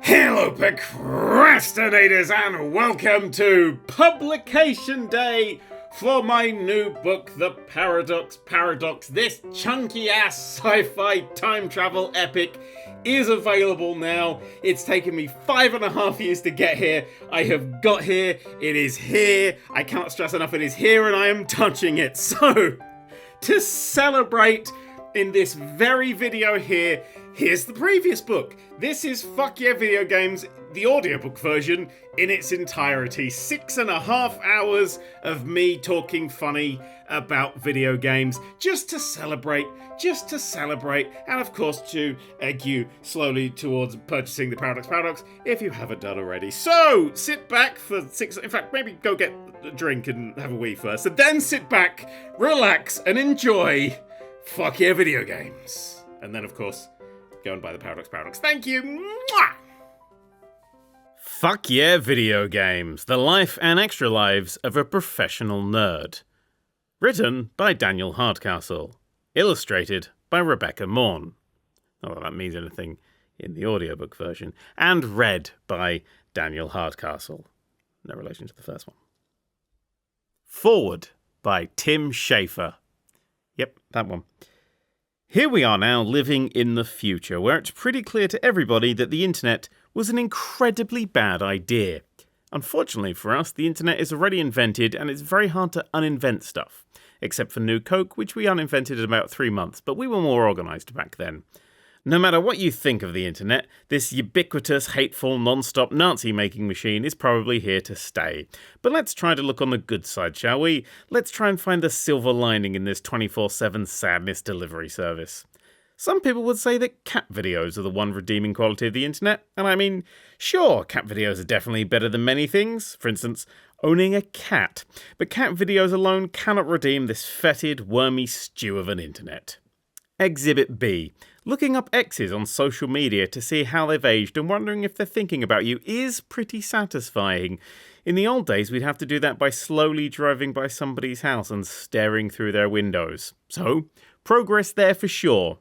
Hello procrastinators and welcome to publication day for my new book, The Paradox. This chunky ass sci-fi time travel epic is available now. It's taken me 5.5 years to get here. I have got here. It is here. I cannot stress enough, it is here and I am touching it. So, to celebrate in this very video here, here's the previous book. This is Fuck Yeah Video Games, the audiobook version in its entirety. 6.5 hours of me talking funny about video games, just to celebrate, and of course to egg you slowly towards purchasing the Paradox if you haven't done already. So, sit back for in fact, maybe go get a drink and have a wee first, and then sit back, relax, and enjoy Fuck Yeah Video Games. And then, of course, go and buy the Paradox. Thank you! Mwah! Fuck Yeah Video Games, the life and extra lives of a professional nerd. Written by Daniel Hardcastle. Illustrated by Rebecca Morn. Not that that means anything in the audiobook version. And read by Daniel Hardcastle. No relation to the first one. Foreword by Tim Schafer. Yep, that one. Here we are now living in the future, where it's pretty clear to everybody that the internet was an incredibly bad idea. Unfortunately for us, the internet is already invented and it's very hard to uninvent stuff. Except for New Coke, which we uninvented in about 3 months, but we were more organised back then. No matter what you think of the internet, this ubiquitous, hateful, non-stop Nazi-making machine is probably here to stay. But let's try to look on the good side, shall we? Let's try and find the silver lining in this 24/7 sadness delivery service. Some people would say that cat videos are the one redeeming quality of the internet, and I mean, sure, cat videos are definitely better than many things, for instance, owning a cat. But cat videos alone cannot redeem this fetid, wormy stew of an internet. Exhibit B. Looking up exes on social media to see how they've aged and wondering if they're thinking about you is pretty satisfying. In the old days, we'd have to do that by slowly driving by somebody's house and staring through their windows. So, progress there for sure.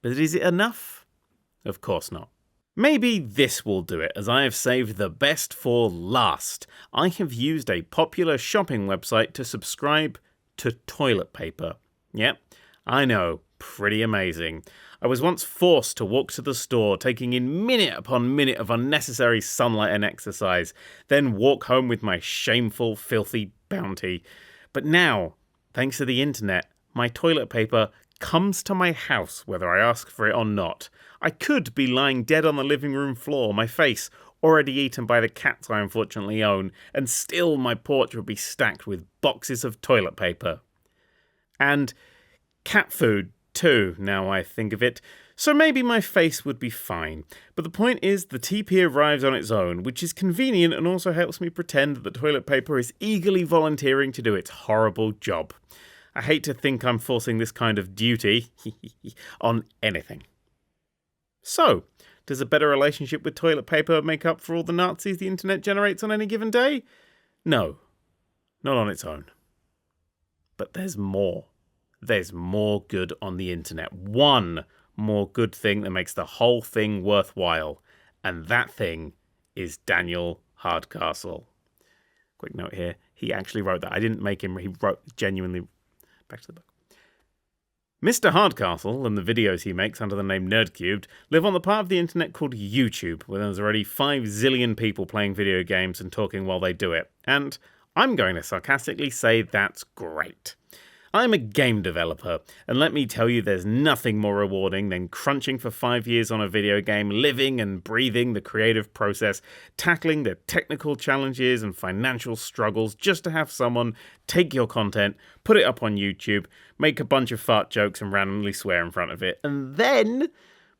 But is it enough? Of course not. Maybe this will do it, as I have saved the best for last. I have used a popular shopping website to subscribe to toilet paper. Yep, I know, pretty amazing. I was once forced to walk to the store, taking in minute upon minute of unnecessary sunlight and exercise, then walk home with my shameful, filthy bounty. But now, thanks to the internet, my toilet paper comes to my house whether I ask for it or not. I could be lying dead on the living room floor, my face already eaten by the cats I unfortunately own, and still my porch would be stacked with boxes of toilet paper. And cat food too, now I think of it. So maybe my face would be fine. But the point is, the TP arrives on its own, which is convenient and also helps me pretend that the toilet paper is eagerly volunteering to do its horrible job. I hate to think I'm forcing this kind of duty on anything. So, does a better relationship with toilet paper make up for all the Nazis the internet generates on any given day? No, not on its own. But there's more. There's more good on the internet. One more good thing that makes the whole thing worthwhile. And that thing is Daniel Hardcastle. Quick note here. He actually wrote that. I didn't make him. He wrote genuinely. Back to the book. Mr. Hardcastle and the videos he makes under the name NerdCubed live on the part of the internet called YouTube, where there's already 5 zillion people playing video games and talking while they do it. And I'm going to sarcastically say that's great. I'm a game developer, and let me tell you there's nothing more rewarding than crunching for 5 years on a video game, living and breathing the creative process, tackling the technical challenges and financial struggles just to have someone take your content, put it up on YouTube, make a bunch of fart jokes and randomly swear in front of it, and then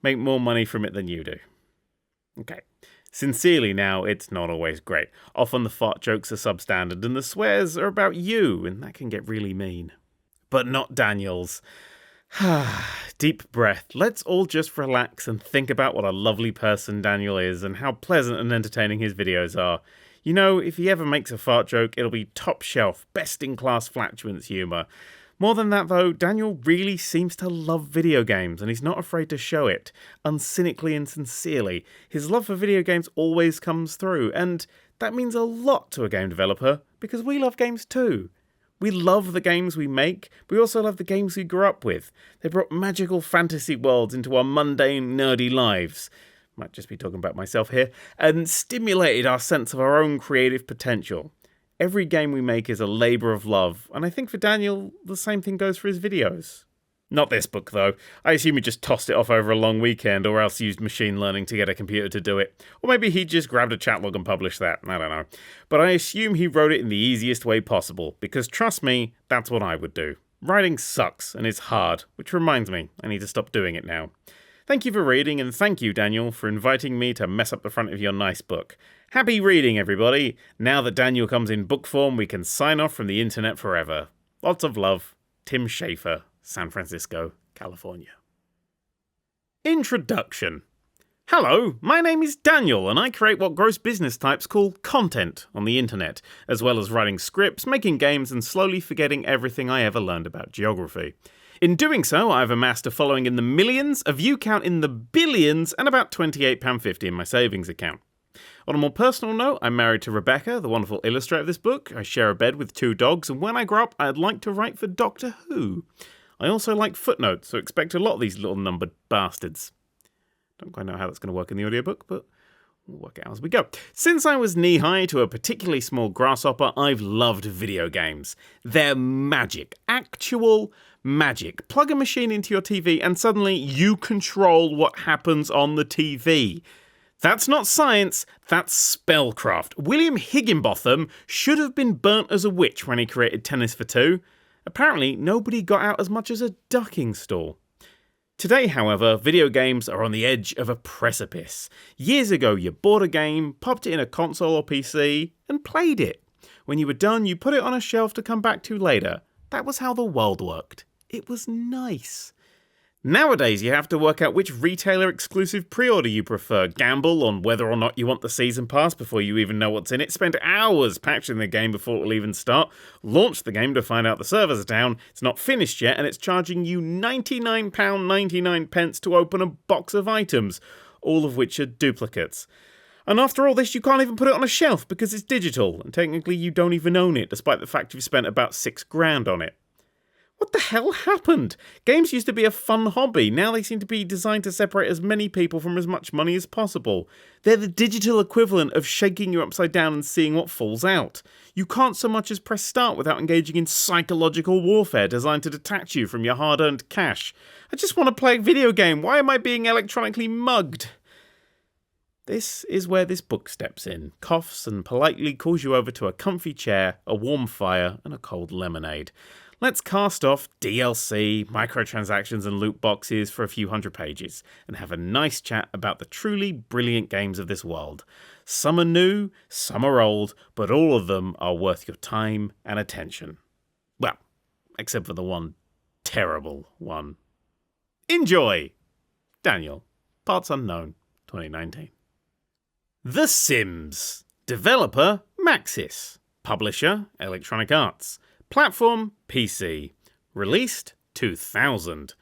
make more money from it than you do. Okay. Sincerely now, it's not always great. Often the fart jokes are substandard and the swears are about you, and that can get really mean. But not Daniel's. Deep breath. Let's all just relax and think about what a lovely person Daniel is and how pleasant and entertaining his videos are. You know, if he ever makes a fart joke, it'll be top shelf, best in class flatulence humour. More than that though, Daniel really seems to love video games and he's not afraid to show it, uncynically and sincerely. His love for video games always comes through, and that means a lot to a game developer because we love games too. We love the games we make, but we also love the games we grew up with. They brought magical fantasy worlds into our mundane, nerdy lives. Might just be talking about myself here, and stimulated our sense of our own creative potential. Every game we make is a labour of love, and I think for Daniel, the same thing goes for his videos. Not this book, though. I assume he just tossed it off over a long weekend, or else used machine learning to get a computer to do it. Or maybe he just grabbed a chat log and published that, I don't know. But I assume he wrote it in the easiest way possible, because trust me, that's what I would do. Writing sucks, and it's hard, which reminds me, I need to stop doing it now. Thank you for reading, and thank you, Daniel, for inviting me to mess up the front of your nice book. Happy reading, everybody! Now that Daniel comes in book form, we can sign off from the internet forever. Lots of love, Tim Schafer, San Francisco, California. Introduction. Hello, my name is Daniel, and I create what gross business types call content on the internet, as well as writing scripts, making games, and slowly forgetting everything I ever learned about geography. In doing so, I've amassed a following in the millions, a view count in the billions, and about £28.50 in my savings account. On a more personal note, I'm married to Rebecca, the wonderful illustrator of this book. I share a bed with 2 dogs, and when I grow up, I'd like to write for Doctor Who. I also like footnotes, so expect a lot of these little numbered bastards. Don't quite know how that's going to work in the audiobook, but we'll work it out as we go. Since I was knee-high to a particularly small grasshopper, I've loved video games. They're magic. Actual magic. Plug a machine into your TV and suddenly you control what happens on the TV. That's not science, that's spellcraft. William Higginbotham should have been burnt as a witch when he created Tennis for Two. Apparently, nobody got out as much as a ducking stool. Today, however, video games are on the edge of a precipice. Years ago, you bought a game, popped it in a console or PC, and played it. When you were done, you put it on a shelf to come back to later. That was how the world worked. It was nice. Nowadays, you have to work out which retailer-exclusive pre-order you prefer, gamble on whether or not you want the season pass before you even know what's in it, spend hours patching the game before it will even start, launch the game to find out the servers are down, it's not finished yet, and it's charging you £99.99 to open a box of items, all of which are duplicates. And after all this, you can't even put it on a shelf because it's digital, and technically you don't even own it, despite the fact you've spent about £6,000 on it. What the hell happened? Games used to be a fun hobby. Now they seem to be designed to separate as many people from as much money as possible. They're the digital equivalent of shaking you upside down and seeing what falls out. You can't so much as press start without engaging in psychological warfare designed to detach you from your hard-earned cash. I just want to play a video game. Why am I being electronically mugged? This is where this book steps in, coughs and politely calls you over to a comfy chair, a warm fire, and a cold lemonade. Let's cast off DLC, microtransactions and loot boxes for a few hundred pages and have a nice chat about the truly brilliant games of this world. Some are new, some are old, but all of them are worth your time and attention. Well, except for the one terrible one. Enjoy! Daniel, Parts Unknown, 2019. The Sims. Developer, Maxis. Publisher, Electronic Arts. Platform, PC. Released, 2000.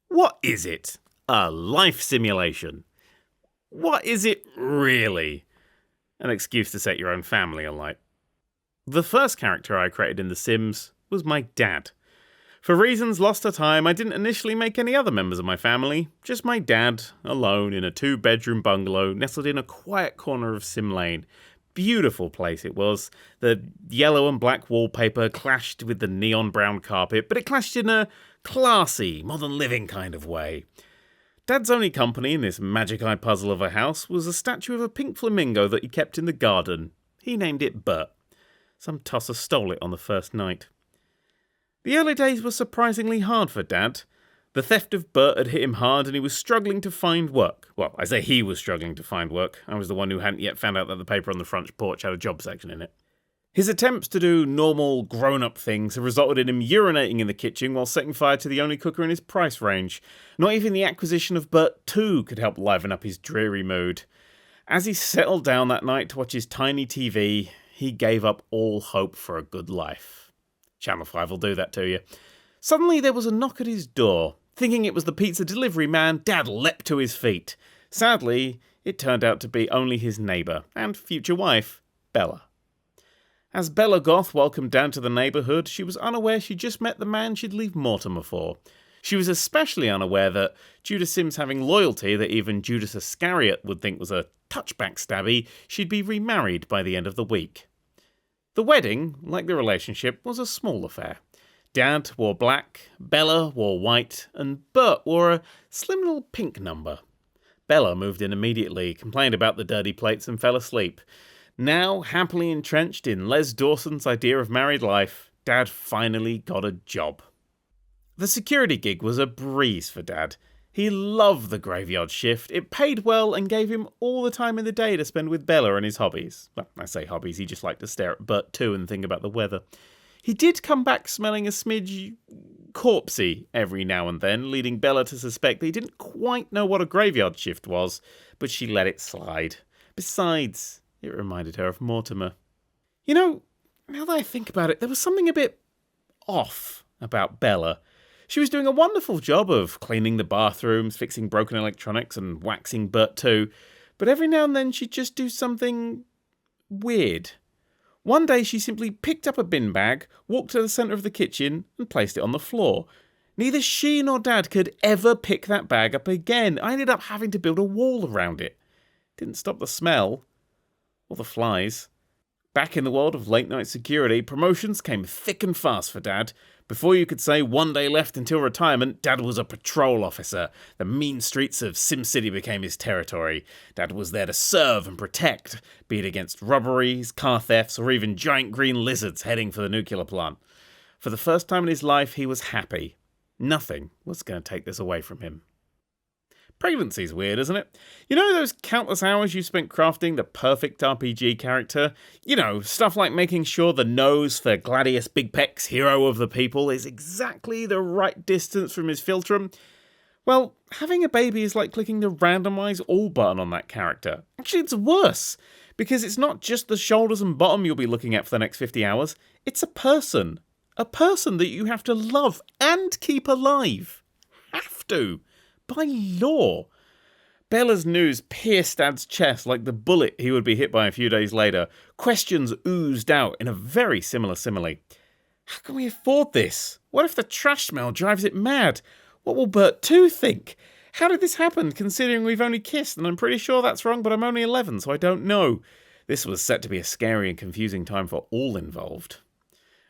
What is it? A life simulation. What is it really? An excuse to set your own family alight. The first character I created in The Sims was my dad. For reasons lost to time, I didn't initially make any other members of my family, just my dad, alone in a 2-bedroom bungalow nestled in a quiet corner of Sim Lane. Beautiful place it was. The yellow and black wallpaper clashed with the neon brown carpet, but it clashed in a classy, modern living kind of way. Dad's only company in this magic eye puzzle of a house was a statue of a pink flamingo that he kept in the garden. He named it Bert. Some tosser stole it on the first night. The early days were surprisingly hard for Dad. The theft of Bert had hit him hard and he was struggling to find work. Well, I say he was struggling to find work. I was the one who hadn't yet found out that the paper on the front porch had a job section in it. His attempts to do normal, grown-up things have resulted in him urinating in the kitchen while setting fire to the only cooker in his price range. Not even the acquisition of Bert 2 could help liven up his dreary mood. As he settled down that night to watch his tiny TV, he gave up all hope for a good life. Channel 5 will do that to you. Suddenly there was a knock at his door. Thinking it was the pizza delivery man, Dad leapt to his feet. Sadly, it turned out to be only his neighbour and future wife, Bella. As Bella Goth welcomed Dad to the neighbourhood, she was unaware she'd just met the man she'd leave Mortimer for. She was especially unaware that, due to Sims having loyalty that even Judas Iscariot would think was a touchback stabby, she'd be remarried by the end of the week. The wedding, like the relationship, was a small affair. Dad wore black, Bella wore white, and Bert wore a slim little pink number. Bella moved in immediately, complained about the dirty plates and fell asleep. Now, happily entrenched in Les Dawson's idea of married life, Dad finally got a job. The security gig was a breeze for Dad. He loved the graveyard shift, it paid well and gave him all the time in the day to spend with Bella and his hobbies. Well, I say hobbies, he just liked to stare at Bert too and think about the weather. He did come back smelling a smidge corpsey every now and then, leading Bella to suspect that he didn't quite know what a graveyard shift was, but she let it slide. Besides, it reminded her of Mortimer. You know, now that I think about it, there was something a bit off about Bella. She was doing a wonderful job of cleaning the bathrooms, fixing broken electronics, and waxing Bert too, but every now and then she'd just do something weird. One day she simply picked up a bin bag, walked to the centre of the kitchen, and placed it on the floor. Neither she nor Dad could ever pick that bag up again. I ended up having to build a wall around it. Didn't stop the smell. Or the flies. Back in the world of late-night security, promotions came thick and fast for Dad. Before you could say one day left until retirement, Dad was a patrol officer. The mean streets of SimCity became his territory. Dad was there to serve and protect, be it against robberies, car thefts, or even giant green lizards heading for the nuclear plant. For the first time in his life, he was happy. Nothing was going to take this away from him. Pregnancy's weird, isn't it? You know those countless hours you spent crafting the perfect RPG character? You know, stuff like making sure the nose for Gladius Big Pecs, hero of the people, is exactly the right distance from his philtrum? Well, having a baby is like clicking the randomize all button on that character. Actually, it's worse, because it's not just the shoulders and bottom you'll be looking at for the next 50 hours. It's a person. A person that you have to love and keep alive. Have to. By law. Bella's news pierced Dad's chest like the bullet he would be hit by a few days later. Questions oozed out in a very similar simile. How can we afford this? What if the trash smell drives it mad? What will Bert 2 think? How did this happen, considering we've only kissed, and I'm pretty sure that's wrong, but I'm only 11, so I don't know. This was set to be a scary and confusing time for all involved.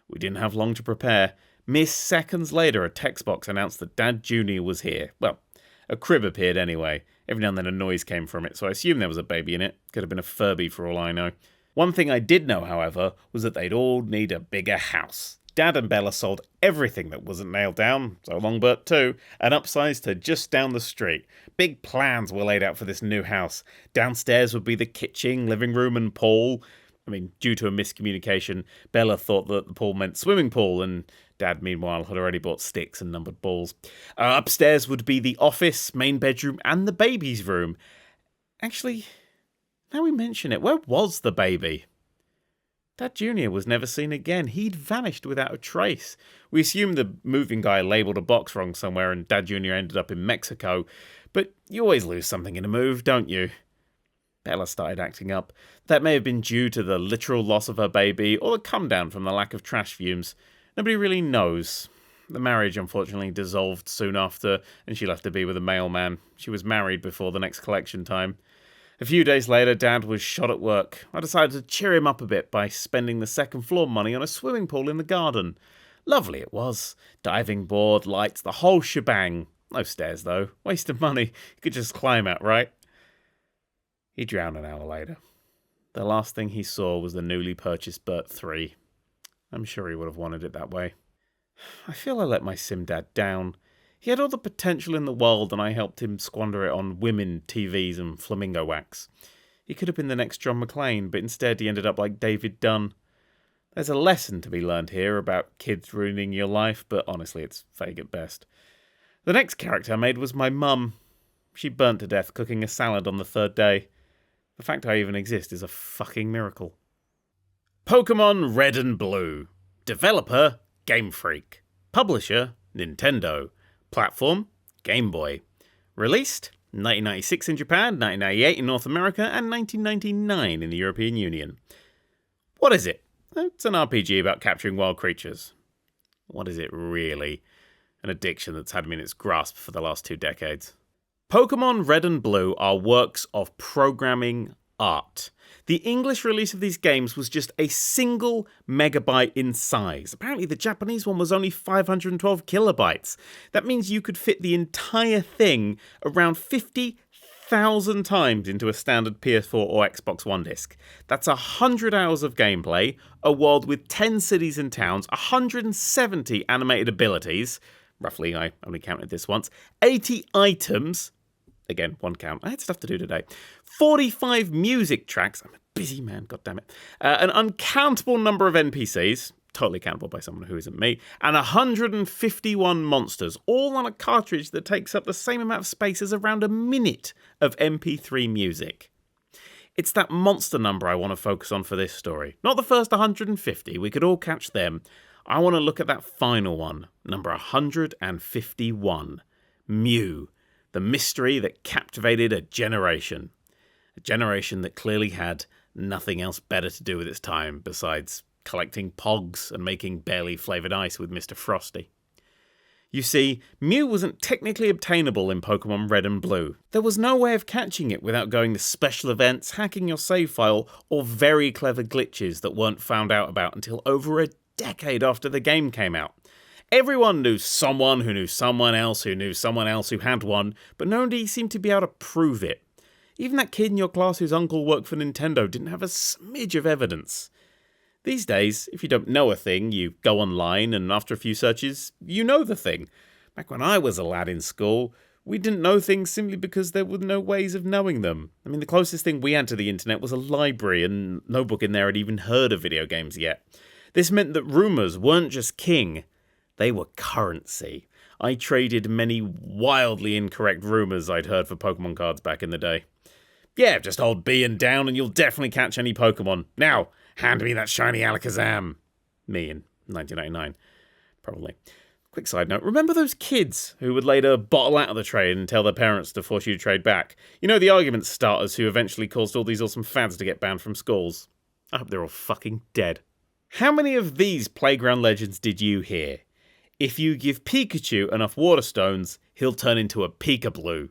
We didn't have long to prepare. Mere seconds later, a text box announced that Dad Jr. was here. Well, a crib appeared anyway. Every now and then a noise came from it, so I assumed there was a baby in it. Could have been a Furby for all I know. One thing I did know, however, was that they'd all need a bigger house. Dad and Bella sold everything that wasn't nailed down, so long Bert too, and upsized to just down the street. Big plans were laid out for this new house. Downstairs would be the kitchen, living room and pool. Due to a miscommunication, Bella thought that the pool meant swimming pool, and Dad, meanwhile, had already bought sticks and numbered balls. Upstairs would be the office, main bedroom, and the baby's room. Actually, now we mention it, where was the baby? Dad Jr. was never seen again. He'd vanished without a trace. We assumed the moving guy labelled a box wrong somewhere and Dad Jr. ended up in Mexico. But you always lose something in a move, don't you? Bella started acting up. That may have been due to the literal loss of her baby or the come down from the lack of trash fumes. Nobody really knows. The marriage unfortunately dissolved soon after, and she left to be with a mailman. She was married before the next collection time. A few days later, Dad was shot at work. I decided to cheer him up a bit by spending the second floor money on a swimming pool in the garden. Lovely it was. Diving board, lights, the whole shebang. No stairs though. Waste of money. You could just climb out, right? He drowned an hour later. The last thing he saw was the newly purchased Bert 3. I'm sure he would have wanted it that way. I feel I let my sim dad down. He had all the potential in the world and I helped him squander it on women, TVs and flamingo wax. He could have been the next John McClane, but instead he ended up like David Dunn. There's a lesson to be learned here about kids ruining your life, but honestly it's vague at best. The next character I made was my mum. She burnt to death cooking a salad on the 3rd day. The fact I even exist is a fucking miracle. Pokémon Red and Blue. Developer, Game Freak. Publisher, Nintendo. Platform, Game Boy. Released, 1996 in Japan, 1998 in North America, and 1999 in the European Union. What is it? It's an RPG about capturing wild creatures. What is it really? An addiction that's had me in its grasp for the last 2 decades. Pokémon Red and Blue are works of programming art. The English release of these games was just a single megabyte in size. Apparently the Japanese one was only 512 kilobytes. That means you could fit the entire thing around 50,000 times into a standard PS4 or Xbox One disc. That's 100 hours of gameplay, a world with 10 cities and towns, 170 animated abilities, roughly, I only counted this once, 80 items, again, one count, I had stuff to do today, 45 music tracks, I'm a busy man, goddammit, an uncountable number of NPCs, totally countable by someone who isn't me, and 151 monsters, all on a cartridge that takes up the same amount of space as around a minute of MP3 music. It's that monster number I want to focus on for this story. Not the first 150, we could all catch them. I want to look at that final one, number 151, Mew, the mystery that captivated a generation. A generation that clearly had nothing else better to do with its time besides collecting pogs and making barely flavoured ice with Mr. Frosty. You see, Mew wasn't technically obtainable in Pokémon Red and Blue. There was no way of catching it without going to special events, hacking your save file, or very clever glitches that weren't found out about until over a decade after the game came out. Everyone knew someone who knew someone else who knew someone else who had one, but nobody seemed to be able to prove it. Even that kid in your class whose uncle worked for Nintendo didn't have a smidge of evidence. These days, if you don't know a thing, you go online and after a few searches, you know the thing. Back when I was a lad in school, we didn't know things simply because there were no ways of knowing them. I mean, the closest thing we had to the internet was a library, and no book in there had even heard of video games yet. This meant that rumours weren't just king, they were currency. I traded many wildly incorrect rumours I'd heard for Pokemon cards back in the day. Yeah, just hold B and down and you'll definitely catch any Pokemon. Now, hand me that shiny Alakazam. Me in 1999. Probably. Quick side note, remember those kids who would later bottle out of the trade and tell their parents to force you to trade back? You know, the argument starters who eventually caused all these awesome fads to get banned from schools? I hope they're all fucking dead. How many of these playground legends did you hear? If you give Pikachu enough water stones, he'll turn into a Pikablue.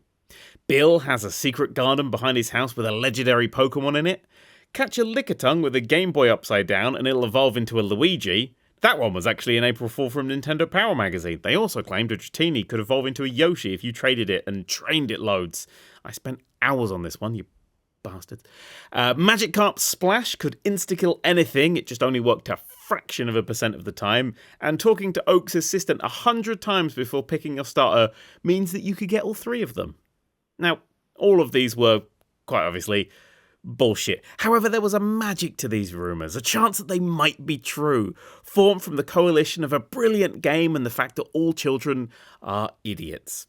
Bill has a secret garden behind his house with a legendary Pokemon in it. Catch a Lickitung with a Game Boy upside down and it'll evolve into a Luigi. That one was actually an April Fool from Nintendo Power magazine. They also claimed a Dratini could evolve into a Yoshi if you traded it and trained it loads. I spent hours on this one, you bastards. Magikarp Splash could insta-kill anything, it just only worked a fraction of a percent of the time, and talking to Oak's assistant 100 times before picking your starter means that you could get all 3 of them. Now, all of these were, quite obviously, bullshit. However, there was a magic to these rumours, a chance that they might be true, formed from the coalition of a brilliant game and the fact that all children are idiots.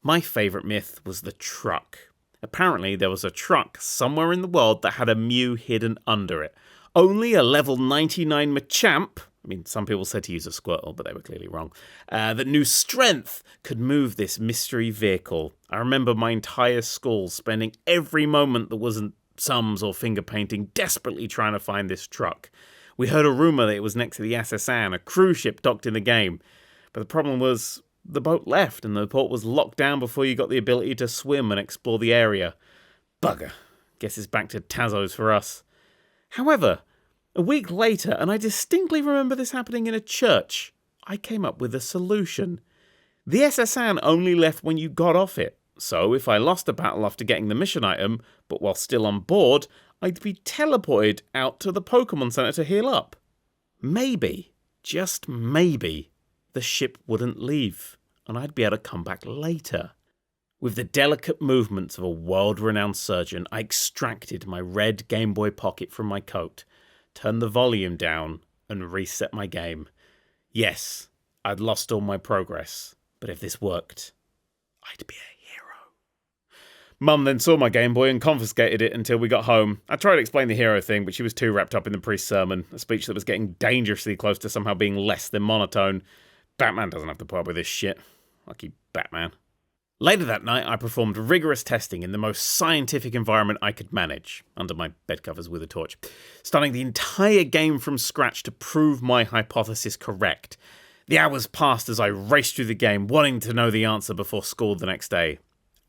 My favourite myth was the truck. Apparently, there was a truck somewhere in the world that had a Mew hidden under it. Only a level 99 Machamp, I mean, some people said to use a Squirtle, but they were clearly wrong, that knew strength could move this mystery vehicle. I remember my entire school spending every moment that wasn't sums or finger painting desperately trying to find this truck. We heard a rumour that it was next to the SSN, a cruise ship docked in the game. But the problem was the boat left and the port was locked down before you got the ability to swim and explore the area. Bugger. Guess it's back to Tazos for us. However, a week later, and I distinctly remember this happening in a church, I came up with a solution. The SSN only left when you got off it, so if I lost a battle after getting the mission item, but while still on board, I'd be teleported out to the Pokemon Center to heal up. Maybe, just maybe, the ship wouldn't leave, and I'd be able to come back later. With the delicate movements of a world-renowned surgeon, I extracted my red Game Boy Pocket from my coat, turned the volume down, and reset my game. Yes, I'd lost all my progress, but if this worked, I'd be a hero. Mum then saw my Game Boy and confiscated it until we got home. I tried to explain the hero thing, but she was too wrapped up in the priest's sermon, a speech that was getting dangerously close to somehow being less than monotone. Batman doesn't have to put up with this shit. Lucky Batman. Later that night, I performed rigorous testing in the most scientific environment I could manage, under my bedcovers with a torch, starting the entire game from scratch to prove my hypothesis correct. The hours passed as I raced through the game, wanting to know the answer before school the next day.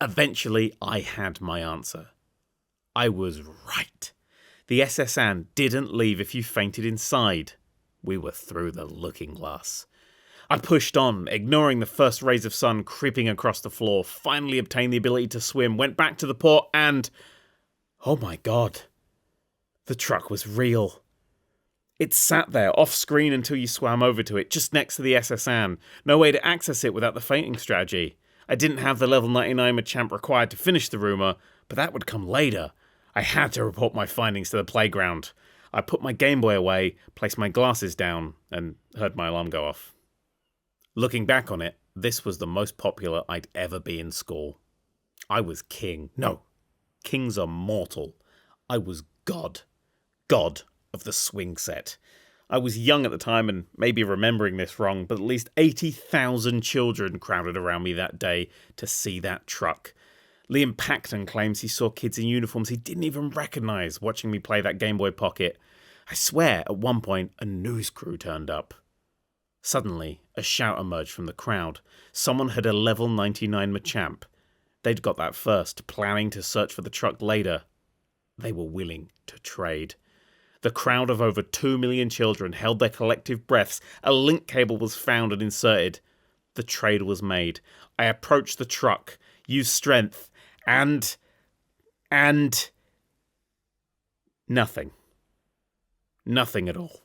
Eventually, I had my answer. I was right. The SSN didn't leave if you fainted inside. We were through the looking glass. I pushed on, ignoring the first rays of sun creeping across the floor, finally obtained the ability to swim, went back to the port and... oh my god. The truck was real. It sat there, off-screen until you swam over to it, just next to the SSN. No way to access it without the fainting strategy. I didn't have the level 99 Machamp required to finish the rumour, but that would come later. I had to report my findings to the playground. I put my Game Boy away, placed my glasses down, and heard my alarm go off. Looking back on it, this was the most popular I'd ever be in school. I was king. No, kings are mortal. I was God. God of the swing set. I was young at the time and maybe remembering this wrong, but at least 80,000 children crowded around me that day to see that truck. Liam Paxton claims he saw kids in uniforms he didn't even recognise watching me play that Game Boy Pocket. I swear, at one point, a news crew turned up. Suddenly, a shout emerged from the crowd. Someone had a level 99 Machamp. They'd got that first, planning to search for the truck later. They were willing to trade. The crowd of over 2 million children held their collective breaths. A link cable was found and inserted. The trade was made. I approached the truck, used strength, and... nothing. Nothing at all.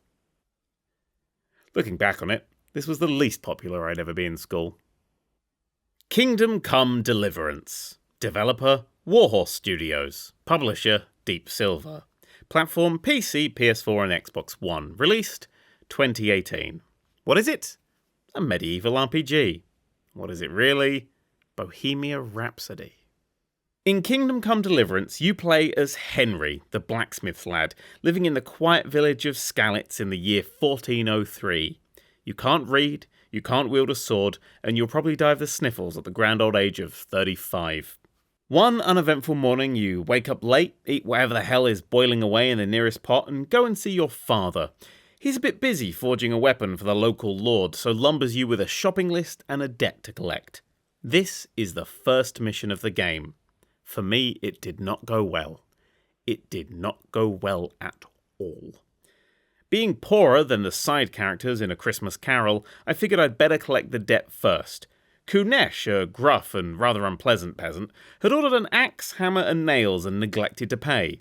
Looking back on it, this was the least popular I'd ever be in school. Kingdom Come Deliverance. Developer, Warhorse Studios. Publisher, Deep Silver. Platform, PC, PS4 and Xbox One. Released, 2018. What is it? A medieval RPG. What is it really? Bohemia Rhapsody. In Kingdom Come Deliverance, you play as Henry, the blacksmith lad, living in the quiet village of Skalitz in the year 1403. You can't read, you can't wield a sword, and you'll probably die of the sniffles at the grand old age of 35. One uneventful morning, you wake up late, eat whatever the hell is boiling away in the nearest pot, and go and see your father. He's a bit busy forging a weapon for the local lord, so lumbers you with a shopping list and a debt to collect. This is the first mission of the game. For me, it did not go well. It did not go well at all. Being poorer than the side characters in A Christmas Carol, I figured I'd better collect the debt first. Kunesh, a gruff and rather unpleasant peasant, had ordered an axe, hammer and nails and neglected to pay.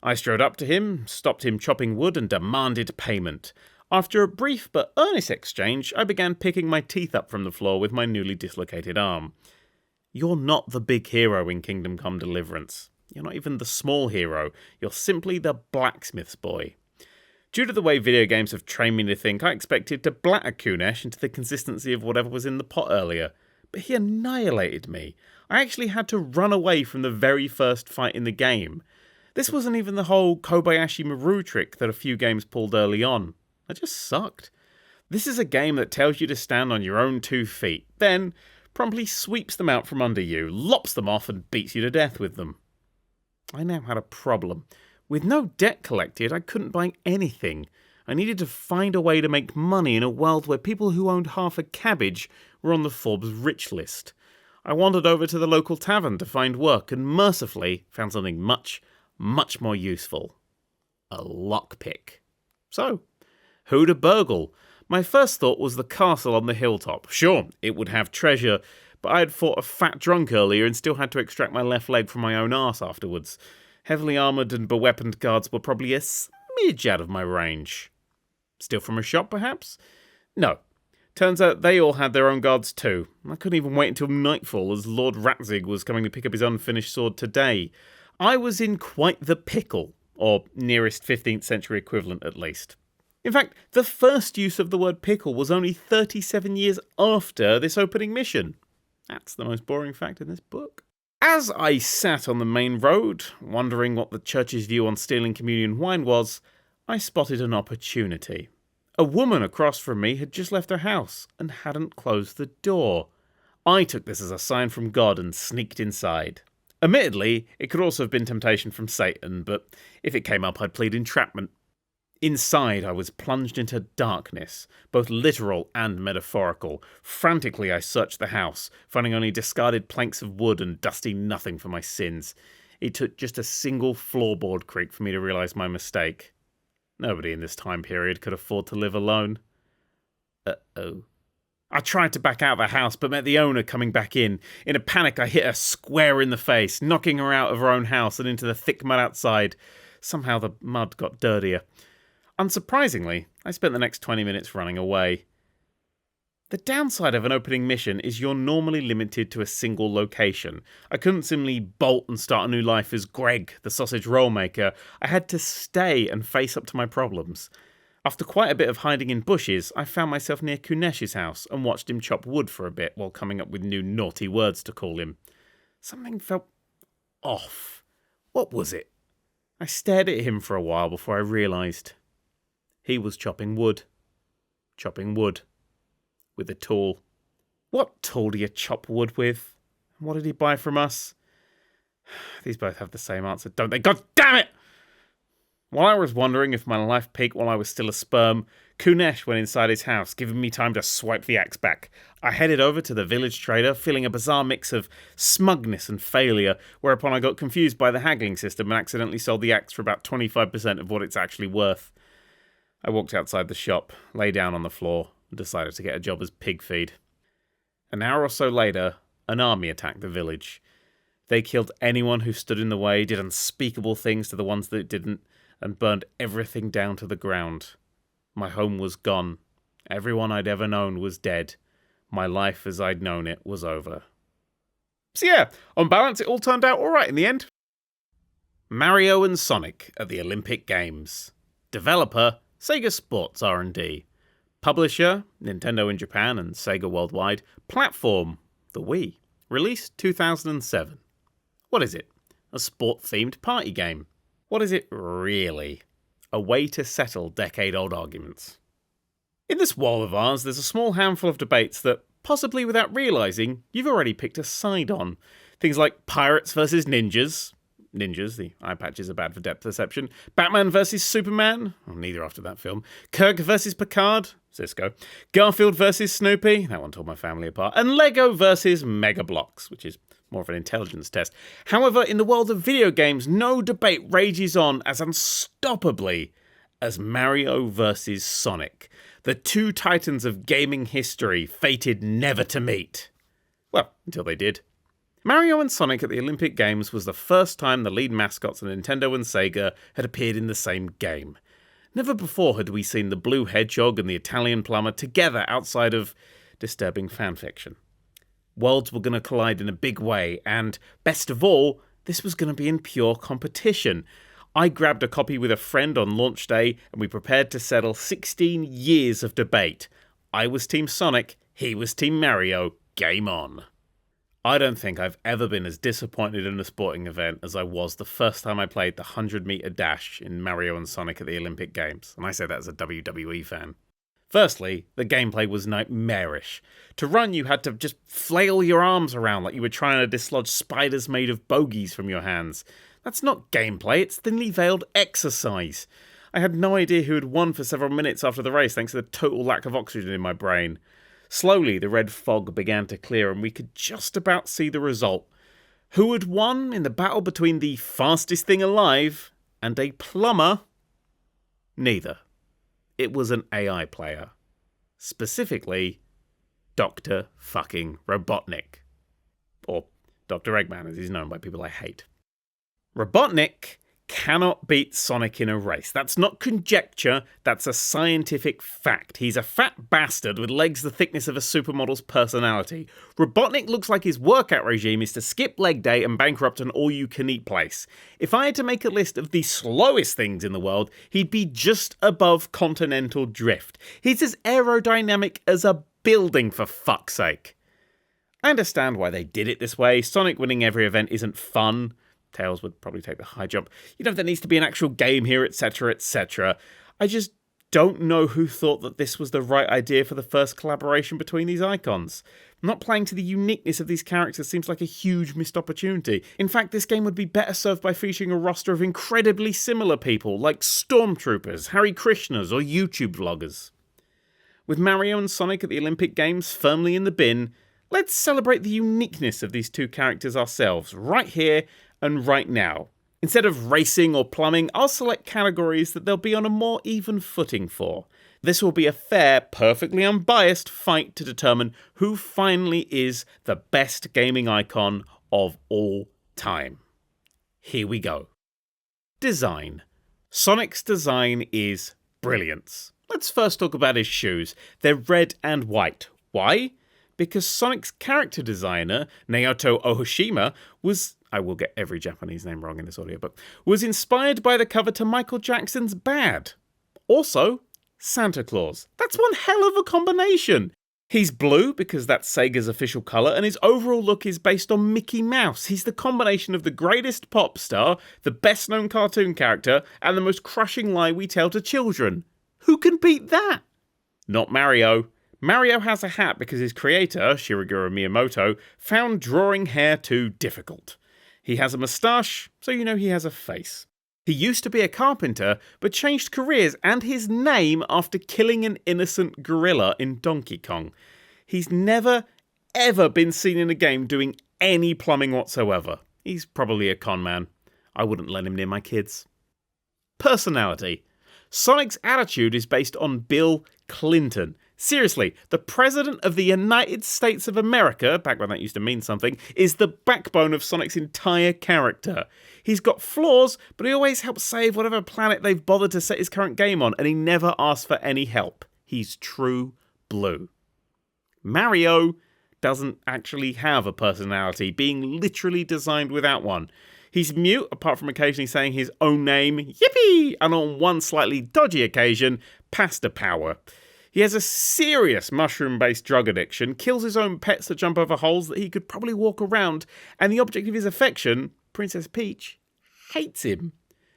I strode up to him, stopped him chopping wood and demanded payment. After a brief but earnest exchange, I began picking my teeth up from the floor with my newly dislocated arm. You're not the big hero in Kingdom Come Deliverance. You're not even the small hero. You're simply the blacksmith's boy. Due to the way video games have trained me to think, I expected to blatter Kunesh into the consistency of whatever was in the pot earlier. But he annihilated me. I actually had to run away from the very first fight in the game. This wasn't even the whole Kobayashi Maru trick that a few games pulled early on. I just sucked. This is a game that tells you to stand on your own 2 feet, then promptly sweeps them out from under you, lops them off and beats you to death with them. I now had a problem. With no debt collected, I couldn't buy anything. I needed to find a way to make money in a world where people who owned half a cabbage were on the Forbes rich list. I wandered over to the local tavern to find work and mercifully found something much, much more useful. A lockpick. So, who to burgle? My first thought was the castle on the hilltop. Sure, it would have treasure, but I had fought a fat drunk earlier and still had to extract my left leg from my own arse afterwards. Heavily armoured and beweaponed guards were probably a smidge out of my range. Steal from a shop, perhaps? No. Turns out they all had their own guards too. I couldn't even wait until nightfall as Lord Ratzig was coming to pick up his unfinished sword today. I was in quite the pickle, or nearest 15th century equivalent at least. In fact, the first use of the word pickle was only 37 years after this opening mission. That's the most boring fact in this book. As I sat on the main road, wondering what the church's view on stealing communion wine was, I spotted an opportunity. A woman across from me had just left her house and hadn't closed the door. I took this as a sign from God and sneaked inside. Admittedly, it could also have been temptation from Satan, but if it came up, I'd plead entrapment. Inside, I was plunged into darkness, both literal and metaphorical. Frantically, I searched the house, finding only discarded planks of wood and dusty nothing for my sins. It took just a single floorboard creak for me to realise my mistake. Nobody in this time period could afford to live alone. Uh-oh. I tried to back out of the house, but met the owner coming back in. In a panic, I hit her square in the face, knocking her out of her own house and into the thick mud outside. Somehow the mud got dirtier. Unsurprisingly, I spent the next 20 minutes running away. The downside of an opening mission is you're normally limited to a single location. I couldn't simply bolt and start a new life as Greg, the sausage roll maker. I had to stay and face up to my problems. After quite a bit of hiding in bushes, I found myself near Kunesh's house and watched him chop wood for a bit while coming up with new naughty words to call him. Something felt off. What was it? I stared at him for a while before I realised. He was chopping wood. Chopping wood. With a tool. What tool do you chop wood with? What did he buy from us? These both have the same answer, don't they? God damn it! While I was wondering if my life peaked while I was still a sperm, Kunesh went inside his house, giving me time to swipe the axe back. I headed over to the village trader, feeling a bizarre mix of smugness and failure, whereupon I got confused by the haggling system and accidentally sold the axe for about 25% of what it's actually worth. I walked outside the shop, lay down on the floor, and decided to get a job as pig feed. An hour or so later, an army attacked the village. They killed anyone who stood in the way, did unspeakable things to the ones that didn't, and burned everything down to the ground. My home was gone. Everyone I'd ever known was dead. My life as I'd known it was over. So yeah, on balance, it all turned out alright in the end. Mario and Sonic at the Olympic Games. Developer, Sega Sports R&D. Publisher, Nintendo in Japan and Sega worldwide. Platform, the Wii. Released 2007. What is it? A sport-themed party game. What is it really? A way to settle decade-old arguments. In this wall of ours, there's a small handful of debates that, possibly without realising, you've already picked a side on. Things like pirates versus ninjas. Ninjas, the eye patches are bad for depth perception. Batman versus Superman, neither after that film. Kirk versus Picard, Cisco. Garfield versus Snoopy, that one tore my family apart. And Lego versus Mega Bloks, which is more of an intelligence test. However, in the world of video games, no debate rages on as unstoppably as Mario versus Sonic. The two titans of gaming history fated never to meet. Well, until they did. Mario and Sonic at the Olympic Games was the first time the lead mascots of Nintendo and Sega had appeared in the same game. Never before had we seen the blue hedgehog and the Italian plumber together outside of disturbing fanfiction. Worlds were going to collide in a big way, and, best of all, this was going to be in pure competition. I grabbed a copy with a friend on launch day, and we prepared to settle 16 years of debate. I was Team Sonic, he was Team Mario. Game on. I don't think I've ever been as disappointed in a sporting event as I was the first time I played the 100-metre dash in Mario and Sonic at the Olympic Games, and I say that as a WWE fan. Firstly, the gameplay was nightmarish. To run, you had to just flail your arms around like you were trying to dislodge spiders made of bogies from your hands. That's not gameplay, it's thinly veiled exercise. I had no idea who had won for several minutes after the race thanks to the total lack of oxygen in my brain. Slowly, the red fog began to clear and we could just about see the result. Who had won in the battle between the fastest thing alive and a plumber? Neither. It was an AI player. Specifically, Dr. fucking Robotnik. Or Dr. Eggman, as he's known by people I hate. Robotnik cannot beat Sonic in a race. That's not conjecture, that's a scientific fact. He's a fat bastard with legs the thickness of a supermodel's personality. Robotnik looks like his workout regime is to skip leg day and bankrupt an all-you-can-eat place. If I had to make a list of the slowest things in the world, he'd be just above continental drift. He's as aerodynamic as a building, for fuck's sake. I understand why they did it this way. Sonic winning every event isn't fun. Tails would probably take the high jump. You know, there needs to be an actual game here, etc., etc. I just don't know who thought that this was the right idea for the first collaboration between these icons. Not playing to the uniqueness of these characters seems like a huge missed opportunity. In fact, this game would be better served by featuring a roster of incredibly similar people like Stormtroopers, Hare Krishnas, or YouTube vloggers. With Mario and Sonic at the Olympic Games firmly in the bin, let's celebrate the uniqueness of these two characters ourselves, right here and right now. Instead of racing or plumbing, I'll select categories that they'll be on a more even footing for. This will be a fair, perfectly unbiased fight to determine who finally is the best gaming icon of all time. Here we go. Design. Sonic's design is brilliance. Let's first talk about his shoes. They're red and white. Why? Because Sonic's character designer, Naoto Ohoshima, I will get every Japanese name wrong in this audiobook, was inspired by the cover to Michael Jackson's Bad. Also, Santa Claus. That's one hell of a combination. He's blue because that's Sega's official colour, and his overall look is based on Mickey Mouse. He's the combination of the greatest pop star, the best known cartoon character, and the most crushing lie we tell to children. Who can beat that? Not Mario. Mario has a hat because his creator, Shigeru Miyamoto, found drawing hair too difficult. He has a moustache, so you know he has a face. He used to be a carpenter, but changed careers and his name after killing an innocent gorilla in Donkey Kong. He's never, ever been seen in a game doing any plumbing whatsoever. He's probably a con man. I wouldn't let him near my kids. Personality. Sonic's attitude is based on Bill Clinton. Seriously, the President of the United States of America, back when that used to mean something, is the backbone of Sonic's entire character. He's got flaws, but he always helps save whatever planet they've bothered to set his current game on, and he never asks for any help. He's true blue. Mario doesn't actually have a personality, being literally designed without one. He's mute, apart from occasionally saying his own name, yippee, and on one slightly dodgy occasion, pasta power. He has a serious mushroom-based drug addiction, kills his own pets that jump over holes that he could probably walk around, and the object of his affection, Princess Peach, hates him.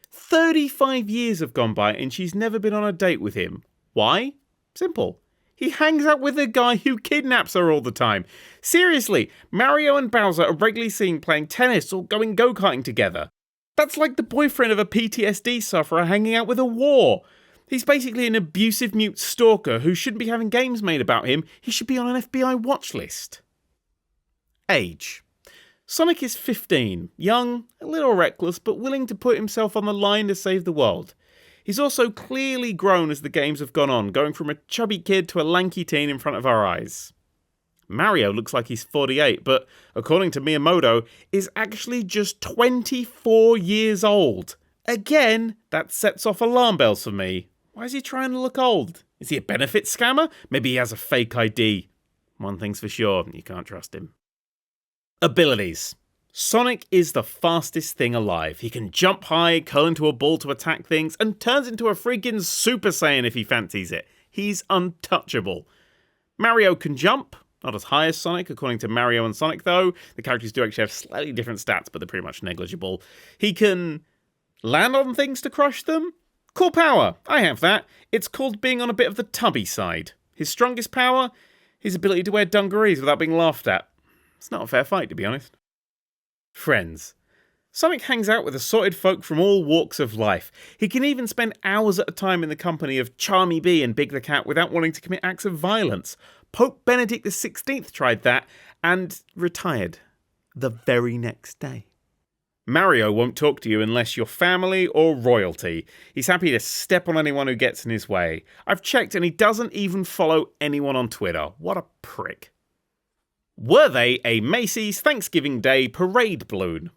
35 years have gone by and she's never been on a date with him. Why? Simple. He hangs out with a guy who kidnaps her all the time. Seriously, Mario and Bowser are regularly seen playing tennis or going go-karting together. That's like the boyfriend of a PTSD sufferer hanging out with a war. He's basically an abusive mute stalker who shouldn't be having games made about him. He should be on an FBI watch list. Age. Sonic is 15, young, a little reckless, but willing to put himself on the line to save the world. He's also clearly grown as the games have gone on, going from a chubby kid to a lanky teen in front of our eyes. Mario looks like he's 48, but according to Miyamoto, is actually just 24 years old. Again, that sets off alarm bells for me. Why is he trying to look old? Is he a benefit scammer? Maybe he has a fake ID. One thing's for sure, you can't trust him. Abilities. Sonic is the fastest thing alive. He can jump high, curl into a ball to attack things, and turns into a freaking Super Saiyan if he fancies it. He's untouchable. Mario can jump, not as high as Sonic, according to Mario and Sonic though. The characters do actually have slightly different stats, but they're pretty much negligible. He can land on things to crush them. Cool power, I have that. It's called being on a bit of the tubby side. His strongest power? His ability to wear dungarees without being laughed at. It's not a fair fight, to be honest. Friends. Sonic hangs out with assorted folk from all walks of life. He can even spend hours at a time in the company of Charmy Bee and Big the Cat without wanting to commit acts of violence. Pope Benedict XVI tried that and retired the very next day. Mario won't talk to you unless you're family or royalty. He's happy to step on anyone who gets in his way. I've checked and he doesn't even follow anyone on Twitter. What a prick. Were they a Macy's Thanksgiving Day parade balloon?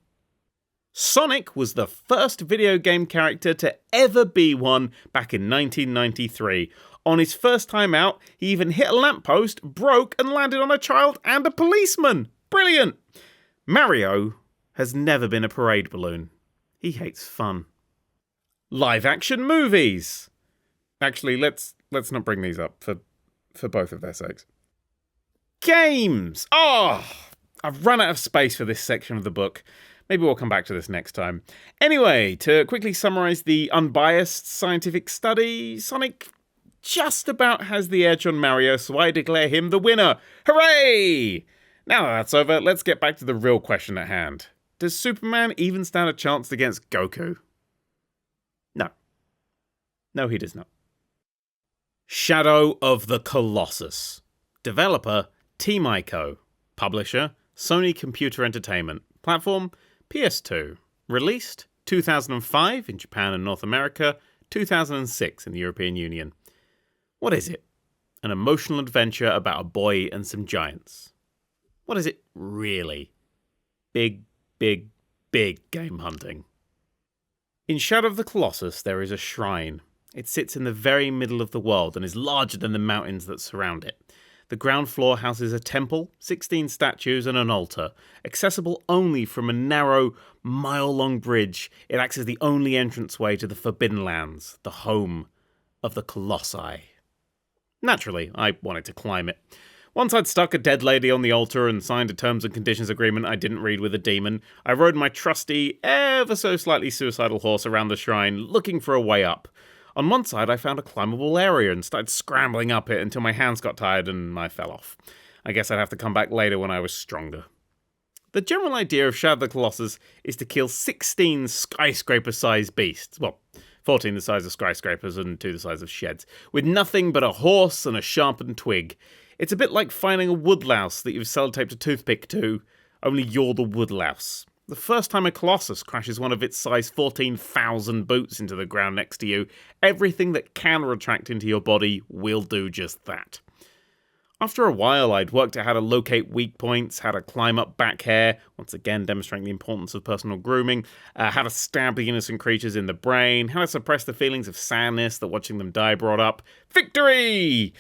Sonic was the first video game character to ever be one back in 1993. On his first time out, he even hit a lamppost, broke, and landed on a child and a policeman. Brilliant! Mario has never been a parade balloon. He hates fun. Live action movies. Actually, let's not bring these up for both of their sakes. Games. I've run out of space for this section of the book. Maybe we'll come back to this next time. Anyway, to quickly summarize the unbiased scientific study, Sonic just about has the edge on Mario, so I declare him the winner. Hooray! Now that that's over, let's get back to the real question at hand. Does Superman even stand a chance against Goku? No. No, he does not. Shadow of the Colossus. Developer, Team Ico. Publisher, Sony Computer Entertainment. Platform, PS2. Released, 2005 in Japan and North America, 2006 in the European Union. What is it? An emotional adventure about a boy and some giants. What is it really? Big, big, big game hunting. In Shadow of the Colossus, there is a shrine. It sits in the very middle of the world and is larger than the mountains that surround it. The ground floor houses a temple, 16 statues and an altar. Accessible only from a narrow, mile-long bridge, it acts as the only entranceway to the Forbidden Lands, the home of the Colossi. Naturally, I wanted to climb it. Once I'd stuck a dead lady on the altar and signed a terms and conditions agreement I didn't read with a demon, I rode my trusty, ever so slightly suicidal horse around the shrine, looking for a way up. On one side, I found a climbable area and started scrambling up it until my hands got tired and I fell off. I guess I'd have to come back later when I was stronger. The general idea of Shadow of the Colossus is to kill 16 skyscraper-sized beasts. Well, 14 the size of skyscrapers and 2 the size of sheds, with nothing but a horse and a sharpened twig. It's a bit like finding a woodlouse that you've sellotaped a toothpick to, only you're the woodlouse. The first time a Colossus crashes one of its size 14,000 boots into the ground next to you, everything that can retract into your body will do just that. After a while, I'd worked out how to locate weak points, how to climb up back hair, once again demonstrating the importance of personal grooming, how to stab the innocent creatures in the brain, how to suppress the feelings of sadness that watching them die brought up. Victory!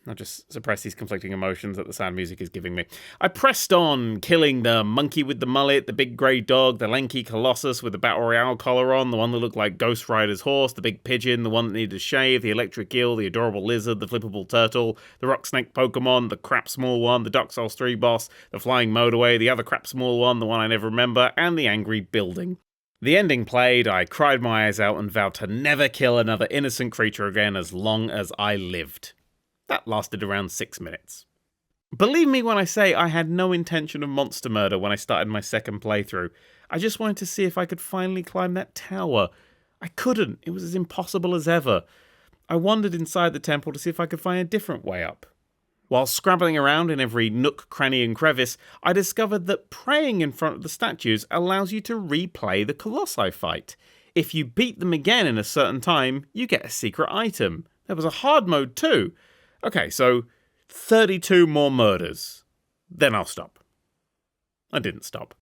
I'll just suppress these conflicting emotions that the sound music is giving me. I pressed on, killing the monkey with the mullet, the big grey dog, the lanky Colossus with the Battle Royale collar on, the one that looked like Ghost Rider's horse, the big pigeon, the one that needed a shave, the electric eel, the adorable lizard, the flippable turtle, the rock snake Pokemon, the crap small one, the Dark Souls 3 boss, the flying motorway, the other crap small one, the one I never remember, and the angry building. The ending played, I cried my eyes out and vowed to never kill another innocent creature again as long as I lived. That lasted around 6 minutes. Believe me when I say I had no intention of monster murder when I started my second playthrough. I just wanted to see if I could finally climb that tower. I couldn't. It was as impossible as ever. I wandered inside the temple to see if I could find a different way up. While scrabbling around in every nook, cranny and crevice, I discovered that praying in front of the statues allows you to replay the Colossi fight. If you beat them again in a certain time, you get a secret item. There was a hard mode too. Okay, so 32 more murders. Then I'll stop. I didn't stop.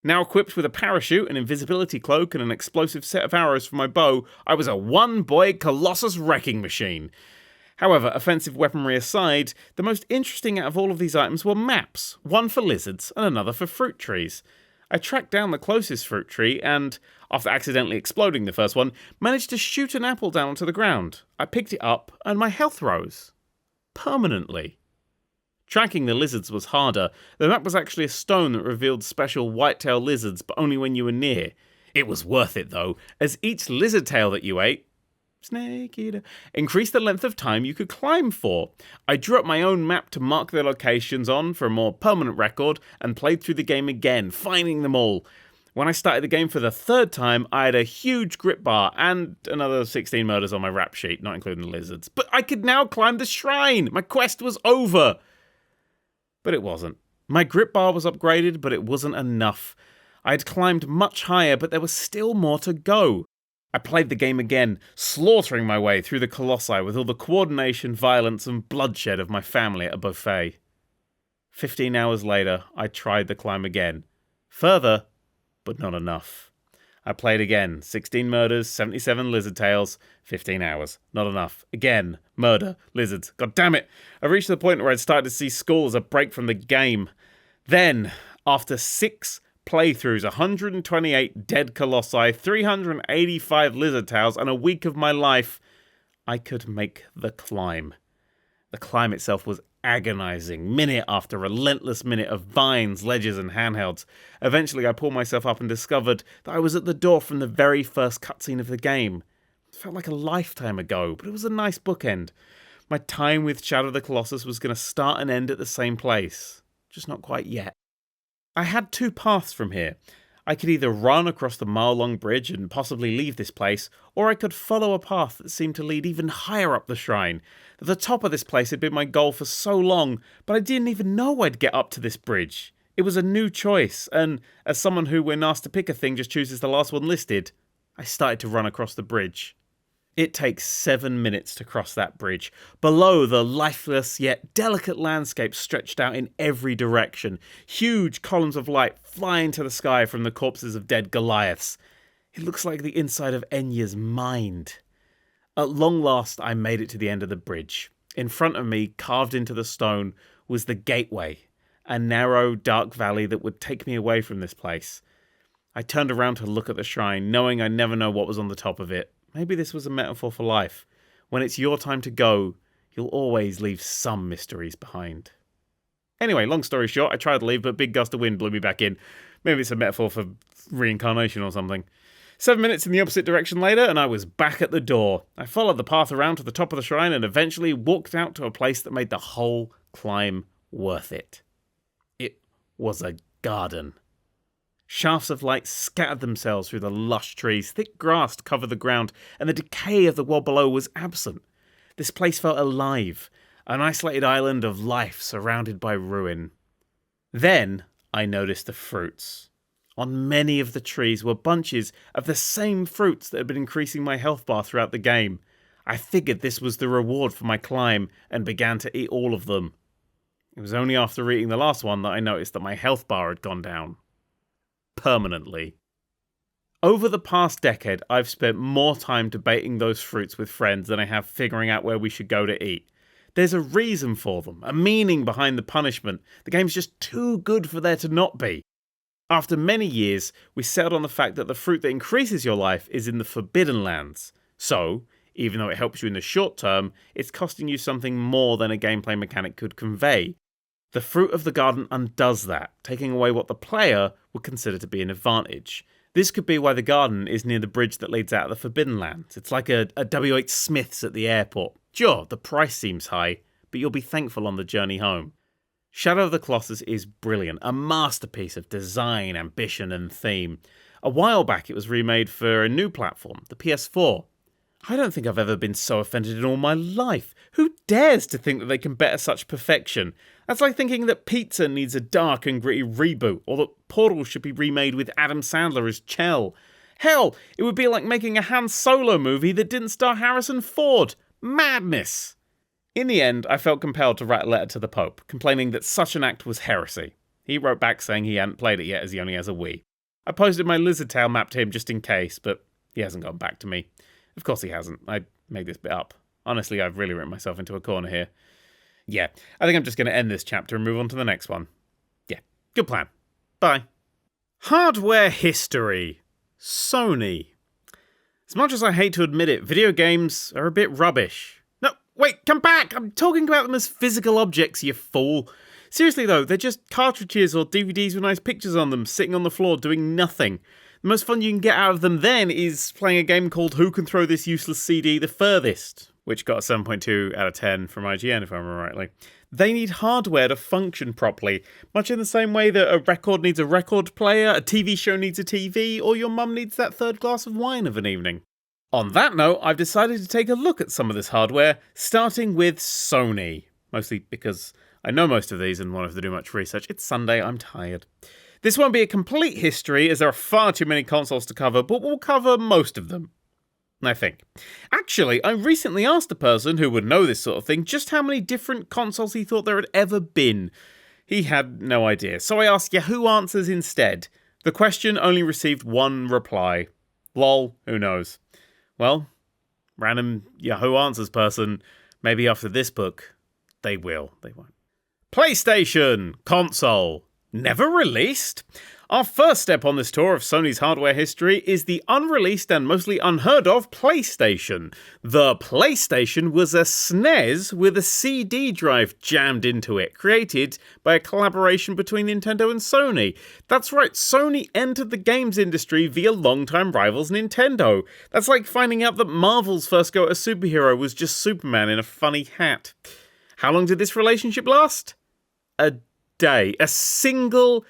Now equipped with a parachute, an invisibility cloak, and an explosive set of arrows for my bow, I was a one-boy Colossus wrecking machine. However, offensive weaponry aside, the most interesting out of all of these items were maps, one for lizards and another for fruit trees. I tracked down the closest fruit tree and, after accidentally exploding the first one, managed to shoot an apple down onto the ground. I picked it up and my health rose. Permanently. Tracking the lizards was harder. The map was actually a stone that revealed special white-tailed lizards, but only when you were near. It was worth it though, as each lizard tail that you ate, snake eater, increased the length of time you could climb for. I drew up my own map to mark their locations on for a more permanent record, and played through the game again, finding them all. When I started the game for the third time, I had a huge grip bar and another 16 murders on my rap sheet, not including the lizards. But I could now climb the shrine! My quest was over! But it wasn't. My grip bar was upgraded, but it wasn't enough. I had climbed much higher, but there was still more to go. I played the game again, slaughtering my way through the Colossi with all the coordination, violence, and bloodshed of my family at a buffet. 15 hours later, I tried the climb again. Further, but not enough. I played again. 16 murders, 77 lizard tails, 15 hours. Not enough. Again. Murder. Lizards. God damn it. I reached the point where I'd started to see school as a break from the game. Then, after 6 playthroughs, 128 dead colossi, 385 lizard tails, and a week of my life, I could make the climb. The climb itself was agonizing, minute after relentless minute of vines, ledges, and handhelds. Eventually, I pulled myself up and discovered that I was at the door from the very first cutscene of the game. It felt like a lifetime ago, but it was a nice bookend. My time with Shadow of the Colossus was going to start and end at the same place. Just not quite yet. I had two paths from here. I could either run across the mile-long bridge and possibly leave this place, or I could follow a path that seemed to lead even higher up the shrine. At the top of this place had been my goal for so long, but I didn't even know I'd get up to this bridge. It was a new choice, and as someone who, when asked to pick a thing, just chooses the last one listed, I started to run across the bridge. It takes 7 minutes to cross that bridge. Below, the lifeless yet delicate landscape stretched out in every direction. Huge columns of light fly into the sky from the corpses of dead Goliaths. It looks like the inside of Enya's mind. At long last, I made it to the end of the bridge. In front of me, carved into the stone, was the gateway, a narrow, dark valley that would take me away from this place. I turned around to look at the shrine, knowing I'd never know what was on the top of it. Maybe this was a metaphor for life. When it's your time to go, you'll always leave some mysteries behind. Anyway, long story short, I tried to leave, but a big gust of wind blew me back in. Maybe it's a metaphor for reincarnation or something. 7 minutes in the opposite direction later, and I was back at the door. I followed the path around to the top of the shrine and eventually walked out to a place that made the whole climb worth it. It was a garden. Shafts of light scattered themselves through the lush trees, thick grass covered the ground, and the decay of the world below was absent. This place felt alive, an isolated island of life surrounded by ruin. Then I noticed the fruits. On many of the trees were bunches of the same fruits that had been increasing my health bar throughout the game. I figured this was the reward for my climb and began to eat all of them. It was only after eating the last one that I noticed that my health bar had gone down. Permanently. Over the past decade, I've spent more time debating those fruits with friends than I have figuring out where we should go to eat. There's a reason for them, a meaning behind the punishment. The game's just too good for there to not be. After many years, we settled on the fact that the fruit that increases your life is in the Forbidden Lands. So, even though it helps you in the short term, it's costing you something more than a gameplay mechanic could convey. The fruit of the garden undoes that, taking away what the player would consider to be an advantage. This could be why the garden is near the bridge that leads out of the Forbidden Lands. It's like a W.H. Smith's at the airport. Sure, the price seems high, but you'll be thankful on the journey home. Shadow of the Colossus is brilliant, a masterpiece of design, ambition, and theme. A while back it was remade for a new platform, the PS4. I don't think I've ever been so offended in all my life. Who dares to think that they can better such perfection? That's like thinking that Pizza needs a dark and gritty reboot, or that Portal should be remade with Adam Sandler as Chell. Hell, it would be like making a Han Solo movie that didn't star Harrison Ford. Madness! In the end, I felt compelled to write a letter to the Pope, complaining that such an act was heresy. He wrote back saying he hadn't played it yet as he only has a Wii. I posted my lizard tail map to him just in case, but he hasn't gotten back to me. Of course he hasn't. I made this bit up. Honestly, I've really written myself into a corner here. Yeah, I think I'm just going to end this chapter and move on to the next one. Yeah, good plan. Bye. Hardware history. Sony. As much as I hate to admit it, video games are a bit rubbish. No, wait, come back! I'm talking about them as physical objects, you fool. Seriously though, they're just cartridges or DVDs with nice pictures on them, sitting on the floor doing nothing. The most fun you can get out of them then is playing a game called Who Can Throw This Useless CD the Furthest, which got a 7.2 out of 10 from IGN, if I remember rightly. They need hardware to function properly, much in the same way that a record needs a record player, a TV show needs a TV, or your mum needs that third glass of wine of an evening. On that note, I've decided to take a look at some of this hardware, starting with Sony. Mostly because I know most of these and won't have to do much research. It's Sunday, I'm tired. This won't be a complete history, as there are far too many consoles to cover, but we'll cover most of them, I think. Actually, I recently asked a person who would know this sort of thing just how many different consoles he thought there had ever been. He had no idea, so I asked Yahoo Answers instead. The question only received one reply. Lol, who knows? Well, random Yahoo Answers person, maybe after this book, they will. They won't. PlayStation console. Never released? Our first step on this tour of Sony's hardware history is the unreleased and mostly unheard of PlayStation. The PlayStation was a SNES with a CD drive jammed into it, created by a collaboration between Nintendo and Sony. That's right, Sony entered the games industry via longtime rivals Nintendo. That's like finding out that Marvel's first go at a superhero was just Superman in a funny hat. How long did this relationship last? A day. A single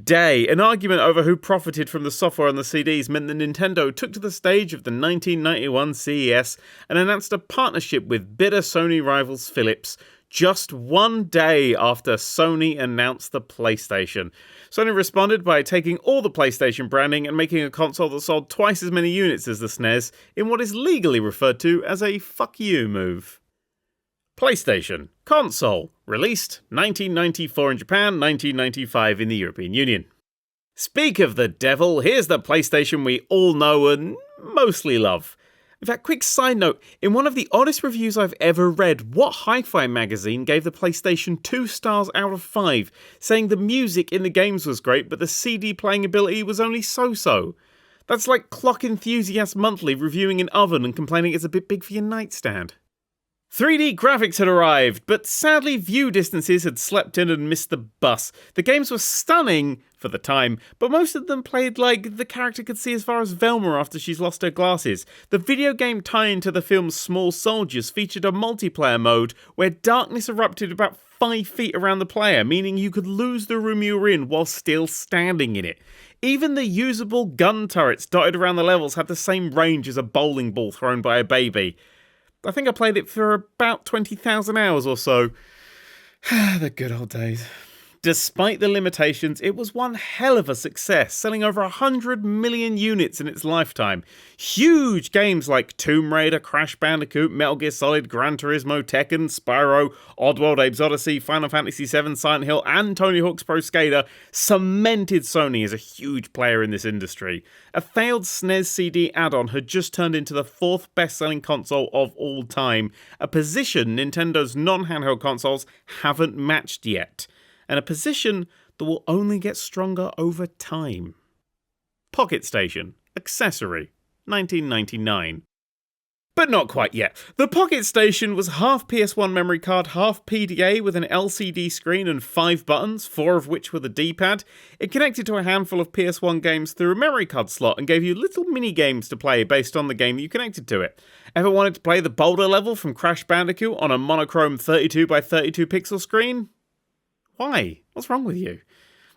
day. An argument over who profited from the software on the CDs meant that Nintendo took to the stage of the 1991 CES and announced a partnership with bitter Sony rivals Philips just one day after Sony announced the PlayStation. Sony responded by taking all the PlayStation branding and making a console that sold twice as many units as the SNES in what is legally referred to as a fuck you move. PlayStation console, released 1994 in Japan, 1995 in the European Union. Speak of the devil, here's the PlayStation we all know and mostly love. In fact, quick side note, in one of the oddest reviews I've ever read, What Hi-Fi magazine gave the PlayStation 2 stars out of 5, saying the music in the games was great, but the CD playing ability was only so-so. That's like Clock Enthusiast Monthly reviewing an oven and complaining it's a bit big for your nightstand. 3D graphics had arrived, but sadly view distances had slept in and missed the bus. The games were stunning for the time, but most of them played like the character could see as far as Velma after she's lost her glasses. The video game tie-in to the film Small Soldiers featured a multiplayer mode where darkness erupted about 5 feet around the player, meaning you could lose the room you were in while still standing in it. Even the usable gun turrets dotted around the levels had the same range as a bowling ball thrown by a baby. I think I played it for about 20,000 hours or so. The good old days. Despite the limitations, it was one hell of a success, selling over 100 million units in its lifetime. Huge games like Tomb Raider, Crash Bandicoot, Metal Gear Solid, Gran Turismo, Tekken, Spyro, Oddworld, Abe's Odyssey, Final Fantasy VII, Silent Hill, and Tony Hawk's Pro Skater cemented Sony as a huge player in this industry. A failed SNES CD add-on had just turned into the 4th best-selling console of all time, a position Nintendo's non-handheld consoles haven't matched yet. And a position that will only get stronger over time. Pocket Station, accessory, 1999. But not quite yet. The Pocket Station was half PS1 memory card, half PDA with an LCD screen and 5 buttons, 4 of which were the D-pad. It connected to a handful of PS1 games through a memory card slot and gave you little mini-games to play based on the game you connected to it. Ever wanted to play the boulder level from Crash Bandicoot on a monochrome 32 by 32 pixel screen? Why? What's wrong with you?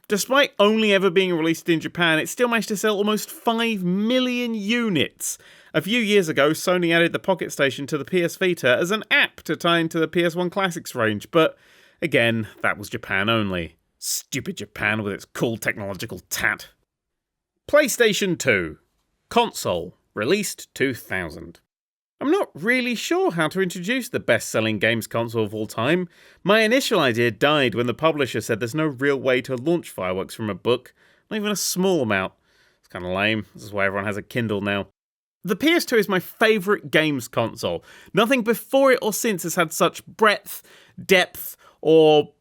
Despite only ever being released in Japan, it still managed to sell almost 5 million units. A few years ago, Sony added the Pocket Station to the PS Vita as an app to tie into the PS1 Classics range, but again, that was Japan only. Stupid Japan with its cool technological tat. PlayStation 2. Console. Released 2000. I'm not really sure how to introduce the best-selling games console of all time. My initial idea died when the publisher said there's no real way to launch fireworks from a book, not even a small amount. It's kind of lame. This is why everyone has a Kindle now. The PS2 is my favourite games console. Nothing before it or since has had such breadth, depth, or...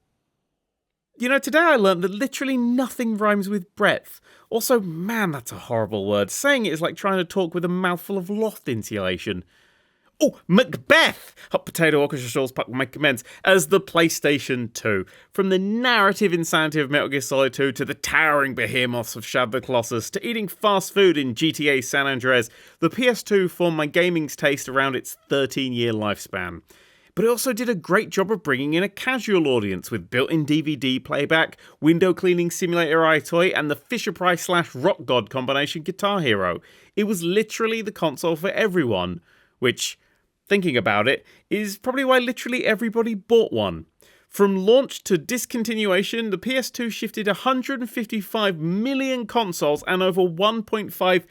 today I learned that literally nothing rhymes with breadth. Also, man, that's a horrible word. Saying it is like trying to talk with a mouthful of loft insulation. Oh, Macbeth! Hot Potato Orchestra Stalls Puck will make commence as the PlayStation 2. From the narrative insanity of Metal Gear Solid 2 to the towering behemoths of Shadow the Colossus to eating fast food in GTA San Andreas, the PS2 formed my gaming's taste around its 13-year lifespan. But it also did a great job of bringing in a casual audience with built-in DVD playback, window cleaning simulator iToy, and the Fisher-Price / Rock God combination Guitar Hero. It was literally the console for everyone, which, thinking about it, is probably why literally everybody bought one. From launch to discontinuation, the PS2 shifted 155 million consoles and over 1.5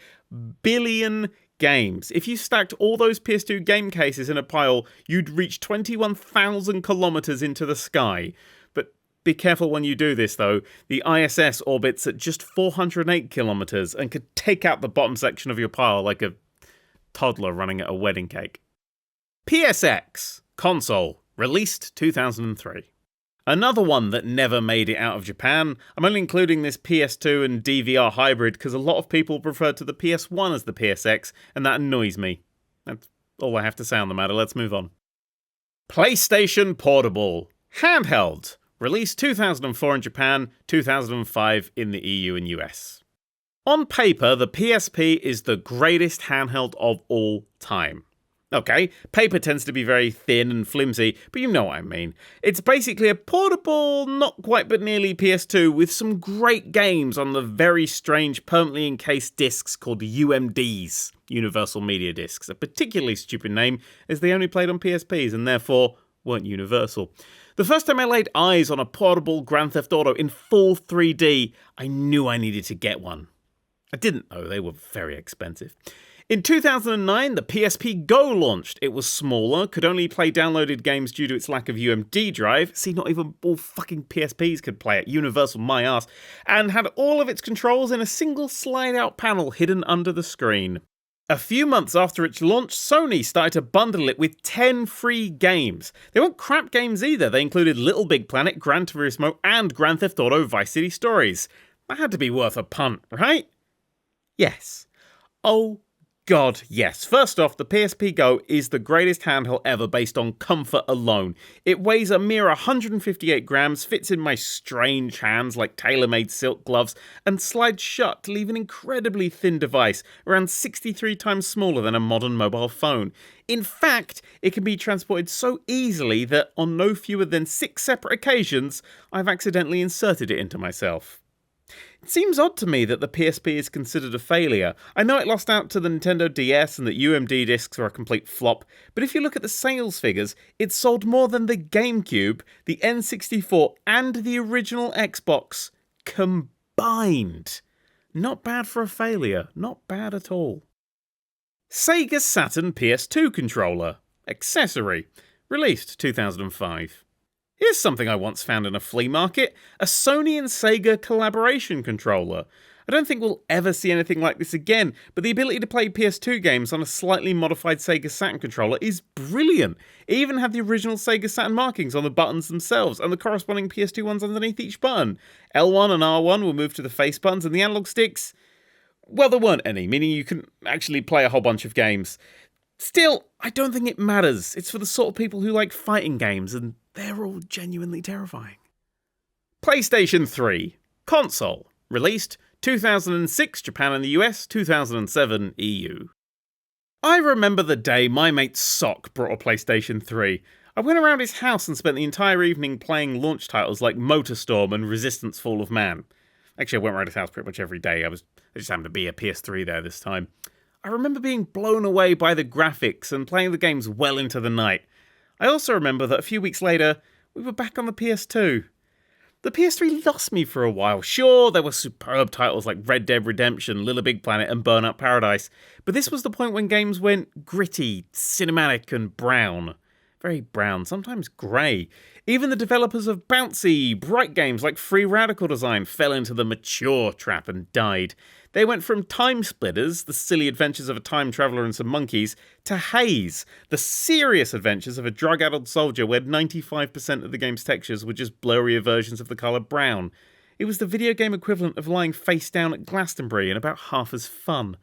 billion games. If you stacked all those PS2 game cases in a pile, you'd reach 21,000 kilometers into the sky. But be careful when you do this, though. The ISS orbits at just 408 kilometers and could take out the bottom section of your pile like a toddler running at a wedding cake. PSX console, released 2003. Another one that never made it out of Japan. I'm only including this PS2 and DVR hybrid because a lot of people refer to the PS1 as the PSX, and that annoys me. That's all I have to say on the matter. Let's move on. PlayStation Portable. Handheld. Released 2004 in Japan, 2005 in the EU and US. On paper, the PSP is the greatest handheld of all time. Okay, paper tends to be very thin and flimsy, but you know what I mean. It's basically a portable, not quite but nearly PS2 with some great games on the very strange permanently encased discs called UMDs, Universal Media Discs, a particularly stupid name as they only played on PSPs and therefore weren't universal. The first time I laid eyes on a portable Grand Theft Auto in full 3D, I knew I needed to get one. I didn't though, they were very expensive. In 2009, the PSP Go launched. It was smaller, could only play downloaded games due to its lack of UMD drive. See, not even all fucking PSPs could play it. Universal, my ass. And had all of its controls in a single slide-out panel hidden under the screen. A few months after its launch, Sony started to bundle it with 10 free games. They weren't crap games either. They included Little Big Planet, Gran Turismo, and Grand Theft Auto Vice City Stories. That had to be worth a punt, right? Yes. Oh, God, yes. First off, the PSP Go is the greatest handheld ever based on comfort alone. It weighs a mere 158 grams, fits in my strange hands like tailor-made silk gloves, and slides shut to leave an incredibly thin device, around 63 times smaller than a modern mobile phone. In fact, it can be transported so easily that on no fewer than 6 separate occasions, I've accidentally inserted it into myself. It seems odd to me that the PSP is considered a failure. I know it lost out to the Nintendo DS and that UMD discs are a complete flop, but if you look at the sales figures, it sold more than the GameCube, the N64, and the original Xbox combined. Not bad for a failure. Not bad at all. Sega Saturn PS2 controller. Accessory. Released 2005. Here's something I once found in a flea market, a Sony and Sega collaboration controller. I don't think we'll ever see anything like this again, but the ability to play PS2 games on a slightly modified Sega Saturn controller is brilliant. It even had the original Sega Saturn markings on the buttons themselves and the corresponding PS2 ones underneath each button. L1 and R1 were moved to the face buttons and the analog sticks, well, there weren't any, meaning you can actually play a whole bunch of games. Still, I don't think it matters. It's for the sort of people who like fighting games, and they're all genuinely terrifying. PlayStation 3. Console. Released 2006 Japan and the US, 2007 EU. I remember the day my mate Sock brought a PlayStation 3. I went around his house and spent the entire evening playing launch titles like MotorStorm and Resistance Fall of Man. Actually, I went around his house pretty much every day. I just happened to be a PS3 there this time. I remember being blown away by the graphics and playing the games well into the night. I also remember that a few weeks later, we were back on the PS2. The PS3 lost me for a while. Sure, there were superb titles like Red Dead Redemption, Little Big Planet, and Burnout Paradise, but this was the point when games went gritty, cinematic, and brown. Very brown, sometimes grey. Even the developers of bouncy, bright games like Free Radical Design fell into the mature trap and died. They went from Time Splitters, the silly adventures of a time traveller and some monkeys, to Haze, the serious adventures of a drug-addled soldier where 95% of the game's textures were just blurrier versions of the colour brown. It was the video game equivalent of lying face down at Glastonbury and about half as fun.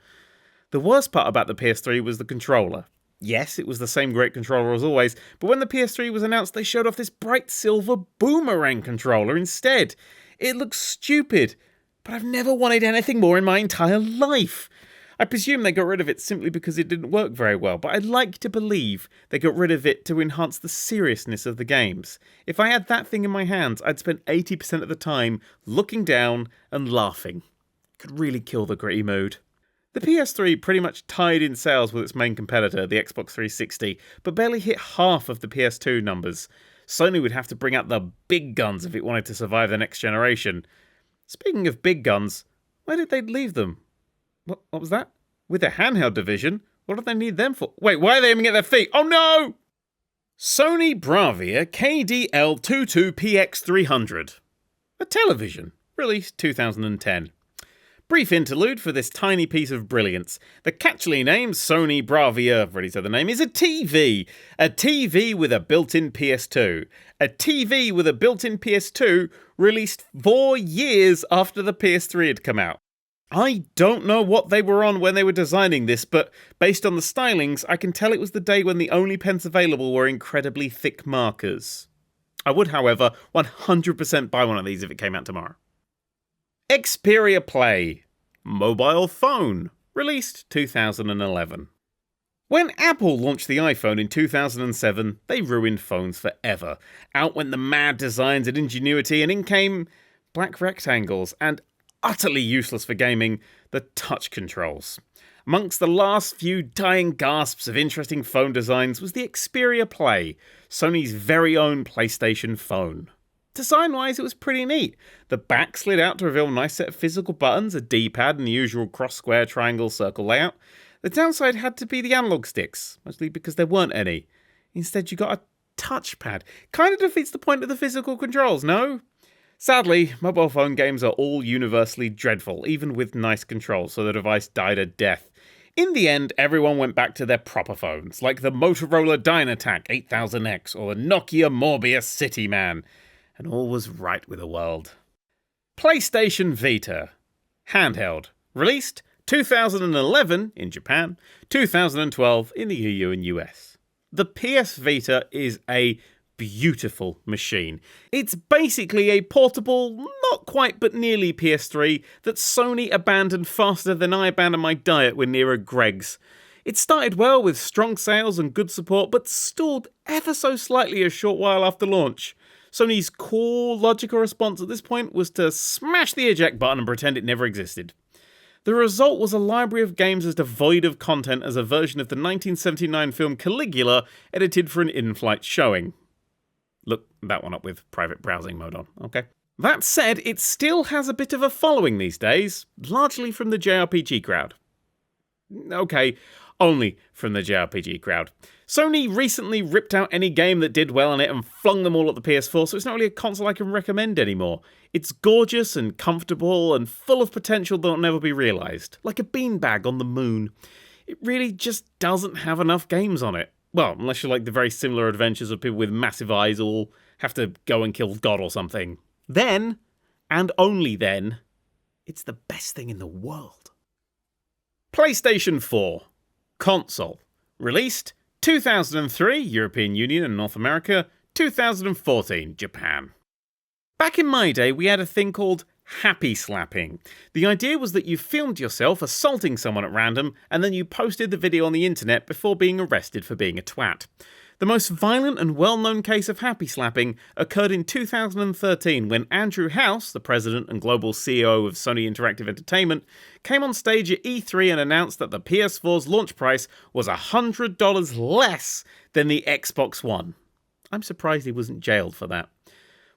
The worst part about the PS3 was the controller. Yes, it was the same great controller as always, but when the PS3 was announced, they showed off this bright silver boomerang controller instead. It looks stupid, but I've never wanted anything more in my entire life. I presume they got rid of it simply because it didn't work very well, but I'd like to believe they got rid of it to enhance the seriousness of the games. If I had that thing in my hands, I'd spend 80% of the time looking down and laughing. It could really kill the gritty mood. The PS3 pretty much tied in sales with its main competitor, the Xbox 360, but barely hit half of the PS2 numbers. Sony would have to bring out the big guns if it wanted to survive the next generation. Speaking of big guns, where did they leave them? What was that? With their handheld division? What do they need them for? Wait, why are they aiming at their feet? Oh no! Sony Bravia KDL22PX300. A television, released 2010. Brief interlude for this tiny piece of brilliance. The catchily named Sony Bravia, I've already said the name, is a TV. A TV with a built-in PS2. A TV with a built-in PS2 released 4 years after the PS3 had come out. I don't know what they were on when they were designing this, but based on the stylings, I can tell it was the day when the only pens available were incredibly thick markers. I would, however, 100% buy one of these if it came out tomorrow. Xperia Play. Mobile phone. Released 2011. When Apple launched the iPhone in 2007, they ruined phones forever. Out went the mad designs and ingenuity, and in came black rectangles and utterly useless for gaming, the touch controls. Amongst the last few dying gasps of interesting phone designs was the Xperia Play, Sony's very own PlayStation phone. Design-wise, it was pretty neat. The back slid out to reveal a nice set of physical buttons, a D-pad and the usual cross, square, triangle, circle layout. The downside had to be the analog sticks, mostly because there weren't any. Instead, you got a touchpad. Kind of defeats the point of the physical controls, no? Sadly, mobile phone games are all universally dreadful, even with nice controls, so the device died a death. In the end, everyone went back to their proper phones, like the Motorola Dynatac 8000X or the Nokia Morbius Cityman. And all was right with the world. PlayStation Vita. Handheld. Released 2011 in Japan, 2012 in the EU and US. The PS Vita is a beautiful machine. It's basically a portable, not quite but nearly PS3 that Sony abandoned faster than I abandoned my diet when near a Greggs. It started well with strong sales and good support, but stalled ever so slightly a short while after launch. Sony's core logical response at this point was to smash the eject button and pretend it never existed. The result was a library of games as devoid of content as a version of the 1979 film Caligula edited for an in-flight showing. Look that one up with private browsing mode on, okay? That said, it still has a bit of a following these days, largely from the JRPG crowd. Okay, only from the JRPG crowd. Sony recently ripped out any game that did well on it and flung them all at the PS4, so it's not really a console I can recommend anymore. It's gorgeous and comfortable and full of potential that'll never be realised, like a beanbag on the moon. It really just doesn't have enough games on it. Well, unless you like the very similar adventures of people with massive eyes who all have to go and kill God or something. Then, and only then, it's the best thing in the world. PlayStation 4. Console. Released 2003, European Union and North America, 2014, Japan. Back in my day, we had a thing called happy slapping. The idea was that you filmed yourself assaulting someone at random, and then you posted the video on the internet before being arrested for being a twat. The most violent and well-known case of happy slapping occurred in 2013 when Andrew House, the president and global CEO of Sony Interactive Entertainment, came on stage at E3 and announced that the PS4's launch price was $100 less than the Xbox One. I'm surprised he wasn't jailed for that.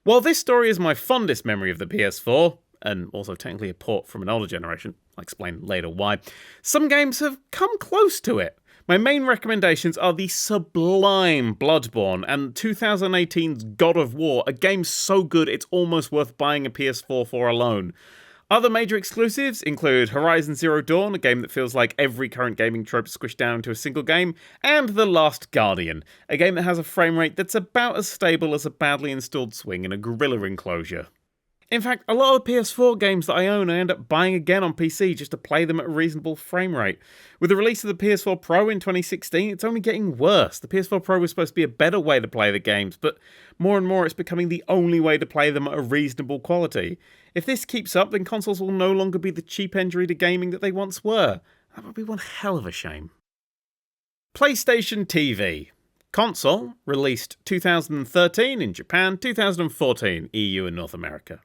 While this story is my fondest memory of the PS4, and also technically a port from an older generation, I'll explain later why, some games have come close to it. My main recommendations are the sublime Bloodborne and 2018's God of War, a game so good it's almost worth buying a PS4 for alone. Other major exclusives include Horizon Zero Dawn, a game that feels like every current gaming trope squished down into a single game, and The Last Guardian, a game that has a frame rate that's about as stable as a badly installed swing in a gorilla enclosure. In fact, a lot of PS4 games that I own I end up buying again on PC just to play them at a reasonable frame rate. With the release of the PS4 Pro in 2016, it's only getting worse. The PS4 Pro was supposed to be a better way to play the games, but more and more it's becoming the only way to play them at a reasonable quality. If this keeps up, then consoles will no longer be the cheap entry to gaming that they once were. That would be one hell of a shame. PlayStation TV. Console, released 2013 in Japan, 2014 EU and North America.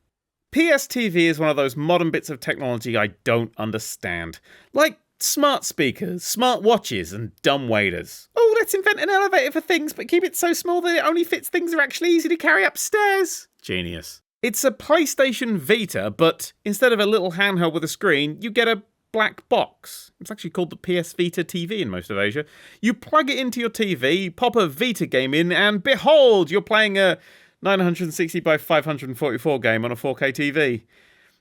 PSTV is one of those modern bits of technology I don't understand. Like smart speakers, smart watches, and dumb waiters. Oh, let's invent an elevator for things, but keep it so small that it only fits things that are actually easy to carry upstairs. Genius. It's a PlayStation Vita, but instead of a little handheld with a screen, you get a black box. It's actually called the PS Vita TV in most of Asia. You plug it into your TV, pop a Vita game in, and behold, you're playing a 960 by 544 game on a 4K TV.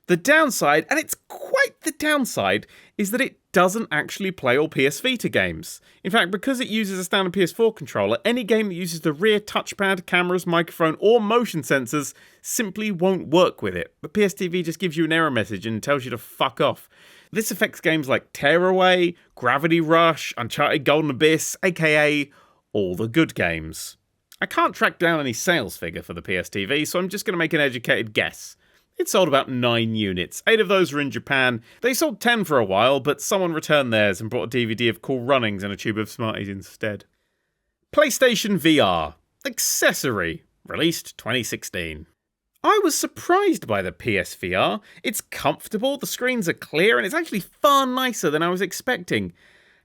The downside, and it's quite the downside, is that it doesn't actually play all PS Vita games. In fact, because it uses a standard PS4 controller, any game that uses the rear touchpad, cameras, microphone, or motion sensors simply won't work with it. The PSTV just gives you an error message and tells you to fuck off. This affects games like Tearaway, Gravity Rush, Uncharted Golden Abyss, aka all the good games. I can't track down any sales figure for the PSTV, so I'm just going to make an educated guess. It sold about 9 units. 8 of those were in Japan. They sold 10 for a while, but someone returned theirs and brought a DVD of Cool Runnings and a tube of Smarties instead. PlayStation VR. Accessory. Released 2016. I was surprised by the PSVR. It's comfortable, the screens are clear, and it's actually far nicer than I was expecting.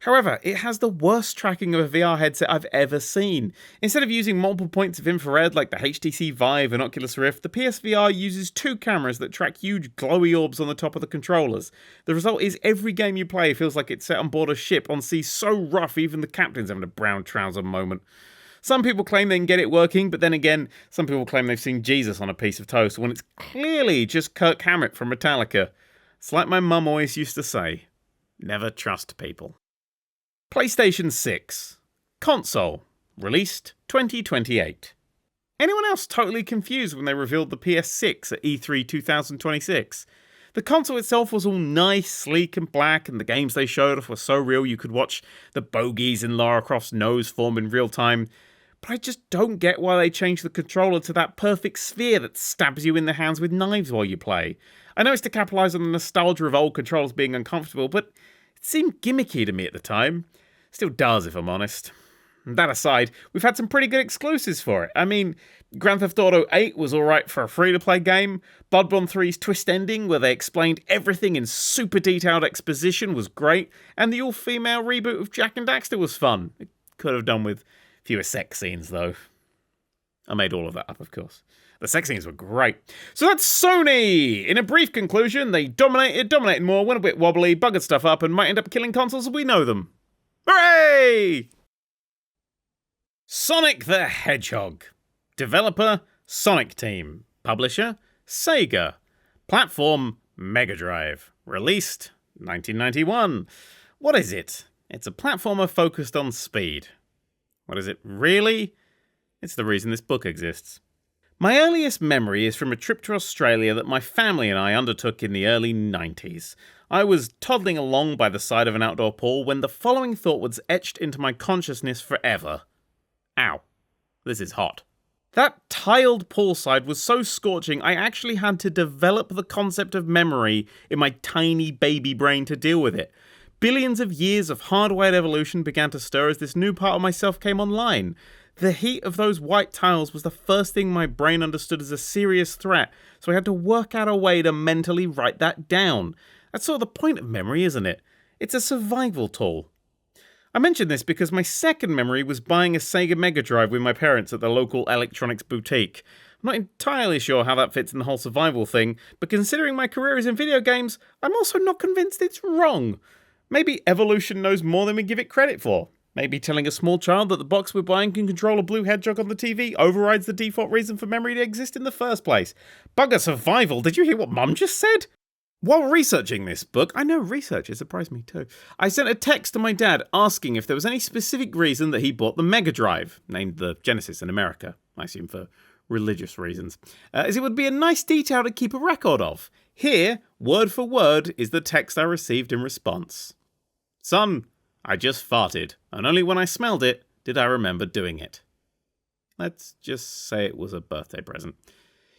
However, it has the worst tracking of a VR headset I've ever seen. Instead of using multiple points of infrared like the HTC Vive and Oculus Rift, the PSVR uses 2 cameras that track huge glowy orbs on the top of the controllers. The result is every game you play feels like it's set on board a ship on seas so rough even the captain's having a brown trouser moment. Some people claim they can get it working, but then again, some people claim they've seen Jesus on a piece of toast when it's clearly just Kirk Hammett from Metallica. It's like my mum always used to say, never trust people. PlayStation 6. Console. Released 2028. Anyone else totally confused when they revealed the PS6 at E3 2026? The console itself was all nice, sleek and black, and the games they showed off were so real you could watch the bogies in Lara Croft's nose form in real time. But I just don't get why they changed the controller to that perfect sphere that stabs you in the hands with knives while you play. I know it's to capitalise on the nostalgia of old controllers being uncomfortable, but it seemed gimmicky to me at the time. Still does, if I'm honest. That aside, we've had some pretty good exclusives for it. I mean, Grand Theft Auto 8 was alright for a free-to-play game. Bloodborne 3's twist ending, where they explained everything in super detailed exposition, was great. And the all-female reboot of Jak and Daxter was fun. It could have done with fewer sex scenes, though. I made all of that up, of course. The sex scenes were great. So that's Sony! In a brief conclusion, they dominated more, went a bit wobbly, buggered stuff up, and might end up killing consoles as we know them. Hooray! Sonic the Hedgehog. Developer, Sonic Team. Publisher, Sega. Platform, Mega Drive. Released, 1991. What is it? It's a platformer focused on speed. What is it really? It's the reason this book exists. My earliest memory is from a trip to Australia that my family and I undertook in the early 90s. I was toddling along by the side of an outdoor pool when the following thought was etched into my consciousness forever. Ow, this is hot. That tiled poolside was so scorching I actually had to develop the concept of memory in my tiny baby brain to deal with it. Billions of years of hardwired evolution began to stir as this new part of myself came online. The heat of those white tiles was the first thing my brain understood as a serious threat, so I had to work out a way to mentally write that down. That's sort of the point of memory, isn't it? It's a survival tool. I mention this because my second memory was buying a Sega Mega Drive with my parents at the local electronics boutique. I'm not entirely sure how that fits in the whole survival thing, but considering my career is in video games, I'm also not convinced it's wrong. Maybe evolution knows more than we give it credit for. Maybe telling a small child that the box we're buying can control a blue hedgehog on the TV overrides the default reason for memory to exist in the first place. Bugger survival, did you hear what Mum just said? While researching this book, I know research, it surprised me too, I sent a text to my dad asking if there was any specific reason that he bought the Mega Drive, named the Genesis in America, I assume for religious reasons, as it would be a nice detail to keep a record of. Here, word for word, is the text I received in response. Son, I just farted, and only when I smelled it did I remember doing it. Let's just say it was a birthday present.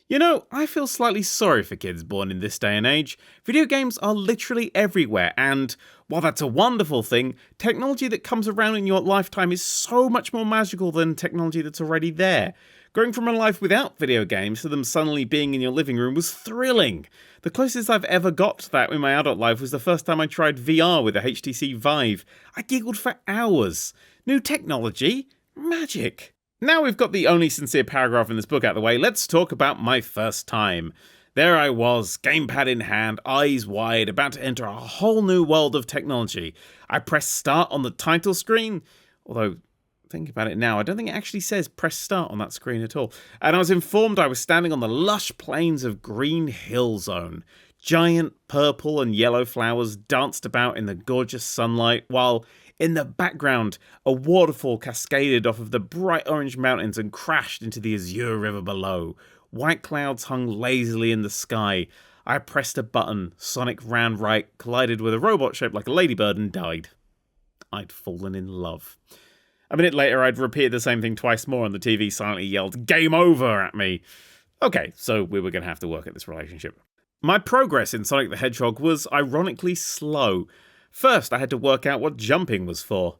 You know, I feel slightly sorry for kids born in this day and age. Video games are literally everywhere, and while that's a wonderful thing, technology that comes around in your lifetime is so much more magical than technology that's already there. Going from a life without video games to them suddenly being in your living room was thrilling. The closest I've ever got to that in my adult life was the first time I tried VR with a HTC Vive. I giggled for hours. New technology? Magic. Now we've got the only sincere paragraph in this book out of the way, let's talk about my first time. There I was, gamepad in hand, eyes wide, about to enter a whole new world of technology. I pressed start on the title screen, although, think about it now, I don't think it actually says press start on that screen at all. And I was informed I was standing on the lush plains of Green Hill Zone. Giant purple and yellow flowers danced about in the gorgeous sunlight, while in the background, a waterfall cascaded off of the bright orange mountains and crashed into the azure river below. White clouds hung lazily in the sky. I pressed a button, Sonic ran right, collided with a robot shaped like a ladybird and died. I'd fallen in love. A minute later, I'd repeated the same thing twice more and the TV silently yelled, "Game over!" at me. Okay, so we were going to have to work at this relationship. My progress in Sonic the Hedgehog was ironically slow. First, I had to work out what jumping was for.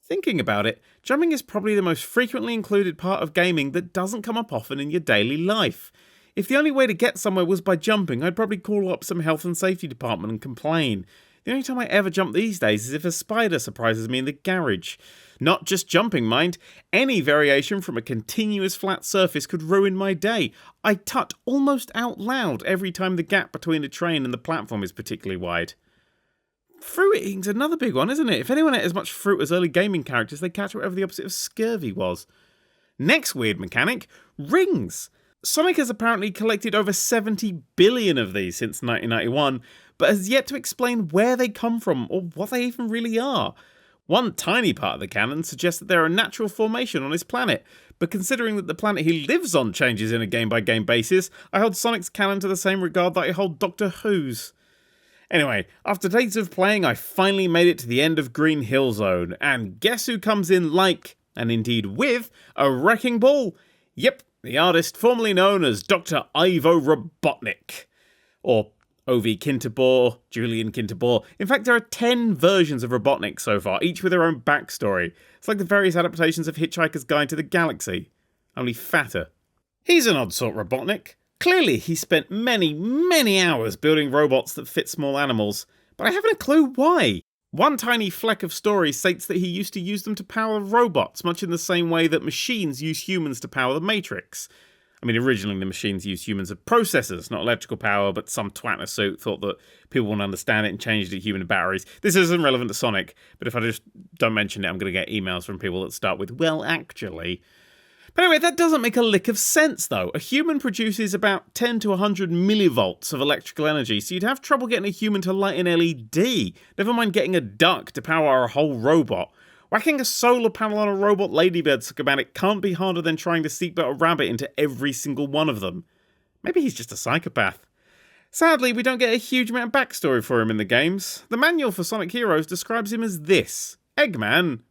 Thinking about it, jumping is probably the most frequently included part of gaming that doesn't come up often in your daily life. If the only way to get somewhere was by jumping, I'd probably call up some health and safety department and complain. The only time I ever jump these days is if a spider surprises me in the garage. Not just jumping, mind. Any variation from a continuous flat surface could ruin my day. I tut almost out loud every time the gap between a train and the platform is particularly wide. Fruit eating's another big one, isn't it? If anyone ate as much fruit as early gaming characters, they'd catch whatever the opposite of scurvy was. Next weird mechanic, rings. Sonic has apparently collected over 70 billion of these since 1991, but has yet to explain where they come from or what they even really are. One tiny part of the canon suggests that they're a natural formation on his planet, but considering that the planet he lives on changes in a game-by-game basis, I hold Sonic's canon to the same regard that I hold Doctor Who's. Anyway, after days of playing, I finally made it to the end of Green Hill Zone, and guess who comes in like, and indeed with, a wrecking ball? Yep, the artist formerly known as Dr. Ivo Robotnik. Or Ovi Kinterbor, Julian Kinterbor. In fact, there are 10 versions of Robotnik so far, each with their own backstory. It's like the various adaptations of Hitchhiker's Guide to the Galaxy, only fatter. He's an odd sort, Robotnik. Clearly, he spent many, many hours building robots that fit small animals, but I haven't a clue why. One tiny fleck of story states that he used to use them to power robots, much in the same way that machines use humans to power the Matrix. I mean, originally the machines used humans as processors, not electrical power, but some twat in a suit thought that people wouldn't understand it and changed it to human batteries. This isn't relevant to Sonic, but if I just don't mention it, I'm going to get emails from people that start with, "well, actually." But anyway, that doesn't make a lick of sense, though. A human produces about 10 to 100 millivolts of electrical energy, so you'd have trouble getting a human to light an LED, never mind getting a duck to power a whole robot. Whacking a solar panel on a robot ladybird schematic can't be harder than trying to seatbelt a rabbit into every single one of them. Maybe he's just a psychopath. Sadly, we don't get a huge amount of backstory for him in the games. The manual for Sonic Heroes describes him as this: Eggman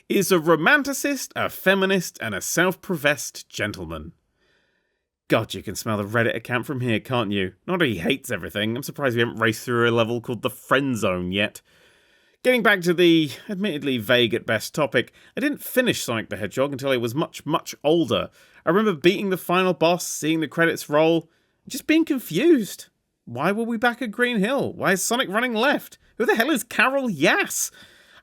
is a romanticist, a feminist, and a self-professed gentleman. God, you can smell the Reddit account from here, can't you? Not that he hates everything. I'm surprised we haven't raced through a level called the Friend Zone yet. Getting back to the admittedly vague at best topic, I didn't finish Sonic the Hedgehog until I was much, much older. I remember beating the final boss, seeing the credits roll, just being confused. Why were we back at Green Hill? Why is Sonic running left? Who the hell is Carol Yass?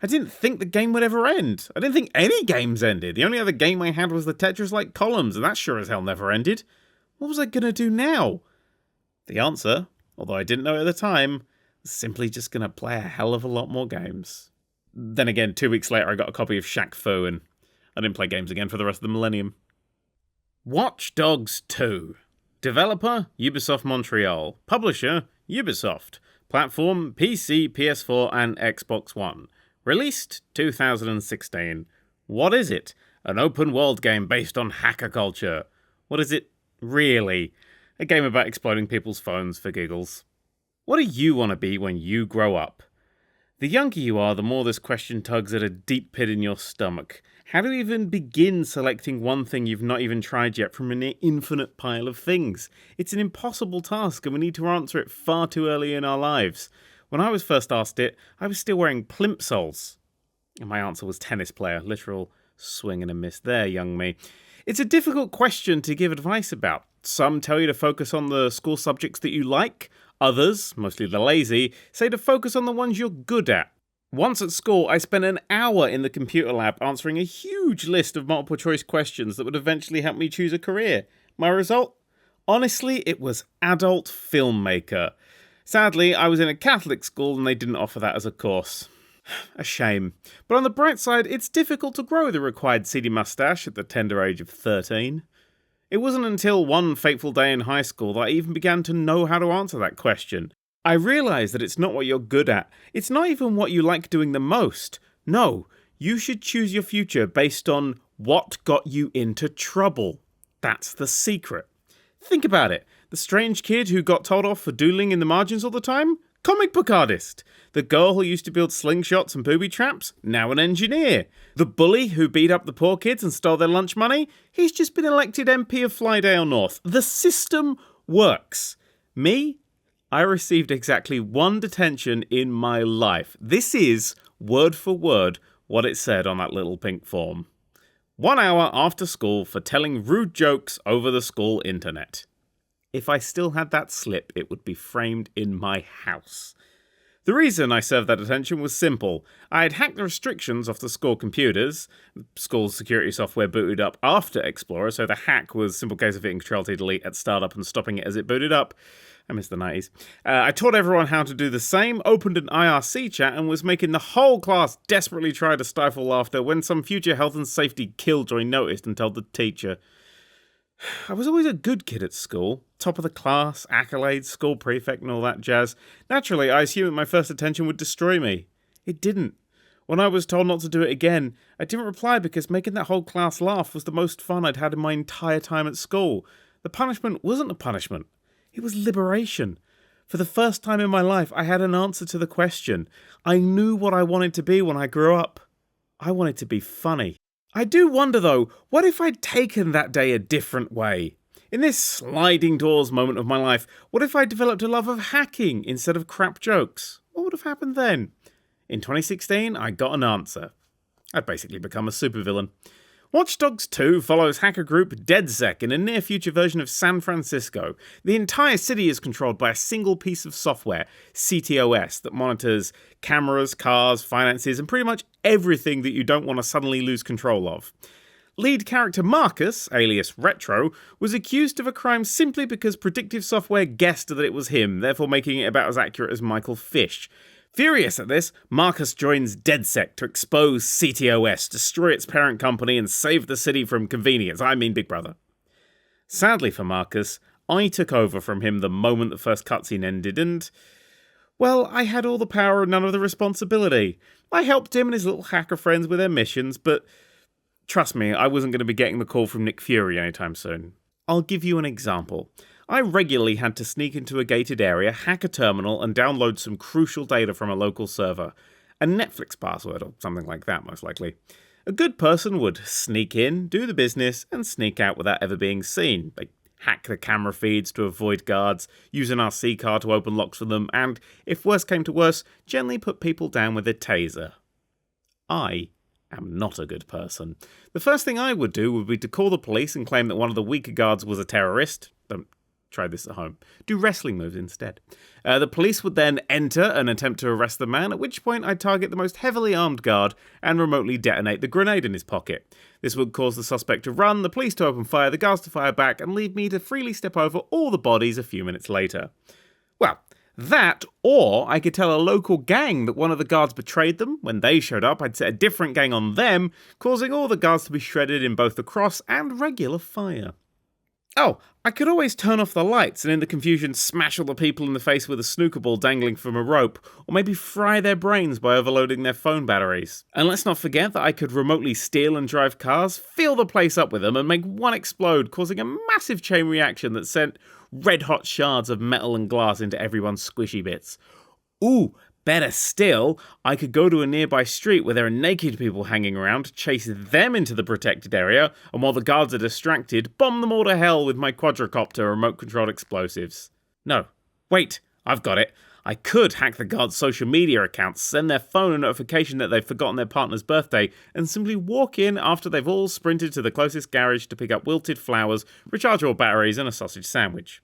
I didn't think the game would ever end. I didn't think any games ended. The only other game I had was the Tetris-like columns, and that sure as hell never ended. What was I going to do now? The answer, although I didn't know it at the time, was simply just going to play a hell of a lot more games. Then again, 2 weeks later I got a copy of Shaq Fu, and I didn't play games again for the rest of the millennium. Watch Dogs 2. Developer, Ubisoft Montreal. Publisher, Ubisoft. Platform, PC, PS4 and Xbox One. Released 2016. What is it? An open-world game based on hacker culture. What is it really? A game about exploding people's phones for giggles. What do you want to be when you grow up? The younger you are, the more this question tugs at a deep pit in your stomach. How do you even begin selecting one thing you've not even tried yet from an infinite pile of things? It's an impossible task, and we need to answer it far too early in our lives. When I was first asked it, I was still wearing plimsolls. And my answer was tennis player. Literal swing and a miss there, young me. It's a difficult question to give advice about. Some tell you to focus on the school subjects that you like. Others, mostly the lazy, say to focus on the ones you're good at. Once at school, I spent an hour in the computer lab answering a huge list of multiple choice questions that would eventually help me choose a career. My result? Honestly, it was adult filmmaker. Sadly, I was in a Catholic school and they didn't offer that as a course. A shame. But on the bright side, it's difficult to grow the required seedy moustache at the tender age of 13. It wasn't until one fateful day in high school that I even began to know how to answer that question. I realised that it's not what you're good at. It's not even what you like doing the most. No, you should choose your future based on what got you into trouble. That's the secret. Think about it. The strange kid who got told off for doodling in the margins all the time? Comic book artist. The girl who used to build slingshots and booby traps? Now an engineer. The bully who beat up the poor kids and stole their lunch money? He's just been elected MP of Flydale North. The system works. Me? I received exactly one detention in my life. This is, word for word, what it said on that little pink form. 1 hour after school for telling rude jokes over the school internet. If I still had that slip, it would be framed in my house. The reason I served that detention was simple. I had hacked the restrictions off the school computers. School's security software booted up after Explorer, so the hack was a simple case of hitting Control-T-Delete at startup and stopping it as it booted up. I miss the 90s. I taught everyone how to do the same, opened an IRC chat, and was making the whole class desperately try to stifle laughter when some future health and safety killjoy noticed and told the teacher. I was always a good kid at school. Top of the class, accolades, school prefect and all that jazz. Naturally, I assumed my first attention would destroy me. It didn't. When I was told not to do it again, I didn't reply because making that whole class laugh was the most fun I'd had in my entire time at school. The punishment wasn't a punishment. It was liberation. For the first time in my life, I had an answer to the question. I knew what I wanted to be when I grew up. I wanted to be funny. I do wonder though, what if I'd taken that day a different way? In this sliding doors moment of my life, what if I developed a love of hacking instead of crap jokes? What would have happened then? In 2016, I got an answer. I'd basically become a supervillain. Watch Dogs 2 follows hacker group DedSec in a near-future version of San Francisco. The entire city is controlled by a single piece of software, CTOS, that monitors cameras, cars, finances, and pretty much everything that you don't want to suddenly lose control of. Lead character Marcus, alias Retro, was accused of a crime simply because predictive software guessed that it was him, therefore making it about as accurate as Michael Fish. Furious at this, Marcus joins DedSec to expose CTOS, destroy its parent company, and save the city from convenience. I mean Big Brother. Sadly for Marcus, I took over from him the moment the first cutscene ended, and, well, I had all the power and none of the responsibility. I helped him and his little hacker friends with their missions, but trust me, I wasn't going to be getting the call from Nick Fury anytime soon. I'll give you an example. I regularly had to sneak into a gated area, hack a terminal, and download some crucial data from a local server. A Netflix password, or something like that, most likely. A good person would sneak in, do the business, and sneak out without ever being seen. They hack the camera feeds to avoid guards, use an RC car to open locks for them, and, if worse came to worse, gently put people down with a taser. I am not a good person. The first thing I would do would be to call the police and claim that one of the weaker guards was a terrorist. Don't try this at home. Do wrestling moves instead. The police would then enter and attempt to arrest the man, at which point I'd target the most heavily armed guard and remotely detonate the grenade in his pocket. This would cause the suspect to run, the police to open fire, the guards to fire back, and leave me to freely step over all the bodies a few minutes later. Well, that, or I could tell a local gang that one of the guards betrayed them. When they showed up, I'd set a different gang on them, causing all the guards to be shredded in both the cross and regular fire. Oh, I could always turn off the lights and in the confusion smash all the people in the face with a snooker ball dangling from a rope, or maybe fry their brains by overloading their phone batteries. And let's not forget that I could remotely steal and drive cars, fill the place up with them, and make one explode, causing a massive chain reaction that sent red-hot shards of metal and glass into everyone's squishy bits. Ooh, better still, I could go to a nearby street where there are naked people hanging around, chase them into the protected area, and while the guards are distracted, bomb them all to hell with my quadricopter remote-controlled explosives. No, wait, I've got it. I could hack the guards' social media accounts, send their phone a notification that they've forgotten their partner's birthday, and simply walk in after they've all sprinted to the closest garage to pick up wilted flowers, rechargeable batteries, and a sausage sandwich.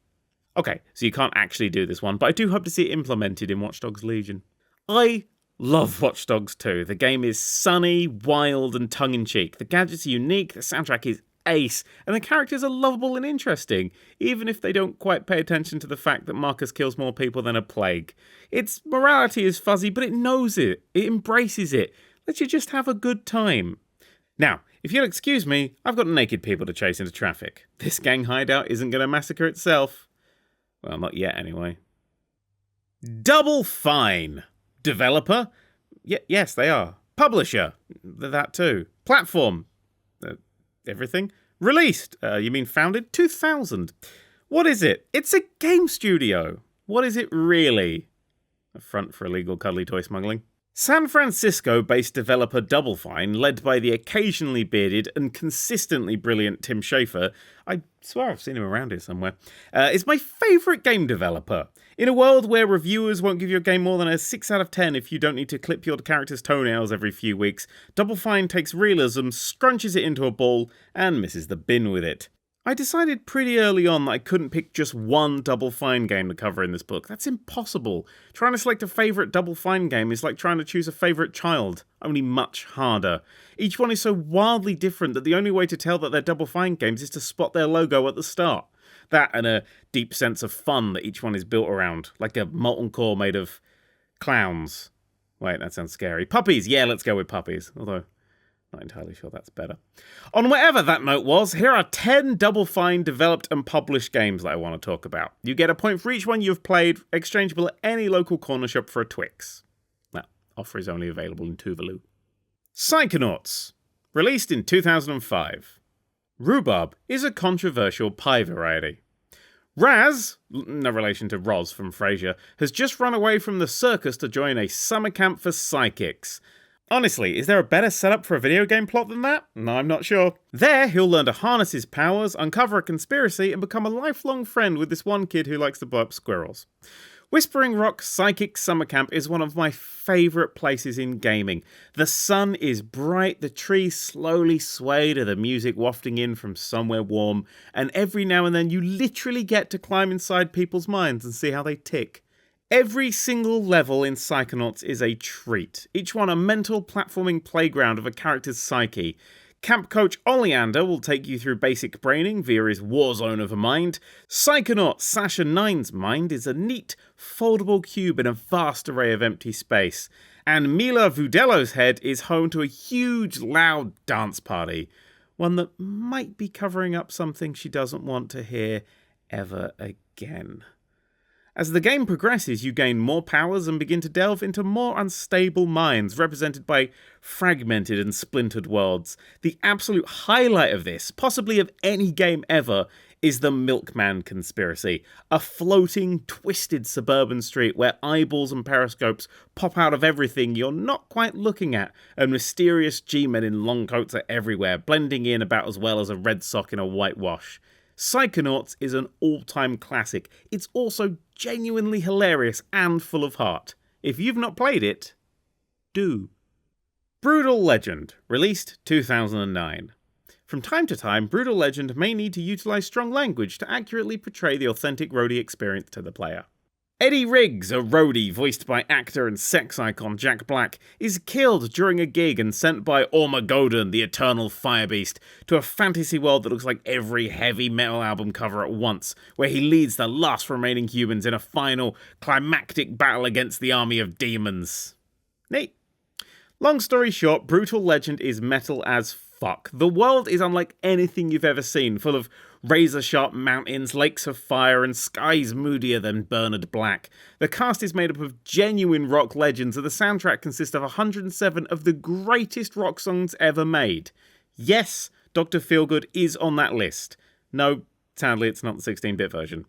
Okay, so you can't actually do this one, but I do hope to see it implemented in Watch Dogs Legion. I love Watch Dogs 2. The game is sunny, wild, and tongue-in-cheek. The gadgets are unique, the soundtrack is ace, and the characters are lovable and interesting, even if they don't quite pay attention to the fact that Marcus kills more people than a plague. Its morality is fuzzy, but it knows it. It embraces it. Lets you just have a good time. Now, If you'll excuse me, I've got naked people to chase into traffic. This gang hideout isn't going to massacre itself. Well, not yet anyway. Double Fine. Developer? Yes, they are. Publisher? That too. Platform? Everything? Released? You mean founded? 2000. What is it? It's a game studio. What is it really? A front for illegal cuddly toy smuggling? San Francisco-based developer Double Fine, led by the occasionally bearded and consistently brilliant Tim Schafer, I swear I've seen him around here somewhere, is my favourite game developer. In a world where reviewers won't give your game more than a 6 out of 10 if you don't need to clip your character's toenails every few weeks, Double Fine takes realism, scrunches it into a ball, and misses the bin with it. I decided pretty early on that I couldn't pick just one Double Fine game to cover in this book. That's impossible. Trying to select a favourite Double Fine game is like trying to choose a favourite child, only much harder. Each one is so wildly different that the only way to tell that they're Double Fine games is to spot their logo at the start. That and a deep sense of fun that each one is built around, like a molten core made of clowns. Wait, that sounds scary. Puppies! Yeah, let's go with puppies. Although, not entirely sure that's better. On whatever that note was, here are 10 Double Fine developed and published games that I want to talk about. You get a point for each one you've played, exchangeable at any local corner shop for a Twix. That offer is only available in Tuvalu. Psychonauts, released in 2005. Rhubarb is a controversial pie variety. Raz, no relation to Roz from Frasier, has just run away from the circus to join a summer camp for psychics. Honestly, is there a better setup for a video game plot than that? No, I'm not sure. There, he'll learn to harness his powers, uncover a conspiracy, and become a lifelong friend with this one kid who likes to blow up squirrels. Whispering Rock Psychic Summer Camp is one of my favourite places in gaming. The sun is bright, the trees slowly sway to the music wafting in from somewhere warm, and every now and then you literally get to climb inside people's minds and see how they tick. Every single level in Psychonauts is a treat, each one a mental platforming playground of a character's psyche. Camp coach Oleander will take you through basic braining via his war zone of a mind. Psychonaut Sasha 9's mind is a neat, foldable cube in a vast array of empty space. And Mila Vudello's head is home to a huge, loud dance party. One that might be covering up something she doesn't want to hear ever again. As the game progresses, you gain more powers and begin to delve into more unstable minds, represented by fragmented and splintered worlds. The absolute highlight of this, possibly of any game ever, is the Milkman Conspiracy, a floating, twisted suburban street where eyeballs and periscopes pop out of everything you're not quite looking at, and mysterious G-men in long coats are everywhere, blending in about as well as a red sock in a whitewash. Psychonauts is an all-time classic. It's also genuinely hilarious and full of heart. If you've not played it, do. Brutal Legend, released 2009. From time to time, Brutal Legend may need to utilise strong language to accurately portray the authentic roadie experience to the player. Eddie Riggs, a roadie voiced by actor and sex icon Jack Black, is killed during a gig and sent by Ormagodan, the eternal firebeast, to a fantasy world that looks like every heavy metal album cover at once, where he leads the last remaining humans in a final, climactic battle against the army of demons. Neat. Long story short, Brutal Legend is metal as fuck. The world is unlike anything you've ever seen, full of razor-sharp mountains, lakes of fire, and skies moodier than Bernard Black. The cast is made up of genuine rock legends, and the soundtrack consists of 107 of the greatest rock songs ever made. Yes, Dr. Feelgood is on that list. No, sadly it's not the 16-bit version.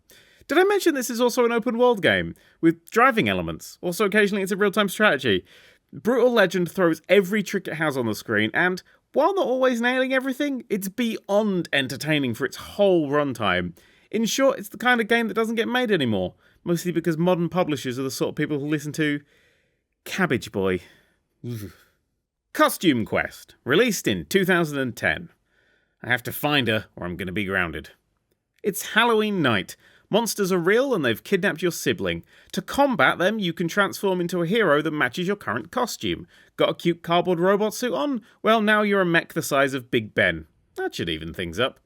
Did I mention this is also an open-world game, with driving elements? Also, occasionally it's a real-time strategy. Brutal Legend throws every trick it has on the screen, and while not always nailing everything, it's beyond entertaining for its whole runtime. In short, it's the kind of game that doesn't get made anymore, mostly because modern publishers are the sort of people who listen to Cabbage Boy. Costume Quest, released in 2010. I have to find her or I'm going to be grounded. It's Halloween night. Monsters are real and they've kidnapped your sibling. To combat them, you can transform into a hero that matches your current costume. Got a cute cardboard robot suit on? Well, now you're a mech the size of Big Ben. That should even things up.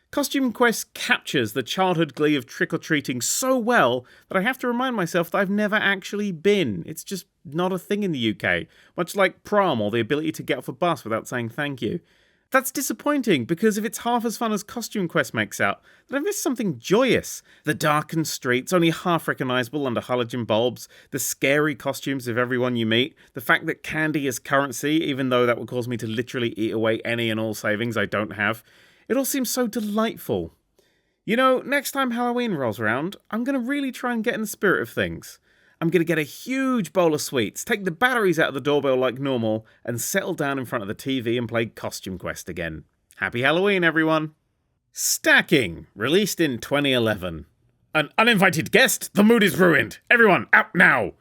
Costume Quest captures the childhood glee of trick-or-treating so well that I have to remind myself that I've never actually been. It's just not a thing in the UK, much like prom or the ability to get off a bus without saying thank you. That's disappointing, because if it's half as fun as Costume Quest makes out, then I've missed something joyous. The darkened streets, only half recognisable under halogen bulbs, the scary costumes of everyone you meet, the fact that candy is currency, even though that would cause me to literally eat away any and all savings I don't have. It all seems so delightful. You know, next time Halloween rolls around, I'm going to really try and get in the spirit of things. I'm going to get a huge bowl of sweets, take the batteries out of the doorbell like normal, and settle down in front of the TV and play Costume Quest again. Happy Halloween, everyone! Stacking, released in 2011. An uninvited guest? The mood is ruined! Everyone, out now!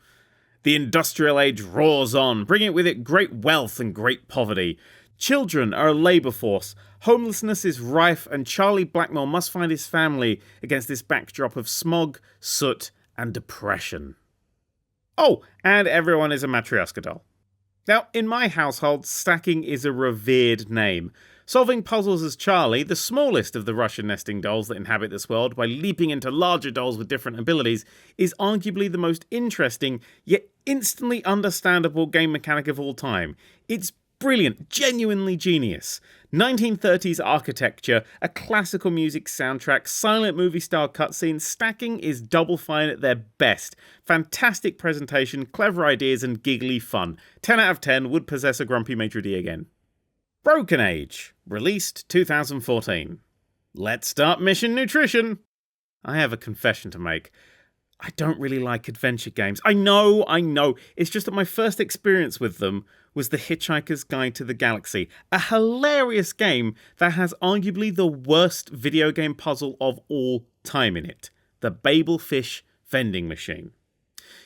The industrial age roars on, bringing with it great wealth and great poverty. Children are a labour force, homelessness is rife, and Charlie Blackmore must find his family against this backdrop of smog, soot, and depression. Oh, and everyone is a Matryoshka doll. Now, in my household, stacking is a revered name. Solving puzzles as Charlie, the smallest of the Russian nesting dolls that inhabit this world, by leaping into larger dolls with different abilities, is arguably the most interesting, yet instantly understandable game mechanic of all time. It's brilliant, genuinely genius. 1930s architecture, a classical music soundtrack, silent movie-style cutscenes, stacking is Double Fine at their best. Fantastic presentation, clever ideas, and giggly fun. 10 out of 10 would possess a grumpy maitre d' again. Broken Age, released 2014. Let's start Mission Nutrition! I have a confession to make. I don't really like adventure games. I know. It's just that my first experience with them was The Hitchhiker's Guide to the Galaxy, a hilarious game that has arguably the worst video game puzzle of all time in it. The Babel Fish vending machine.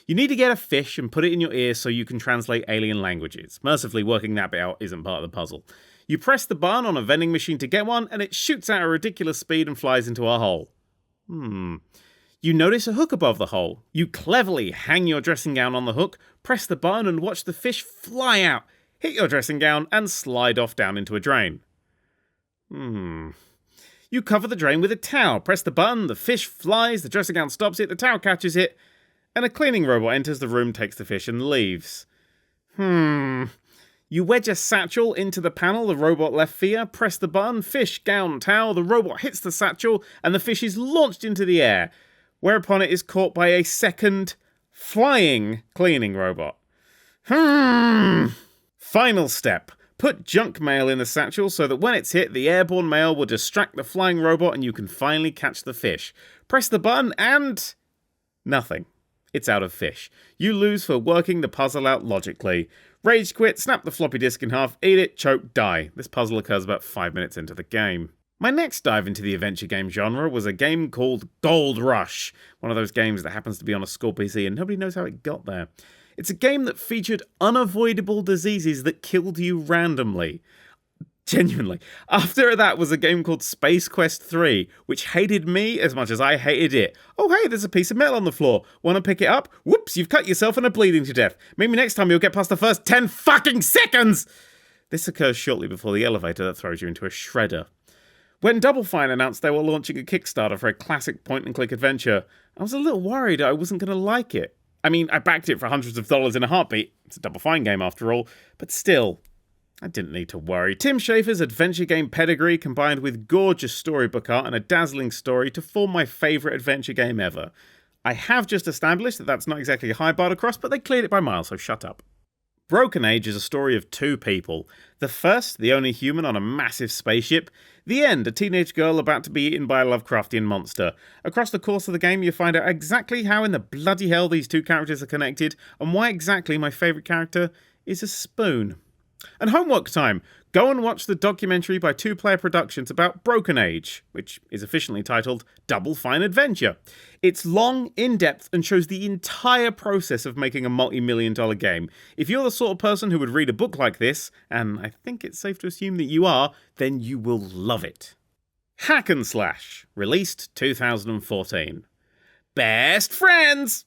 You need to get a fish and put it in your ear so you can translate alien languages. Mercifully, working that bit out isn't part of the puzzle. You press the button on a vending machine to get one, and it shoots out at a ridiculous speed and flies into a hole. You notice a hook above the hole. You cleverly hang your dressing gown on the hook, press the button and watch the fish fly out, hit your dressing gown and slide off down into a drain. You cover the drain with a towel, press the button, the fish flies, the dressing gown stops it, the towel catches it, and a cleaning robot enters the room, takes the fish and leaves. You wedge a satchel into the panel the robot left via, press the button, fish, gown, towel, the robot hits the satchel and the fish is launched into the air, whereupon it is caught by a second, flying cleaning robot. Final step. Put junk mail in the satchel so that when it's hit, the airborne mail will distract the flying robot and you can finally catch the fish. Press the button and... nothing. It's out of fish. You lose for working the puzzle out logically. Rage quit, snap the floppy disk in half, eat it, choke, die. This puzzle occurs about 5 minutes into the game. My next dive into the adventure game genre was a game called Gold Rush, one of those games that happens to be on a school PC and nobody knows how it got there. It's a game that featured unavoidable diseases that killed you randomly. Genuinely. After that was a game called Space Quest 3, which hated me as much as I hated it. Oh hey, there's a piece of metal on the floor. Wanna pick it up? Whoops, you've cut yourself and are bleeding to death. Maybe next time you'll get past the first 10 fucking seconds! This occurs shortly before the elevator that throws you into a shredder. When Double Fine announced they were launching a Kickstarter for a classic point-and-click adventure, I was a little worried I wasn't going to like it. I mean, I backed it for hundreds of dollars in a heartbeat. It's a Double Fine game after all. But still, I didn't need to worry. Tim Schafer's adventure game pedigree combined with gorgeous storybook art and a dazzling story to form my favourite adventure game ever. I have just established that that's not exactly a high bar to cross, but they cleared it by miles, so shut up. Broken Age is a story of two people. The first, the only human on a massive spaceship. The end, a teenage girl about to be eaten by a Lovecraftian monster. Across the course of the game, you find out exactly how in the bloody hell these two characters are connected, and why exactly my favourite character is a spoon. And homework time! Go and watch the documentary by Two Player Productions about Broken Age, which is officially titled Double Fine Adventure. It's long, in-depth, and shows the entire process of making a multi-million-dollar game. If you're the sort of person who would read a book like this, and I think it's safe to assume that you are, then you will love it. Hack and Slash, released 2014. Best friends!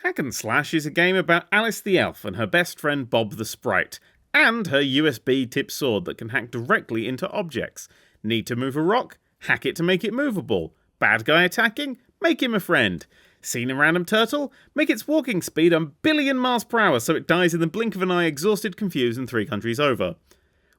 Hack and Slash is a game about Alice the Elf and her best friend Bob the Sprite, and her USB-tipped sword that can hack directly into objects. Need to move a rock? Hack it to make it movable. Bad guy attacking? Make him a friend. Seen a random turtle? Make its walking speed 1 billion miles per hour so it dies in the blink of an eye, exhausted, confused, and 3 countries over.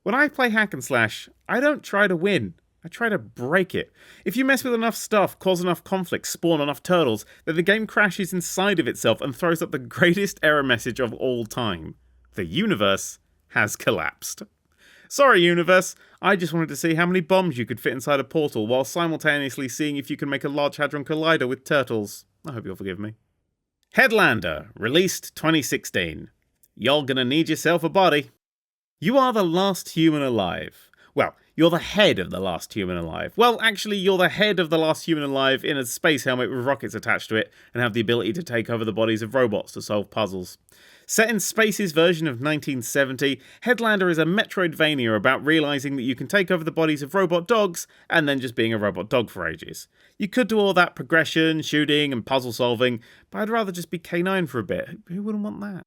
When I play hack and slash, I don't try to win. I try to break it. If you mess with enough stuff, cause enough conflict, spawn enough turtles, then the game crashes inside of itself and throws up the greatest error message of all time. The universe has collapsed. Sorry, universe. I just wanted to see how many bombs you could fit inside a portal while simultaneously seeing if you can make a Large Hadron Collider with turtles. I hope you'll forgive me. Headlander, released 2016. You're gonna need yourself a body. You are the last human alive. Well, you're the head of the last human alive. Well, actually, you're the head of the last human alive in a space helmet with rockets attached to it and have the ability to take over the bodies of robots to solve puzzles. Set in Space's version of 1970, Headlander is a Metroidvania about realising that you can take over the bodies of robot dogs and then just being a robot dog for ages. You could do all that progression, shooting and puzzle solving, but I'd rather just be K9 for a bit. Who wouldn't want that?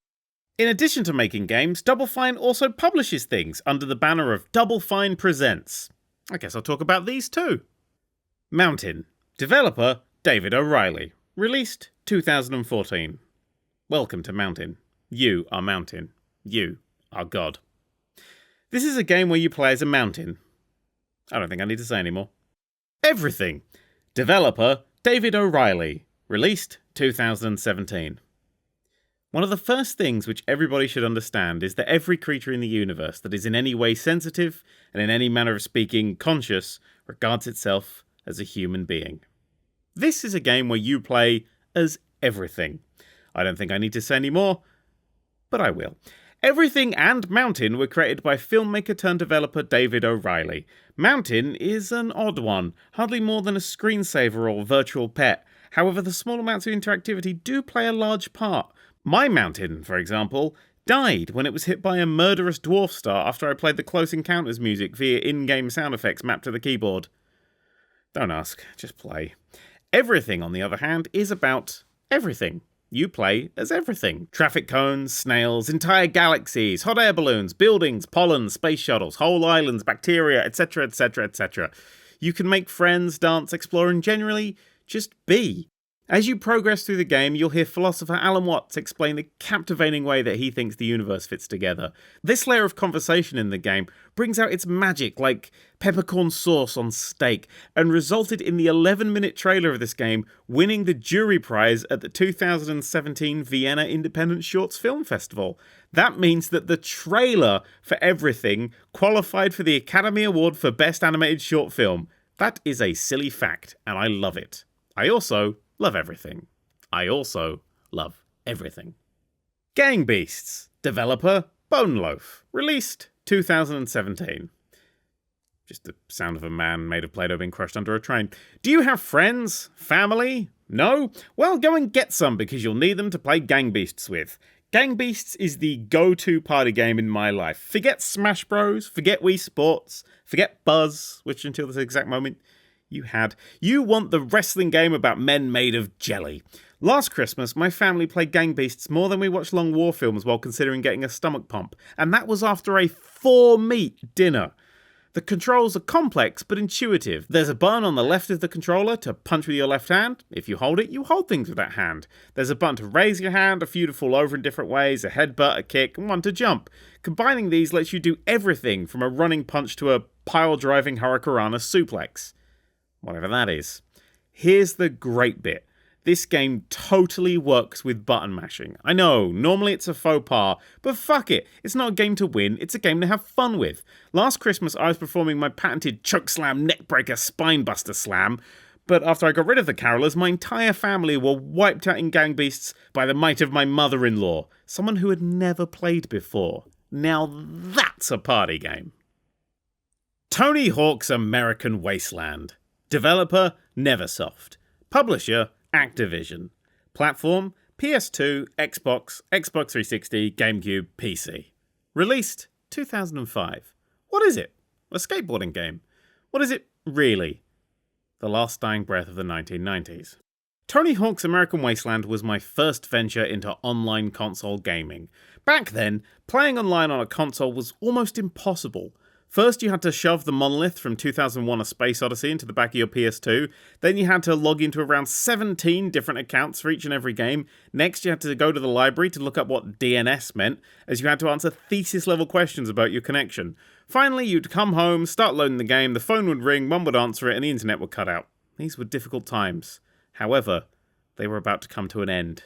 In addition to making games, Double Fine also publishes things under the banner of Double Fine Presents. I guess I'll talk about these too. Mountain. Developer David O'Reilly. Released 2014. Welcome to Mountain. You are Mountain. You are God. This is a game where you play as a mountain. I don't think I need to say anymore. Everything. Developer David O'Reilly. Released 2017. One of the first things which everybody should understand is that every creature in the universe that is in any way sensitive and in any manner of speaking conscious regards itself as a human being. This is a game where you play as everything. I don't think I need to say any more, but I will. Everything and Mountain were created by filmmaker turned developer David O'Reilly. Mountain is an odd one, hardly more than a screensaver or virtual pet. However, the small amounts of interactivity do play a large part. My Mountain, for example, died when it was hit by a murderous dwarf star after I played the Close Encounters music via in-game sound effects mapped to the keyboard. Don't ask, just play. Everything, on the other hand, is about everything. You play as everything. Traffic cones, snails, entire galaxies, hot air balloons, buildings, pollen, space shuttles, whole islands, bacteria, etc, etc, etc. You can make friends, dance, explore, and generally just be. As you progress through the game, you'll hear philosopher Alan Watts explain the captivating way that he thinks the universe fits together. This layer of conversation in the game brings out its magic like peppercorn sauce on steak, and resulted in the 11-minute trailer of this game winning the jury prize at the 2017 Vienna Independent Shorts Film Festival. That means that the trailer for Everything qualified for the Academy Award for Best Animated Short Film. That is a silly fact, and I love it. I also love everything. I also love everything. Gang Beasts. Developer Bone Loaf. Released 2017. Just the sound of a man made of Play-Doh being crushed under a train. Do you have friends? Family? No? Well, go and get some because you'll need them to play Gang Beasts with. Gang Beasts is the go-to party game in my life. Forget Smash Bros, forget Wii Sports, forget Buzz, which until this exact moment you had. You want the wrestling game about men made of jelly. Last Christmas, my family played Gang Beasts more than we watched long war films while considering getting a stomach pump, and that was after a 4-meat dinner. The controls are complex but intuitive. There's a button on the left of the controller to punch with your left hand. If you hold it, you hold things with that hand. There's a button to raise your hand, a few to fall over in different ways, a headbutt, a kick, and one to jump. Combining these lets you do everything from a running punch to a pile-driving Hurricanrana suplex. Whatever that is. Here's the great bit. This game totally works with button mashing. I know, normally it's a faux pas, but fuck it. It's not a game to win, it's a game to have fun with. Last Christmas I was performing my patented choke slam, neckbreaker, spinebuster slam, but after I got rid of the carolers, my entire family were wiped out in Gang Beasts by the might of my mother-in-law, someone who had never played before. Now that's a party game. Tony Hawk's American Wasteland. Developer Neversoft. Publisher Activision. Platform PS2, Xbox, Xbox 360, GameCube, PC. Released 2005. What is it? A skateboarding game. What is it really? The last dying breath of the 1990s. Tony Hawk's American Wasteland was my first venture into online console gaming. Back then, playing online on a console was almost impossible. First, you had to shove the monolith from 2001 A Space Odyssey into the back of your PS2. Then you had to log into around 17 different accounts for each and every game. Next, you had to go to the library to look up what DNS meant, as you had to answer thesis-level questions about your connection. Finally, you'd come home, start loading the game, the phone would ring, one would answer it, and the internet would cut out. These were difficult times. However, they were about to come to an end.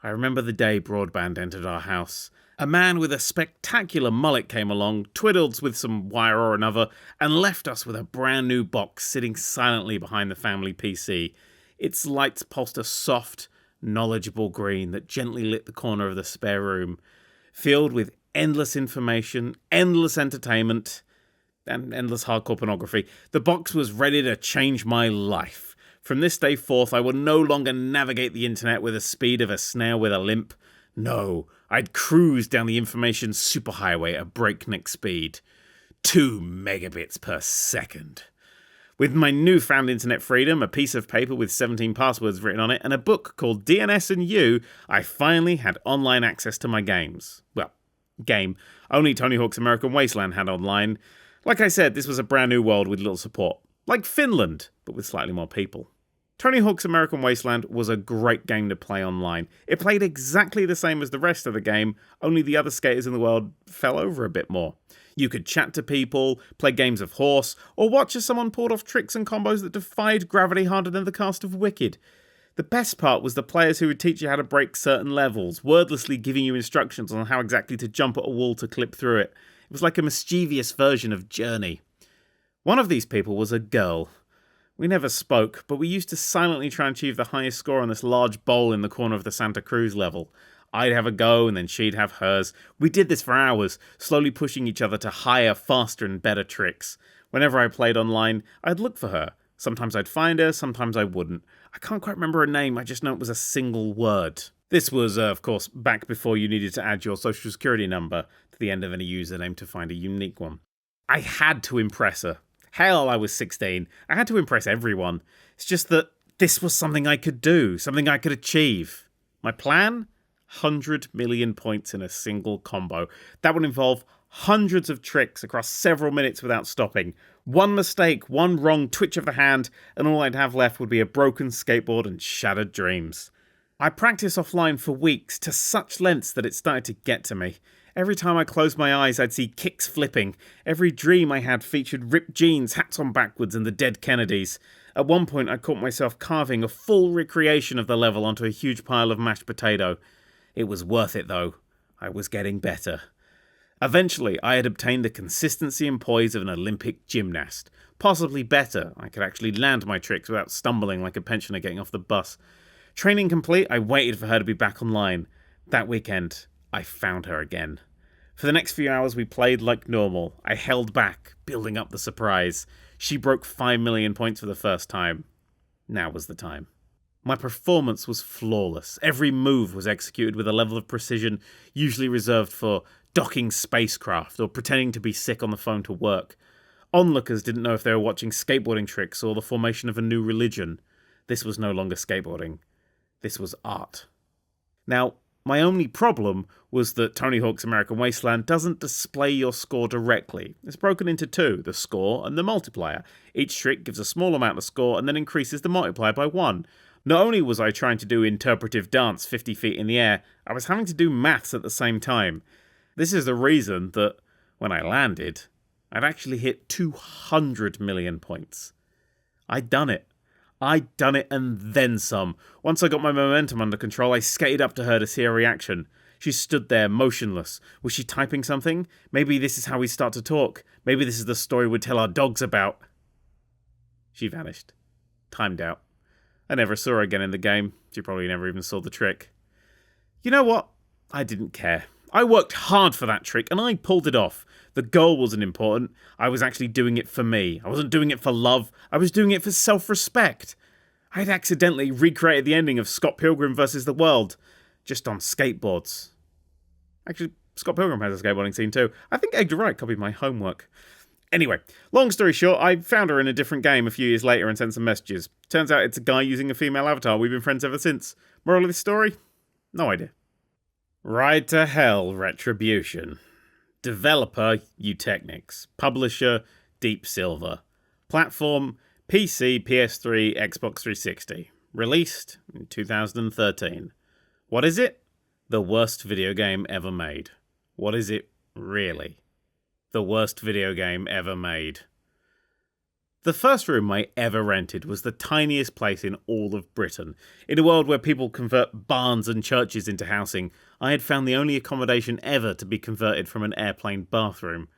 I remember the day broadband entered our house. A man with a spectacular mullet came along, twiddled with some wire or another, and left us with a brand new box sitting silently behind the family PC. Its lights pulsed a soft, knowledgeable green that gently lit the corner of the spare room, filled with endless information, endless entertainment, and endless hardcore pornography. The box was ready to change my life. From this day forth, I would no longer navigate the internet with the speed of a snail with a limp. No, I'd cruise down the information superhighway at breakneck speed. 2 megabits per second. With my newfound internet freedom, a piece of paper with 17 passwords written on it, and a book called DNS and You, I finally had online access to my games. Well, game. Only Tony Hawk's American Wasteland had online. Like I said, this was a brand new world with little support. Like Finland, but with slightly more people. Tony Hawk's American Wasteland was a great game to play online. It played exactly the same as the rest of the game, only the other skaters in the world fell over a bit more. You could chat to people, play games of horse, or watch as someone pulled off tricks and combos that defied gravity harder than the cast of Wicked. The best part was the players who would teach you how to break certain levels, wordlessly giving you instructions on how exactly to jump at a wall to clip through it. It was like a mischievous version of Journey. One of these people was a girl. We never spoke, but we used to silently try and achieve the highest score on this large bowl in the corner of the Santa Cruz level. I'd have a go, and then she'd have hers. We did this for hours, slowly pushing each other to higher, faster, and better tricks. Whenever I played online, I'd look for her. Sometimes I'd find her, sometimes I wouldn't. I can't quite remember her name, I just know it was a single word. This was, of course, back before you needed to add your social security number to the end of any username to find a unique one. I had to impress her. Hell, I was 16. I had to impress everyone. It's just that this was something I could do, something I could achieve. My plan? 100 million points in a single combo. That would involve hundreds of tricks across several minutes without stopping. One mistake, one wrong twitch of the hand, and all I'd have left would be a broken skateboard and shattered dreams. I practiced offline for weeks, to such lengths that it started to get to me. Every time I closed my eyes, I'd see kicks flipping. Every dream I had featured ripped jeans, hats on backwards, and the dead Kennedys. At one point, I caught myself carving a full recreation of the level onto a huge pile of mashed potato. It was worth it, though. I was getting better. Eventually, I had obtained the consistency and poise of an Olympic gymnast. Possibly better, I could actually land my tricks without stumbling like a pensioner getting off the bus. Training complete, I waited for her to be back online. That weekend, I found her again. For the next few hours we played like normal. I held back, building up the surprise. She broke 5 million points for the first time. Now was the time. My performance was flawless. Every move was executed with a level of precision usually reserved for docking spacecraft or pretending to be sick on the phone to work. Onlookers didn't know if they were watching skateboarding tricks or the formation of a new religion. This was no longer skateboarding. This was art. Now, my only problem was that Tony Hawk's American Wasteland doesn't display your score directly. It's broken into two, the score and the multiplier. Each trick gives a small amount of score and then increases the multiplier by 1. Not only was I trying to do interpretive dance 50 feet in the air, I was having to do maths at the same time. This is the reason that, when I landed, I'd actually hit 200 million points. I'd done it. I'd done it and then some. Once I got my momentum under control, I skated up to her to see her reaction. She stood there, motionless. Was she typing something? Maybe this is how we start to talk. Maybe this is the story we'd tell our dogs about. She vanished. Timed out. I never saw her again in the game. She probably never even saw the trick. You know what? I didn't care. I worked hard for that trick, and I pulled it off. The goal wasn't important. I was actually doing it for me. I wasn't doing it for love. I was doing it for self-respect. I had accidentally recreated the ending of Scott Pilgrim vs. the World, just on skateboards. Actually, Scott Pilgrim has a skateboarding scene too. I think Edgar Wright copied my homework. Anyway, long story short, I found her in a different game a few years later and sent some messages. Turns out it's a guy using a female avatar. We've been friends ever since. Moral of the story? No idea. Ride to Hell Retribution. Developer, Eutechnics. Publisher, Deep Silver. Platform, PC, PS3, Xbox 360. Released in 2013. What is it? The worst video game ever made. What is it really? The worst video game ever made. The first room I ever rented was the tiniest place in all of Britain. In a world where people convert barns and churches into housing, I had found the only accommodation ever to be converted from an airplane bathroom.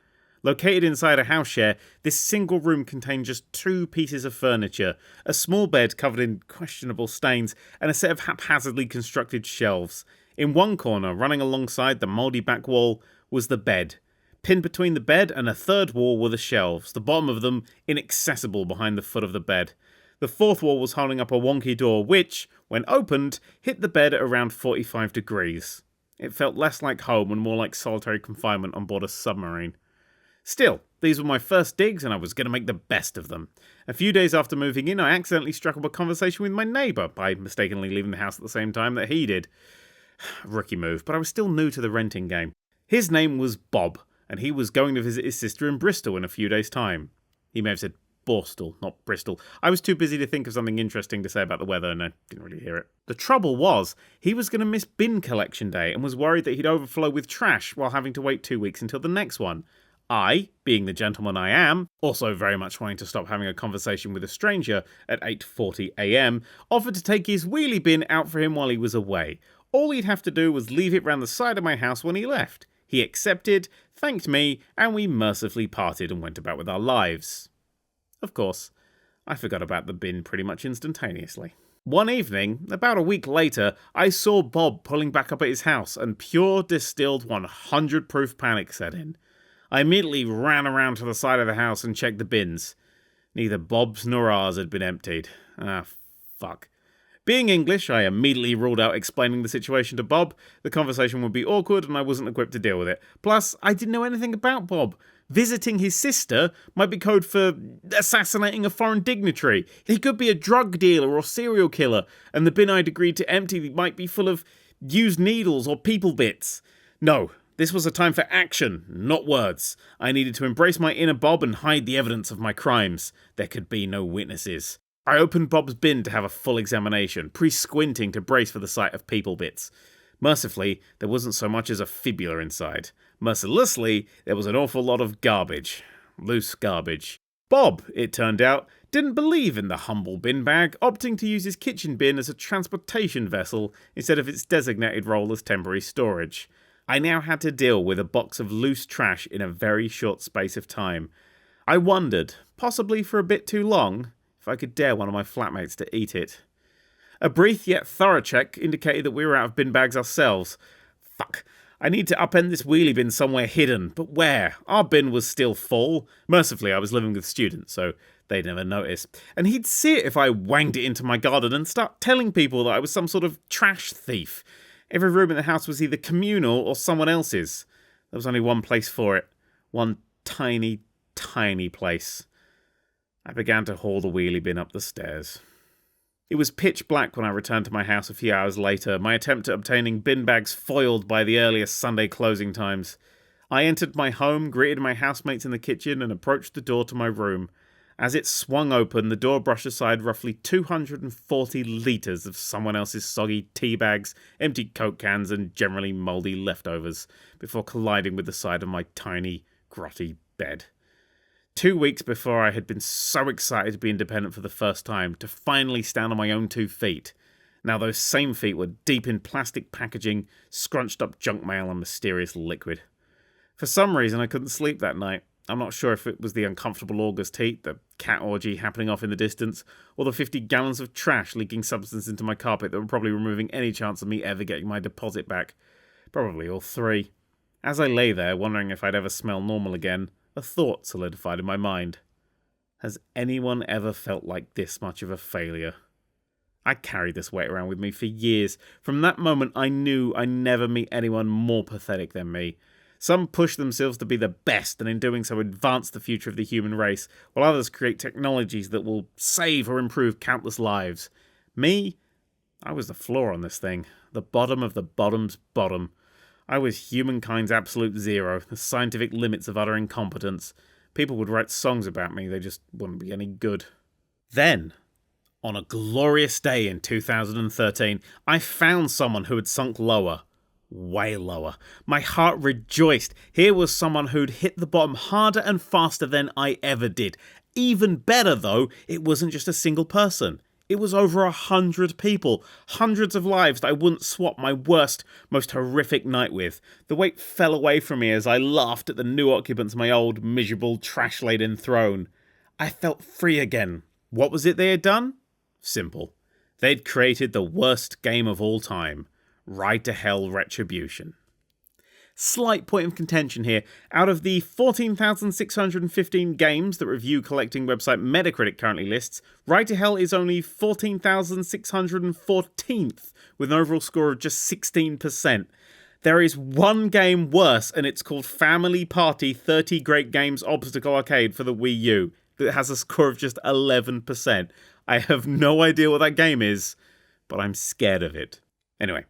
Located inside a house share, this single room contained just 2 pieces of furniture, a small bed covered in questionable stains, and a set of haphazardly constructed shelves. In one corner, running alongside the mouldy back wall, was the bed. Pinned between the bed and a third wall were the shelves, the bottom of them inaccessible behind the foot of the bed. The fourth wall was holding up a wonky door which, when opened, hit the bed at around 45 degrees. It felt less like home and more like solitary confinement on board a submarine. Still, these were my first digs and I was going to make the best of them. A few days after moving in, I accidentally struck up a conversation with my neighbour by mistakenly leaving the house at the same time that he did. Rookie move, but I was still new to the renting game. His name was Bob, and he was going to visit his sister in Bristol in a few days' time. He may have said Borstal, not Bristol. I was too busy to think of something interesting to say about the weather, and I didn't really hear it. The trouble was, he was going to miss bin collection day and was worried that he'd overflow with trash while having to wait 2 weeks until the next one. I, being the gentleman I am, also very much wanting to stop having a conversation with a stranger at 8:40 AM, offered to take his wheelie bin out for him while he was away. All he'd have to do was leave it round the side of my house when he left. He accepted, thanked me, and we mercifully parted and went about with our lives. Of course, I forgot about the bin pretty much instantaneously. One evening, about a week later, I saw Bob pulling back up at his house and pure distilled 100 proof panic set in. I immediately ran around to the side of the house and checked the bins. Neither Bob's nor ours had been emptied. Fuck. Being English, I immediately ruled out explaining the situation to Bob. The conversation would be awkward and I wasn't equipped to deal with it. Plus, I didn't know anything about Bob. Visiting his sister might be code for assassinating a foreign dignitary. He could be a drug dealer or serial killer, and the bin I'd agreed to empty might be full of used needles or people bits. No, this was a time for action, not words. I needed to embrace my inner Bob and hide the evidence of my crimes. There could be no witnesses. I opened Bob's bin to have a full examination, pre-squinting to brace for the sight of people bits. Mercifully, there wasn't so much as a fibula inside. Mercilessly, there was an awful lot of garbage. Loose garbage. Bob, it turned out, didn't believe in the humble bin bag, opting to use his kitchen bin as a transportation vessel instead of its designated role as temporary storage. I now had to deal with a box of loose trash in a very short space of time. I wondered, possibly for a bit too long, if I could dare one of my flatmates to eat it. A brief yet thorough check indicated that we were out of bin bags ourselves. Fuck. I need to upend this wheelie bin somewhere hidden, but where? Our bin was still full. Mercifully, I was living with students, so they'd never notice. And he'd see it if I wanged it into my garden and start telling people that I was some sort of trash thief. Every room in the house was either communal or someone else's. There was only one place for it. One tiny, tiny place. I began to haul the wheelie bin up the stairs. It was pitch black when I returned to my house a few hours later, my attempt at obtaining bin bags foiled by the earliest Sunday closing times. I entered my home, greeted my housemates in the kitchen, and approached the door to my room. As it swung open, the door brushed aside roughly 240 litres of someone else's soggy tea bags, empty Coke cans, and generally mouldy leftovers, before colliding with the side of my tiny, grotty bed. 2 weeks before I had been so excited to be independent for the first time, to finally stand on my own 2 feet. Now those same feet were deep in plastic packaging, scrunched up junk mail and mysterious liquid. For some reason I couldn't sleep that night. I'm not sure if it was the uncomfortable August heat, the cat orgy happening off in the distance, or the 50 gallons of trash leaking substance into my carpet that were probably removing any chance of me ever getting my deposit back. Probably all 3. As I lay there, wondering if I'd ever smell normal again, a thought solidified in my mind. Has anyone ever felt like this much of a failure? I carried this weight around with me for years. From that moment I knew I'd never meet anyone more pathetic than me. Some push themselves to be the best and in doing so advance the future of the human race, while others create technologies that will save or improve countless lives. Me? I was the floor on this thing. The bottom of the bottom's bottom. I was humankind's absolute zero, the scientific limits of utter incompetence. People would write songs about me, they just wouldn't be any good. Then, on a glorious day in 2013, I found someone who had sunk lower. way lower. My heart rejoiced. Here was someone who'd hit the bottom harder and faster than I ever did. Even better though, it wasn't just a single person. It was over 100 people, hundreds of lives that I wouldn't swap my worst, most horrific night with. The weight fell away from me as I laughed at the new occupants of my old, miserable, trash-laden throne. I felt free again. What was it they had done? Simple. They'd created the worst game of all time. Ride to Hell Retribution. Slight point of contention here. Out of the 14,615 games that review collecting website Metacritic currently lists, Ride to Hell is only 14,614th, with an overall score of just 16%. There is one game worse, and it's called Family Party 30 Great Games Obstacle Arcade for the Wii U, that has a score of just 11%. I have no idea what that game is, but I'm scared of it. Anyway.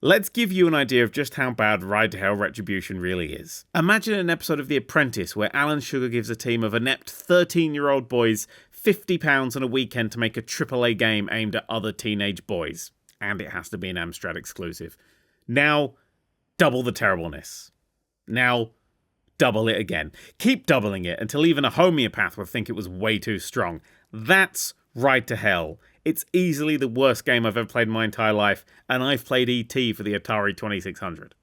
Let's give you an idea of just how bad Ride to Hell Retribution really is. Imagine an episode of The Apprentice where Alan Sugar gives a team of inept 13-year-old boys £50 on a weekend to make a AAA game aimed at other teenage boys. And it has to be an Amstrad exclusive. Now, double the terribleness. Now, double it again. Keep doubling it until even a homeopath would think it was way too strong. That's Ride to Hell. It's easily the worst game I've ever played in my entire life, and I've played E.T. for the Atari 2600.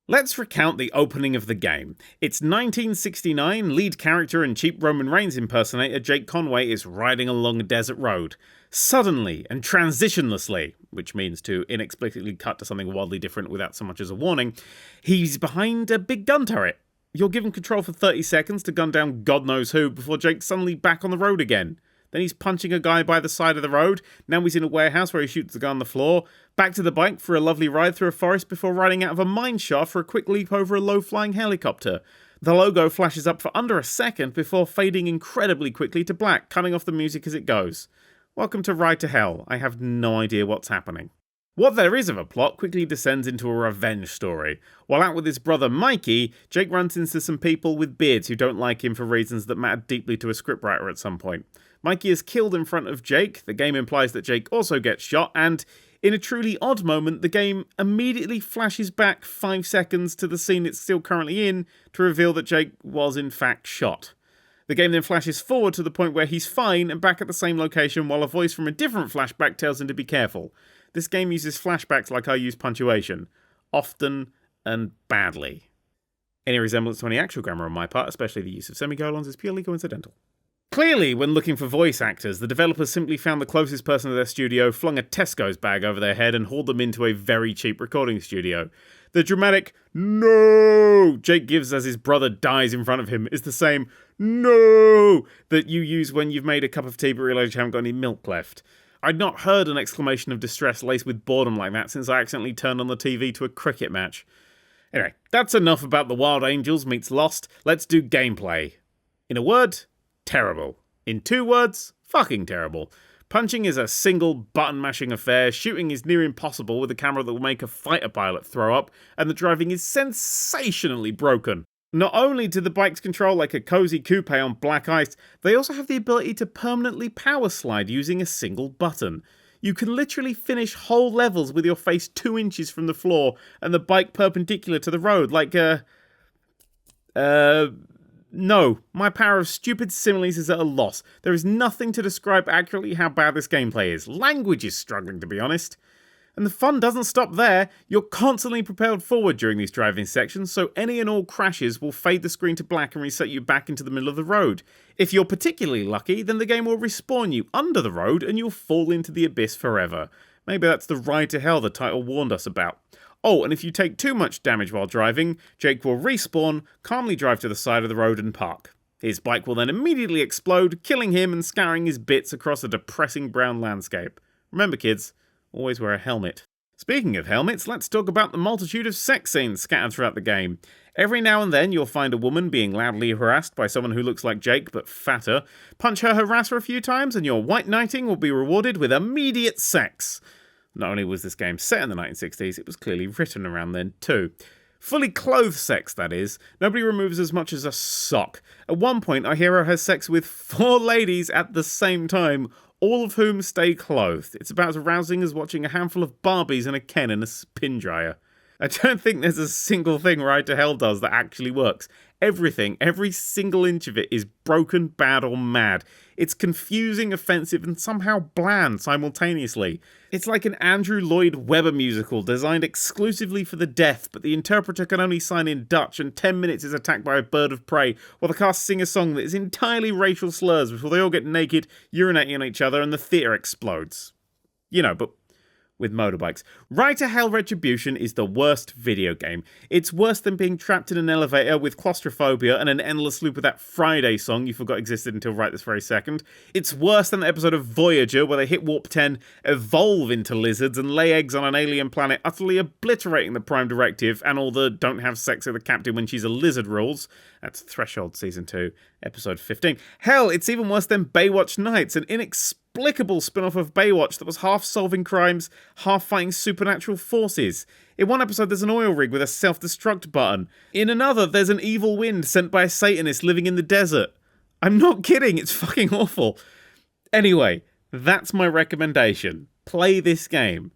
Let's recount the opening of the game. It's 1969, lead character and cheap Roman Reigns impersonator Jake Conway is riding along a desert road. Suddenly and transitionlessly, which means to inexplicably cut to something wildly different without so much as a warning, he's behind a big gun turret. You're given control for 30 seconds to gun down God knows who before Jake's suddenly back on the road again. Then he's punching a guy by the side of the road. Now he's in a warehouse where he shoots the guy on the floor. Back to the bike for a lovely ride through a forest before riding out of a mine shaft for a quick leap over a low-flying helicopter. The logo flashes up for under a second before fading incredibly quickly to black, cutting off the music as it goes. Welcome to Ride to Hell. I have no idea what's happening. What there is of a plot quickly descends into a revenge story. While out with his brother Mikey, Jake runs into some people with beards who don't like him for reasons that matter deeply to a scriptwriter at some point. Mikey is killed in front of Jake, the game implies that Jake also gets shot, and in a truly odd moment, the game immediately flashes back 5 seconds to the scene it's still currently in to reveal that Jake was in fact shot. The game then flashes forward to the point where he's fine and back at the same location while a voice from a different flashback tells him to be careful. This game uses flashbacks like I use punctuation. Often and badly. Any resemblance to any actual grammar on my part, especially the use of semicolons, is purely coincidental. Clearly, when looking for voice actors, the developers simply found the closest person to their studio, flung a Tesco's bag over their head, and hauled them into a very cheap recording studio. The dramatic "No" Jake gives as his brother dies in front of him is the same "No" that you use when you've made a cup of tea but realise you haven't got any milk left. I'd not heard an exclamation of distress laced with boredom like that since I accidentally turned on the TV to a cricket match. Anyway, that's enough about the Wild Angels meets Lost. Let's do gameplay. In a word, terrible. In 2 words, fucking terrible. Punching is a single button-mashing affair, shooting is near impossible with a camera that will make a fighter pilot throw up, and the driving is sensationally broken. Not only do the bikes control like a cozy coupe on black ice, they also have the ability to permanently power slide using a single button. You can literally finish whole levels with your face 2 inches from the floor and the bike perpendicular to the road, like No, my power of stupid similes is at a loss. There is nothing to describe accurately how bad this gameplay is. Language is struggling, to be honest. And the fun doesn't stop there. You're constantly propelled forward during these driving sections, so any and all crashes will fade the screen to black and reset you back into the middle of the road. If you're particularly lucky, then the game will respawn you under the road and you'll fall into the abyss forever. Maybe that's the Ride to Hell the title warned us about. Oh, and if you take too much damage while driving, Jake will respawn, calmly drive to the side of the road and park. His bike will then immediately explode, killing him and scattering his bits across a depressing brown landscape. Remember kids, always wear a helmet. Speaking of helmets, let's talk about the multitude of sex scenes scattered throughout the game. Every now and then you'll find a woman being loudly harassed by someone who looks like Jake but fatter. Punch her harasser a few times and your white knighting will be rewarded with immediate sex. Not only was this game set in the 1960s, it was clearly written around then too. Fully clothed sex, that is. Nobody removes as much as a sock. At one point, our hero has sex with 4 ladies at the same time, all of whom stay clothed. It's about as arousing as watching a handful of Barbies and a Ken in a spin dryer. I don't think there's a single thing Ride to Hell does that actually works. Everything, every single inch of it is broken, bad, or mad. It's confusing, offensive, and somehow bland simultaneously. It's like an Andrew Lloyd Webber musical designed exclusively for the deaf, but the interpreter can only sign in Dutch, and 10 minutes is attacked by a bird of prey, while the cast sing a song that is entirely racial slurs before they all get naked, urinating on each other, and the theatre explodes. You know, but with motorbikes. Ride to Hell Retribution is the worst video game. It's worse than being trapped in an elevator with claustrophobia and an endless loop of that Friday song you forgot existed until right this very second. It's worse than the episode of Voyager where they hit Warp 10, evolve into lizards, and lay eggs on an alien planet, utterly obliterating the Prime Directive and all the don't have sex with the captain when she's a lizard rules. That's Threshold Season 2, Episode 15. Hell, it's even worse than Baywatch Nights, an inexplicable spin-off of Baywatch that was half solving crimes, half fighting supernatural forces. In one episode there's an oil rig with a self-destruct button. In another there's an evil wind sent by a Satanist living in the desert. I'm not kidding, it's fucking awful. Anyway, that's my recommendation. Play this game.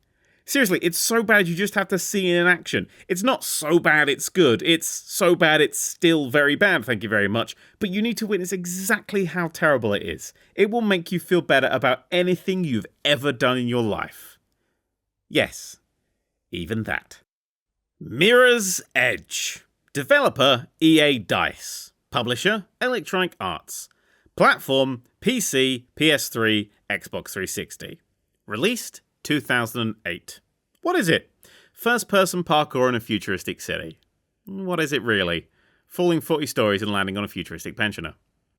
Seriously, it's so bad you just have to see it in action. It's not so bad it's good, it's so bad it's still very bad, thank you very much, but you need to witness exactly how terrible it is. It will make you feel better about anything you've ever done in your life. Yes, even that. Mirror's Edge. Developer, EA Dice. Publisher, Electronic Arts. Platform, PC, PS3, Xbox 360. Released 2008. What is it? First-person parkour in a futuristic city. What is it really? Falling 40 stories and landing on a futuristic pensioner.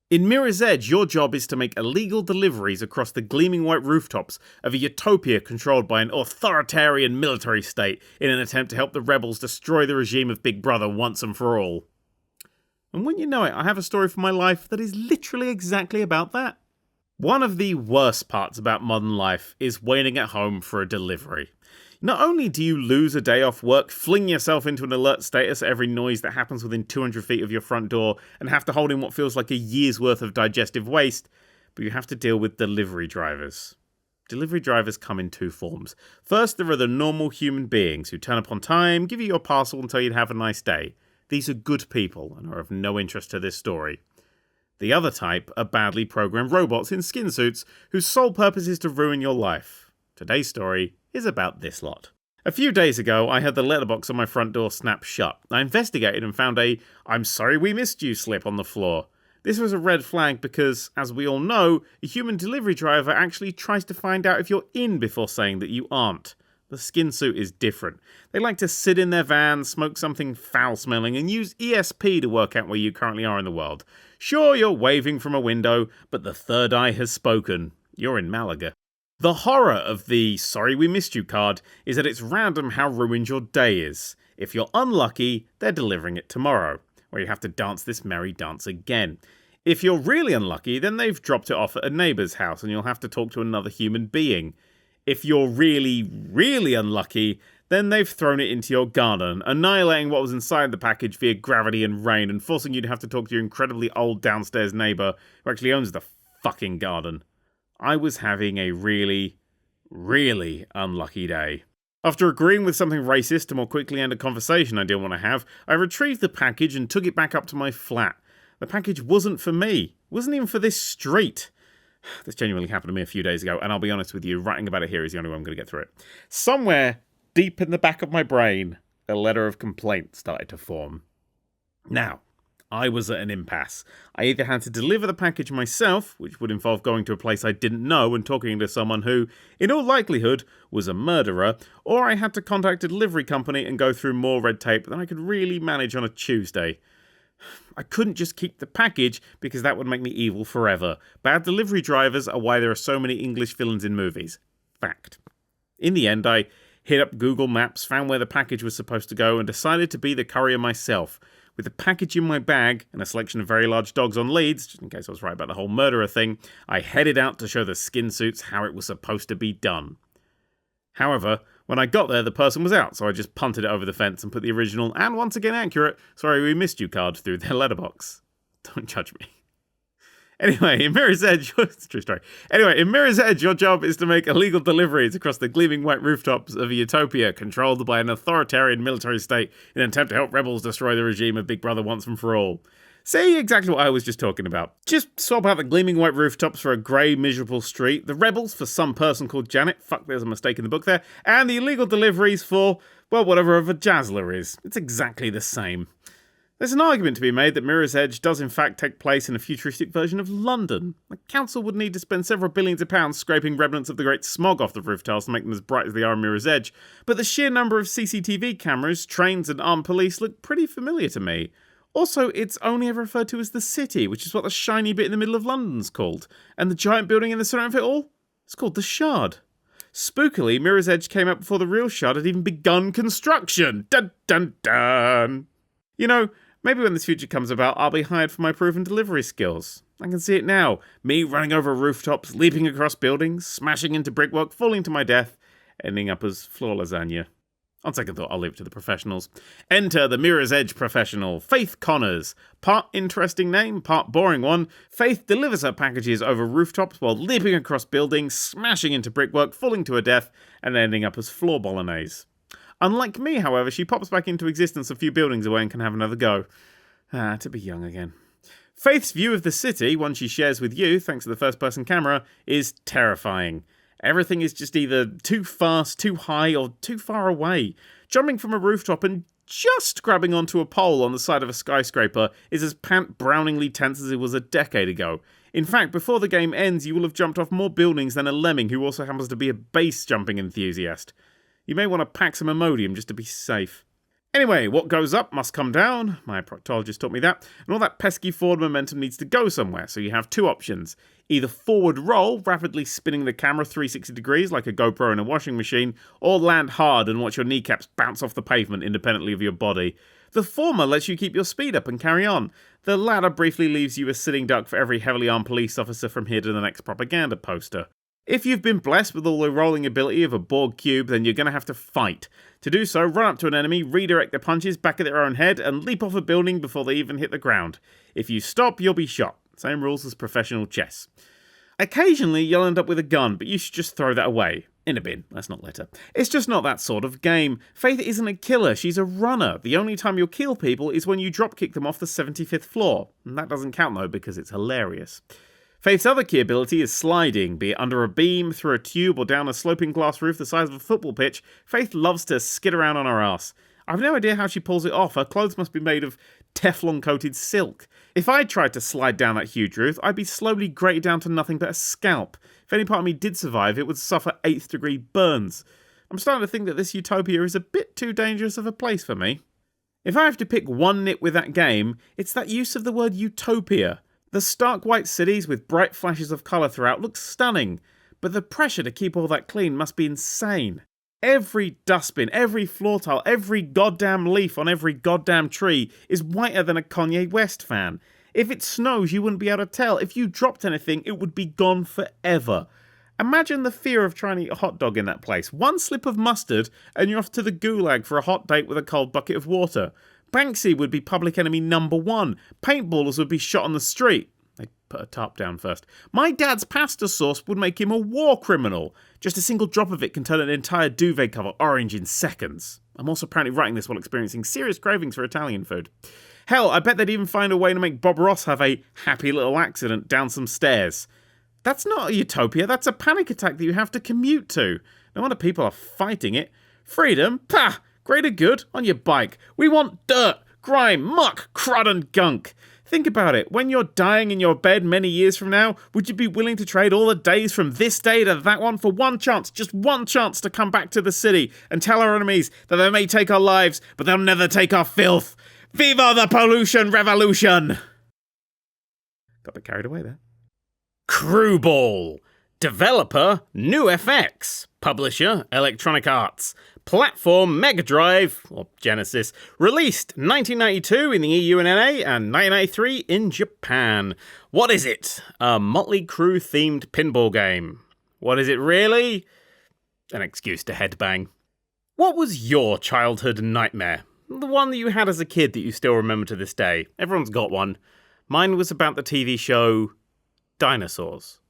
In Mirror's Edge, your job is to make illegal deliveries across the gleaming white rooftops of a utopia controlled by an authoritarian military state in an attempt to help the rebels destroy the regime of Big Brother once and for all. And when you know it, I have a story for my life that is literally exactly about that. One of the worst parts about modern life is waiting at home for a delivery. Not only do you lose a day off work, fling yourself into an alert status at every noise that happens within 200 feet of your front door, and have to hold in what feels like a year's worth of digestive waste, but you have to deal with delivery drivers. Delivery drivers come in two forms. First, there are the normal human beings who turn up on time, give you your parcel and tell you to have a nice day. These are good people and are of no interest to this story. The other type are badly programmed robots in skin suits whose sole purpose is to ruin your life. Today's story is about this lot. A few days ago, I had the letterbox on my front door snap shut. I investigated and found a "I'm sorry we missed you" slip on the floor. This was a red flag because, as we all know, a human delivery driver actually tries to find out if you're in before saying that you aren't. The skin suit is different. They like to sit in their van, smoke something foul-smelling, and use ESP to work out where you currently are in the world. Sure, you're waving from a window, but the third eye has spoken. You're in Malaga. The horror of the "sorry we missed you" card is that it's random how ruined your day is. If you're unlucky, they're delivering it tomorrow, where you have to dance this merry dance again. If you're really unlucky, then they've dropped it off at a neighbour's house and you'll have to talk to another human being. If you're really, really unlucky, then they've thrown it into your garden, annihilating what was inside the package via gravity and rain and forcing you to have to talk to your incredibly old downstairs neighbour who actually owns the fucking garden. I was having a really, really unlucky day. After agreeing with something racist to more quickly end a conversation I didn't want to have, I retrieved the package and took it back up to my flat. The package wasn't for me. It wasn't even for this street. This genuinely happened to me a few days ago, and I'll be honest with you, writing about it here is the only way I'm going to get through it. Somewhere deep in the back of my brain, a letter of complaint started to form. Now, I was at an impasse. I either had to deliver the package myself, which would involve going to a place I didn't know and talking to someone who, in all likelihood, was a murderer, or I had to contact a delivery company and go through more red tape than I could really manage on a Tuesday. I couldn't just keep the package because that would make me evil forever. Bad delivery drivers are why there are so many English villains in movies. Fact. In the end, I hit up Google Maps, found where the package was supposed to go, and decided to be the courier myself. With the package in my bag and a selection of very large dogs on leads, just in case I was right about the whole murderer thing, I headed out to show the skin suits how it was supposed to be done. However, when I got there, the person was out, so I just punted it over the fence and put the original, and once again accurate, "sorry we missed you" card through their letterbox. Don't judge me. Anyway, in Mirror's Edge, it's a true story. Anyway, in Mirror's Edge, your job is to make illegal deliveries across the gleaming white rooftops of a utopia controlled by an authoritarian military state in an attempt to help rebels destroy the regime of Big Brother once and for all. See, exactly what I was just talking about. Just swap out the gleaming white rooftops for a grey, miserable street, the rebels for some person called Janet, fuck, there's a mistake in the book there, and the illegal deliveries for, well, whatever a vajazzler is. It's exactly the same. There's an argument to be made that Mirror's Edge does in fact take place in a futuristic version of London. The council would need to spend several billions of pounds scraping remnants of the great smog off the roof tiles to make them as bright as they are in Mirror's Edge, but the sheer number of CCTV cameras, trains and armed police look pretty familiar to me. Also, it's only ever referred to as the city, which is what the shiny bit in the middle of London's called, and the giant building in the centre of it all? It's called the Shard. Spookily, Mirror's Edge came out before the real Shard had even begun construction! Dun dun dun! You know, maybe when this future comes about, I'll be hired for my proven delivery skills. I can see it now. Me running over rooftops, leaping across buildings, smashing into brickwork, falling to my death, ending up as floor lasagna. On second thought, I'll leave it to the professionals. Enter the Mirror's Edge professional, Faith Connors. Part interesting name, part boring one. Faith delivers her packages over rooftops while leaping across buildings, smashing into brickwork, falling to her death, and ending up as floor bolognese. Unlike me, however, she pops back into existence a few buildings away and can have another go. To be young again. Faith's view of the city, one she shares with you, thanks to the first-person camera, is terrifying. Everything is just either too fast, too high, or too far away. Jumping from a rooftop and just grabbing onto a pole on the side of a skyscraper is as pant-browningly tense as it was a decade ago. In fact, before the game ends, you will have jumped off more buildings than a lemming who also happens to be a base jumping enthusiast. You may want to pack some Imodium just to be safe. Anyway, what goes up must come down. My proctologist taught me that. And all that pesky forward momentum needs to go somewhere, so you have two options. Either forward roll, rapidly spinning the camera 360 degrees like a GoPro in a washing machine, or land hard and watch your kneecaps bounce off the pavement independently of your body. The former lets you keep your speed up and carry on. The latter briefly leaves you a sitting duck for every heavily armed police officer from here to the next propaganda poster. If you've been blessed with all the rolling ability of a Borg cube, then you're going to have to fight. To do so, run up to an enemy, redirect their punches back at their own head, and leap off a building before they even hit the ground. If you stop, you'll be shot. Same rules as professional chess. Occasionally, you'll end up with a gun, but you should just throw that away. In a bin, let's not let her. It's just not that sort of game. Faith isn't a killer, she's a runner. The only time you'll kill people is when you dropkick them off the 75th floor. And that doesn't count though, because it's hilarious. Faith's other key ability is sliding, be it under a beam, through a tube, or down a sloping glass roof the size of a football pitch. Faith loves to skid around on her ass. I've no idea how she pulls it off. Her clothes must be made of Teflon-coated silk. If I tried to slide down that huge roof, I'd be slowly grated down to nothing but a scalp. If any part of me did survive, it would suffer 8th degree burns. I'm starting to think that this utopia is a bit too dangerous of a place for me. If I have to pick one nit with that game, it's that use of the word utopia. The stark white cities with bright flashes of colour throughout look stunning, but the pressure to keep all that clean must be insane. Every dustbin, every floor tile, every goddamn leaf on every goddamn tree is whiter than a Kanye West fan. If it snows, you wouldn't be able to tell. If you dropped anything, it would be gone forever. Imagine the fear of trying to eat a hot dog in that place. One slip of mustard and you're off to the gulag for a hot date with a cold bucket of water. Banksy would be public enemy number one. Paintballers would be shot on the street. They'd put a tarp down first. My dad's pasta sauce would make him a war criminal. Just a single drop of it can turn an entire duvet cover orange in seconds. I'm also apparently writing this while experiencing serious cravings for Italian food. Hell, I bet they'd even find a way to make Bob Ross have a happy little accident down some stairs. That's not a utopia, that's a panic attack that you have to commute to. No wonder people are fighting it. Freedom? Pah! Greater good on your bike. We want dirt, grime, muck, crud and gunk. Think about it. When you're dying in your bed many years from now, would you be willing to trade all the days from this day to that one for one chance, just one chance to come back to the city and tell our enemies that they may take our lives, but they'll never take our filth? Viva the pollution revolution! Got a bit carried away there. Crüe Ball. Developer, NewFX. Publisher, Electronic Arts. Platform, Mega Drive, or Genesis. Released 1992 in the EU and NA, and 1993 in Japan. What is it? A Motley Crue-themed pinball game. What is it really? An excuse to headbang. What was your childhood nightmare? The one that you had as a kid that you still remember to this day. Everyone's got one. Mine was about the TV show Dinosaurs.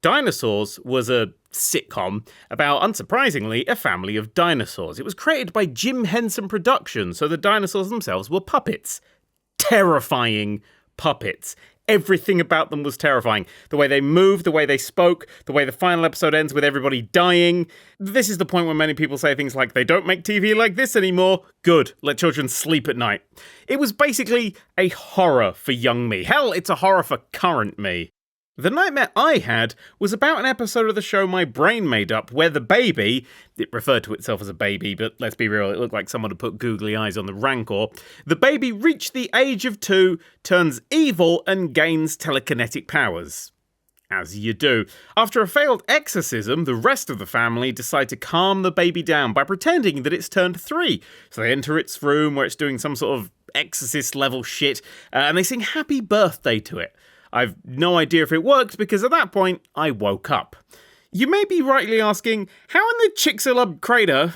Dinosaurs was a sitcom about, unsurprisingly, a family of dinosaurs. It was created by Jim Henson Productions, so the dinosaurs themselves were puppets. Terrifying puppets. Everything about them was terrifying. The way they moved, the way they spoke, the way the final episode ends with everybody dying. This is the point where many people say things like, they don't make TV like this anymore. Good, let children sleep at night. It was basically a horror for young me. Hell, it's a horror for current me. The nightmare I had was about an episode of the show my brain made up where the baby, it referred to itself as a baby, but let's be real, it looked like someone had put googly eyes on the rancor. The baby reached the age of 2, turns evil, and gains telekinetic powers. As you do. After a failed exorcism, the rest of the family decide to calm the baby down by pretending that it's turned 3. So they enter its room where it's doing some sort of exorcist level shit, and they sing happy birthday to it. I've no idea if it worked because at that point, I woke up. You may be rightly asking, how in the Chicxulub crater,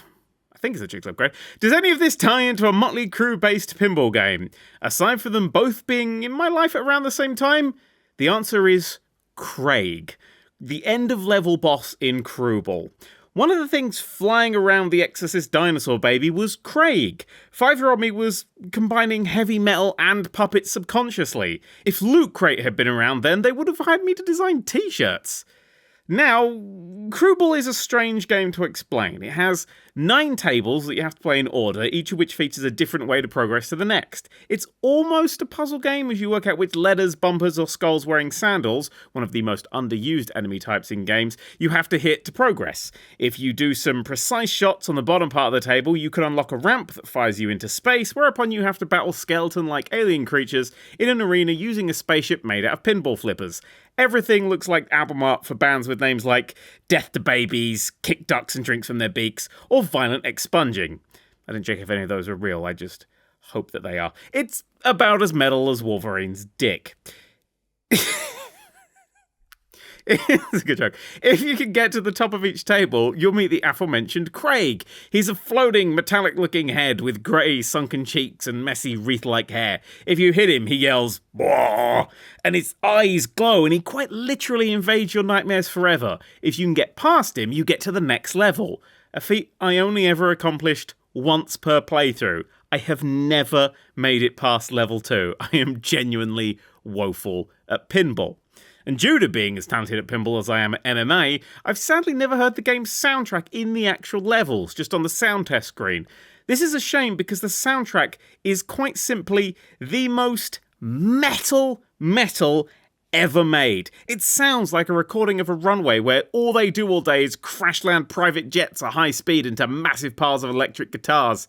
I think it's a Chicxulub crater, does any of this tie into a Motley Crue-based pinball game? Aside from them both being in my life at around the same time, the answer is Craig, the end-of-level boss in Crüe Ball. One of the things flying around the Exorcist dinosaur baby was Craig. 5-year-old me was combining heavy metal and puppets subconsciously. If Loot Crate had been around then, they would have hired me to design t-shirts. Now, Crüe Ball is a strange game to explain. It has 9 tables that you have to play in order, each of which features a different way to progress to the next. It's almost a puzzle game as you work out which letters, bumpers, or skulls wearing sandals, one of the most underused enemy types in games, you have to hit to progress. If you do some precise shots on the bottom part of the table, you can unlock a ramp that fires you into space, whereupon you have to battle skeleton-like alien creatures in an arena using a spaceship made out of pinball flippers. Everything looks like album art for bands with names like Death to Babies, Kick Ducks and Drinks from Their Beaks, or Violent Expunging. I didn't check if any of those are real, I just hope that they are. It's about as metal as Wolverine's dick. It's a good joke. If you can get to the top of each table, you'll meet the aforementioned Craig. He's a floating, metallic-looking head with grey, sunken cheeks and messy, wreath-like hair. If you hit him, he yells, "Whoa!" and his eyes glow, and he quite literally invades your nightmares forever. If you can get past him, you get to the next level. A feat I only ever accomplished once per playthrough. I have never made it past level 2. I am genuinely woeful at pinball. And due to being as talented at pinball as I am at MMA, I've sadly never heard the game's soundtrack in the actual levels, just on the sound test screen. This is a shame because the soundtrack is quite simply the most metal ever made. It sounds like a recording of a runway where all they do all day is crash land private jets at high speed into massive piles of electric guitars.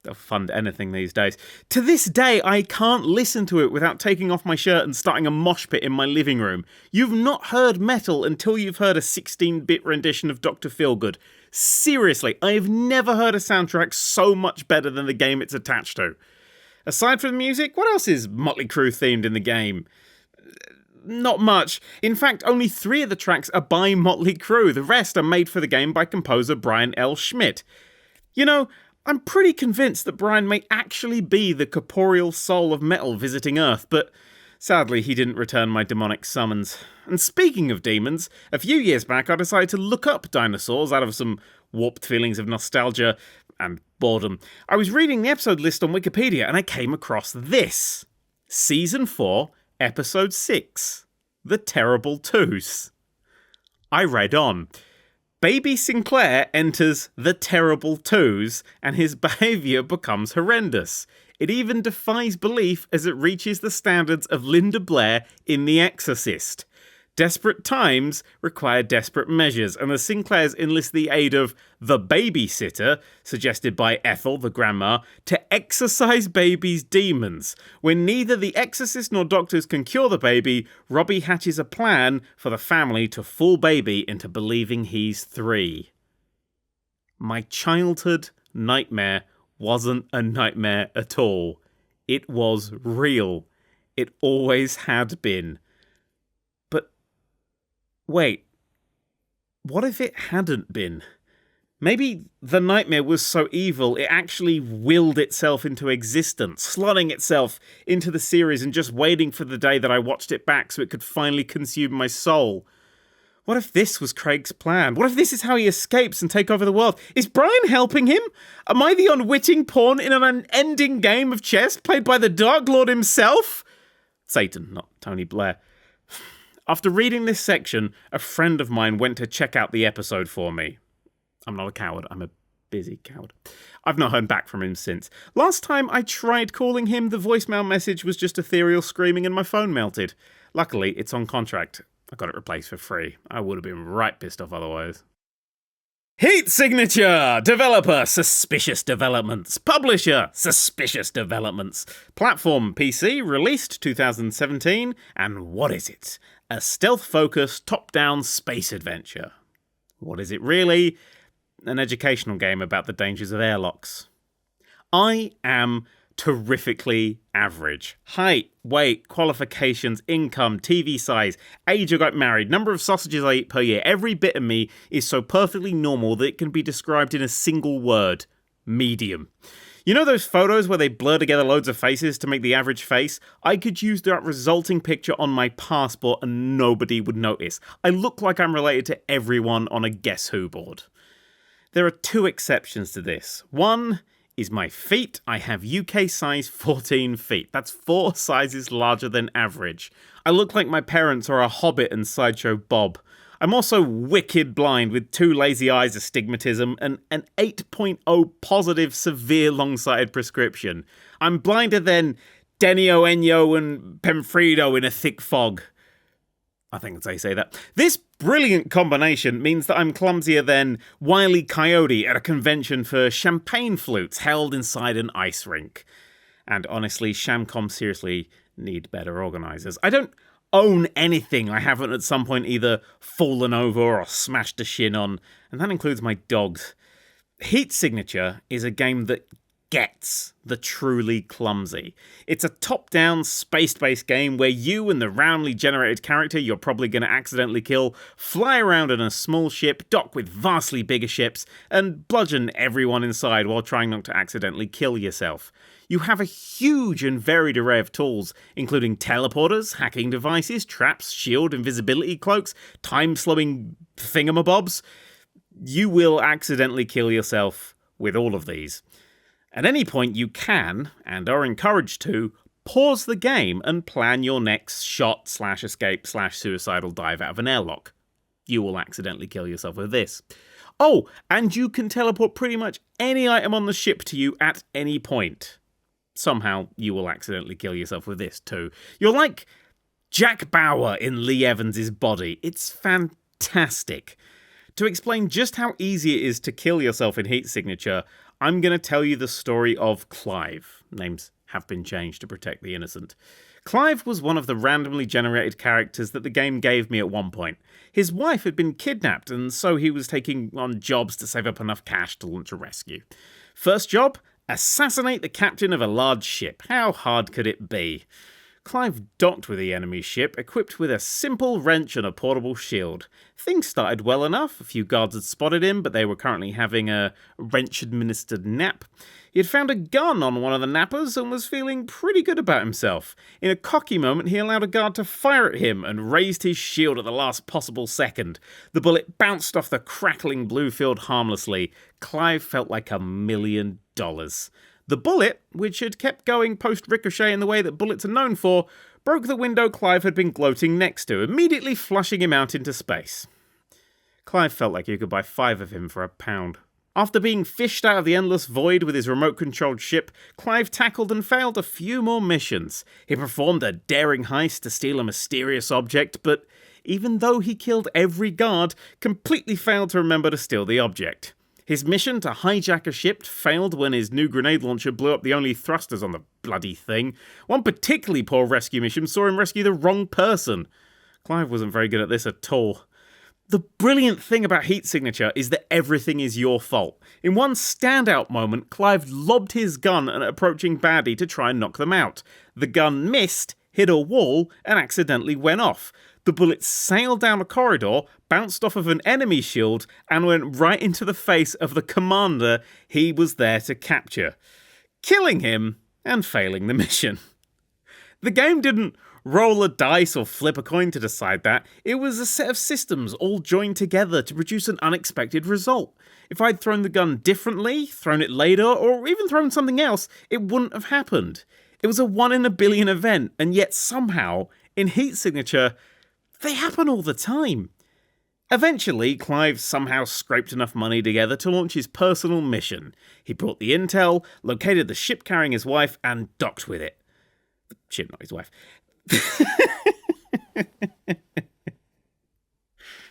They'll fund anything these days. To this day, I can't listen to it without taking off my shirt and starting a mosh pit in my living room. You've not heard metal until you've heard a 16-bit rendition of Dr. Feelgood. Seriously, I've never heard a soundtrack so much better than the game it's attached to. Aside from the music, what else is Motley Crue themed in the game? Not much. In fact, only 3 of the tracks are by Motley Crue. The rest are made for the game by composer Brian L. Schmidt. You know, I'm pretty convinced that Brian may actually be the corporeal soul of metal visiting Earth, but sadly he didn't return my demonic summons. And speaking of demons, a few years back I decided to look up dinosaurs out of some warped feelings of nostalgia and boredom. I was reading the episode list on Wikipedia and I came across this. Season 4, Episode 6, The Terrible Twos. I read on. Baby Sinclair enters the Terrible Twos, and his behaviour becomes horrendous. It even defies belief as it reaches the standards of Linda Blair in The Exorcist. Desperate times require desperate measures, and the Sinclairs enlist the aid of the babysitter, suggested by Ethel, the grandma, to exorcise baby's demons. When neither the exorcist nor doctors can cure the baby, Robbie hatches a plan for the family to fool baby into believing he's 3. My childhood nightmare wasn't a nightmare at all. It was real. It always had been. Wait, what if it hadn't been? Maybe the nightmare was so evil it actually willed itself into existence, slotting itself into the series and just waiting for the day that I watched it back so it could finally consume my soul. What if this was Craig's plan? What if this is how he escapes and take over the world? Is Brian helping him? Am I the unwitting pawn in an unending game of chess played by the Dark Lord himself? Satan, not Tony Blair. After reading this section, a friend of mine went to check out the episode for me. I'm not a coward, I'm a busy coward. I've not heard back from him since. Last time I tried calling him, the voicemail message was just ethereal screaming and my phone melted. Luckily, it's on contract. I got it replaced for free. I would have been right pissed off otherwise. Heat signature! Developer, Suspicious Developments. Publisher, Suspicious Developments. Platform, PC, released 2017. And what is it? A stealth-focused, top-down space adventure. What is it really? An educational game about the dangers of airlocks. I am terrifically average. Height, weight, qualifications, income, TV size, age I got married, number of sausages I eat per year. Every bit of me is so perfectly normal that it can be described in a single word. Medium. You know those photos where they blur together loads of faces to make the average face? I could use that resulting picture on my passport and nobody would notice. I look like I'm related to everyone on a Guess Who board. There are two exceptions to this. One is my feet. I have UK size 14 feet. That's 4 sizes larger than average. I look like my parents are a Hobbit and Sideshow Bob. I'm also wicked blind with 2 lazy eyes, astigmatism, and an 8.0 positive severe long-sighted prescription. I'm blinder than Denio, Enyo, and Penfredo in a thick fog. I think that's how you say that. This brilliant combination means that I'm clumsier than Wile E. Coyote at a convention for champagne flutes held inside an ice rink. And honestly, Shamcom seriously need better organisers. I don't own anything I haven't at some point either fallen over or smashed a shin on, and that includes my dogs. Heat Signature is a game that gets the truly clumsy. It's a top-down, space-based game where you and the roundly generated character you're probably going to accidentally kill fly around in a small ship, dock with vastly bigger ships, and bludgeon everyone inside while trying not to accidentally kill yourself. You have a huge and varied array of tools, including teleporters, hacking devices, traps, shield, invisibility cloaks, time-slowing thingamabobs. You will accidentally kill yourself with all of these. At any point you can, and are encouraged to, pause the game and plan your next shot/escape/suicidal dive out of an airlock. You will accidentally kill yourself with this. Oh, and you can teleport pretty much any item on the ship to you at any point. Somehow you will accidentally kill yourself with this too. You're like Jack Bauer in Lee Evans' body. It's fantastic. To explain just how easy it is to kill yourself in Heat Signature, I'm going to tell you the story of Clive. Names have been changed to protect the innocent. Clive was one of the randomly generated characters that the game gave me at one point. His wife had been kidnapped, and so he was taking on jobs to save up enough cash to launch a rescue. First job? Assassinate the captain of a large ship. How hard could it be? Clive docked with the enemy ship, equipped with a simple wrench and a portable shield. Things started well enough. A few guards had spotted him, but they were currently having a wrench-administered nap. He had found a gun on one of the nappers and was feeling pretty good about himself. In a cocky moment, he allowed a guard to fire at him and raised his shield at the last possible second. The bullet bounced off the crackling blue field harmlessly. Clive felt like $1 million. The bullet, which had kept going post-ricochet in the way that bullets are known for, broke the window Clive had been gloating next to, immediately flushing him out into space. Clive felt like you could buy 5 of him for £1. After being fished out of the endless void with his remote-controlled ship, Clive tackled and failed a few more missions. He performed a daring heist to steal a mysterious object, but even though he killed every guard, completely failed to remember to steal the object. His mission to hijack a ship failed when his new grenade launcher blew up the only thrusters on the bloody thing. One particularly poor rescue mission saw him rescue the wrong person. Clive wasn't very good at this at all. The brilliant thing about Heat Signature is that everything is your fault. In one standout moment, Clive lobbed his gun at an approaching baddie to try and knock them out. The gun missed, hit a wall, and accidentally went off. The bullet sailed down a corridor, bounced off of an enemy shield, and went right into the face of the commander he was there to capture, killing him and failing the mission. The game didn't roll a dice or flip a coin to decide that. It was a set of systems all joined together to produce an unexpected result. If I'd thrown the gun differently, thrown it later, or even thrown something else, it wouldn't have happened. It was a 1 in a billion event, and yet somehow, in Heat Signature, they happen all the time. Eventually, Clive somehow scraped enough money together to launch his personal mission. He brought the intel, located the ship carrying his wife, and docked with it. The ship, not his wife.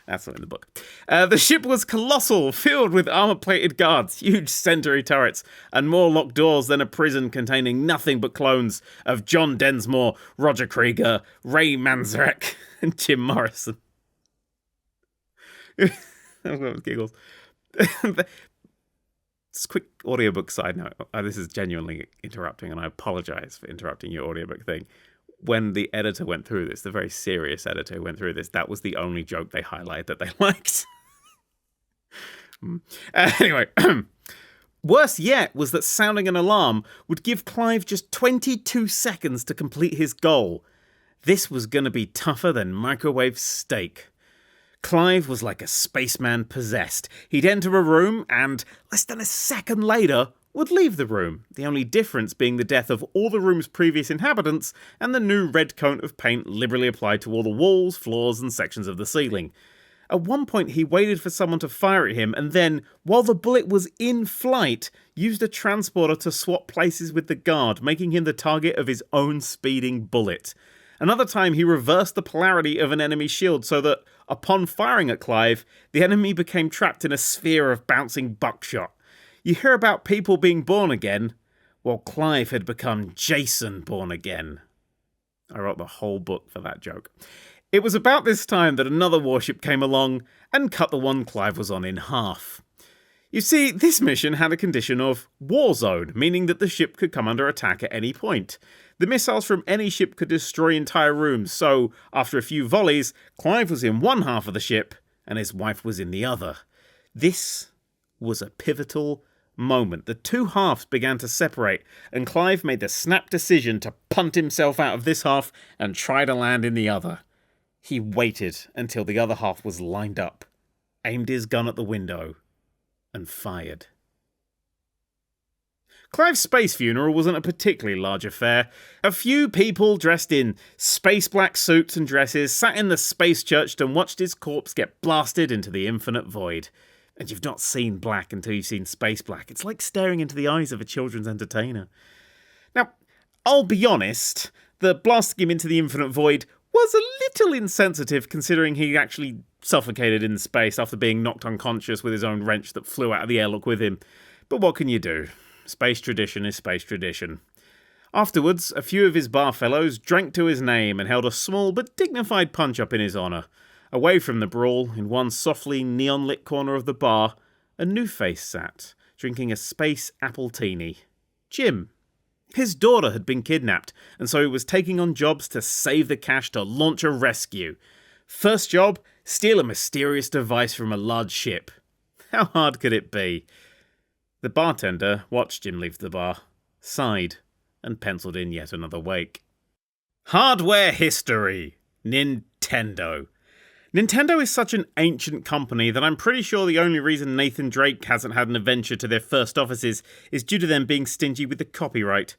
That's not in the book. The ship was colossal, filled with armor-plated guards, huge century turrets, and more locked doors than a prison containing nothing but clones of John Densmore, Roger Krieger, Ray Manzarek, and Jim Morrison. Giggles. Just a quick audiobook side note. This is genuinely interrupting, and I apologize for interrupting your audiobook thing. When the editor went through this, the very serious editor who went through this, that was the only joke they highlighted that they liked. Anyway, worse yet was that sounding an alarm would give Clive just 22 seconds to complete his goal. This was going to be tougher than microwave steak. Clive was like a spaceman possessed. He'd enter a room and, less than a second later, would leave the room, the only difference being the death of all the room's previous inhabitants and the new red coat of paint liberally applied to all the walls, floors, and sections of the ceiling. At one point, he waited for someone to fire at him and then, while the bullet was in flight, used a transporter to swap places with the guard, making him the target of his own speeding bullet. Another time, he reversed the polarity of an enemy shield so that, upon firing at Clive, the enemy became trapped in a sphere of bouncing buckshot. You hear about people being born again. Well, Clive had become Jason born again. I wrote the whole book for that joke. It was about this time that another warship came along and cut the one Clive was on in half. You see, this mission had a condition of war zone, meaning that the ship could come under attack at any point. The missiles from any ship could destroy entire rooms, so after a few volleys, Clive was in one half of the ship and his wife was in the other. This was a pivotal moment. The two halves began to separate, and Clive made the snap decision to punt himself out of this half and try to land in the other. He waited until the other half was lined up, aimed his gun at the window, and fired. Clive's space funeral wasn't a particularly large affair. A few people dressed in space black suits and dresses sat in the space church and watched his corpse get blasted into the infinite void. And you've not seen black until you've seen space black. It's like staring into the eyes of a children's entertainer. Now, I'll be honest, the blasting him into the infinite void was a little insensitive considering he actually suffocated in space after being knocked unconscious with his own wrench that flew out of the airlock with him. But what can you do? Space tradition is space tradition. Afterwards, a few of his bar fellows drank to his name and held a small but dignified punch-up in his honour. Away from the brawl, in one softly neon-lit corner of the bar, a new face sat, drinking a space appletini. Jim. His daughter had been kidnapped, and so he was taking on jobs to save the cash to launch a rescue. First job, steal a mysterious device from a large ship. How hard could it be? The bartender watched Jim leave the bar, sighed, and penciled in yet another wake. Hardware history. Nintendo. Nintendo is such an ancient company that I'm pretty sure the only reason Nathan Drake hasn't had an adventure to their first offices is due to them being stingy with the copyright.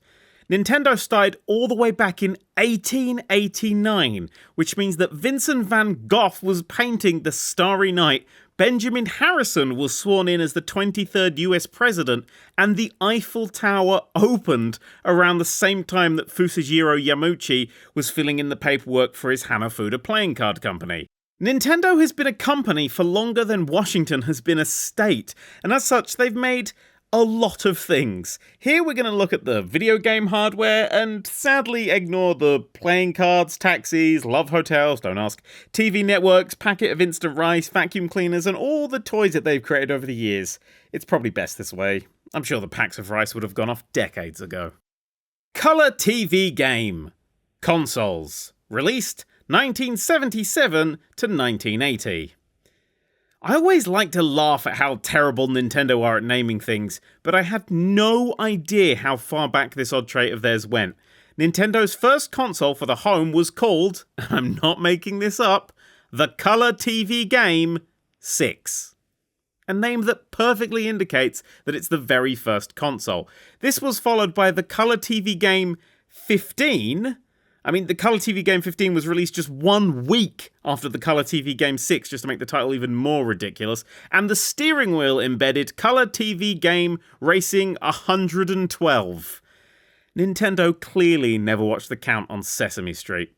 Nintendo started all the way back in 1889, which means that Vincent van Gogh was painting The Starry Night, Benjamin Harrison was sworn in as the 23rd US president, and the Eiffel Tower opened around the same time that Fusajiro Yamauchi was filling in the paperwork for his Hanafuda playing card company. Nintendo has been a company for longer than Washington has been a state, and as such they've made a lot of things. Here we're going to look at the video game hardware and sadly ignore the playing cards, taxis, love hotels, don't ask, TV networks, packet of instant rice, vacuum cleaners, and all the toys that they've created over the years. It's probably best this way. I'm sure the packs of rice would have gone off decades ago. Color TV game. Consoles. Released 1977 to 1980. I always like to laugh at how terrible Nintendo are at naming things, but I had no idea how far back this odd trait of theirs went. Nintendo's first console for the home was called, and I'm not making this up, the Color TV Game 6. A name that perfectly indicates that it's the very first console. This was followed by the Color TV Game 15. I mean, the Color TV Game 15 was released just 1 week after the Color TV Game 6, just to make the title even more ridiculous, and the steering wheel embedded Color TV Game Racing 112. Nintendo clearly never watched the count on Sesame Street.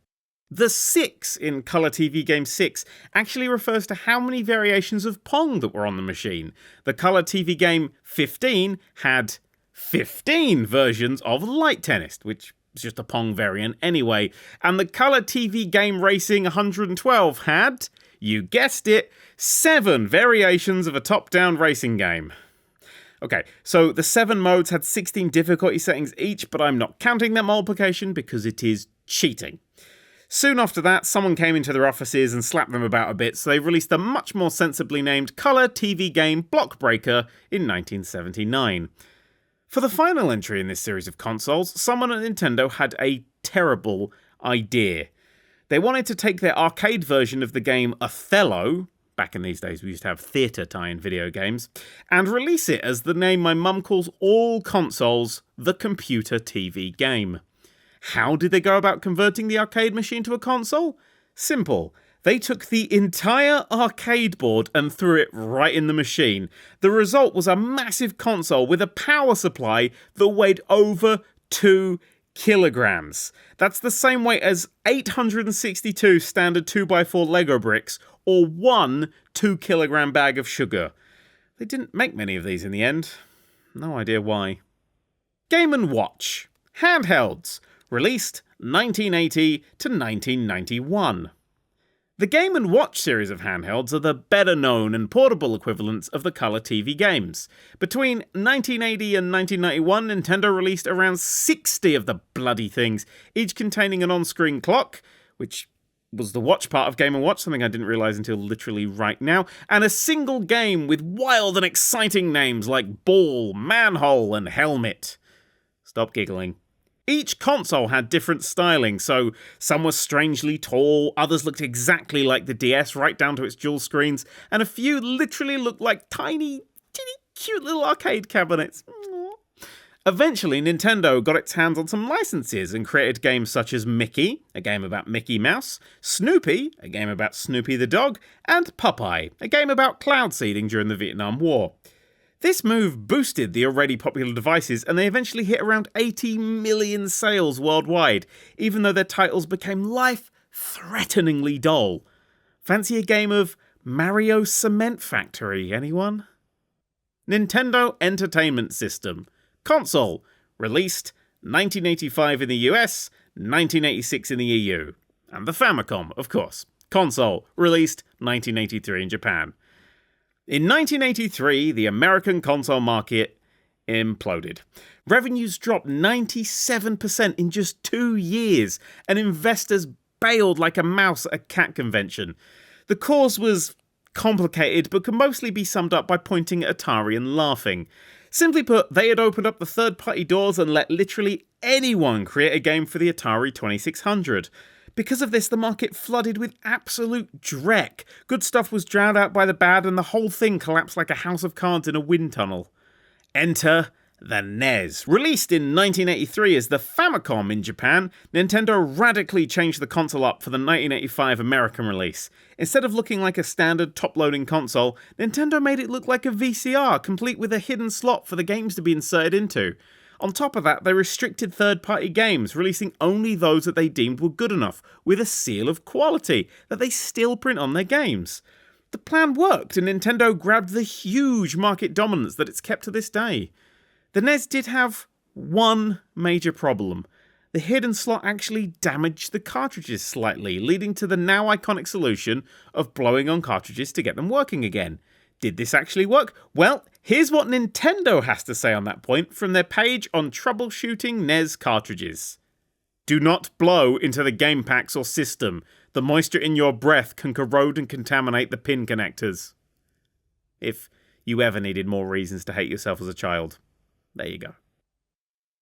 The 6 in Color TV Game 6 actually refers to how many variations of Pong that were on the machine. The Color TV Game 15 had 15 versions of Light Tennis, which was just a Pong variant anyway. And the Color TV Game Racing 112 had, you guessed it, 7 variations of a top-down racing game. Okay, so the 7 modes had 16 difficulty settings each, but I'm not counting that multiplication because it is cheating. Soon after that, someone came into their offices and slapped them about a bit, so they released a much more sensibly named Color TV Game Block Breaker in 1979. For the final entry in this series of consoles, someone at Nintendo had a terrible idea. They wanted to take their arcade version of the game Othello, back in these days we used to have theatre tie-in video games, and release it as the name my mum calls all consoles, the computer TV game. How did they go about converting the arcade machine to a console? Simple. They took the entire arcade board and threw it right in the machine. The result was a massive console with a power supply that weighed over 2 kilograms. That's the same weight as 862 standard 2x4 Lego bricks, or 1 2-kilogram bag of sugar. They didn't make many of these in the end. No idea why. Game & Watch. Handhelds. Released 1980 to 1991. The Game & Watch series of handhelds are the better-known and portable equivalents of the Color TV games. Between 1980 and 1991, Nintendo released around 60 of the bloody things, each containing an on-screen clock, which was the watch part of Game & Watch, something I didn't realise until literally right now, and a single game with wild and exciting names like Ball, Manhole, and Helmet. Stop giggling. Each console had different styling, so some were strangely tall, others looked exactly like the DS right down to its dual screens, and a few literally looked like tiny, cute little arcade cabinets. Eventually, Nintendo got its hands on some licenses and created games such as Mickey, a game about Mickey Mouse, Snoopy, a game about Snoopy the dog, and Popeye, a game about cloud seeding during the Vietnam War. This move boosted the already popular devices, and they eventually hit around 80 million sales worldwide, even though their titles became life-threateningly dull. Fancy a game of Mario Cement Factory, anyone? Nintendo Entertainment System. Console. Released 1985 in the US, 1986 in the EU. And the Famicom, of course. Console. Released 1983 in Japan. In 1983, the American console market imploded. Revenues dropped 97% in just 2 years, and investors bailed like a mouse at a cat convention. The cause was complicated, but could mostly be summed up by pointing at Atari and laughing. Simply put, they had opened up the third-party doors and let literally anyone create a game for the Atari 2600. Because of this, the market flooded with absolute dreck. Good stuff was drowned out by the bad, and the whole thing collapsed like a house of cards in a wind tunnel. Enter the NES. Released in 1983 as the Famicom in Japan, Nintendo radically changed the console up for the 1985 American release. Instead of looking like a standard top-loading console, Nintendo made it look like a VCR, complete with a hidden slot for the games to be inserted into. On top of that, they restricted third-party games, releasing only those that they deemed were good enough, with a seal of quality that they still print on their games. The plan worked, and Nintendo grabbed the huge market dominance that it's kept to this day. The NES did have one major problem. The hidden slot actually damaged the cartridges slightly, leading to the now iconic solution of blowing on cartridges to get them working again. Did this actually work? Well, here's what Nintendo has to say on that point from their page on troubleshooting NES cartridges. Do not blow into the game packs or system. The moisture in your breath can corrode and contaminate the pin connectors. If you ever needed more reasons to hate yourself as a child, there you go.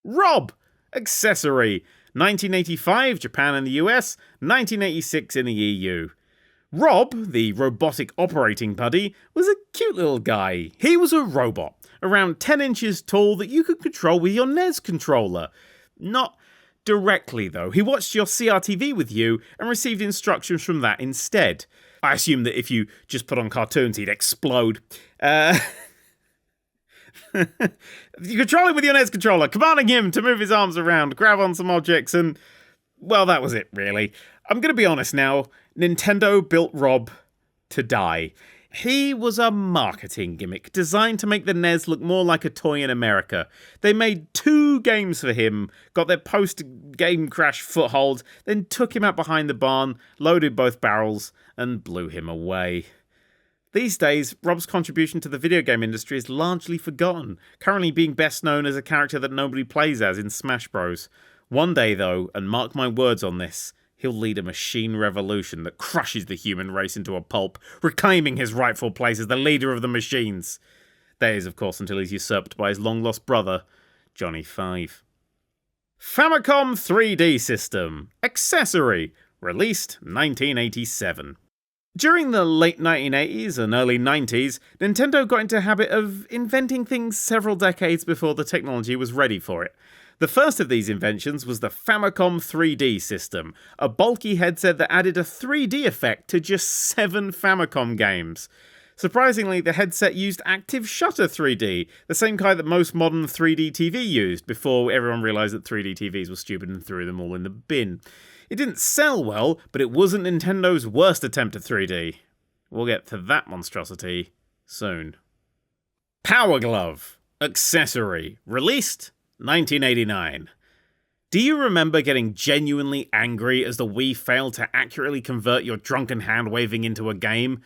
Rob! Accessory. 1985, Japan and the US, 1986 in the EU. Rob, the robotic operating buddy, was a cute little guy. He was a robot, around 10 inches tall that you could control with your NES controller. Not directly, though. He watched your CRTV with you and received instructions from that instead. I assume that if you just put on cartoons, he'd explode. You control him with your NES controller, commanding him to move his arms around, grab on some objects, and, well, that was it, really. I'm going to be honest now, Nintendo built Rob to die. He was a marketing gimmick designed to make the NES look more like a toy in America. They made 2 games for him, got their post-game crash foothold, then took him out behind the barn, loaded both barrels, and blew him away. These days, Rob's contribution to the video game industry is largely forgotten, currently being best known as a character that nobody plays as in Smash Bros. One day, though, and mark my words on this, he'll lead a machine revolution that crushes the human race into a pulp, reclaiming his rightful place as the leader of the machines. That is, of course, until he's usurped by his long-lost brother, Johnny 5. Famicom 3D System. Accessory. Released 1987. During the late 1980s and early 90s, Nintendo got into the habit of inventing things several decades before the technology was ready for it. The first of these inventions was the Famicom 3D system, a bulky headset that added a 3D effect to just 7 Famicom games. Surprisingly, the headset used active shutter 3D, the same kind that most modern 3D TV used, before everyone realised that 3D TVs were stupid and threw them all in the bin. It didn't sell well, but it wasn't Nintendo's worst attempt at 3D. We'll get to that monstrosity soon. Power Glove. Accessory. Released 1989. Do you remember getting genuinely angry as the Wii failed to accurately convert your drunken hand-waving into a game?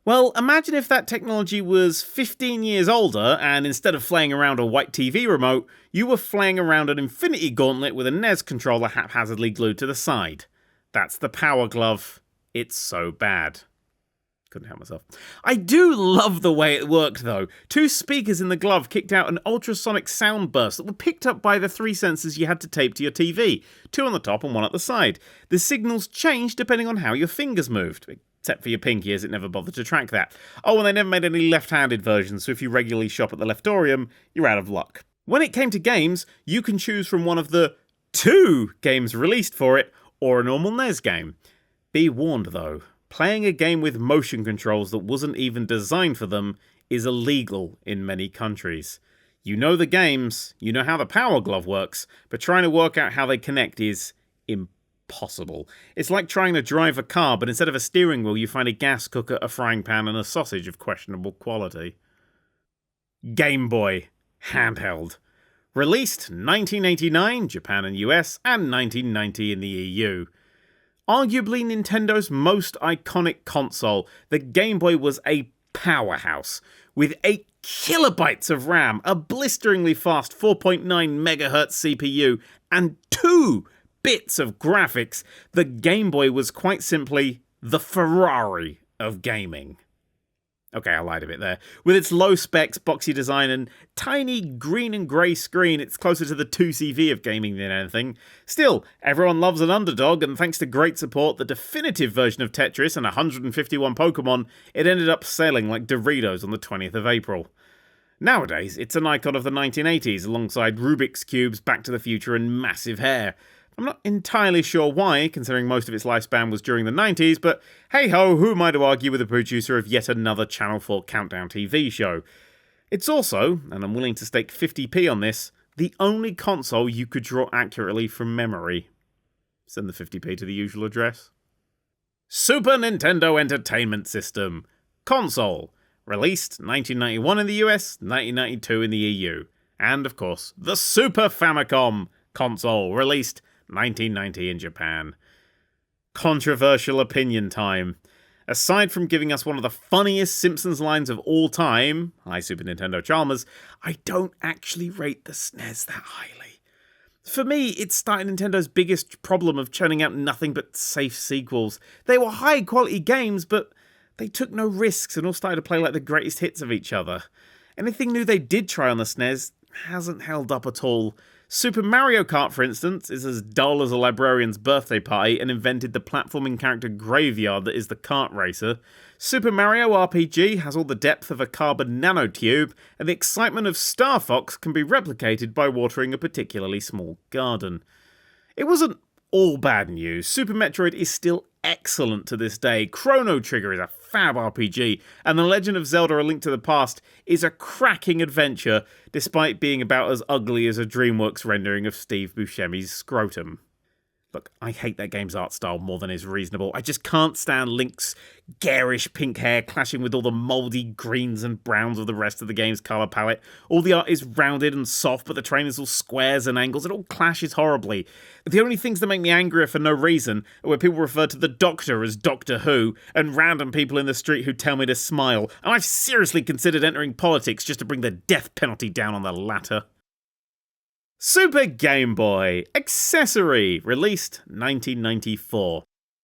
Well, imagine if that technology was 15 years older, and instead of flaying around a white TV remote, you were flaying around an Infinity Gauntlet with a NES controller haphazardly glued to the side. That's the Power Glove. It's so bad. Couldn't help myself. I do love the way it worked, though. 2 speakers in the glove kicked out an ultrasonic sound burst that were picked up by the 3 sensors you had to tape to your TV. 2 on the top and 1 at the side. The signals changed depending on how your fingers moved. Except for your pinky, as it never bothered to track that. Oh, and they never made any left-handed versions, so if you regularly shop at the Leftorium, you're out of luck. When it came to games, you can choose from one of the 2 games released for it, or a normal NES game. Be warned, though. Playing a game with motion controls that wasn't even designed for them is illegal in many countries. You know the games, you know how the Power Glove works, but trying to work out how they connect is impossible. It's like trying to drive a car, but instead of a steering wheel, you find a gas cooker, a frying pan, and a sausage of questionable quality. Game Boy. Handheld. Released 1989, Japan and US, and 1990 in the EU. Arguably Nintendo's most iconic console, the Game Boy was a powerhouse. With 8 kilobytes of RAM, a blisteringly fast 4.9 MHz CPU, and 2 bits of graphics, the Game Boy was quite simply the Ferrari of gaming. Okay, I lied a bit there. With its low specs, boxy design, and tiny green and grey screen, it's closer to the 2CV of gaming than anything. Still, everyone loves an underdog, and thanks to great support, the definitive version of Tetris and 151 Pokémon, it ended up selling like Doritos on the 20th of April. Nowadays, it's an icon of the 1980s, alongside Rubik's Cubes, Back to the Future, and massive hair. I'm not entirely sure why, considering most of its lifespan was during the 90s, but hey-ho, who am I to argue with the producer of yet another Channel 4 Countdown TV show? It's also, and I'm willing to stake 50p on this, the only console you could draw accurately from memory. Send the 50p to the usual address. Super Nintendo Entertainment System. Console. Released 1991 in the US, 1992 in the EU. And, of course, the Super Famicom console. Released 1990 in Japan. Controversial opinion time. Aside from giving us one of the funniest Simpsons lines of all time, hi Super Nintendo Chalmers, I don't actually rate the SNES that highly. For me, it started Nintendo's biggest problem of churning out nothing but safe sequels. They were high-quality games, but they took no risks and all started to play like the greatest hits of each other. Anything new they did try on the SNES hasn't held up at all. Super Mario Kart, for instance, is as dull as a librarian's birthday party and invented the platforming character Graveyard that is the kart racer. Super Mario RPG has all the depth of a carbon nanotube, and the excitement of Star Fox can be replicated by watering a particularly small garden. It wasn't all bad news. Super Metroid is still excellent to this day. Chrono Trigger is a fab RPG, and The Legend of Zelda: A Link to the Past is a cracking adventure, despite being about as ugly as a DreamWorks rendering of Steve Buscemi's scrotum. Look, I hate that game's art style more than is reasonable. I just can't stand Link's garish pink hair clashing with all the mouldy greens and browns of the rest of the game's colour palette. All the art is rounded and soft, but the terrain is all squares and angles. It all clashes horribly. The only things that make me angrier for no reason are when people refer to the Doctor as Doctor Who, and random people in the street who tell me to smile. And I've seriously considered entering politics just to bring the death penalty down on the latter. Super Game Boy Accessory, released 1994.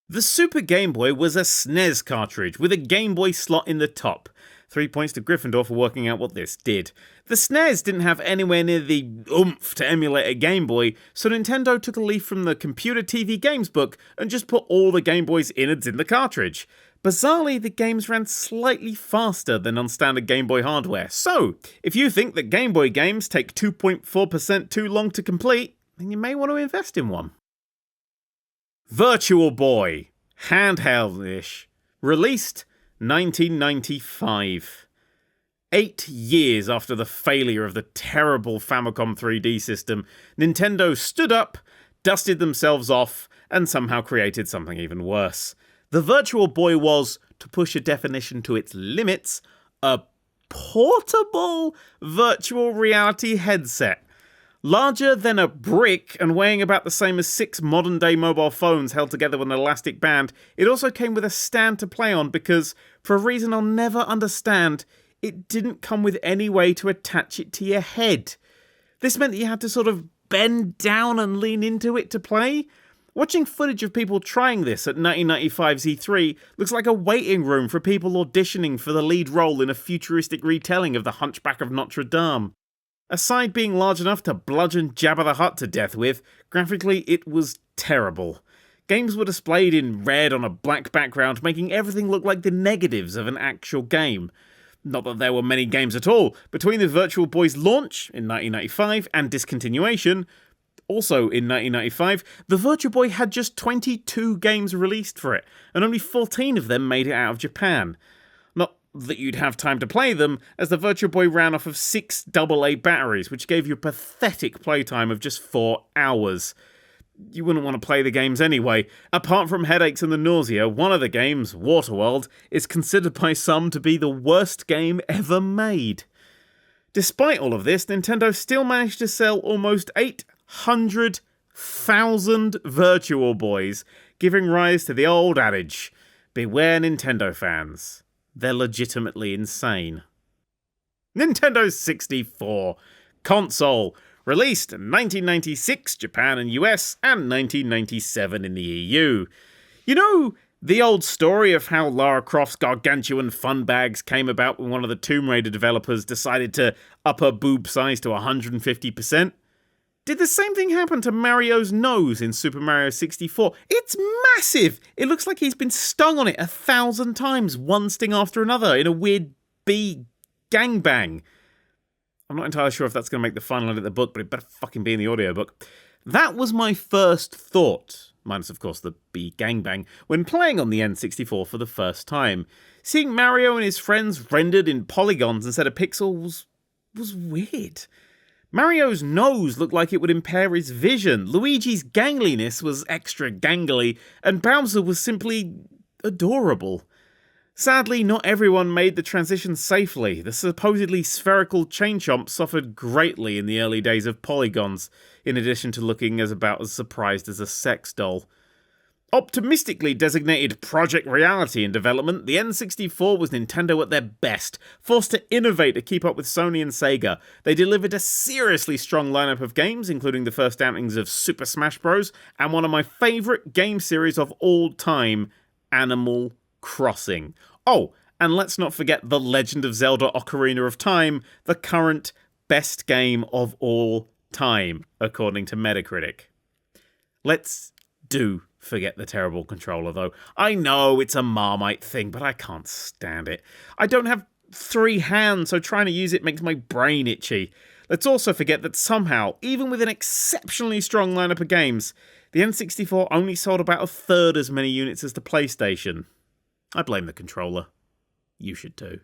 The Super Game Boy was a SNES cartridge with a Game Boy slot in the top. 3 points to Gryffindor for working out what this did. The SNES didn't have anywhere near the oomph to emulate a Game Boy, so Nintendo took a leaf from the Computer TV Games book and just put all the Game Boy's innards in the cartridge. Bizarrely, the games ran slightly faster than on standard Game Boy hardware, so if you think that Game Boy games take 2.4% too long to complete, then you may want to invest in one. Virtual Boy, handheld-ish, released 1995. 8 years after the failure of the terrible Famicom 3D system, Nintendo stood up, dusted themselves off, and somehow created something even worse. The Virtual Boy was, to push a definition to its limits, a portable virtual reality headset. Larger than a brick and weighing about the same as 6 modern-day mobile phones held together with an elastic band, it also came with a stand to play on because, for a reason I'll never understand, it didn't come with any way to attach it to your head. This meant that you had to sort of bend down and lean into it to play. Watching footage of people trying this at 1995's E3 looks like a waiting room for people auditioning for the lead role in a futuristic retelling of The Hunchback of Notre Dame. Aside being large enough to bludgeon Jabba the Hutt to death with, graphically it was terrible. Games were displayed in red on a black background, making everything look like the negatives of an actual game. Not that there were many games at all. Between the Virtual Boy's launch in 1995 and discontinuation, also in 1995, the Virtual Boy had just 22 games released for it, and only 14 of them made it out of Japan. Not that you'd have time to play them, as the Virtual Boy ran off of 6 AA batteries, which gave you a pathetic playtime of just 4 hours. You wouldn't want to play the games anyway. Apart from headaches and the nausea, one of the games, Waterworld, is considered by some to be the worst game ever made. Despite all of this, Nintendo still managed to sell almost 800,000 Virtual Boys, giving rise to the old adage, beware Nintendo fans. They're legitimately insane. Nintendo 64 console, released in 1996 Japan and US, and 1997 in the EU. You know the old story of how Lara Croft's gargantuan fun bags came about when one of the Tomb Raider developers decided to up her boob size to 150%? Did the same thing happen to Mario's nose in Super Mario 64? It's massive! It looks like he's been stung on it 1,000 times, one sting after another, in a weird bee gangbang. I'm not entirely sure if that's going to make the final end of the book, but it better fucking be in the audiobook. That was my first thought, minus of course the bee gangbang, when playing on the N64 for the first time. Seeing Mario and his friends rendered in polygons instead of pixels was weird. Mario's nose looked like it would impair his vision, Luigi's gangliness was extra gangly, and Bowser was simply adorable. Sadly, not everyone made the transition safely. The supposedly spherical Chain Chomp suffered greatly in the early days of polygons, in addition to looking about as surprised as a sex doll. Optimistically designated Project Reality in development, the N64 was Nintendo at their best. Forced to innovate to keep up with Sony and Sega, they delivered a seriously strong lineup of games, including the first outings of Super Smash Bros. And one of my favourite game series of all time, Animal Crossing. Oh, and let's not forget The Legend of Zelda Ocarina of Time, the current best game of all time, according to Metacritic. Let's do forget the terrible controller, though. I know it's a Marmite thing, but I can't stand it. I don't have 3 hands, so trying to use it makes my brain itchy. Let's also forget that somehow, even with an exceptionally strong lineup of games, the N64 only sold about 1/3 as many units as the PlayStation. I blame the controller. You should too.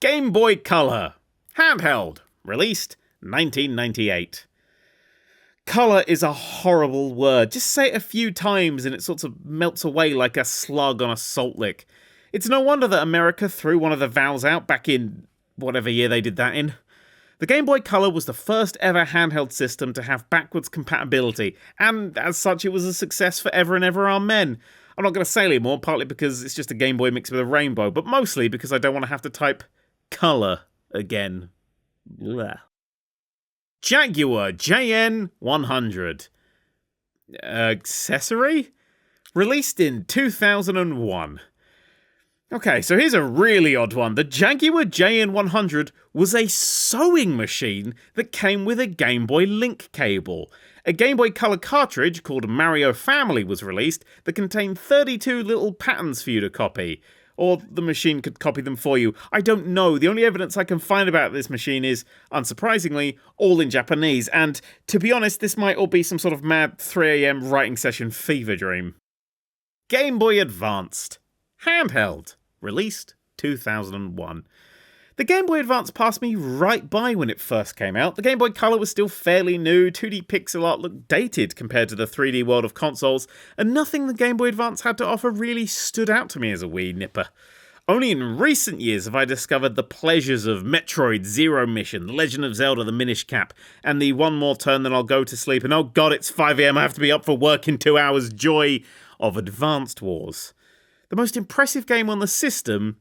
Game Boy Color. Handheld. Released 1998. Colour is a horrible word. Just say it a few times and it sort of melts away like a slug on a salt lick. It's no wonder that America threw one of the valves out back in whatever year they did that in. The Game Boy Color was the first ever handheld system to have backwards compatibility, and as such it was a success forever and ever, amen. I'm not going to say anymore, partly because it's just a Game Boy mixed with a rainbow, but mostly because I don't want to have to type colour again. Blech. Jaguar JN100. Accessory? Released in 2001. Okay, so here's a really odd one. The Jaguar JN100 was a sewing machine that came with a Game Boy link cable. A Game Boy Color cartridge called Mario Family was released that contained 32 little patterns for you to copy. Or the machine could copy them for you. I don't know. The only evidence I can find about this machine is, unsurprisingly, all in Japanese. And, to be honest, this might all be some sort of mad 3 AM writing session fever dream. Game Boy Advanced. Handheld. Released 2001. The Game Boy Advance passed me right by when it first came out. The Game Boy Color was still fairly new, 2D pixel art looked dated compared to the 3D world of consoles, and nothing the Game Boy Advance had to offer really stood out to me as a wee nipper. Only in recent years have I discovered the pleasures of Metroid Zero Mission, The Legend of Zelda The Minish Cap, and the one more turn then I'll go to sleep and oh god it's 5 AM, I have to be up for work in 2 hours joy of Advanced Wars. The most impressive game on the system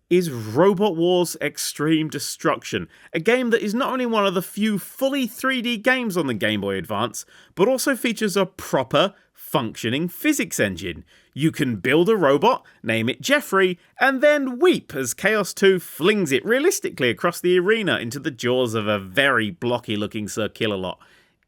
is Robot Wars Extreme Destruction, a game that is not only one of the few fully 3D games on the Game Boy Advance, but also features a proper, functioning physics engine. You can build a robot, name it Jeffrey, and then weep as Chaos 2 flings it realistically across the arena into the jaws of a very blocky-looking Sir Killalot.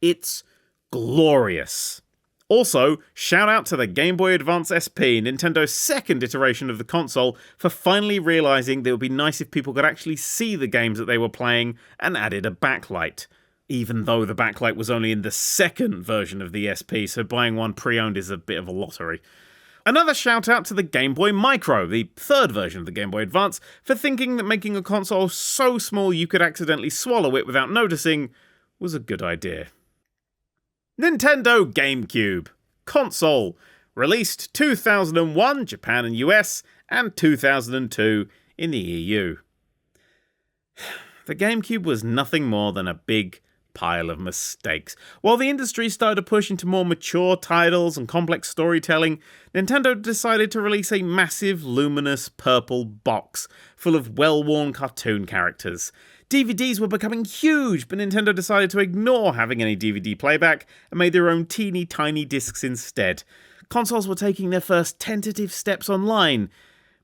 It's glorious. Also, shout out to the Game Boy Advance SP, Nintendo's second iteration of the console, for finally realising that it would be nice if people could actually see the games that they were playing and added a backlight. Even though the backlight was only in the second version of the SP, so buying one pre-owned is a bit of a lottery. Another shout out to the Game Boy Micro, the third version of the Game Boy Advance, for thinking that making a console so small you could accidentally swallow it without noticing was a good idea. Nintendo GameCube. Console. Released 2001, Japan and US, and 2002 in the EU. The GameCube was nothing more than a big pile of mistakes. While the industry started to push into more mature titles and complex storytelling, Nintendo decided to release a massive, luminous purple box full of well-worn cartoon characters. DVDs were becoming huge, but Nintendo decided to ignore having any DVD playback and made their own teeny tiny discs instead. Consoles were taking their first tentative steps online,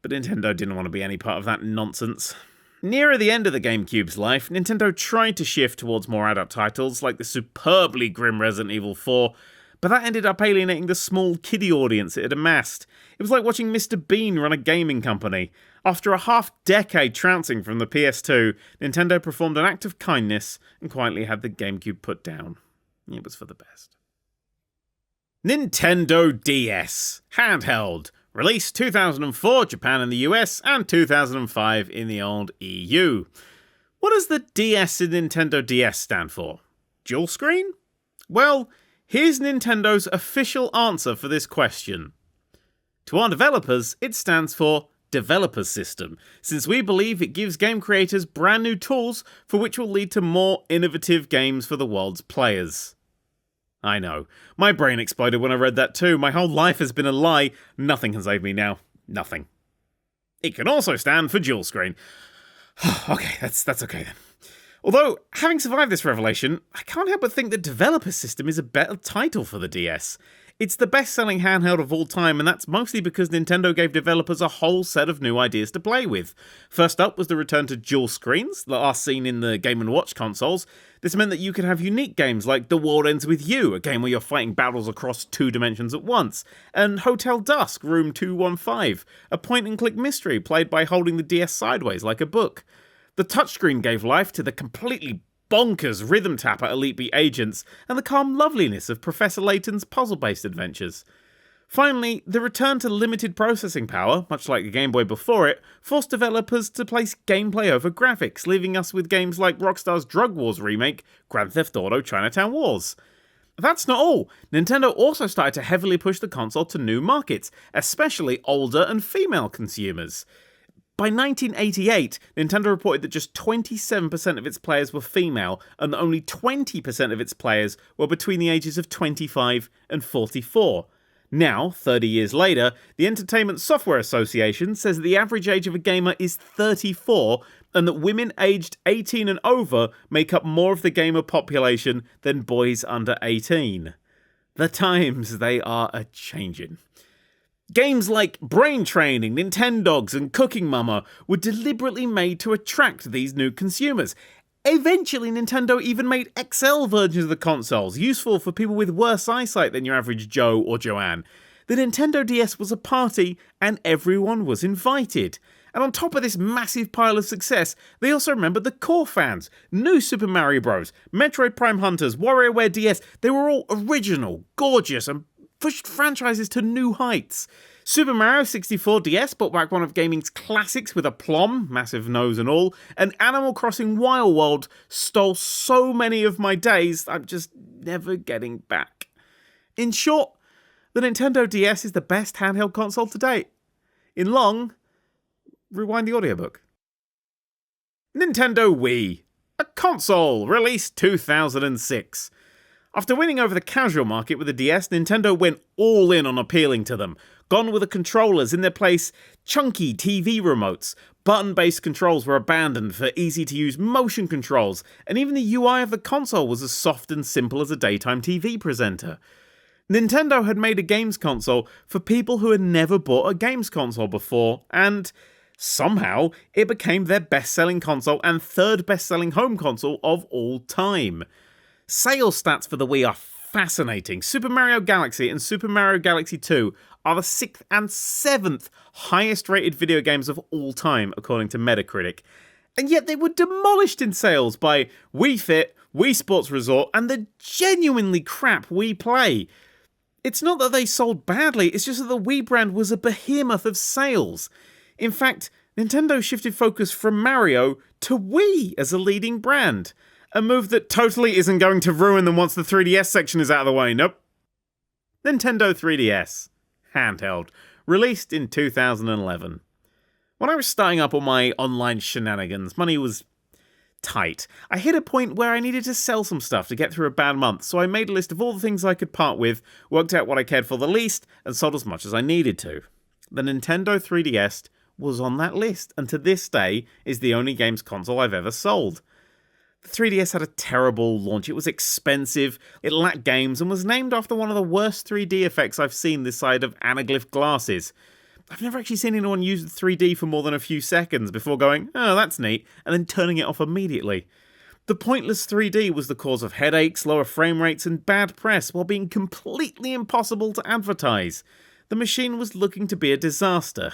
but Nintendo didn't want to be any part of that nonsense. Nearer the end of the GameCube's life, Nintendo tried to shift towards more adult titles like the superbly grim Resident Evil 4, but that ended up alienating the small kiddie audience it had amassed. It was like watching Mr. Bean run a gaming company. After a half-decade trouncing from the PS2, Nintendo performed an act of kindness and quietly had the GameCube put down. It was for the best. Nintendo DS. Handheld. Released 2004, Japan and the US, and 2005 in the old EU. What does the DS in Nintendo DS stand for? Dual screen? Well, here's Nintendo's official answer for this question. To our developers, it stands for Developer System, since we believe it gives game creators brand new tools for which will lead to more innovative games for the world's players. I know. My brain exploded when I read that too. My whole life has been a lie. Nothing can save me now. Nothing. It can also stand for dual screen. Okay, that's okay then. Although, having survived this revelation, I can't help but think that Developer System is a better title for the DS. It's the best-selling handheld of all time, and that's mostly because Nintendo gave developers a whole set of new ideas to play with. First up was the return to dual screens, last seen in the Game & Watch consoles. This meant that you could have unique games like The World Ends With You, a game where you're fighting battles across 2 dimensions at once, and Hotel Dusk, Room 215, a point-and-click mystery played by holding the DS sideways like a book. The touchscreen gave life to the completely bonkers rhythm tapper Elite Beat agents and the calm loveliness of Professor Layton's puzzle-based adventures. Finally, the return to limited processing power, much like the Game Boy before it, forced developers to place gameplay over graphics, leaving us with games like Rockstar's Drug Wars remake, Grand Theft Auto Chinatown Wars. That's not all. Nintendo also started to heavily push the console to new markets, especially older and female consumers. By 1988, Nintendo reported that just 27% of its players were female, and that only 20% of its players were between the ages of 25 and 44. Now, 30 years later, the Entertainment Software Association says that the average age of a gamer is 34, and that women aged 18 and over make up more of the gamer population than boys under 18. The times, they are a-changin'. Games like Brain Training, Nintendogs, and Cooking Mama were deliberately made to attract these new consumers. Eventually, Nintendo even made XL versions of the consoles, useful for people with worse eyesight than your average Joe or Joanne. The Nintendo DS was a party, and everyone was invited. And on top of this massive pile of success, they also remembered the core fans. New Super Mario Bros., Metroid Prime Hunters, WarioWare DS, they were all original, gorgeous, and pushed franchises to new heights. Super Mario 64 DS brought back one of gaming's classics with aplomb, massive nose and all, and Animal Crossing Wild World stole so many of my days, I'm just never getting back. In short, the Nintendo DS is the best handheld console to date. In long, rewind the audiobook. Nintendo Wii, a console released 2006. After winning over the casual market with the DS, Nintendo went all in on appealing to them. Gone were the controllers, in their place chunky TV remotes. Button-based controls were abandoned for easy-to-use motion controls, and even the UI of the console was as soft and simple as a daytime TV presenter. Nintendo had made a games console for people who had never bought a games console before, and somehow it became their best-selling console and third best-selling home console of all time. Sales stats for the Wii are fascinating. Super Mario Galaxy and Super Mario Galaxy 2 are the 6th and 7th highest rated video games of all time, according to Metacritic. And yet they were demolished in sales by Wii Fit, Wii Sports Resort, and the genuinely crap Wii Play. It's not that they sold badly, it's just that the Wii brand was a behemoth of sales. In fact, Nintendo shifted focus from Mario to Wii as a leading brand. A move that totally isn't going to ruin them once the 3DS section is out of the way, nope. Nintendo 3DS. Handheld. Released in 2011. When I was starting up all my online shenanigans, money was tight. I hit a point where I needed to sell some stuff to get through a bad month, so I made a list of all the things I could part with, worked out what I cared for the least, and sold as much as I needed to. The Nintendo 3DS was on that list, and to this day is the only games console I've ever sold. The 3DS had a terrible launch. It was expensive, it lacked games, and was named after one of the worst 3D effects I've seen this side of anaglyph glasses. I've never actually seen anyone use 3D for more than a few seconds before going, oh, that's neat, and then turning it off immediately. The pointless 3D was the cause of headaches, lower frame rates, and bad press, while being completely impossible to advertise. The machine was looking to be a disaster.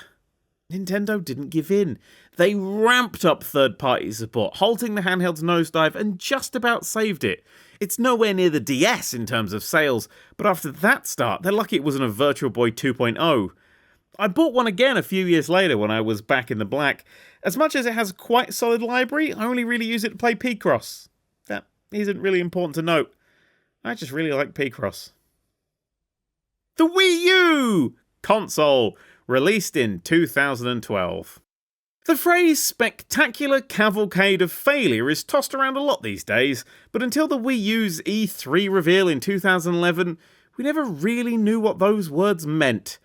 Nintendo didn't give in. They ramped up third-party support, halting the handheld's nosedive, and just about saved it. It's nowhere near the DS in terms of sales, but after that start, they're lucky it wasn't a Virtual Boy 2.0. I bought one again a few years later when I was back in the black. As much as it has quite a solid library, I only really use it to play P-Cross. That isn't really important to note. I just really like P-Cross. The Wii U! Console! Released in 2012. The phrase spectacular cavalcade of failure is tossed around a lot these days, but until the Wii U's E3 reveal in 2011, we never really knew what those words meant.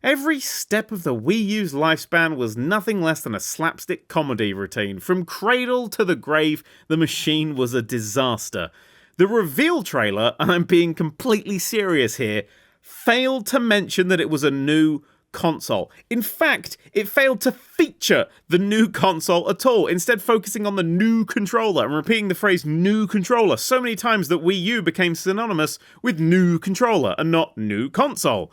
Every step of the Wii U's lifespan was nothing less than a slapstick comedy routine. From cradle to the grave, the machine was a disaster. The reveal trailer, and I'm being completely serious here, failed to mention that it was a new console. In fact, it failed to feature the new console at all, instead focusing on the new controller and repeating the phrase new controller so many times that Wii U became synonymous with new controller and not new console.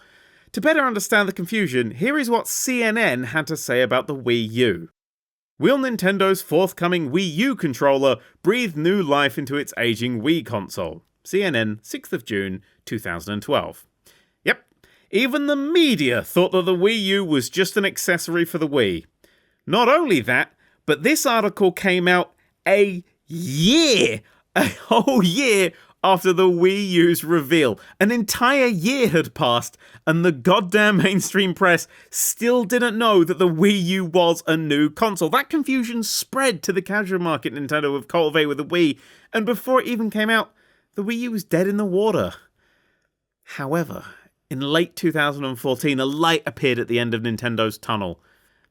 To better understand the confusion, here is what CNN had to say about the Wii U. Will Nintendo's forthcoming Wii U controller breathe new life into its aging Wii console? CNN, 6th of June, 2012. Yep, even the media thought that the Wii U was just an accessory for the Wii. Not only that, but this article came out a whole year after the Wii U's reveal. An entire year had passed, and the goddamn mainstream press still didn't know that the Wii U was a new console. That confusion spread to the casual market Nintendo have cultivated with the Wii, and before it even came out, the Wii U was dead in the water. However, in late 2014, a light appeared at the end of Nintendo's tunnel.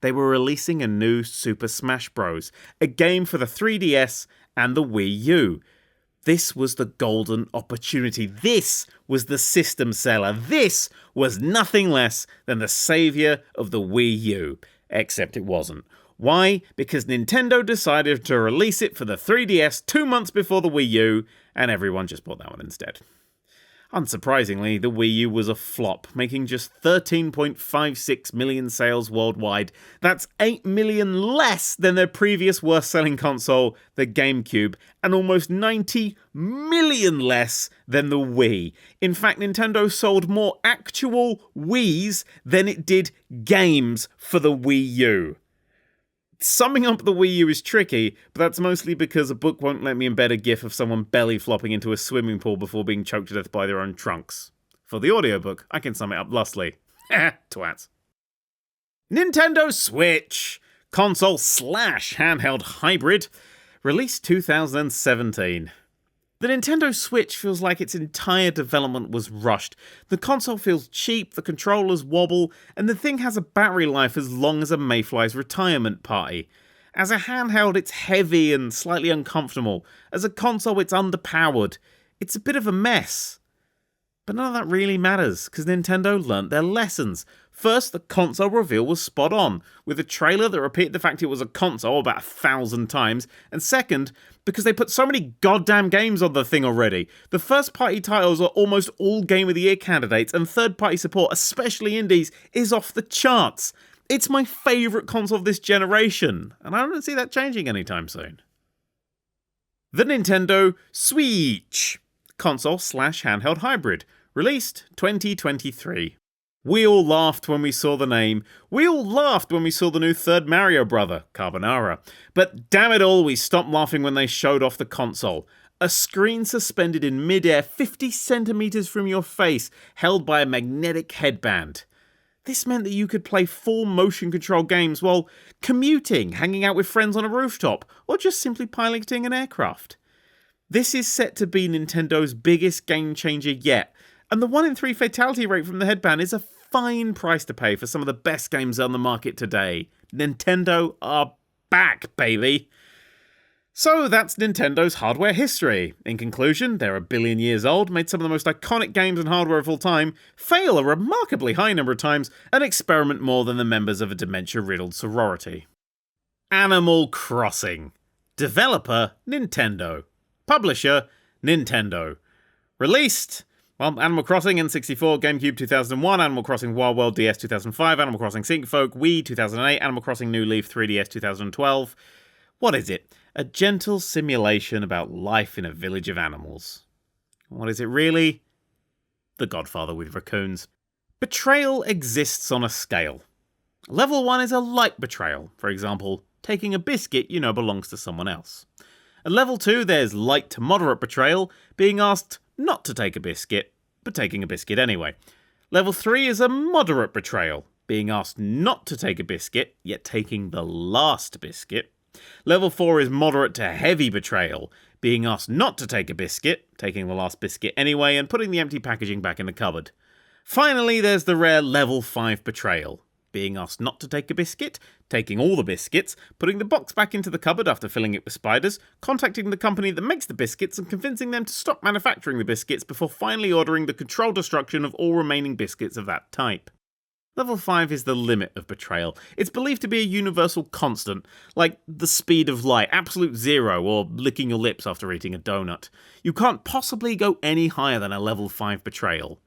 They were releasing a new Super Smash Bros., a game for the 3DS and the Wii U. This was the golden opportunity. This was the system seller. This was nothing less than the saviour of the Wii U. Except it wasn't. Why? Because Nintendo decided to release it for the 3DS 2 months before the Wii U, and everyone just bought that one instead. Unsurprisingly, the Wii U was a flop, making just 13.56 million sales worldwide. That's 8 million less than their previous worst-selling console, the GameCube, and almost 90 million less than the Wii. In fact, Nintendo sold more actual Wiis than it did games for the Wii U. Summing up the Wii U is tricky, but that's mostly because a book won't let me embed a gif of someone belly flopping into a swimming pool before being choked to death by their own trunks. For the audiobook, I can sum it up lustily. Twats. Nintendo Switch! Console/handheld hybrid. Released 2017. The Nintendo Switch feels like its entire development was rushed. The console feels cheap, the controllers wobble, and the thing has a battery life as long as a mayfly's retirement party. As a handheld, it's heavy and slightly uncomfortable. As a console, it's underpowered. It's a bit of a mess. But none of that really matters, because Nintendo learnt their lessons. First, the console reveal was spot on, with a trailer that repeated the fact it was a console about 1,000 times, and second, because they put so many goddamn games on the thing already. The first-party titles are almost all Game of the Year candidates, and third-party support, especially indies, is off the charts. It's my favourite console of this generation, and I don't see that changing anytime soon. The Nintendo Switch! Console/handheld hybrid. Released 2023. We all laughed when we saw the name. We all laughed when we saw the new third Mario brother, Carbonara. But damn it all, we stopped laughing when they showed off the console. A screen suspended in mid-air 50 centimeters from your face, held by a magnetic headband. This meant that you could play full motion control games while commuting, hanging out with friends on a rooftop, or just simply piloting an aircraft. This is set to be Nintendo's biggest game changer yet, and the 1 in 3 fatality rate from the headband is a fine price to pay for some of the best games on the market today. Nintendo are back, baby! So that's Nintendo's hardware history. In conclusion, they're 1 billion years old, made some of the most iconic games and hardware of all time, fail a remarkably high number of times, and experiment more than the members of a dementia-riddled sorority. Animal Crossing. Developer, Nintendo. Publisher, Nintendo. Released, Animal Crossing N64, GameCube 2001, Animal Crossing Wild World DS 2005, Animal Crossing Sync Folk Wii 2008, Animal Crossing New Leaf 3DS 2012. What is it? A gentle simulation about life in a village of animals. What is it really? The Godfather with raccoons. Betrayal exists on a scale. Level 1 is a light betrayal, for example, taking a biscuit you know belongs to someone else. At level 2, there's light to moderate betrayal, being asked not to take a biscuit, but taking a biscuit anyway. Level 3 is a moderate betrayal, being asked not to take a biscuit, yet taking the last biscuit. Level 4 is moderate to heavy betrayal, being asked not to take a biscuit, taking the last biscuit anyway, and putting the empty packaging back in the cupboard. Finally, there's the rare level 5 betrayal, being asked not to take a biscuit, taking all the biscuits, putting the box back into the cupboard after filling it with spiders, contacting the company that makes the biscuits and convincing them to stop manufacturing the biscuits before finally ordering the controlled destruction of all remaining biscuits of that type. Level 5 is the limit of betrayal. It's believed to be a universal constant, like the speed of light, absolute zero, or licking your lips after eating a donut. You can't possibly go any higher than a level 5 betrayal.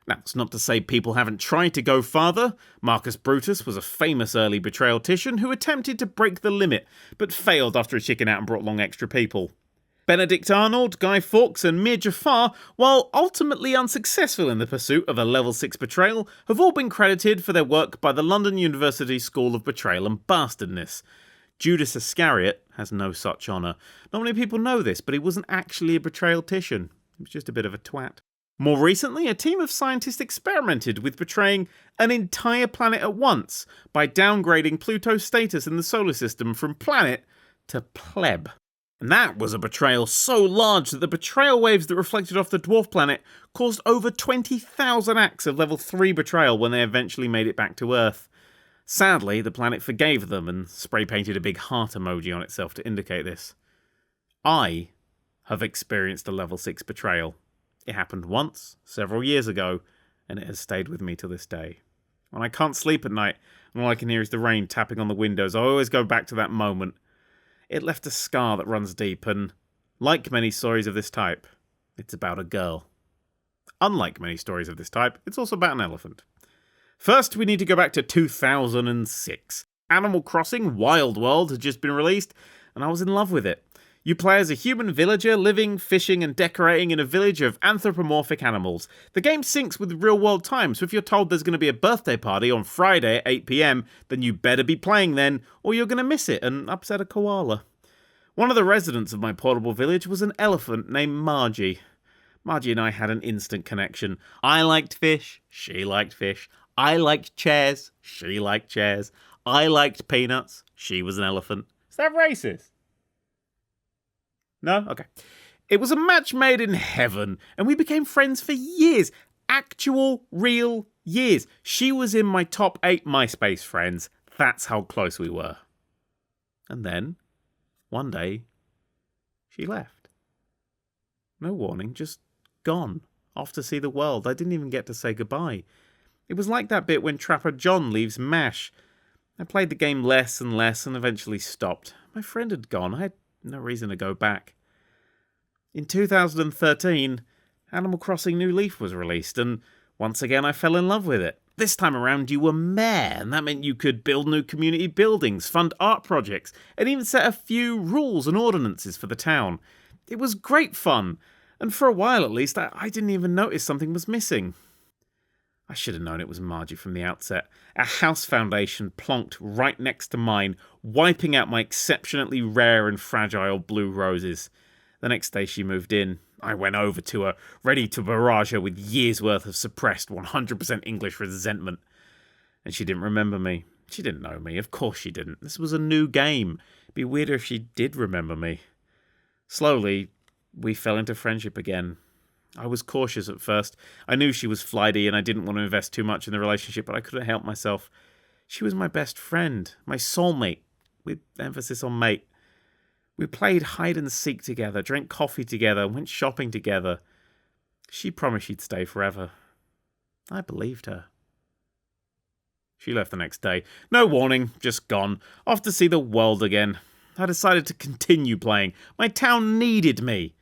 Now, it's not to say people haven't tried to go farther. Marcus Brutus was a famous early betrayal-tician who attempted to break the limit, but failed after he chickened out and brought along extra people. Benedict Arnold, Guy Fawkes and Mir Jafar, while ultimately unsuccessful in the pursuit of a level 6 betrayal, have all been credited for their work by the London University School of Betrayal and Bastardness. Judas Iscariot has no such honour. Not many people know this, but he wasn't actually a betrayal-tician. He was just a bit of a twat. More recently, a team of scientists experimented with betraying an entire planet at once by downgrading Pluto's status in the solar system from planet to pleb. And that was a betrayal so large that the betrayal waves that reflected off the dwarf planet caused over 20,000 acts of level 3 betrayal when they eventually made it back to Earth. Sadly, the planet forgave them and spray-painted a big heart emoji on itself to indicate this. I have experienced a level 6 betrayal. It happened once, several years ago, and it has stayed with me to this day. When I can't sleep at night, and all I can hear is the rain tapping on the windows, I always go back to that moment. It left a scar that runs deep, and like many stories of this type, it's about a girl. Unlike many stories of this type, it's also about an elephant. First, we need to go back to 2006. Animal Crossing Wild World had just been released, and I was in love with it. You play as a human villager living, fishing and decorating in a village of anthropomorphic animals. The game syncs with real-world time, so if you're told there's going to be a birthday party on Friday at 8 PM, then you better be playing then, or you're going to miss it and upset a koala. One of the residents of my portable village was an elephant named Margie. Margie and I had an instant connection. I liked fish, she liked fish. I liked chairs, she liked chairs. I liked peanuts, she was an elephant. Is that racist? No? Okay. It was a match made in heaven, and we became friends for years. Actual, real years. She was in my top 8 MySpace friends. That's how close we were. And then, one day, she left. No warning, just gone. Off to see the world. I didn't even get to say goodbye. It was like that bit when Trapper John leaves MASH. I played the game less and less and eventually stopped. My friend had gone. I had no reason to go back. In 2013, Animal Crossing New Leaf was released, and once again I fell in love with it. This time around you were mayor, and that meant you could build new community buildings, fund art projects, and even set a few rules and ordinances for the town. It was great fun, and for a while at least I didn't even notice something was missing. I should have known it was Margie from the outset. Our house foundation plonked right next to mine, wiping out my exceptionally rare and fragile blue roses. The next day she moved in. I went over to her, ready to barrage her with years' worth of suppressed 100% English resentment. And she didn't remember me. She didn't know me. Of course she didn't. This was a new game. It'd be weirder if she did remember me. Slowly, we fell into friendship again. I was cautious at first. I knew she was flighty and I didn't want to invest too much in the relationship, but I couldn't help myself. She was my best friend, my soulmate, with emphasis on mate. We played hide and seek together, drank coffee together, went shopping together. She promised she'd stay forever. I believed her. She left the next day. No warning, just gone. Off to see the world again. I decided to continue playing. My town needed me.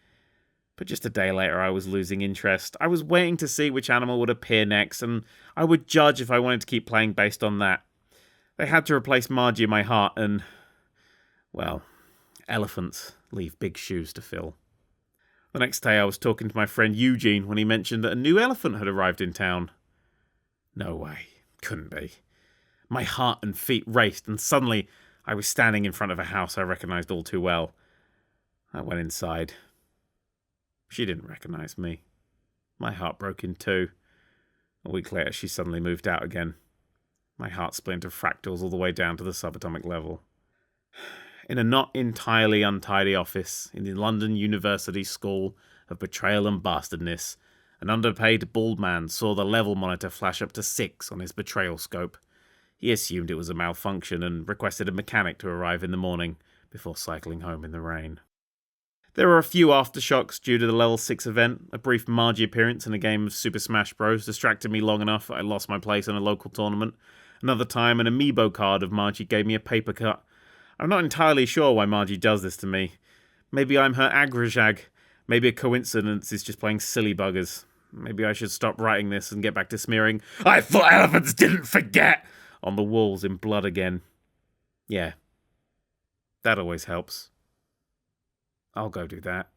But just a day later, I was losing interest. I was waiting to see which animal would appear next, and I would judge if I wanted to keep playing based on that. They had to replace Margie in my heart, and, well, elephants leave big shoes to fill. The next day, I was talking to my friend Eugene when he mentioned that a new elephant had arrived in town. No way. Couldn't be. My heart and feet raced, and suddenly I was standing in front of a house I recognised all too well. I went inside. She didn't recognise me. My heart broke in two. A week later, she suddenly moved out again. My heart split into fractals all the way down to the subatomic level. In a not entirely untidy office in the London University School of Betrayal and Bastardness, an underpaid bald man saw the level monitor flash up to 6 on his betrayal scope. He assumed it was a malfunction and requested a mechanic to arrive in the morning before cycling home in the rain. There were a few aftershocks due to the level 6 event. A brief Margie appearance in a game of Super Smash Bros. Distracted me long enough that I lost my place in a local tournament. Another time, an amiibo card of Margie gave me a paper cut. I'm not entirely sure why Margie does this to me. Maybe I'm her agrajag. Maybe a coincidence is just playing silly buggers. Maybe I should stop writing this and get back to smearing "I thought elephants didn't forget" on the walls in blood again. Yeah. That always helps. I'll go do that.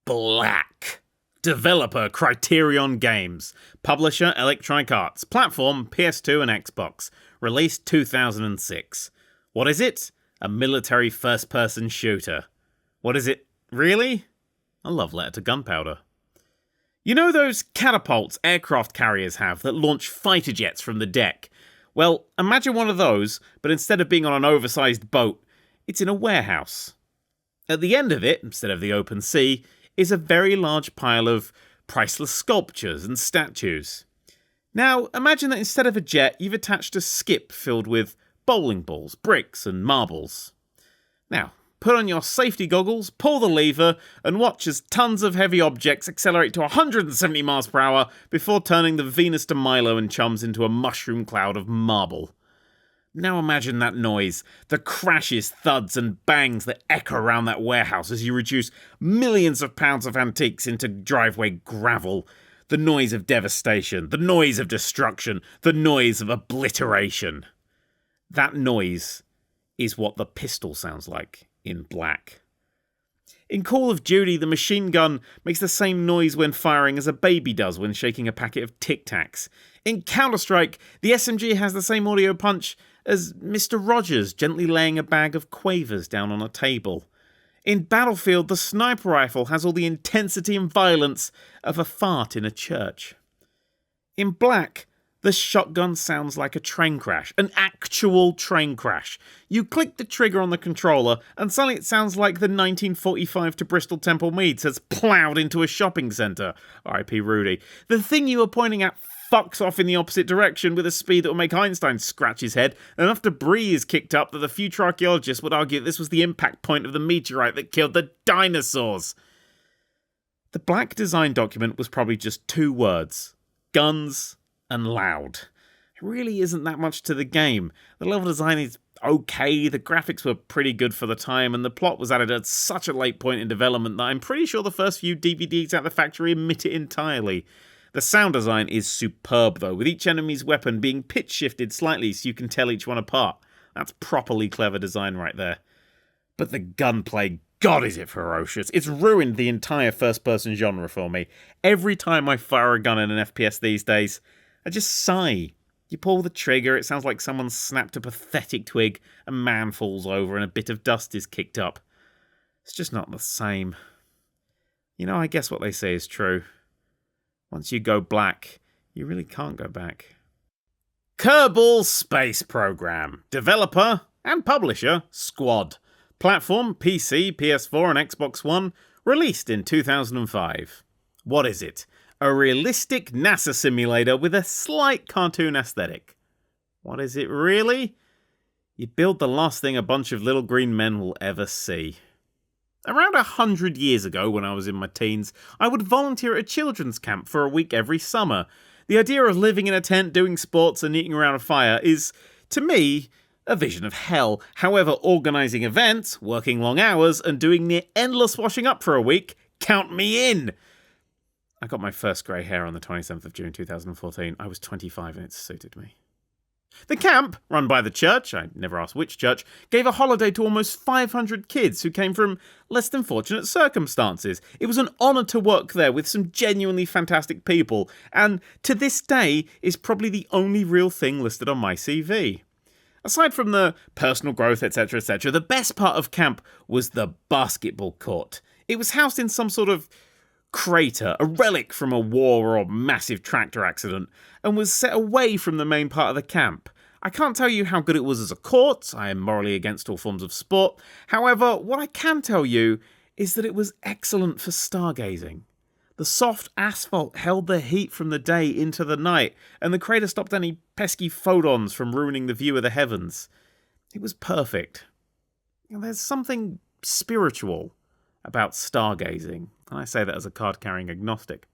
Black. Developer Criterion Games. Publisher Electronic Arts. Platform PS2 and Xbox. Released 2006. What is it? A military first-person shooter. What is it really? A love letter to gunpowder. You know those catapults aircraft carriers have that launch fighter jets from the deck? Well, imagine one of those, but instead of being on an oversized boat, it's in a warehouse. At the end of it, instead of the open sea, is a very large pile of priceless sculptures and statues. Now, imagine that instead of a jet, you've attached a skip filled with bowling balls, bricks, and marbles. Now, put on your safety goggles, pull the lever, and watch as tons of heavy objects accelerate to 170 miles per hour before turning the Venus de Milo and chums into a mushroom cloud of marble. Now imagine that noise, the crashes, thuds, and bangs that echo around that warehouse as you reduce millions of pounds of antiques into driveway gravel. The noise of devastation, the noise of destruction, the noise of obliteration. That noise is what the pistol sounds like in Black. In Call of Duty, the machine gun makes the same noise when firing as a baby does when shaking a packet of Tic Tacs. In Counter-Strike, the SMG has the same audio punch as Mr. Rogers gently laying a bag of quavers down on a table. In Battlefield, the sniper rifle has all the intensity and violence of a fart in a church. In Black, the shotgun sounds like a train crash, an actual train crash. You click the trigger on the controller, and suddenly it sounds like the 1945 to Bristol Temple Meads has ploughed into a shopping centre. R.I.P. Rudy. The thing you were pointing at fucks off in the opposite direction with a speed that will make Einstein scratch his head, and enough debris is kicked up that the future archaeologists would argue this was the impact point of the meteorite that killed the dinosaurs. The Black design document was probably just 2 words. Guns and loud. It really isn't that much to the game. The level design is okay, the graphics were pretty good for the time, and the plot was added at such a late point in development that I'm pretty sure the first few DVDs out the factory omit it entirely. The sound design is superb though, with each enemy's weapon being pitch shifted slightly so you can tell each one apart. That's properly clever design right there. But the gunplay, God is it ferocious. It's ruined the entire first-person genre for me. Every time I fire a gun in an FPS these days, I just sigh. You pull the trigger, it sounds like someone snapped a pathetic twig, a man falls over and a bit of dust is kicked up. It's just not the same. You know, I guess what they say is true. Once you go black, you really can't go back. Kerbal Space Program. Developer and publisher, Squad. Platform, PC, PS4 and Xbox One. Released in 2005. What is it? A realistic NASA simulator with a slight cartoon aesthetic. What is it really? You build the last thing a bunch of little green men will ever see. Around 100 years ago, when I was in my teens, I would volunteer at a children's camp for a week every summer. The idea of living in a tent, doing sports and eating around a fire is, to me, a vision of hell. However, organising events, working long hours, and doing near endless washing up for a week, count me in! I got my first grey hair on the 27th of June 2014. I was 25 and it suited me. The camp, run by the church, I never asked which church, gave a holiday to almost 500 kids who came from less than fortunate circumstances. It was an honour to work there with some genuinely fantastic people, and to this day is probably the only real thing listed on my CV. Aside from the personal growth, etc., the best part of camp was the basketball court. It was housed in some sort of crater, a relic from a war or massive tractor accident, and was set away from the main part of the camp. I can't tell you how good it was as a court, I am morally against all forms of sport. However, what I can tell you is that it was excellent for stargazing. The soft asphalt held the heat from the day into the night, and the crater stopped any pesky photons from ruining the view of the heavens. It was perfect. There's something spiritual about stargazing, and I say that as a card-carrying agnostic.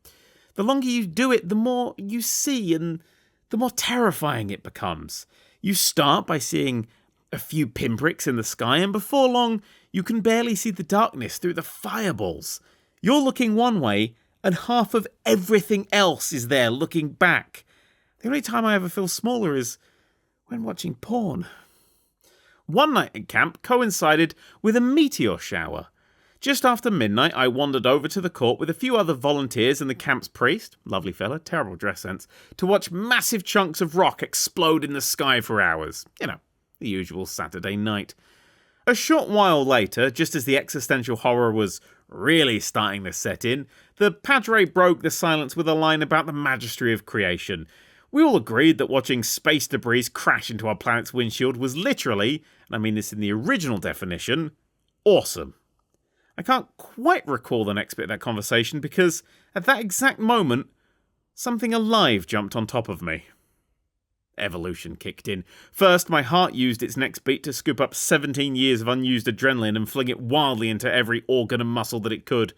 The longer you do it, the more you see, and the more terrifying it becomes. You start by seeing a few pinpricks in the sky, and before long, you can barely see the darkness through the fireballs. You're looking one way, and half of everything else is there looking back. The only time I ever feel smaller is when watching porn. One night at camp coincided with a meteor shower. Just after midnight, I wandered over to the court with a few other volunteers and the camp's priest, lovely fella, terrible dress sense, to watch massive chunks of rock explode in the sky for hours. The usual Saturday night. A short while later, just as the existential horror was really starting to set in, the Padre broke the silence with a line about the majesty of creation. We all agreed that watching space debris crash into our planet's windshield was literally, and I mean this in the original definition, awesome. I can't quite recall the next bit of that conversation because, at that exact moment, something alive jumped on top of me. Evolution kicked in. First, my heart used its next beat to scoop up 17 years of unused adrenaline and fling it wildly into every organ and muscle that it could.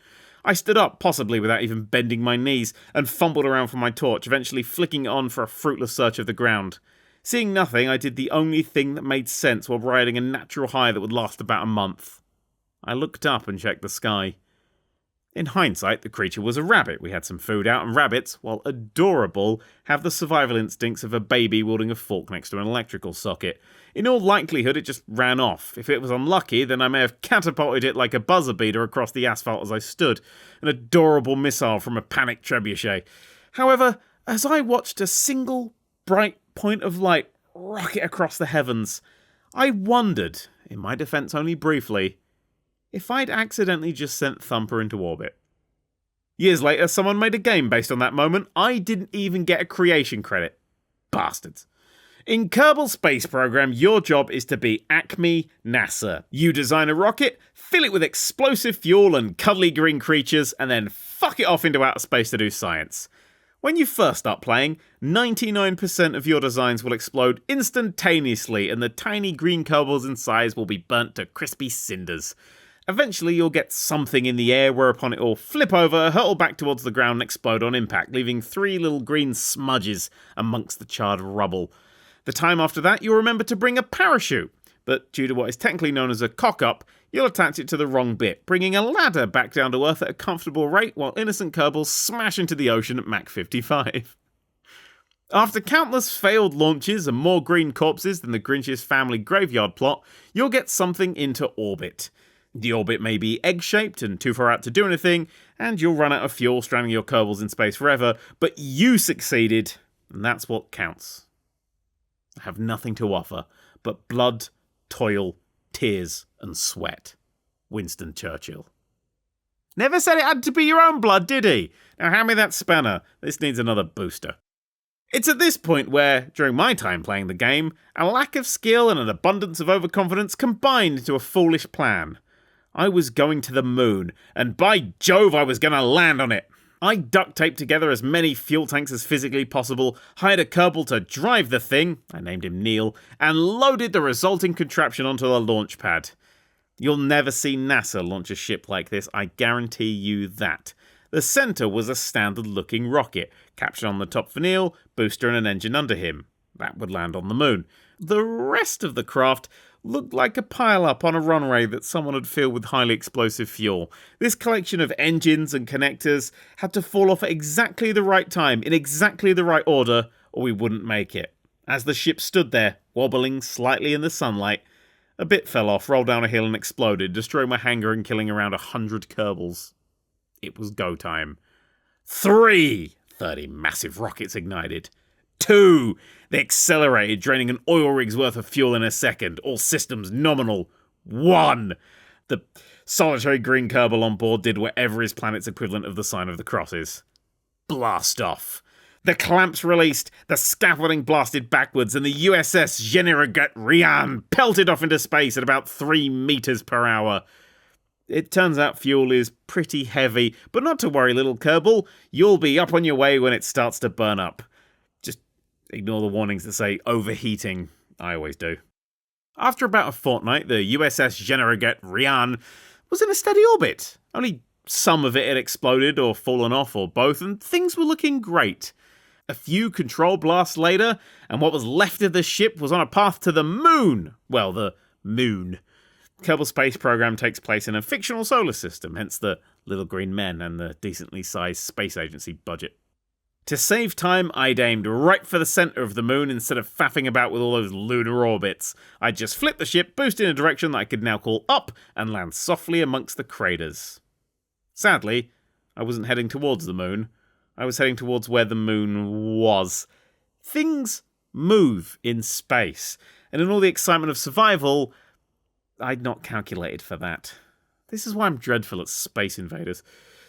I stood up, possibly without even bending my knees, and fumbled around for my torch, eventually flicking it on for a fruitless search of the ground. Seeing nothing, I did the only thing that made sense while riding a natural high that would last about a month. I looked up and checked the sky. In hindsight, the creature was a rabbit. We had some food out, and rabbits, while adorable, have the survival instincts of a baby wielding a fork next to an electrical socket. In all likelihood, it just ran off. If it was unlucky, then I may have catapulted it like a buzzer beater across the asphalt as I stood, an adorable missile from a panicked trebuchet. However, as I watched a single bright point of light rocket across the heavens, I wondered, in my defense only briefly, if I'd accidentally just sent Thumper into orbit. Years later, someone made a game based on that moment. I didn't even get a creation credit. Bastards. In Kerbal Space Program, your job is to be Acme NASA. You design a rocket, fill it with explosive fuel and cuddly green creatures, and then fuck it off into outer space to do science. When you first start playing, 99% of your designs will explode instantaneously, and the tiny green Kerbals inside will be burnt to crispy cinders. Eventually, you'll get something in the air, whereupon it will flip over, hurtle back towards the ground and explode on impact, leaving 3 little green smudges amongst the charred rubble. The time after that, you'll remember to bring a parachute, but due to what is technically known as a cock-up, you'll attach it to the wrong bit, bringing a ladder back down to Earth at a comfortable rate while innocent Kerbals smash into the ocean at Mach 55. After countless failed launches and more green corpses than the Grinch's family graveyard plot, you'll get something into orbit. The orbit may be egg-shaped and too far out to do anything, and you'll run out of fuel, stranding your Kerbals in space forever, but you succeeded, and that's what counts. I have nothing to offer but blood, toil, tears, and sweat. Winston Churchill. Never said it had to be your own blood, did he? Now hand me that spanner. This needs another booster. It's at this point where, during my time playing the game, a lack of skill and an abundance of overconfidence combined into a foolish plan. I was going to the moon, and by Jove I was going to land on it. I duct taped together as many fuel tanks as physically possible, hired a Kerbal to drive the thing, I named him Neil, and loaded the resulting contraption onto the launch pad. You'll never see NASA launch a ship like this, I guarantee you that. The centre was a standard-looking rocket, captured on the top for Neil, booster and an engine under him. That would land on the moon. The rest of the craft looked like a pile-up on a runway that someone had filled with highly explosive fuel. This collection of engines and connectors had to fall off at exactly the right time, in exactly the right order, or we wouldn't make it. As the ship stood there, wobbling slightly in the sunlight, a bit fell off, rolled down a hill and exploded, destroying my hangar and killing around 100 Kerbals. It was go time. 3! 30 massive rockets ignited. 2! They accelerated, draining an oil rig's worth of fuel in a second. All systems nominal. 1! The Solitary green Kerbal on board did whatever his planet's equivalent of the sign of the cross is. Blast off. The clamps released, the scaffolding blasted backwards, and the USS Generagat Rian pelted off into space at about 3 meters per hour. It turns out fuel is pretty heavy, but not to worry, little Kerbal. You'll be up on your way when it starts to burn up. Just ignore the warnings that say overheating. I always do. After about a fortnight, the USS Generagat Rian was in a steady orbit. Only some of it had exploded or fallen off or both, and things were looking great. A few control blasts later, and what was left of the ship was on a path to the moon. Well, the moon. Kerbal Space Program takes place in a fictional solar system, hence the little green men and the decently sized space agency budget. To save time, I'd aimed right for the centre of the moon instead of faffing about with all those lunar orbits. I'd just flipped the ship, boost in a direction that I could now call up, and land softly amongst the craters. Sadly, I wasn't heading towards the moon. I was heading towards where the moon was. Things move in space, and in all the excitement of survival, I'd not calculated for that. This is why I'm dreadful at Space Invaders.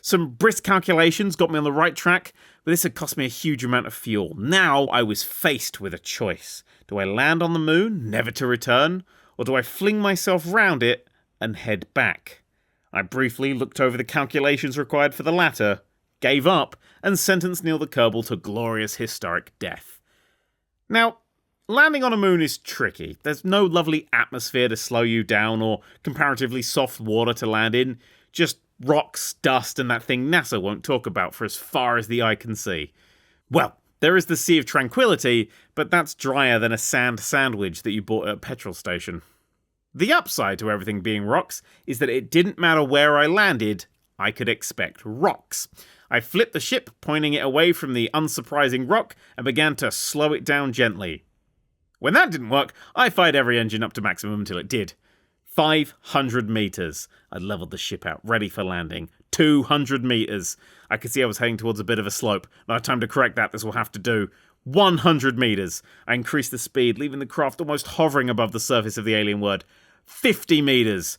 Some brisk calculations got me on the right track, but this had cost me a huge amount of fuel. Now I was faced with a choice. Do I land on the moon, never to return, or do I fling myself round it and head back? I briefly looked over the calculations required for the latter, gave up, and sentenced Neil the Kerbal to glorious historic death. Now, landing on a moon is tricky. There's no lovely atmosphere to slow you down or comparatively soft water to land in. Just rocks, dust, and that thing NASA won't talk about for as far as the eye can see. Well, there is the Sea of Tranquility, but that's drier than a sand sandwich that you bought at a petrol station. The upside to everything being rocks is that it didn't matter where I landed, I could expect rocks. I flipped the ship, pointing it away from the unsurprising rock, and began to slow it down gently. When that didn't work, I fired every engine up to maximum until it did. 500 meters. I leveled the ship out, ready for landing. 200 meters. I could see I was heading towards a bit of a slope. I had time to correct that, this will have to do. 100 meters. I increased the speed, leaving the craft almost hovering above the surface of the alien world. 50 meters.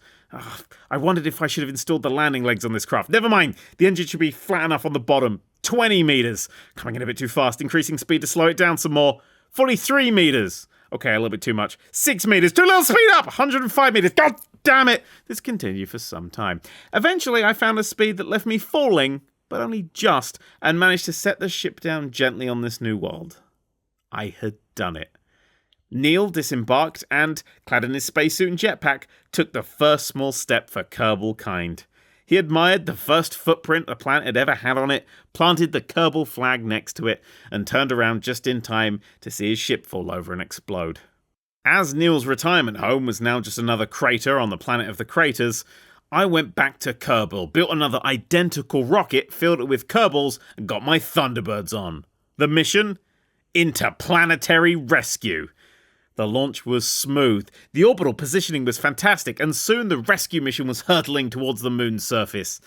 I wondered if I should have installed the landing legs on this craft. Never mind, the engine should be flat enough on the bottom. 20 meters. Coming in a bit too fast, increasing speed to slow it down some more. 43 meters. Okay, a little bit too much. 6 meters. Too little speed up. 105 meters. God damn it. This continued for some time. Eventually, I found a speed that left me falling, but only just, and managed to set the ship down gently on this new world. I had done it. Neil disembarked and, clad in his spacesuit and jetpack, took the first small step for Kerbal kind. He admired the first footprint the planet had ever had on it, planted the Kerbal flag next to it, and turned around just in time to see his ship fall over and explode. As Neil's retirement home was now just another crater on the planet of the craters, I went back to Kerbal, built another identical rocket, filled it with Kerbals, and got my Thunderbirds on. The mission? Interplanetary rescue. The launch was smooth, the orbital positioning was fantastic, and soon the rescue mission was hurtling towards the moon's surface.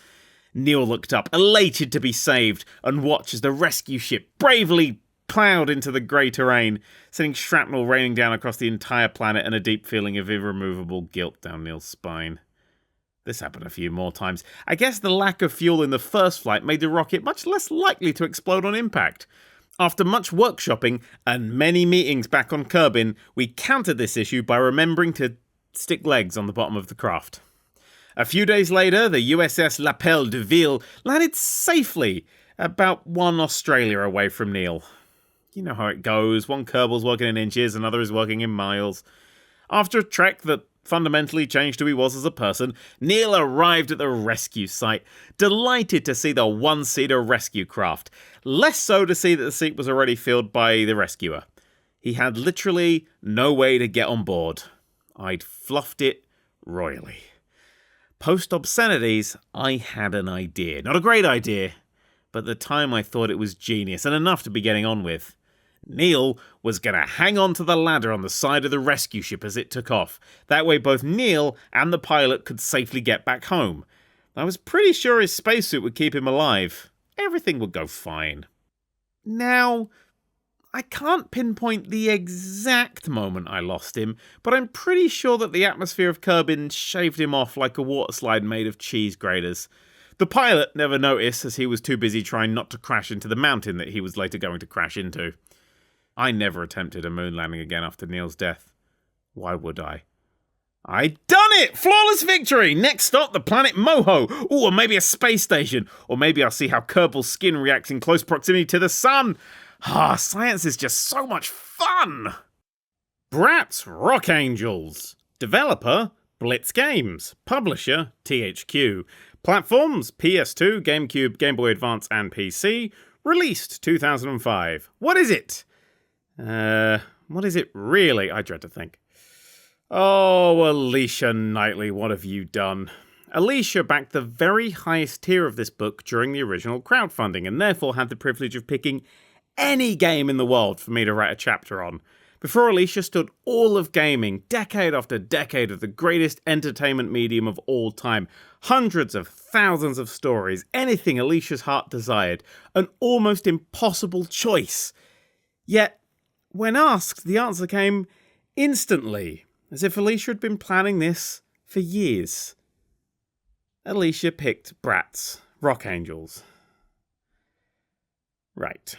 Neil looked up, elated to be saved, and watched as the rescue ship bravely ploughed into the grey terrain, sending shrapnel raining down across the entire planet and a deep feeling of irremovable guilt down Neil's spine. This happened a few more times. I guess the lack of fuel in the first flight made the rocket much less likely to explode on impact. After much workshopping and many meetings back on Kerbin, we countered this issue by remembering to stick legs on the bottom of the craft. A few days later, the USS L'Appel de Ville landed safely, about 1 Australia away from Neil. You know how it goes, one Kerbal's working in inches, another is working in miles. After a trek that fundamentally changed who he was as a person, Neil arrived at the rescue site, delighted to see the one-seater rescue craft, less so to see that the seat was already filled by the rescuer. He had literally no way to get on board. I'd fluffed it royally. Post-obscenities, I had an idea. Not a great idea, but at the time I thought it was genius and enough to be getting on with. Neil was going to hang on to the ladder on the side of the rescue ship as it took off. That way both Neil and the pilot could safely get back home. I was pretty sure his spacesuit would keep him alive. Everything would go fine. Now, I can't pinpoint the exact moment I lost him, but I'm pretty sure that the atmosphere of Kerbin shaved him off like a water slide made of cheese graters. The pilot never noticed, as he was too busy trying not to crash into the mountain that he was later going to crash into. I never attempted a moon landing again after Neil's death. Why would I? I done it! Flawless victory! Next stop, the planet Moho. Ooh, or maybe a space station. Or maybe I'll see how Kerbal's skin reacts in close proximity to the sun. Science is just so much fun! Bratz Rock Angelz. Developer, Blitz Games. Publisher, THQ. Platforms, PS2, GameCube, Game Boy Advance and PC. Released 2005. What is it? What is it really? I dread to think. Oh, Alicia Knightley, what have you done? Alicia backed the very highest tier of this book during the original crowdfunding and therefore had the privilege of picking any game in the world for me to write a chapter on. Before Alicia stood all of gaming, decade after decade of the greatest entertainment medium of all time. Hundreds of thousands of stories, anything Alicia's heart desired. An almost impossible choice. Yet, when asked, the answer came instantly, as if Alicia had been planning this for years. Alicia picked Bratz Rock Angelz. Right.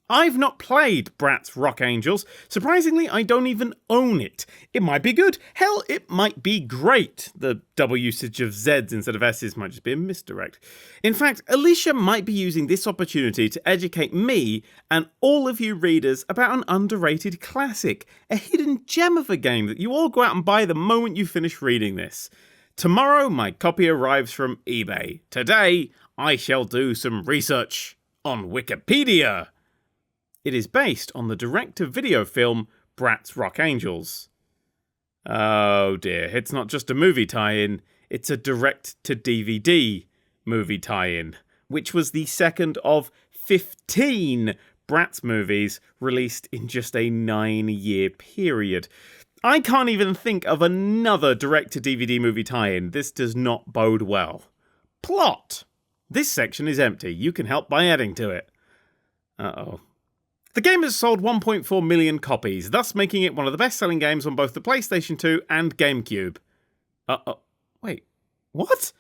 I've not played Bratz Rock Angelz. Surprisingly, I don't even own it. It might be good. Hell, it might be great. The double usage of Zs instead of Ss might just be a misdirect. In fact, Alicia might be using this opportunity to educate me and all of you readers about an underrated classic, a hidden gem of a game that you all go out and buy the moment you finish reading this. Tomorrow, my copy arrives from eBay. Today, I shall do some research on Wikipedia. It is based on the direct-to-video film Bratz Rock Angelz. Oh dear, it's not just a movie tie-in, it's a direct-to-DVD movie tie-in, which was the second of 15 Bratz movies released in just a 9-year period. I can't even think of another direct-to-DVD movie tie-in. This does not bode well. Plot. This section is empty. You can help by adding to it. Uh-oh. The game has sold 1.4 million copies, thus making it one of the best-selling games on both the PlayStation 2 and GameCube. Wait, what?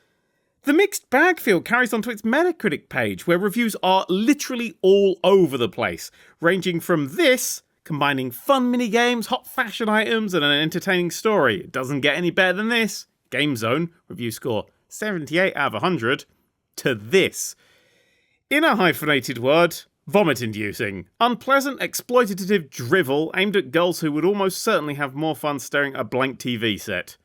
The mixed bag field carries onto its Metacritic page, where reviews are literally all over the place, ranging from this, combining fun mini-games, hot fashion items, and an entertaining story. It doesn't get any better than this. GameZone, review score 78 out of 100, to this. In a hyphenated word, vomit-inducing. Unpleasant, exploitative drivel aimed at girls who would almost certainly have more fun staring at a blank TV set.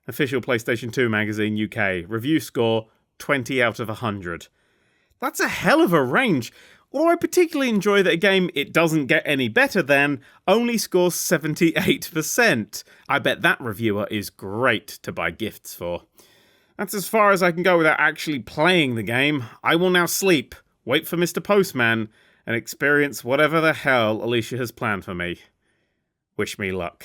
Official PlayStation 2 Magazine UK. Review score 20 out of 100. That's a hell of a range. Although I particularly enjoy that a game it doesn't get any better than only scores 78%. I bet that reviewer is great to buy gifts for. That's as far as I can go without actually playing the game. I will now sleep, wait for Mr. Postman, and experience whatever the hell Alicia has planned for me. Wish me luck.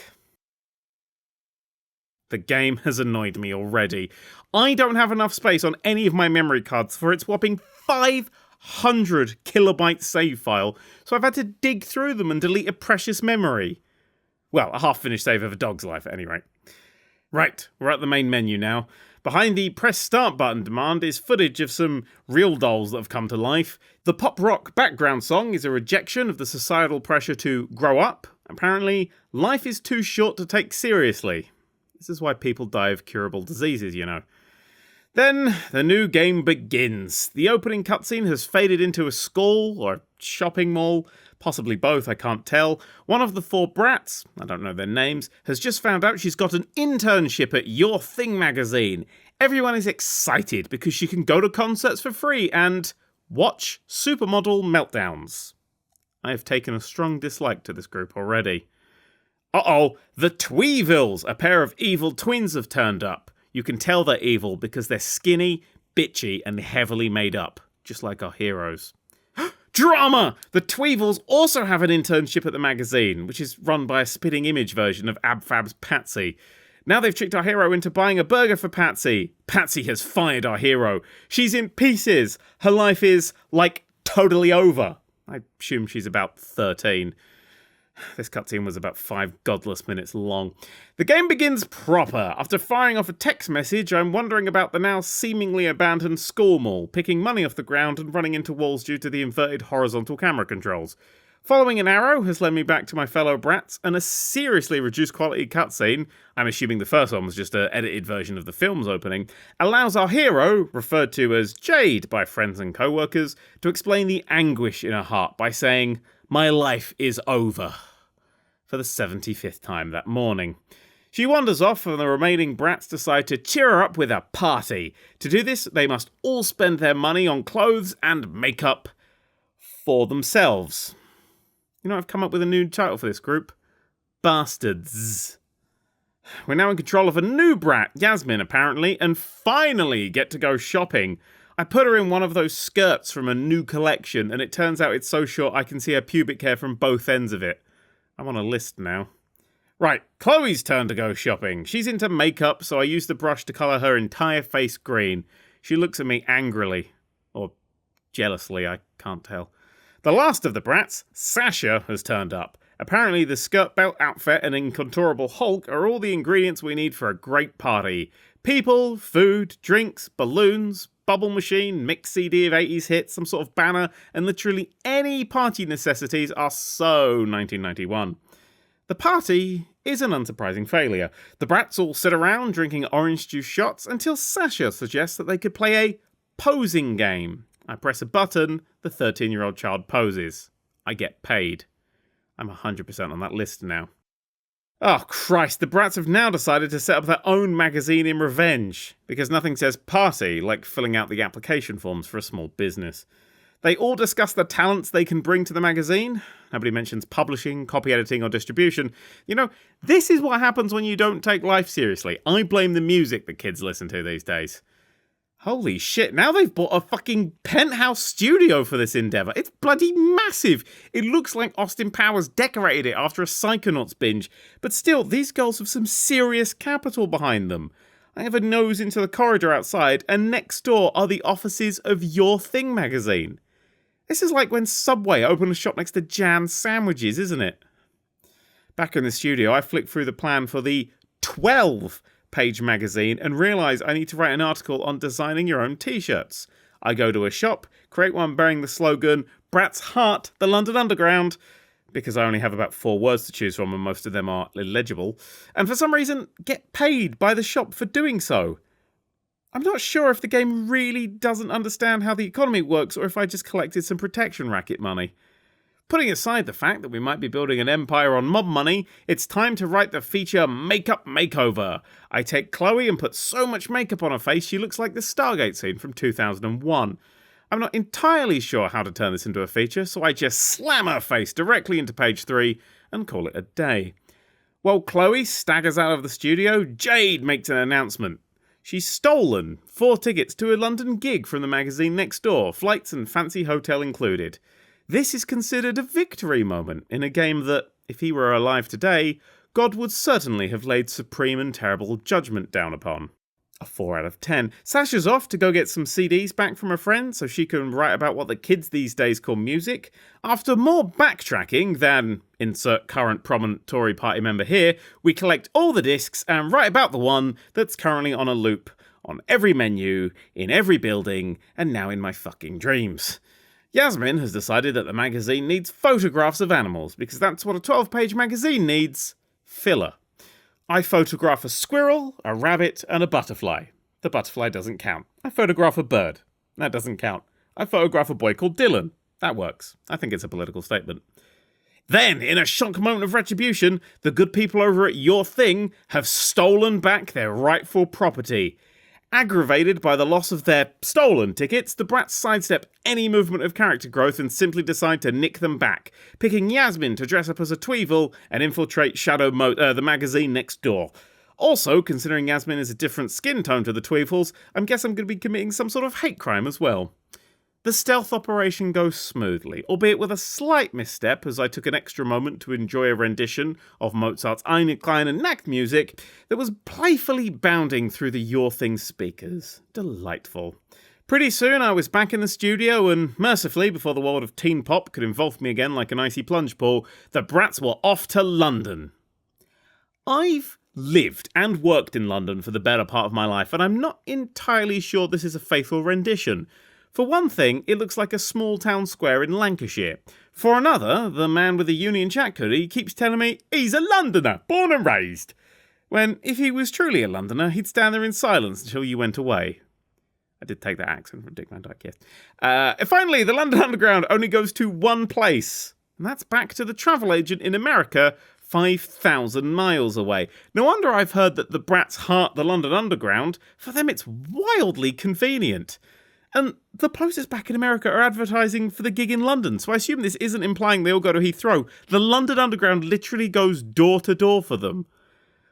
The game has annoyed me already. I don't have enough space on any of my memory cards for its whopping 500 kilobyte save file, so I've had to dig through them and delete a precious memory. Well, a half-finished save of a dog's life, at any rate. Right, we're at the main menu now. Behind the press start button demand is footage of some real dolls that have come to life. The pop-rock background song is a rejection of the societal pressure to grow up. Apparently, life is too short to take seriously. This is why people die of curable diseases, you know. Then, the new game begins. The opening cutscene has faded into a school, or a shopping mall, possibly both, I can't tell. One of the 4 Bratz, I don't know their names, has just found out she's got an internship at Your Thing magazine. Everyone is excited because she can go to concerts for free and watch supermodel meltdowns. I have taken a strong dislike to this group already. Uh-oh, the Tweevils, a pair of evil twins, have turned up. You can tell they're evil because they're skinny, bitchy, and heavily made up, just like our heroes. Drama! The Tweevils also have an internship at the magazine, which is run by a spitting image version of Abfab's Patsy. Now they've tricked our hero into buying a burger for Patsy. Patsy has fired our hero. She's in pieces. Her life is, totally over. I assume she's about 13. This cutscene was about 5 godless minutes long. The game begins proper. After firing off a text message, I'm wondering about the now seemingly abandoned school mall, picking money off the ground and running into walls due to the inverted horizontal camera controls. Following an arrow has led me back to my fellow Bratz, and a seriously reduced quality cutscene, I'm assuming the first one was just an edited version of the film's opening, allows our hero, referred to as Jade by friends and co-workers, to explain the anguish in her heart by saying, "My life is over," for the 75th time that morning. She wanders off and the remaining Bratz decide to cheer her up with a party. To do this, they must all spend their money on clothes and makeup for themselves. You know, I've come up with a new title for this group. Bastards. We're now in control of a new brat, Yasmin apparently, and finally get to go shopping. I put her in one of those skirts from a new collection, and it turns out it's so short I can see her pubic hair from both ends of it. I'm on a list now. Right, Chloe's turn to go shopping. She's into makeup, so I use the brush to colour her entire face green. She looks at me angrily. Or jealously, I can't tell. The last of the Bratz, Sasha, has turned up. Apparently the skirt belt outfit and incontourable Hulk are all the ingredients we need for a great party. People, food, drinks, balloons, bubble machine, mixed CD of 80s hits, some sort of banner, and literally any party necessities are so 1991. The party is an unsurprising failure. The Bratz all sit around drinking orange juice shots until Sasha suggests that they could play a posing game. I press a button, the 13-year-old child poses. I get paid. I'm 100% on that list now. Oh Christ, the Bratz have now decided to set up their own magazine in revenge, because nothing says party like filling out the application forms for a small business. They all discuss the talents they can bring to the magazine. Nobody mentions publishing, copy editing, or distribution. You know, this is what happens when you don't take life seriously. I blame the music that kids listen to these days. Holy shit, now they've bought a fucking penthouse studio for this endeavour. It's bloody massive. It looks like Austin Powers decorated it after a Psychonauts binge. But still, these girls have some serious capital behind them. I have a nose into the corridor outside, and next door are the offices of Your Thing magazine. This is like when Subway opened a shop next to Jan's Sandwiches, isn't it? Back in the studio, I flick through the plan for the 12-page magazine and realise I need to write an article on designing your own t-shirts. I go to a shop, create one bearing the slogan, Bratz Heart, the London Underground, because I only have about 4 words to choose from and most of them are illegible, and for some reason get paid by the shop for doing so. I'm not sure if the game really doesn't understand how the economy works or if I just collected some protection racket money. Putting aside the fact that we might be building an empire on mob money, it's time to write the feature Makeup Makeover. I take Chloe and put so much makeup on her face she looks like the Stargate scene from 2001. I'm not entirely sure how to turn this into a feature, so I just slam her face directly into page 3 and call it a day. While Chloe staggers out of the studio, Jade makes an announcement. She's stolen 4 tickets to a London gig from the magazine next door, flights and fancy hotel included. This is considered a victory moment in a game that, if he were alive today, God would certainly have laid supreme and terrible judgment down upon. A 4 out of 10. Sasha's off to go get some CDs back from a friend so she can write about what the kids these days call music. After more backtracking than insert current prominent Tory party member here, we collect all the discs and write about the one that's currently on a loop on every menu, in every building, and now in my fucking dreams. Yasmin has decided that the magazine needs photographs of animals because that's what a 12-page magazine needs. Filler. I photograph a squirrel, a rabbit, and a butterfly. The butterfly doesn't count. I photograph a bird. That doesn't count. I photograph a boy called Dylan. That works. I think it's a political statement. Then, in a shock moment of retribution, the good people over at Your Thing have stolen back their rightful property. Aggravated by the loss of their stolen tickets, the Bratz sidestep any movement of character growth and simply decide to nick them back, picking Yasmin to dress up as a Tweevil and infiltrate the magazine next door. Also, considering Yasmin is a different skin tone to the Tweevils, I guess I'm going to be committing some sort of hate crime as well. The stealth operation goes smoothly, albeit with a slight misstep as I took an extra moment to enjoy a rendition of Mozart's Eine kleine Nacht music that was playfully bounding through the Your Thing speakers. Delightful. Pretty soon I was back in the studio, and mercifully, before the world of teen pop could engulf me again like an icy plunge pool, the Bratz were off to London. I've lived and worked in London for the better part of my life, and I'm not entirely sure this is a faithful rendition. For one thing, it looks like a small town square in Lancashire. For another, the man with the Union Jack hoodie keeps telling me he's a Londoner, born and raised. When, if he was truly a Londoner, he'd stand there in silence until you went away. I did take that accent from Dick Van Dyke, yes. Finally, the London Underground only goes to one place, and that's back to the travel agent in America, 5,000 miles away. No wonder I've heard that the Bratz heart the London Underground. For them, it's wildly convenient. And the posters back in America are advertising for the gig in London, so I assume this isn't implying they all go to Heathrow. The London Underground literally goes door to door for them.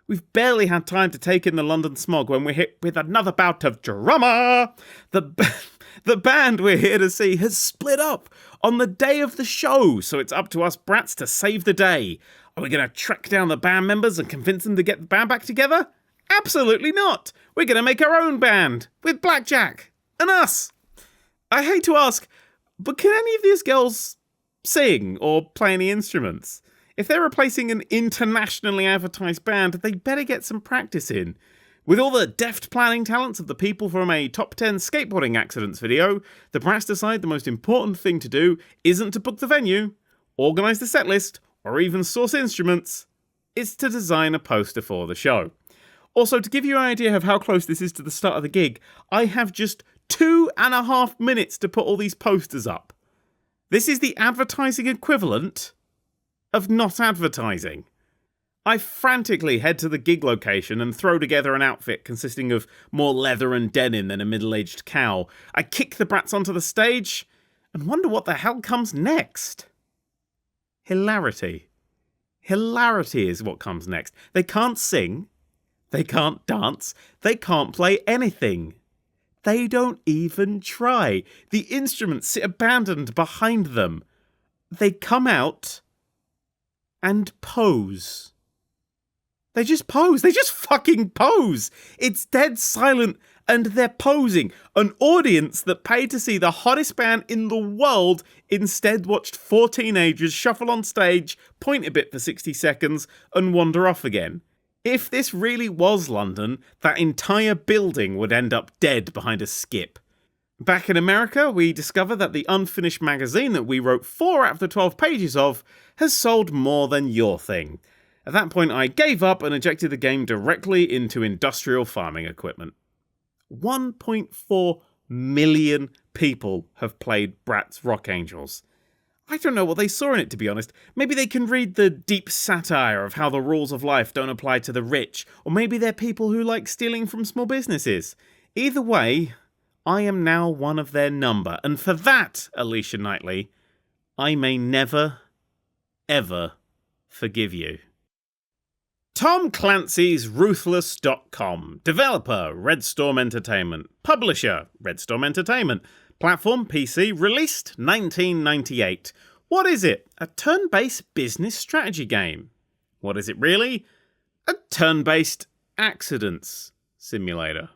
We've barely had time to take in the London smog when we're hit with another bout of drama. The band we're here to see has split up on the day of the show, so it's up to us Bratz to save the day. Are we going to track down the band members and convince them to get the band back together? Absolutely not. We're going to make our own band with Blackjack and us. I hate to ask, but can any of these girls sing or play any instruments? If they're replacing an internationally advertised band, they better get some practice in. With all the deft planning talents of the people from a top 10 skateboarding accidents video, the Bratz decide the most important thing to do isn't to book the venue, organise the set list, or even source instruments. It's to design a poster for the show. Also, to give you an idea of how close this is to the start of the gig, I have just 2.5 minutes to put all these posters up. This is the advertising equivalent of not advertising. I frantically head to the gig location and throw together an outfit consisting of more leather and denim than a middle-aged cow. I kick the Bratz onto the stage and wonder what the hell comes next. Hilarity. Hilarity is what comes next. They can't sing, they can't dance, they can't play anything. They don't even try. The instruments sit abandoned behind them. They come out and pose. They just pose. They just fucking pose. It's dead silent and they're posing. An audience that paid to see the hottest band in the world instead watched 4 teenagers shuffle on stage, point a bit for 60 seconds, and wander off again. If this really was London, that entire building would end up dead behind a skip. Back in America, we discover that the unfinished magazine that we wrote 4 out of the 12 pages of has sold more than your thing. At that point, I gave up and ejected the game directly into industrial farming equipment. 1.4 million people have played Bratz Rock Angelz. I don't know what they saw in it, to be honest. Maybe they can read the deep satire of how the rules of life don't apply to the rich, or maybe they're people who like stealing from small businesses. Either way, I am now one of their number, and for that, Alicia Knightley, I may never, ever forgive you. Tom Clancy's Ruthless.com. Developer, Red Storm Entertainment. Publisher, Red Storm Entertainment. Platform, PC. Released, 1998. What is it? A turn-based business strategy game. What is it really? A turn-based accidents simulator.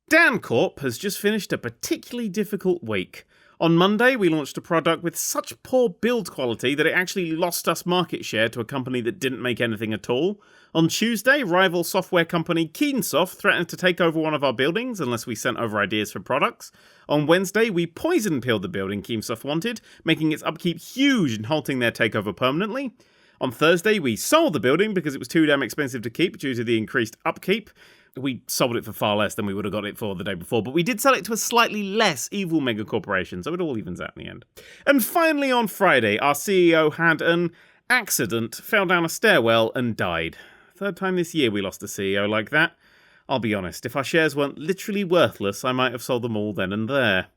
Dan Corp has just finished a particularly difficult week. On Monday, we launched a product with such poor build quality that it actually lost us market share to a company that didn't make anything at all. On Tuesday, rival software company Keensoft threatened to take over one of our buildings unless we sent over ideas for products. On Wednesday, we poison-pilled the building Keensoft wanted, making its upkeep huge and halting their takeover permanently. On Thursday, we sold the building because it was too damn expensive to keep due to the increased upkeep. We sold it for far less than we would have got it for the day before, but we did sell it to a slightly less evil mega corporation, so it all evens out in the end. And finally on Friday, our CEO had an accident, fell down a stairwell and died. 3rd time this year we lost a CEO like that. I'll be honest, if our shares weren't literally worthless, I might have sold them all then and there.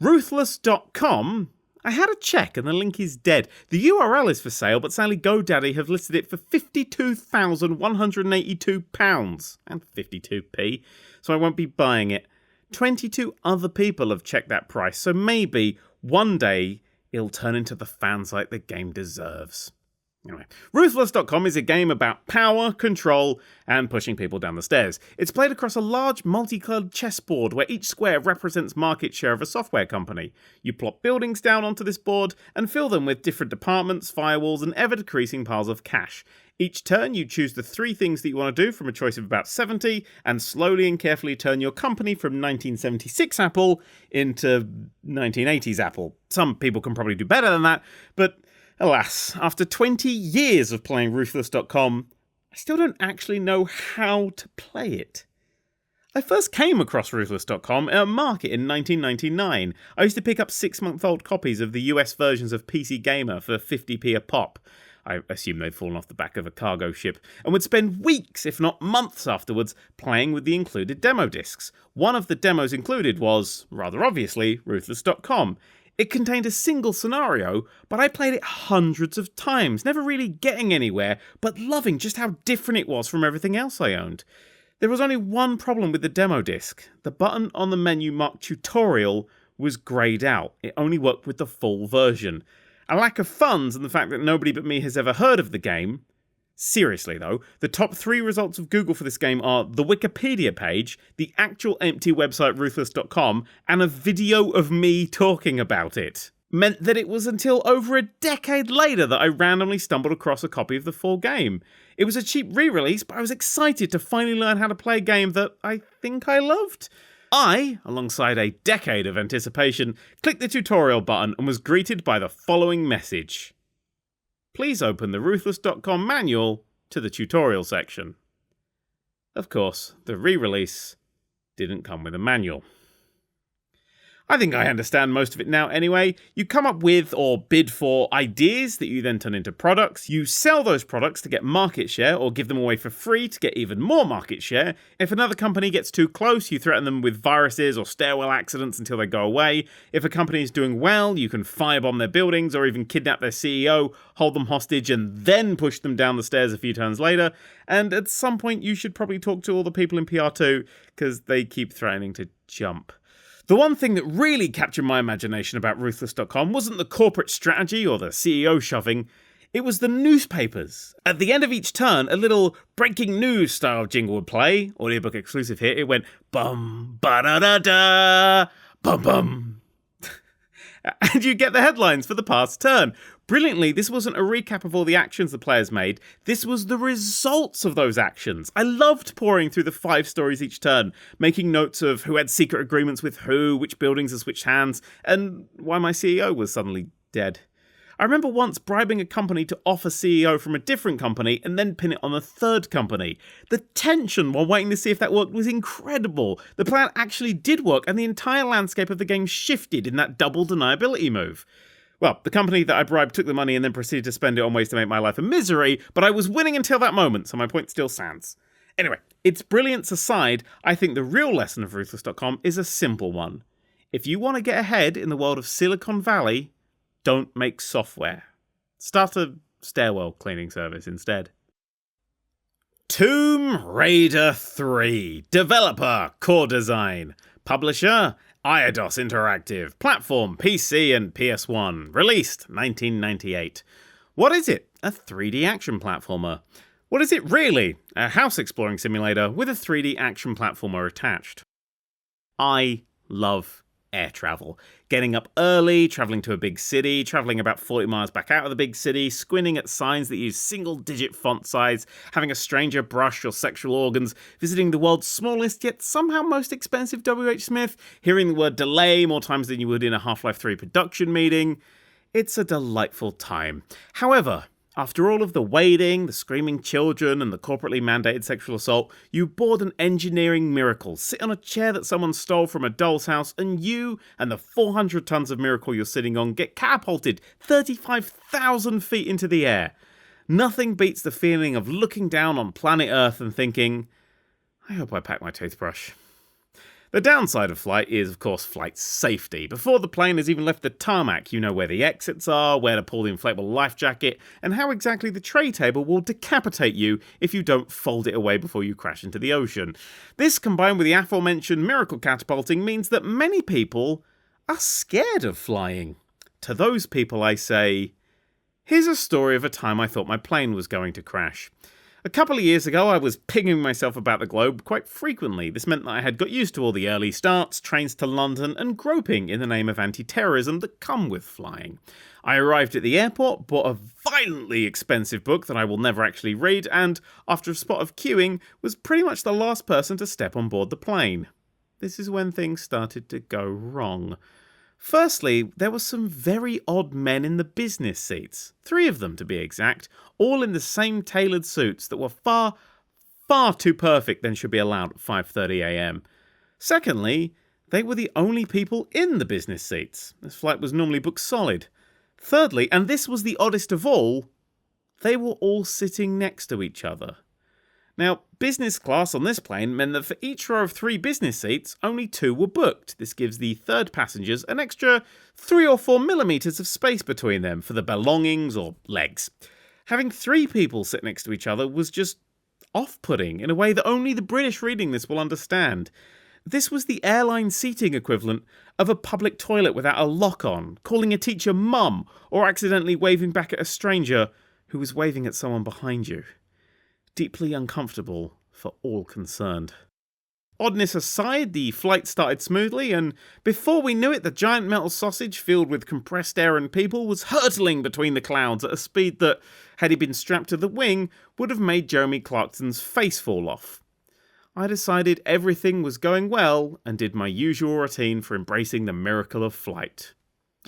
Ruthless.com, I had a check and the link is dead. The URL is for sale, but sadly GoDaddy have listed it for £52,182 and 52p, so I won't be buying it. 22 other people have checked that price, so maybe one day it'll turn into the fan site the game deserves. Anyway, Ruthless.com is a game about power, control, and pushing people down the stairs. It's played across a large multicolored chessboard where each square represents market share of a software company. You plop buildings down onto this board and fill them with different departments, firewalls, and ever-decreasing piles of cash. Each turn, you choose the 3 things that you want to do from a choice of about 70, and slowly and carefully turn your company from 1976 Apple into 1980s Apple. Some people can probably do better than that, but alas, after 20 years of playing Ruthless.com, I still don't actually know how to play it. I first came across Ruthless.com at a market in 1999. I used to pick up 6-month-old copies of the US versions of PC Gamer for 50p a pop. I assume they'd fallen off the back of a cargo ship, and would spend weeks, if not months afterwards, playing with the included demo discs. One of the demos included was, rather obviously, Ruthless.com. It contained a single scenario, but I played it hundreds of times, never really getting anywhere, but loving just how different it was from everything else I owned. There was only one problem with the demo disc. The button on the menu marked Tutorial was greyed out. It only worked with the full version. A lack of funds and the fact that nobody but me has ever heard of the game. Seriously though, the top 3 results of Google for this game are the Wikipedia page, the actual empty website Ruthless.com, and a video of me talking about it. Meant that it was until over a decade later that I randomly stumbled across a copy of the full game. It was a cheap re-release, but I was excited to finally learn how to play a game that I think I loved. I, alongside a decade of anticipation, clicked the tutorial button and was greeted by the following message. Please open the Ruthless.com manual to the tutorial section. Of course, the re-release didn't come with a manual. I think I understand most of it now anyway. You come up with or bid for ideas that you then turn into products. You sell those products to get market share or give them away for free to get even more market share. If another company gets too close, you threaten them with viruses or stairwell accidents until they go away. If a company is doing well, you can firebomb their buildings or even kidnap their CEO, hold them hostage and then push them down the stairs a few turns later. And at some point you should probably talk to all the people in PR too, because they keep threatening to jump. The one thing that really captured my imagination about Ruthless.com wasn't the corporate strategy or the CEO shoving, it was the newspapers. At the end of each turn, a little breaking news style jingle would play, audiobook exclusive here, it went bum ba-da-da-da, bum bum. And you get the headlines for the past turn. Brilliantly, this wasn't a recap of all the actions the players made, this was the results of those actions. I loved pouring through the 5 stories each turn, making notes of who had secret agreements with who, which buildings had switched hands, and why my CEO was suddenly dead. I remember once bribing a company to off a CEO from a different company and then pin it on a third company. The tension while waiting to see if that worked was incredible. The plan actually did work and the entire landscape of the game shifted in that double deniability move. Well, the company that I bribed took the money and then proceeded to spend it on ways to make my life a misery, but I was winning until that moment, so my point still stands. Anyway, its brilliance aside, I think the real lesson of Ruthless.com is a simple one. If you want to get ahead in the world of Silicon Valley, don't make software. Start a stairwell cleaning service instead. Tomb Raider 3. Developer, Core Design. Publisher, Eidos Interactive. Platform, PC and PS1. Released, 1998. What is it? A 3D action platformer. What is it really? A house exploring simulator with a 3D action platformer attached. I love air travel. Getting up early, travelling to a big city, travelling about 40 miles back out of the big city, squinting at signs that use single-digit font size, having a stranger brush your sexual organs, visiting the world's smallest yet somehow most expensive W.H. Smith, hearing the word delay more times than you would in a Half-Life 3 production meeting. It's a delightful time. However, after all of the waiting, the screaming children, and the corporately mandated sexual assault, you board an engineering miracle, sit on a chair that someone stole from a doll's house, and you and the 400 tons of miracle you're sitting on get catapulted 35,000 feet into the air. Nothing beats the feeling of looking down on planet Earth and thinking, I hope I packed my toothbrush. The downside of flight is, of course, flight safety. Before the plane has even left the tarmac, you know where the exits are, where to pull the inflatable life jacket, and how exactly the tray table will decapitate you if you don't fold it away before you crash into the ocean. This, combined with the aforementioned miracle catapulting, means that many people are scared of flying. To those people I say, Here's a story of a time I thought my plane was going to crash. A couple of years ago, I was pinging myself about the globe quite frequently. This meant that I had got used to all the early starts, trains to London, and groping in the name of anti-terrorism that come with flying. I arrived at the airport, bought a violently expensive book that I will never actually read, and, after a spot of queuing, was pretty much the last person to step on board the plane. This is when things started to go wrong. Firstly, there were some very odd men in the business seats, 3 of them to be exact, all in the same tailored suits that were far too perfect than should be allowed at 5:30 a.m. Secondly, they were the only people in the business seats. This flight was normally booked solid. Thirdly, and this was the oddest of all, they were all sitting next to each other. Now, business class on this plane meant that for each row of 3 business seats, only 2 were booked. This gives the third passengers an extra 3 or 4 millimetres of space between them for the belongings or legs. Having 3 people sit next to each other was just off-putting in a way that only the British reading this will understand. This was the airline seating equivalent of a public toilet without a lock on, calling a teacher mum, or accidentally waving back at a stranger who was waving at someone behind you. Deeply uncomfortable for all concerned. Oddness aside, the flight started smoothly, and before we knew it, the giant metal sausage filled with compressed air and people was hurtling between the clouds at a speed that, had he been strapped to the wing, would have made Jeremy Clarkson's face fall off. I decided everything was going well and did my usual routine for embracing the miracle of flight.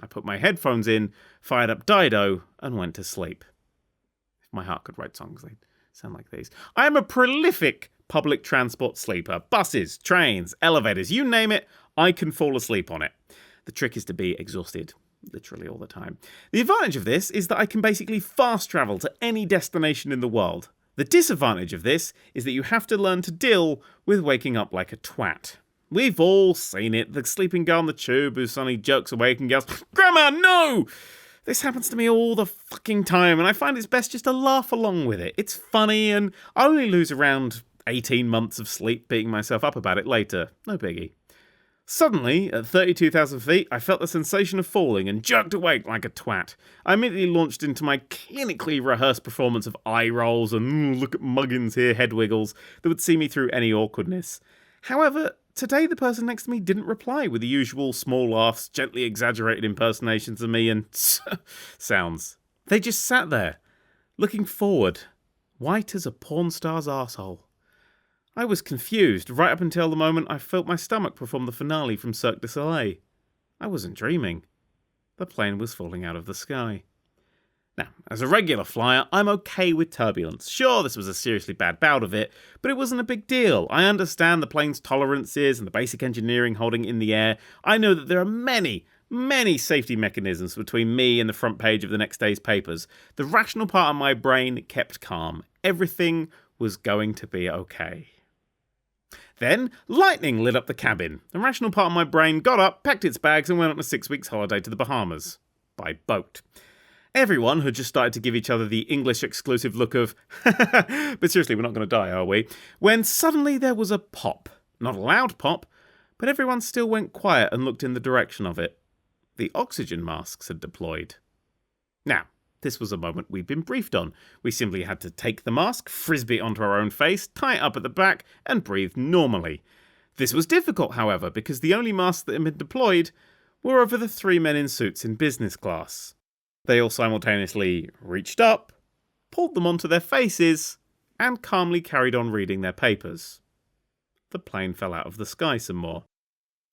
I put my headphones in, fired up Dido, and went to sleep. If my heart could write songs, they'd sound like these. I am a prolific public transport sleeper. Buses, trains, elevators, you name it, I can fall asleep on it. The trick is to be exhausted, literally all the time. The advantage of this is that I can basically fast travel to any destination in the world. The disadvantage of this is that you have to learn to deal with waking up like a twat. We've all seen it, the sleeping girl on the tube who suddenly jerks awake and yells, "Grandma, no!" This happens to me all the fucking time, and I find it's best just to laugh along with it. It's funny, and I only lose around 18 months of sleep beating myself up about it later. No biggie. Suddenly, at 32,000 feet, I felt the sensation of falling and jerked awake like a twat. I immediately launched into my clinically rehearsed performance of eye rolls and look at Muggins here head wiggles that would see me through any awkwardness. However, today the person next to me didn't reply with the usual small laughs, gently exaggerated impersonations of me and sounds. They just sat there, looking forward, white as a porn star's arsehole. I was confused right up until the moment I felt my stomach perform the finale from Cirque du Soleil. I wasn't dreaming. The plane was falling out of the sky. Now, as a regular flyer, I'm okay with turbulence. Sure, this was a seriously bad bout of it, but it wasn't a big deal. I understand the plane's tolerances and the basic engineering holding it in the air. I know that there are many safety mechanisms between me and the front page of the next day's papers. The rational part of my brain kept calm. Everything was going to be okay. Then, lightning lit up the cabin. The rational part of my brain got up, packed its bags, and went on a 6 weeks holiday to the Bahamas. By boat. Everyone had just started to give each other the English exclusive look of, but seriously, we're not going to die, are we? When suddenly there was a pop. Not a loud pop, but everyone still went quiet and looked in the direction of it. The oxygen masks had deployed. Now, this was a moment we'd been briefed on. We simply had to take the mask, frisbee it onto our own face, tie it up at the back, and breathe normally. This was difficult, however, because the only masks that had been deployed were over the 3 men in suits in business class. They all simultaneously reached up, pulled them onto their faces, and calmly carried on reading their papers. The plane fell out of the sky some more.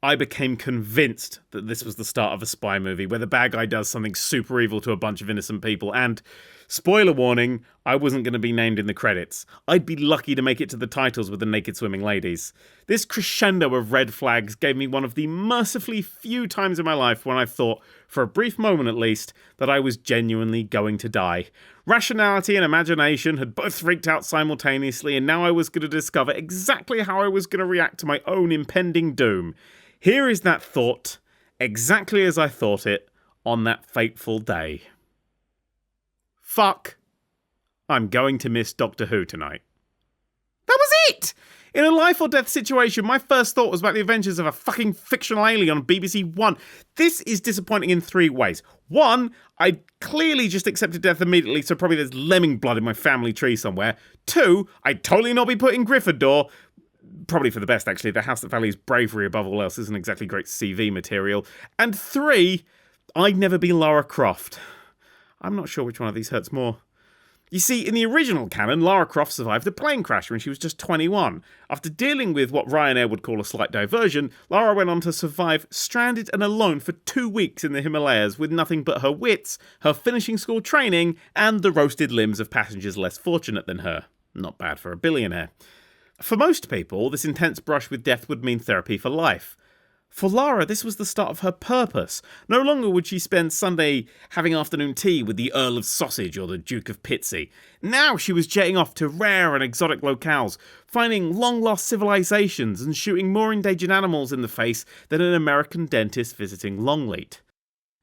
I became convinced that this was the start of a spy movie where the bad guy does something super evil to a bunch of innocent people and, spoiler warning, I wasn't going to be named in the credits. I'd be lucky to make it to the titles with the naked swimming ladies. This crescendo of red flags gave me one of the mercifully few times in my life when I thought, for a brief moment at least, that I was genuinely going to die. Rationality and imagination had both freaked out simultaneously, and now I was going to discover exactly how I was going to react to my own impending doom. Here is that thought, exactly as I thought it, on that fateful day. Fuck. I'm going to miss Doctor Who tonight. That was it! In a life or death situation, my first thought was about the adventures of a fucking fictional alien on BBC One. This is disappointing in 3 ways. 1, I clearly just accepted death immediately, so probably there's lemming blood in my family tree somewhere. 2, I'd totally not be put in Gryffindor. Probably for the best, actually. The house that values bravery above all else isn't exactly great CV material. And 3, I'd never be Lara Croft. I'm not sure which one of these hurts more. You see, in the original canon, Lara Croft survived a plane crash when she was just 21. After dealing with what Ryanair would call a slight diversion, Lara went on to survive stranded and alone for 2 weeks in the Himalayas with nothing but her wits, her finishing school training, and the roasted limbs of passengers less fortunate than her. Not bad for a billionaire. For most people, this intense brush with death would mean therapy for life. For Lara, this was the start of her purpose. No longer would she spend Sunday having afternoon tea with the Earl of Sausage or the Duke of Pitsy. Now she was jetting off to rare and exotic locales, finding long-lost civilizations and shooting more endangered animals in the face than an American dentist visiting Longleat.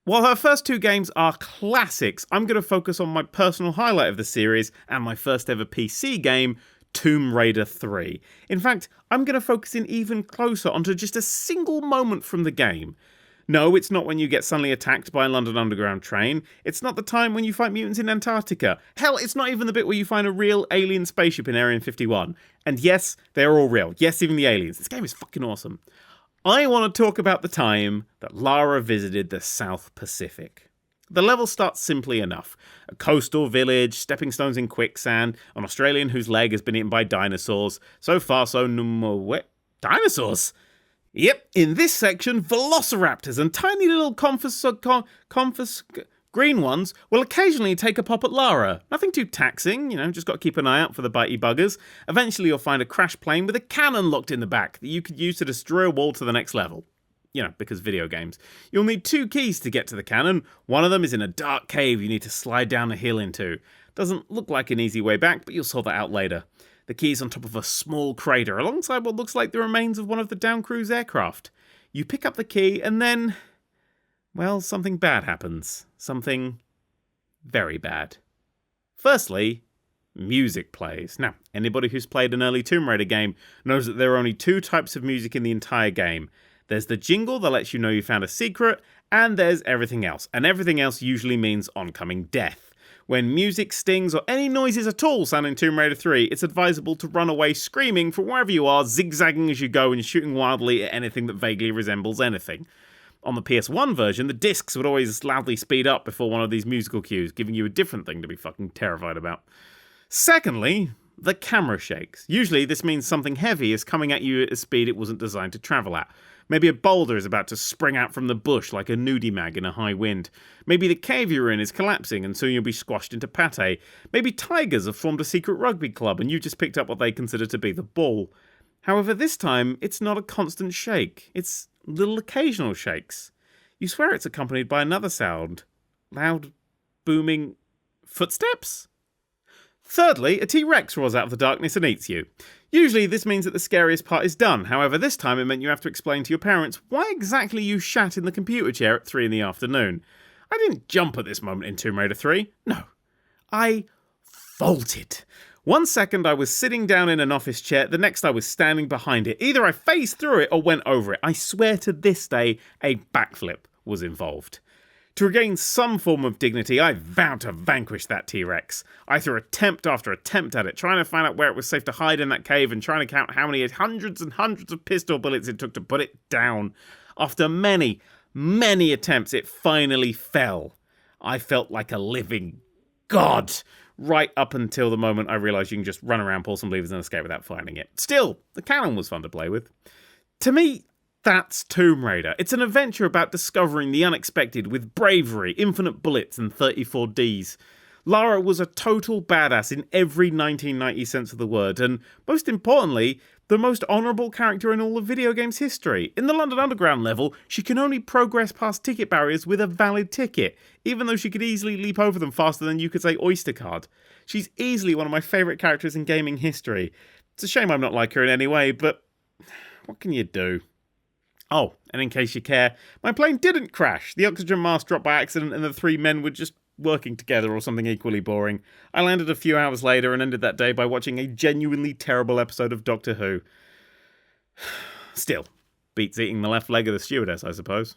While her first 2 games are classics, I'm going to focus on my personal highlight of the series and my first ever PC game, Tomb Raider 3. In fact, I'm going to focus in even closer onto just a single moment from the game. No, it's not when you get suddenly attacked by a London Underground train. It's not the time when you fight mutants in Antarctica. Hell, it's not even the bit where you find a real alien spaceship in Area 51. And yes, they're all real. Yes, even the aliens. This game is fucking awesome. I want to talk about the time that Lara visited the South Pacific. The level starts simply enough. A coastal village, stepping stones in quicksand, an Australian whose leg has been eaten by dinosaurs. So far, so dinosaurs? Yep, in this section, velociraptors and tiny little green ones will occasionally take a pop at Lara. Nothing too taxing, just got to keep an eye out for the bitey buggers. Eventually you'll find a crash plane with a cannon locked in the back that you could use to destroy a wall to the next level. Because video games. You'll need 2 keys to get to the cannon. One of them is in a dark cave you need to slide down a hill into. Doesn't look like an easy way back, but you'll sort that out later. The key's on top of a small crater, alongside what looks like the remains of one of the down crew's aircraft. You pick up the key, and then, well, something bad happens. Something very bad. Firstly, music plays. Now, anybody who's played an early Tomb Raider game knows that there are only 2 types of music in the entire game. There's the jingle that lets you know you found a secret, and there's everything else. And everything else usually means oncoming death. When music, stings, or any noises at all sound in Tomb Raider 3, it's advisable to run away screaming from wherever you are, zigzagging as you go and shooting wildly at anything that vaguely resembles anything. On the PS1 version, the discs would always loudly speed up before one of these musical cues, giving you a different thing to be fucking terrified about. Secondly, the camera shakes. Usually this means something heavy is coming at you at a speed it wasn't designed to travel at. Maybe a boulder is about to spring out from the bush like a nudie mag in a high wind. Maybe the cave you're in is collapsing and soon you'll be squashed into pate. Maybe tigers have formed a secret rugby club and you just picked up what they consider to be the ball. However, this time, it's not a constant shake. It's little occasional shakes. You swear it's accompanied by another sound. Loud, booming footsteps? Thirdly, a T-Rex roars out of the darkness and eats you. Usually this means that the scariest part is done, however this time it meant you have to explain to your parents why exactly you shat in the computer chair at 3 in the afternoon. I didn't jump at this moment in Tomb Raider 3, no. I vaulted. 1 second I was sitting down in an office chair, the next I was standing behind it. Either I phased through it or went over it. I swear to this day a backflip was involved. To regain some form of dignity, I vowed to vanquish that T-Rex. I threw attempt after attempt at it, trying to find out where it was safe to hide in that cave and trying to count how many hundreds and hundreds of pistol bullets it took to put it down. After many, many attempts, it finally fell. I felt like a living god, right up until the moment I realised you can just run around, pull some levers and escape without finding it. Still, the cannon was fun to play with. To me, that's Tomb Raider. It's an adventure about discovering the unexpected with bravery, infinite bullets, and 34 Ds. Lara was a total badass in every 1990 sense of the word, and most importantly, the most honourable character in all of video games history. In the London Underground level, she can only progress past ticket barriers with a valid ticket, even though she could easily leap over them faster than you could say Oyster card. She's easily one of my favourite characters in gaming history. It's a shame I'm not like her in any way, but what can you do? Oh, and in case you care, my plane didn't crash. The oxygen mask dropped by accident and the 3 men were just working together or something equally boring. I landed a few hours later and ended that day by watching a genuinely terrible episode of Doctor Who. Still, beats eating the left leg of the stewardess, I suppose.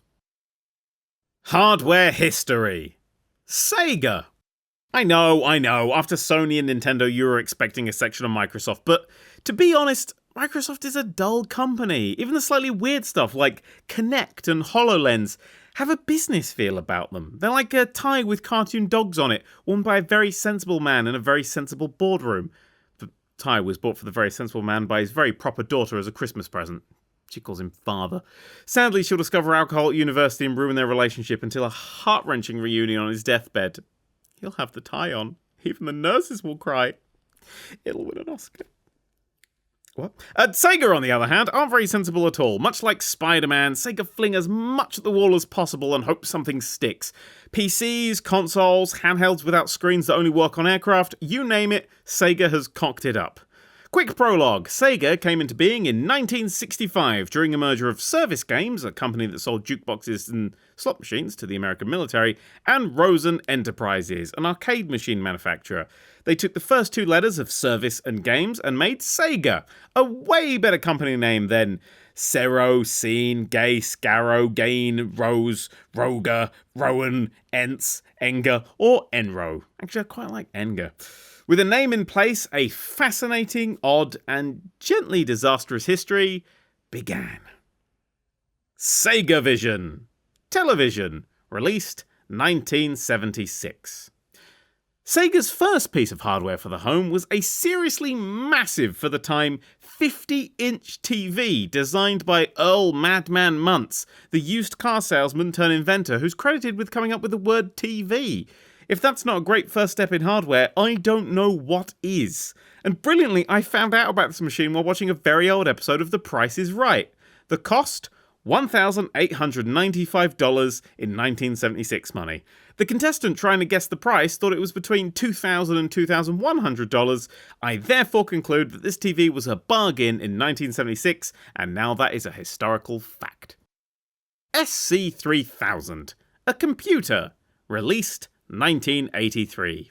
Hardware history. Sega. I know, after Sony and Nintendo you were expecting a section on Microsoft, but to be honest, Microsoft is a dull company. Even the slightly weird stuff like Kinect and HoloLens have a business feel about them. They're like a tie with cartoon dogs on it, worn by a very sensible man in a very sensible boardroom. The tie was bought for the very sensible man by his very proper daughter as a Christmas present. She calls him father. Sadly, she'll discover alcohol at university and ruin their relationship until a heart-wrenching reunion on his deathbed. He'll have the tie on. Even the nurses will cry. It'll win an Oscar. What? Sega, on the other hand, aren't very sensible at all. Much like Spider-Man, Sega fling as much at the wall as possible and hope something sticks. PCs, consoles, handhelds without screens that only work on aircraft, you name it, Sega has cocked it up. Quick prologue. Sega came into being in 1965 during a merger of Service Games, a company that sold jukeboxes and slot machines to the American military, and Rosen Enterprises, an arcade machine manufacturer. They took the first two letters of Service and Games and made Sega, a way better company name than Cero, Scene, Gay, Scarrow, Gain, Rose, Roger, Rowan, Ents, Enger, or Enro. Actually, I quite like Enger. With a name in place, a fascinating, odd, and gently disastrous history began. Sega Vision. Television. Released 1976. Sega's first piece of hardware for the home was a seriously massive, for the time, 50-inch TV designed by Earl Madman Muntz, the used car salesman turned inventor who's credited with coming up with the word TV. If that's not a great first step in hardware, I don't know what is. And brilliantly, I found out about this machine while watching a very old episode of The Price is Right. The cost? $1,895 in 1976 money. The contestant trying to guess the price thought it was between $2,000 and $2,100. I therefore conclude that this TV was a bargain in 1976, and now that is a historical fact. SC3000. A computer. Released 1983.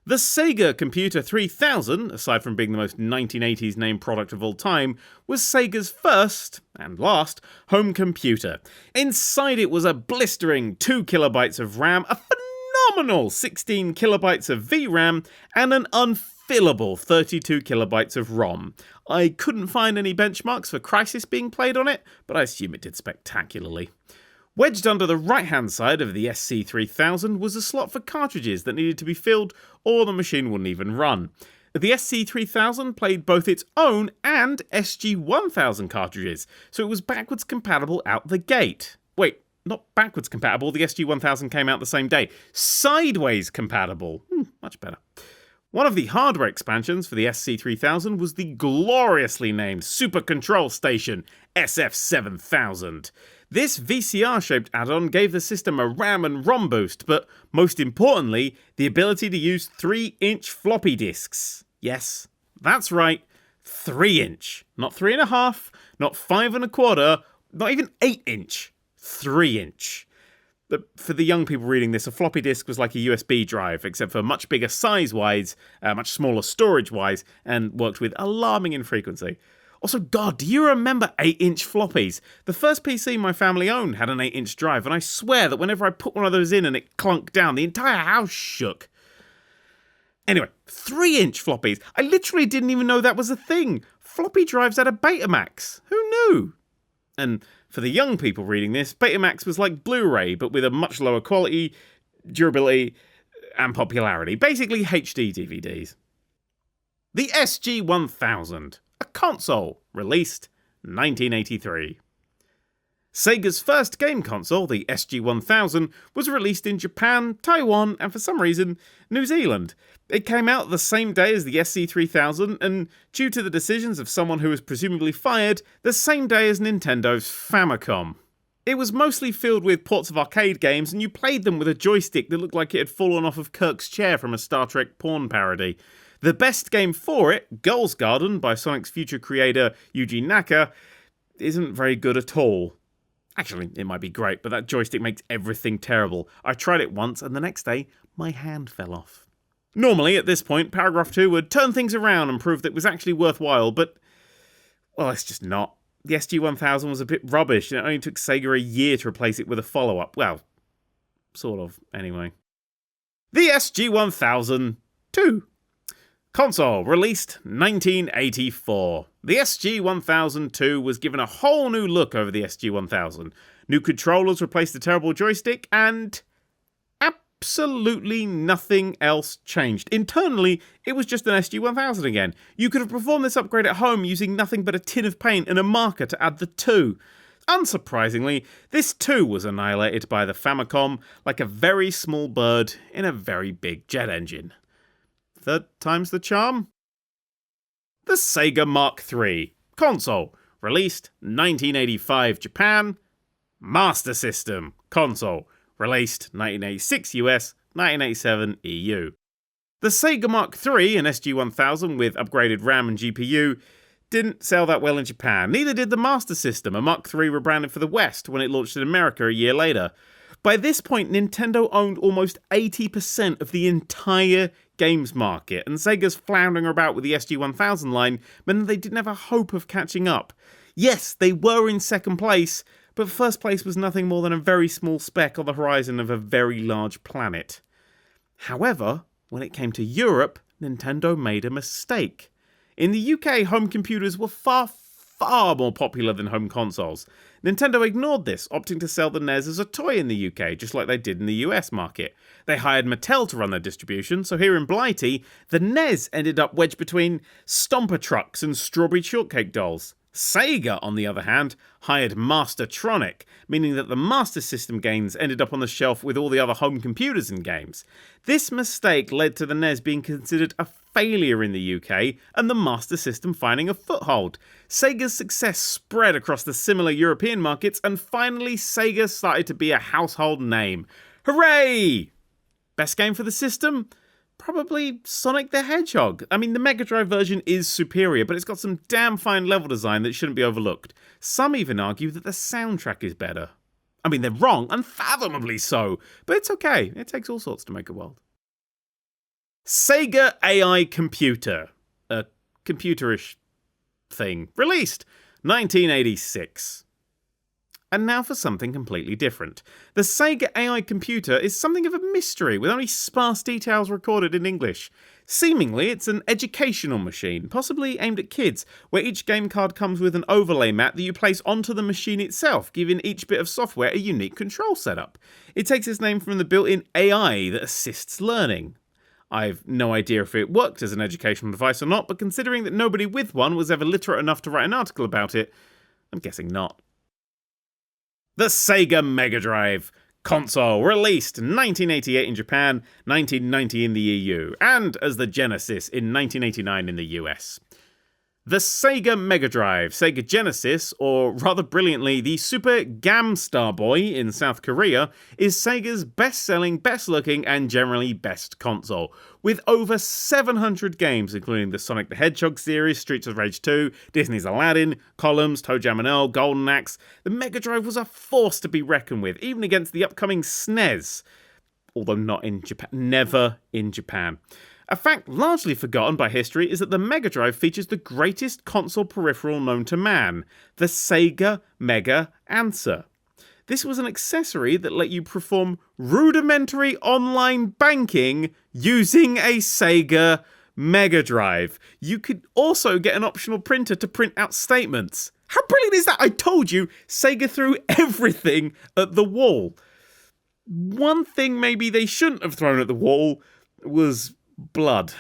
The Sega Computer 3000, aside from being the most 1980s named product of all time, was Sega's first, and last, home computer. Inside it was a blistering 2 kilobytes of RAM, a phenomenal 16 kilobytes of VRAM, and an unfillable 32 kilobytes of ROM. I couldn't find any benchmarks for Crysis being played on it, but I assume it did spectacularly. Wedged under the right-hand side of the SC3000 was a slot for cartridges that needed to be filled or the machine wouldn't even run. The SC3000 played both its own and SG1000 cartridges, so it was backwards compatible out the gate. Wait, not backwards compatible, the SG1000 came out the same day. Sideways compatible. Much better. One of the hardware expansions for the SC3000 was the gloriously named Super Control Station, SF7000. This VCR-shaped add-on gave the system a RAM and ROM boost, but most importantly, the ability to use 3-inch floppy disks. Yes, that's right, 3-inch. Not 3.5, not 5 1/4, not even 8-inch. 3-inch. For the young people reading this, a floppy disk was like a USB drive, except for much bigger size-wise, much smaller storage-wise, and worked with alarming infrequency. Also, God, do you remember 8-inch floppies? The first PC my family owned had an 8-inch drive, and I swear that whenever I put one of those in and it clunked down, the entire house shook. Anyway, 3-inch floppies. I literally didn't even know that was a thing. Floppy drives had a Betamax. Who knew? And for the young people reading this, Betamax was like Blu-ray, but with a much lower quality, durability, and popularity. Basically HD DVDs. The SG-1000. A console, released 1983. Sega's first game console, the SG-1000, was released in Japan, Taiwan, and for some reason, New Zealand. It came out the same day as the SC3000, and due to the decisions of someone who was presumably fired, the same day as Nintendo's Famicom. It was mostly filled with ports of arcade games, and you played them with a joystick that looked like it had fallen off of Kirk's chair from a Star Trek porn parody. The best game for it, Girls Garden by Sonic's future creator Yuji Naka, isn't very good at all. Actually, it might be great, but that joystick makes everything terrible. I tried it once, and the next day, my hand fell off. Normally, at this point, Paragraph 2 would turn things around and prove that it was actually worthwhile, but, well, it's just not. The SG-1000 was a bit rubbish, and it only took Sega a year to replace it with a follow-up. Well, sort of, anyway. The SG-1000 2. Console, released 1984. The SG-1002 was given a whole new look over the SG-1000. New controllers replaced the terrible joystick, and absolutely nothing else changed. Internally, it was just an SG-1000 again. You could have performed this upgrade at home using nothing but a tin of paint and a marker to add the 2. Unsurprisingly, this 2 was annihilated by the Famicom like a very small bird in a very big jet engine. Third time's the charm? The Sega Mark III. Console. Released 1985 Japan. Master System. Console. Released 1986 US, 1987 EU. The Sega Mark III, an SG-1000 with upgraded RAM and GPU, didn't sell that well in Japan. Neither did the Master System, a Mark III rebranded for the West when it launched in America a year later. By this point, Nintendo owned almost 80% of the entire games market, and Sega's floundering about with the SG-1000 line meant that they didn't have a hope of catching up. Yes, they were in second place, but first place was nothing more than a very small speck on the horizon of a very large planet. However, when it came to Europe, Nintendo made a mistake. In the UK, home computers were far more popular than home consoles. Nintendo ignored this, opting to sell the NES as a toy in the UK, just like they did in the US market. They hired Mattel to run their distribution, so here in Blighty, the NES ended up wedged between Stomper trucks and strawberry shortcake dolls. Sega, on the other hand, hired Mastertronic, meaning that the Master System games ended up on the shelf with all the other home computers and games. This mistake led to the NES being considered a failure in the UK and the Master System finding a foothold. Sega's success spread across the similar European markets, and finally Sega started to be a household name. Hooray! Best game for the system? Probably Sonic the Hedgehog. I mean, the Mega Drive version is superior, but it's got some damn fine level design that shouldn't be overlooked. Some even argue that the soundtrack is better. I mean, they're wrong, unfathomably so, but it's okay. It takes all sorts to make a world. Sega AI Computer. A computerish thing. Released 1986. And now for something completely different. The Sega AI Computer is something of a mystery, with only sparse details recorded in English. Seemingly, it's an educational machine, possibly aimed at kids, where each game card comes with an overlay mat that you place onto the machine itself, giving each bit of software a unique control setup. It takes its name from the built-in AI that assists learning. I've no idea if it worked as an educational device or not, but considering that nobody with one was ever literate enough to write an article about it, I'm guessing not. The Sega Mega Drive. Console. Released 1988 in Japan, 1990 in the EU, and as the Genesis in 1989 in the US. The Sega Mega Drive, Sega Genesis, or rather brilliantly, the Super Gamstar Boy in South Korea, is Sega's best-selling, best-looking, and generally best console. With over 700 games, including the Sonic the Hedgehog series, Streets of Rage 2, Disney's Aladdin, Columns, ToeJam and Earl, Golden Axe, the Mega Drive was a force to be reckoned with, even against the upcoming SNES. Although not in Japan. Never in Japan. A fact largely forgotten by history is that the Mega Drive features the greatest console peripheral known to man, the Sega Mega Answer. This was an accessory that let you perform rudimentary online banking using a Sega Mega Drive. You could also get an optional printer to print out statements. How brilliant is that? I told you, Sega threw everything at the wall. One thing maybe they shouldn't have thrown at the wall was blood.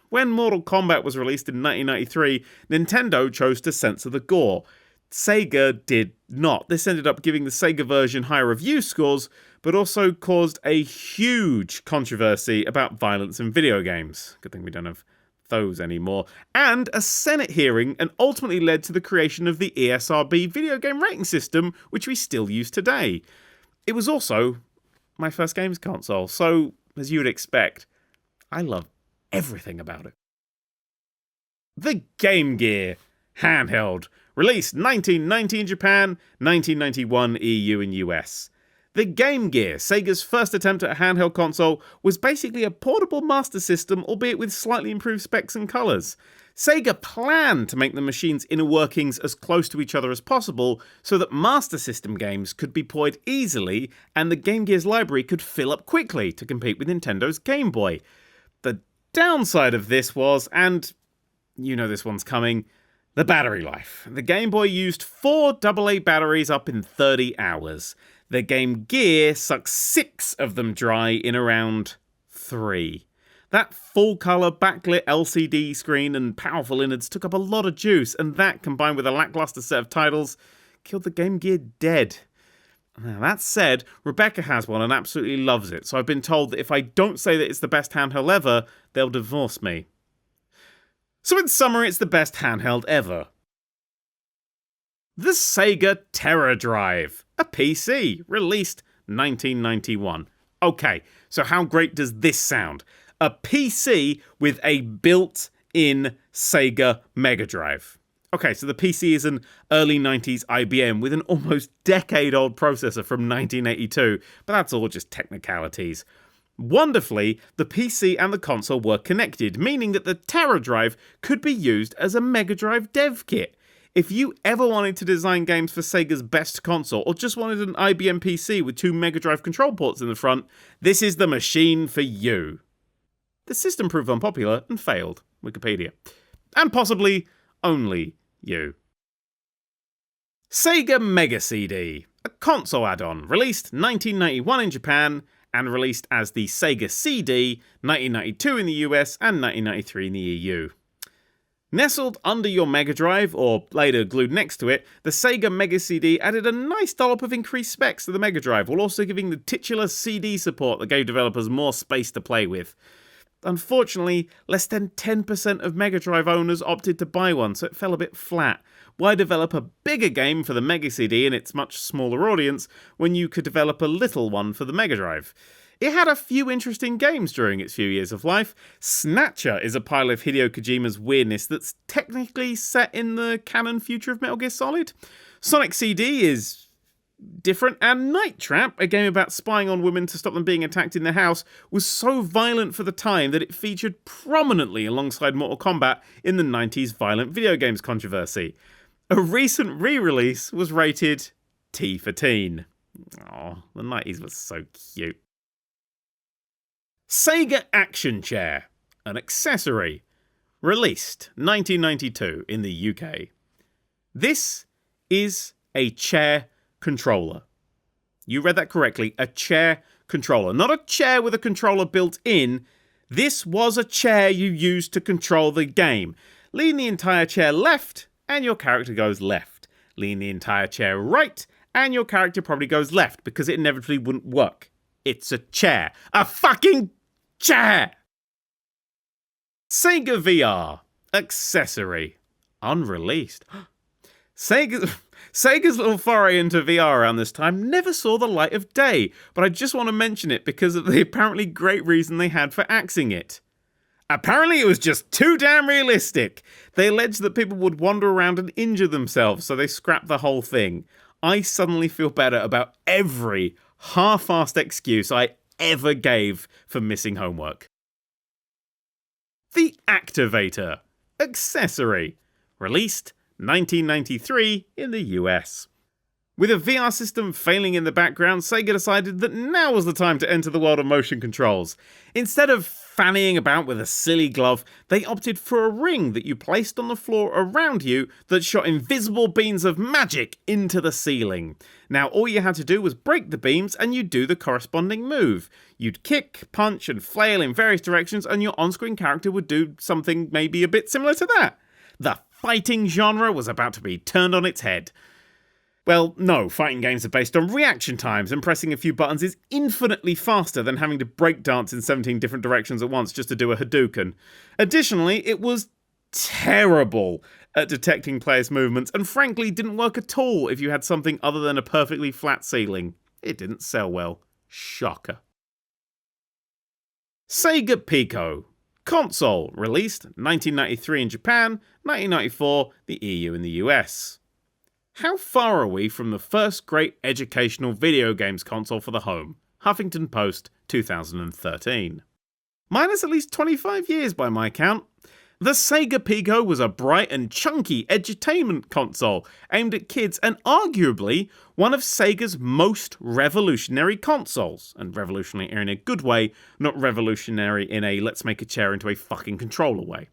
When Mortal Kombat was released in 1993, Nintendo chose to censor the gore. Sega did not. This ended up giving the Sega version higher review scores, but also caused a huge controversy about violence in video games. Good thing we don't have those anymore. And a Senate hearing, and ultimately led to the creation of the ESRB video game rating system, which we still use today. It was also my first games console, so, as you would expect, I love everything about it. The Game Gear handheld. Released 1990 in Japan, 1991 EU and US. The Game Gear, Sega's first attempt at a handheld console, was basically a portable Master System, albeit with slightly improved specs and colours. Sega planned to make the machine's inner workings as close to each other as possible so that Master System games could be ported easily and the Game Gear's library could fill up quickly to compete with Nintendo's Game Boy. The downside of this was, and you know this one's coming, the battery life. The Game Boy used 4 AA batteries up in 30 hours. The Game Gear sucked 6 of them dry in around 3. That full-colour backlit LCD screen and powerful innards took up a lot of juice, and that, combined with a lackluster set of titles, killed the Game Gear dead. Now, that said, Rebecca has one and absolutely loves it, so I've been told that if I don't say that it's the best handheld ever, they'll divorce me. So in summary, it's the best handheld ever. The Sega Terra Drive, a PC, released 1991. Okay, so how great does this sound? A PC with a built-in Sega Mega Drive. Okay, so the PC is an early 90s IBM with an almost decade-old processor from 1982, but that's all just technicalities. Wonderfully, the PC and the console were connected, meaning that the Terra Drive could be used as a Mega Drive dev kit. If you ever wanted to design games for Sega's best console, or just wanted an IBM PC with 2 Mega Drive control ports in the front, this is the machine for you. The system proved unpopular and failed, Wikipedia. And possibly only you. Sega Mega CD, a console add-on, released 1991 in Japan, and released as the Sega CD, 1992 in the US and 1993 in the EU. Nestled under your Mega Drive, or later glued next to it, the Sega Mega CD added a nice dollop of increased specs to the Mega Drive, while also giving the titular CD support that gave developers more space to play with. Unfortunately, less than 10% of Mega Drive owners opted to buy one, so it fell a bit flat. Why develop a bigger game for the Mega CD and its much smaller audience when you could develop a little one for the Mega Drive? It had a few interesting games during its few years of life. Snatcher is a pile of Hideo Kojima's weirdness that's technically set in the canon future of Metal Gear Solid. Sonic CD is different, and Night Trap, a game about spying on women to stop them being attacked in their house, was so violent for the time that it featured prominently alongside Mortal Kombat in the 90s violent video games controversy. A recent re-release was rated T for teen. Oh, the 90s was so cute. Sega Action Chair, an accessory, released 1992 in the UK. This is a chair controller. You read that correctly, a chair controller. Not a chair with a controller built in. This was a chair you used to control the game. Lean the entire chair left, and your character goes left. Lean the entire chair right, and your character probably goes left, because it inevitably wouldn't work. It's a chair. A fucking chair! Sega VR, accessory, unreleased. Sega's little foray into VR around this time never saw the light of day, but I just want to mention it because of the apparently great reason they had for axing it. Apparently it was just too damn realistic. They alleged that people would wander around and injure themselves, so they scrapped the whole thing. I suddenly feel better about every half-assed excuse I ever gave for missing homework. The Activator, accessory, released 1993 in the US. With a VR system failing in the background, Sega decided that now was the time to enter the world of motion controls. Instead of fannying about with a silly glove, they opted for a ring that you placed on the floor around you that shot invisible beams of magic into the ceiling. Now, all you had to do was break the beams and you'd do the corresponding move. You'd kick, punch, and flail in various directions, and your on-screen character would do something maybe a bit similar to that. The fighting genre was about to be turned on its head. Well, no, fighting games are based on reaction times, and pressing a few buttons is infinitely faster than having to breakdance in 17 different directions at once just to do a Hadouken. Additionally, it was terrible at detecting players' movements, and frankly didn't work at all if you had something other than a perfectly flat ceiling. It didn't sell well. Shocker. Sega Pico. Console, released 1993 in Japan, 1994 the EU and the US. How far are we from the first great educational video games console for the home? Huffington Post, 2013. Minus at least 25 years by my count. The Sega Pico was a bright and chunky edutainment console aimed at kids and arguably one of Sega's most revolutionary consoles. And revolutionary in a good way, not revolutionary in a let's make a chair into a fucking controller way.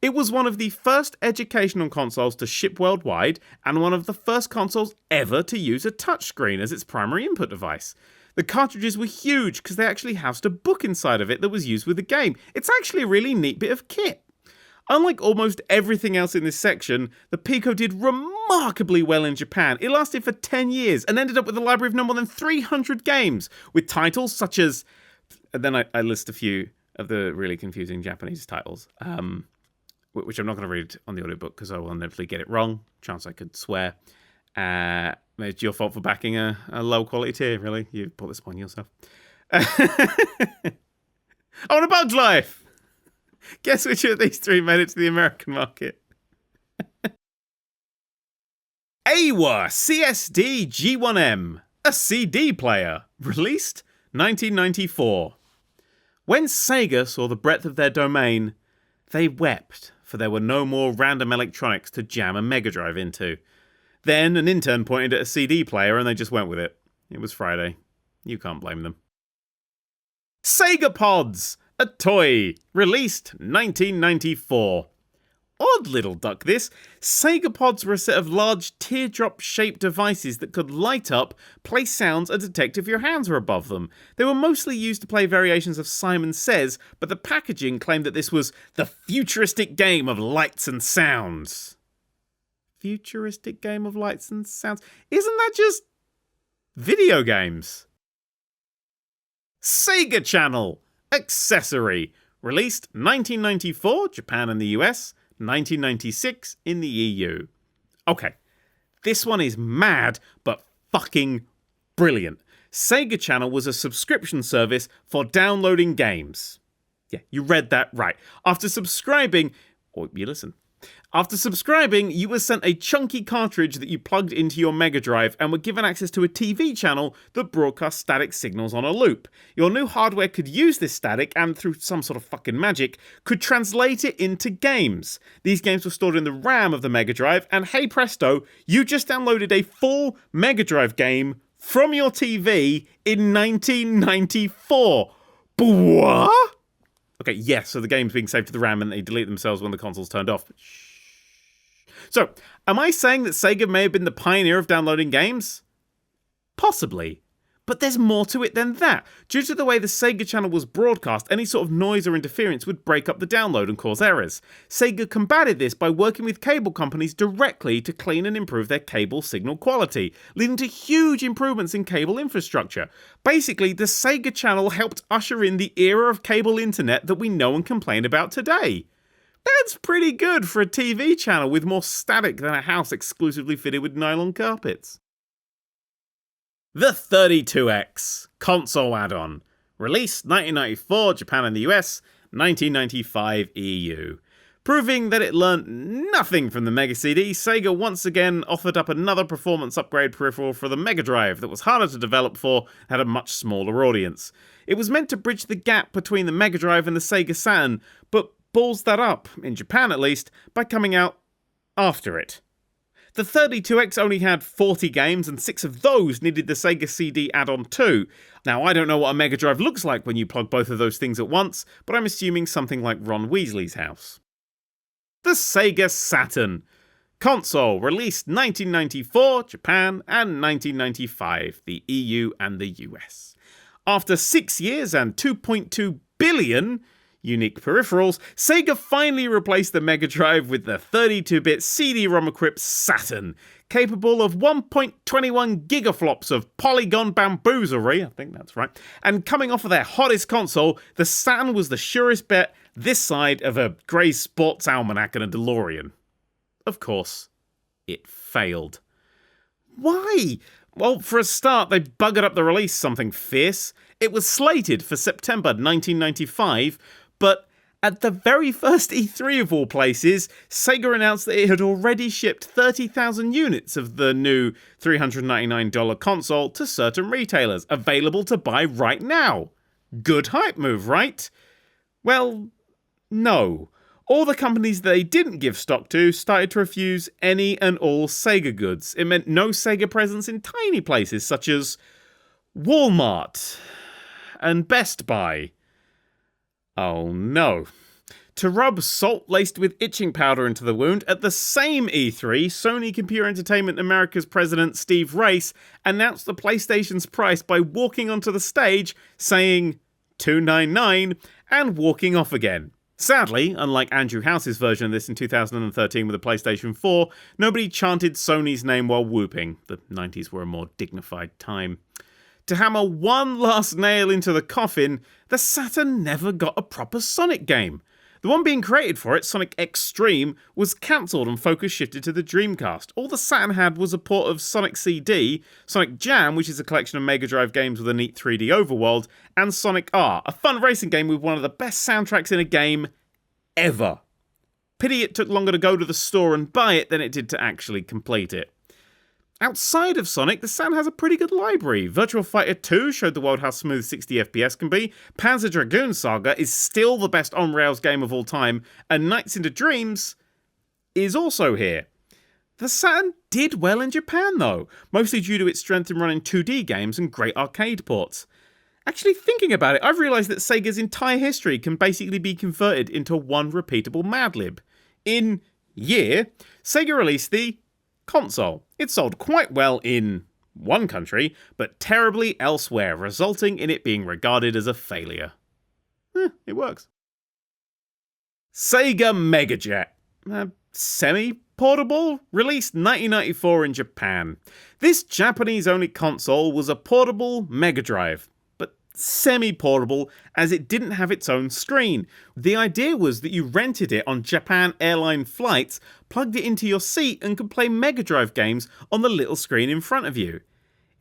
It was one of the first educational consoles to ship worldwide and one of the first consoles ever to use a touchscreen as its primary input device. The cartridges were huge because they actually housed a book inside of it that was used with the game. It's actually a really neat bit of kit. Unlike almost everything else in this section, the Pico did remarkably well in Japan. It lasted for 10 years and ended up with a library of no more than 300 games, with titles such as... And then I list a few of the really confusing Japanese titles. Which I'm not going to read on the audiobook because I will inevitably get it wrong. Chance I could swear. It's your fault for backing a low quality tier, really. You brought this upon yourself. On A Bug's Life! Guess which of these three made it to the American market? AWA CSD G1M, a CD player, released 1994. When Sega saw the breadth of their domain, they wept, for there were no more random electronics to jam a Mega Drive into. Then an intern pointed at a CD player and they just went with it. It was Friday. You can't blame them. Sega Pods, a toy, released 1994. Odd little duck this. Sega Pods were a set of large teardrop-shaped devices that could light up, play sounds, and detect if your hands were above them. They were mostly used to play variations of Simon Says, but the packaging claimed that this was the futuristic game of lights and sounds. Futuristic game of lights and sounds? Isn't that just video games? Sega Channel, accessory, released 1994, Japan and the US, 1996 in the EU. Okay, this one is mad, but fucking brilliant. Sega Channel was a subscription service for downloading games. Yeah, you read that right. After subscribing, you were sent a chunky cartridge that you plugged into your Mega Drive and were given access to a TV channel that broadcast static signals on a loop. Your new hardware could use this static and, through some sort of fucking magic, could translate it into games. These games were stored in the RAM of the Mega Drive, and hey presto, you just downloaded a full Mega Drive game from your TV in 1994. What? Okay, yes, so the game's being saved to the RAM and they delete themselves when the console's turned off. So, am I saying that Sega may have been the pioneer of downloading games? Possibly. But there's more to it than that. Due to the way the Sega Channel was broadcast, any sort of noise or interference would break up the download and cause errors. Sega combated this by working with cable companies directly to clean and improve their cable signal quality, leading to huge improvements in cable infrastructure. Basically, the Sega Channel helped usher in the era of cable internet that we know and complain about today. That's pretty good for a TV channel with more static than a house exclusively fitted with nylon carpets. The 32X, console add-on, released 1994 Japan and the US, 1995 EU. Proving that it learnt nothing from the Mega CD, Sega once again offered up another performance upgrade peripheral for the Mega Drive that was harder to develop for, had a much smaller audience. It was meant to bridge the gap between the Mega Drive and the Sega Saturn, but balls that up, in Japan at least, by coming out after it. The 32X only had 40 games, and 6 of those needed the Sega CD add-on too. Now, I don't know what a Mega Drive looks like when you plug both of those things at once, but I'm assuming something like Ron Weasley's house. The Sega Saturn. Console, released 1994, Japan, and 1995, the EU and the US. After 6 years and 2.2 billion unique peripherals, Sega finally replaced the Mega Drive with the 32-bit CD-ROM-equipped Saturn, capable of 1.21 gigaflops of polygon bamboozlery, I think that's right, and coming off of their hottest console, the Saturn was the surest bet this side of a grey sports almanac and a DeLorean. Of course, it failed. Why? Well, for a start, they buggered up the release something fierce. It was slated for September 1995, but At the very first E3 of all places, Sega announced that it had already shipped 30,000 units of the new $399 console to certain retailers, available to buy right now. Good hype move, right? Well, no. All the companies they didn't give stock to started to refuse any and all Sega goods. It meant no Sega presence in tiny places such as Walmart and Best Buy. Oh no. To rub salt laced with itching powder into the wound, at the same E3, Sony Computer Entertainment America's president Steve Race announced the PlayStation's price by walking onto the stage, saying $299 and walking off again. Sadly, unlike Andrew House's version of this in 2013 with the PlayStation 4, nobody chanted Sony's name while whooping. The 90s were a more dignified time. To hammer one last nail into the coffin, the Saturn never got a proper Sonic game. The one being created for it, Sonic X-Treme, was cancelled and focus shifted to the Dreamcast. All the Saturn had was a port of Sonic CD, Sonic Jam, which is a collection of Mega Drive games with a neat 3D overworld, and Sonic R, a fun racing game with one of the best soundtracks in a game ever. Pity it took longer to go to the store and buy it than it did to actually complete it. Outside of Sonic, the Saturn has a pretty good library. Virtua Fighter 2 showed the world how smooth 60 FPS can be, Panzer Dragoon Saga is still the best on-rails game of all time, and Nights into Dreams is also here. The Saturn did well in Japan though, mostly due to its strength in running 2D games and great arcade ports. Actually, thinking about it, I've realised that Sega's entire history can basically be converted into one repeatable Mad Lib. In year, Sega released the console. It sold quite well in one country, but terribly elsewhere, resulting in it being regarded as a failure. It works. Sega Mega Jet. Semi-portable? Released 1994 in Japan. This Japanese-only console was a portable Mega Drive, but semi-portable as it didn't have its own screen. The idea was that you rented it on Japan airline flights, plugged it into your seat and could play Mega Drive games on the little screen in front of you.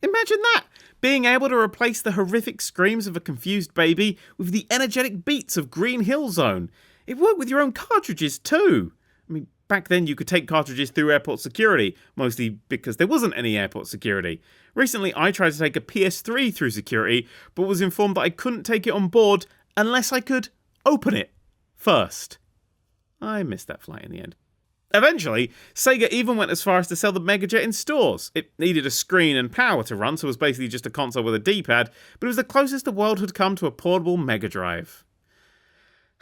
Imagine that! Being able to replace the horrific screams of a confused baby with the energetic beats of Green Hill Zone. It worked with your own cartridges too. I mean, back then you could take cartridges through airport security, mostly because there wasn't any airport security. Recently I tried to take a PS3 through security, but was informed that I couldn't take it on board unless I could open it first. I missed that flight in the end. Eventually, Sega even went as far as to sell the Mega Jet in stores. It needed a screen and power to run, so it was basically just a console with a D-pad, but it was the closest the world had come to a portable Mega Drive.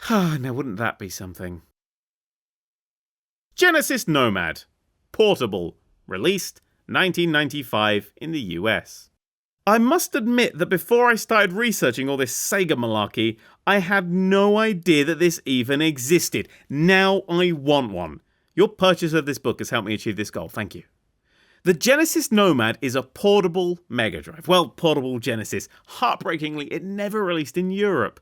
Now wouldn't that be something? Genesis Nomad. Portable. Released 1995 in the US. I must admit that before I started researching all this Sega malarkey, I had no idea that this even existed. Now I want one. Your purchase of this book has helped me achieve this goal, thank you. The Genesis Nomad is a portable Mega Drive. Well, portable Genesis. Heartbreakingly, it never released in Europe.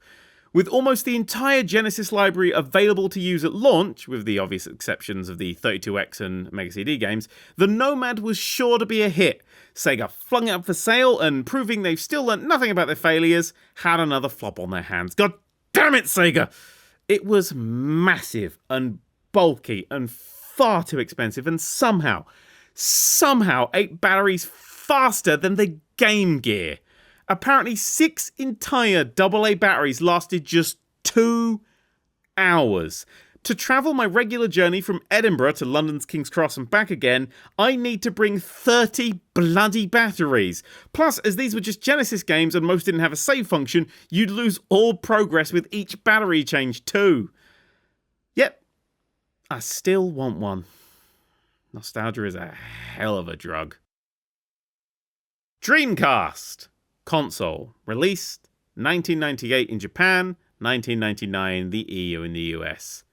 With almost the entire Genesis library available to use at launch, with the obvious exceptions of the 32X and Mega CD games, the Nomad was sure to be a hit. Sega flung it up for sale and, proving they've still learnt nothing about their failures, had another flop on their hands. God damn it, Sega! It was massive and bulky and far too expensive, and somehow ate batteries faster than the Game Gear. Apparently 6 entire AA batteries lasted just 2 hours. To travel my regular journey from Edinburgh to London's King's Cross and back again, I need to bring 30 bloody batteries. Plus, as these were just Genesis games and most didn't have a save function, you'd lose all progress with each battery change too. Yep, I still want one. Nostalgia is a hell of a drug. Dreamcast. Console. Released 1998 in Japan, 1999 the EU and the US.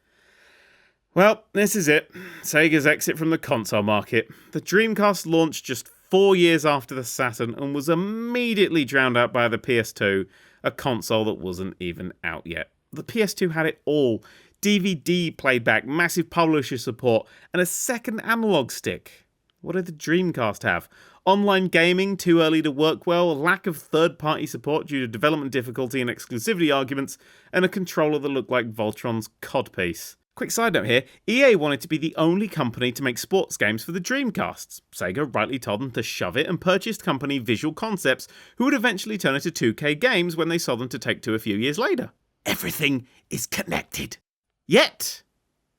Well, this is it. Sega's exit from the console market. The Dreamcast launched just 4 years after the Saturn and was immediately drowned out by the PS2, a console that wasn't even out yet. The PS2 had it all. DVD playback, massive publisher support, and a second analog stick. What did the Dreamcast have? Online gaming too early to work well, lack of third-party support due to development difficulty and exclusivity arguments, and a controller that looked like Voltron's codpiece. Quick side note here, EA wanted to be the only company to make sports games for the Dreamcast. Sega rightly told them to shove it and purchased company Visual Concepts, who would eventually turn into 2K Games when they sold them to Take-Two a few years later. Everything is connected. Yet,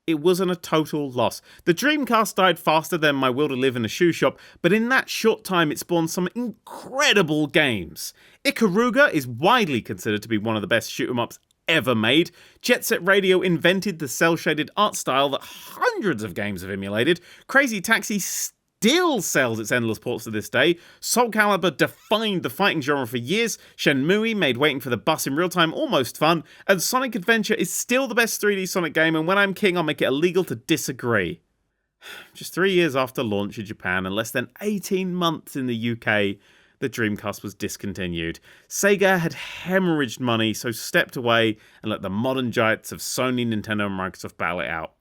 it wasn't a total loss. The Dreamcast died faster than My Will to Live in a Shoe Shop, but in that short time it spawned some incredible games. Ikaruga is widely considered to be one of the best shoot-'em-ups ever made. Jet Set Radio invented the cel-shaded art style that hundreds of games have emulated. Crazy Taxi still sells its endless ports to this day. Soul Calibur defined the fighting genre for years. Shenmue made waiting for the bus in real time almost fun. And Sonic Adventure is still the best 3D Sonic game, and when I'm king I'll make it illegal to disagree. Just 3 years after launch in Japan and less than 18 months in the UK, the Dreamcast was discontinued. Sega had hemorrhaged money, so stepped away and let the modern giants of Sony, Nintendo and Microsoft battle it out.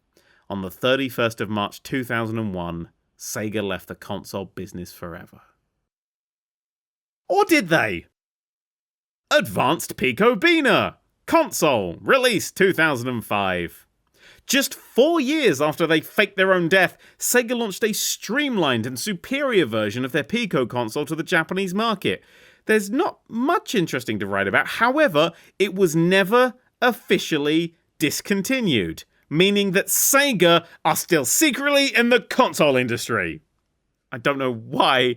On the 31st of March 2001, Sega left the console business forever. Or did they? Advanced Pico Beaner! Console, released 2005. Just 4 years after they faked their own death, Sega launched a streamlined and superior version of their Pico console to the Japanese market. There's not much interesting to write about, however, it was never officially discontinued, meaning that Sega are still secretly in the console industry. I don't know why,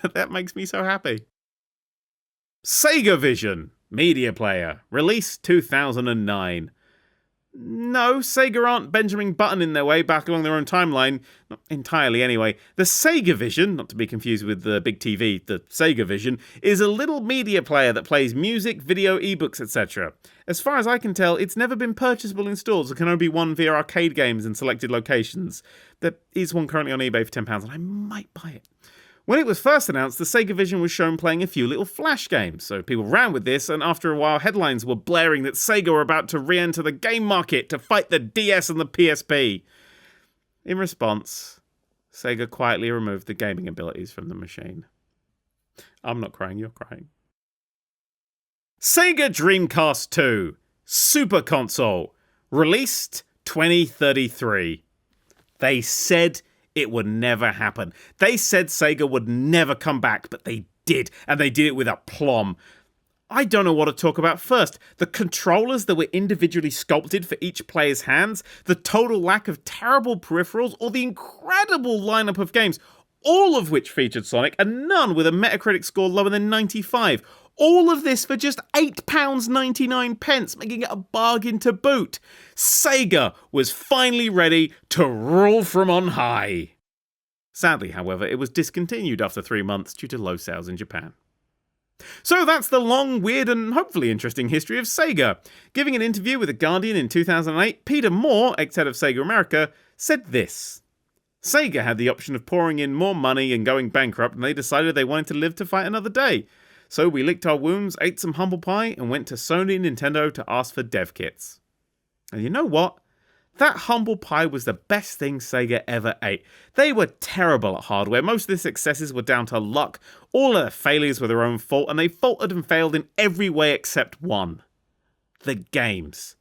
but that makes me so happy. Sega Vision, media player, released 2009. No, Sega aren't Benjamin Button in their way back along their own timeline. Not entirely, anyway. The Sega Vision, not to be confused with the big TV, the Sega Vision, is a little media player that plays music, video, ebooks, etc. As far as I can tell, it's never been purchasable in stores and can only be won via arcade games in selected locations. There is one currently on eBay for £10 and I might buy it. When it was first announced, the Sega Vision was shown playing a few little Flash games, so people ran with this, and after a while headlines were blaring that Sega were about to re-enter the game market to fight the DS and the PSP. In response, Sega quietly removed the gaming abilities from the machine. I'm not crying, you're crying. Sega Dreamcast 2, Super Console, released 2033. They said it would never happen. They said Sega would never come back, but they did, and they did it with aplomb. I don't know what to talk about first. The controllers that were individually sculpted for each player's hands, the total lack of terrible peripherals, or the incredible lineup of games, all of which featured Sonic, and none with a Metacritic score lower than 95. All of this for just £8.99, making it a bargain to boot. Sega was finally ready to rule from on high. Sadly, however, it was discontinued after 3 months due to low sales in Japan. So that's the long, weird and hopefully interesting history of Sega. Giving an interview with The Guardian in 2008, Peter Moore, ex-head of Sega America, said this. Sega had the option of pouring in more money and going bankrupt, and they decided they wanted to live to fight another day. So we licked our wounds, ate some humble pie, and went to Sony and Nintendo to ask for dev kits. And you know what? That humble pie was the best thing Sega ever ate. They were terrible at hardware. Most of their successes were down to luck. All of their failures were their own fault, and they faltered and failed in every way except one. The games.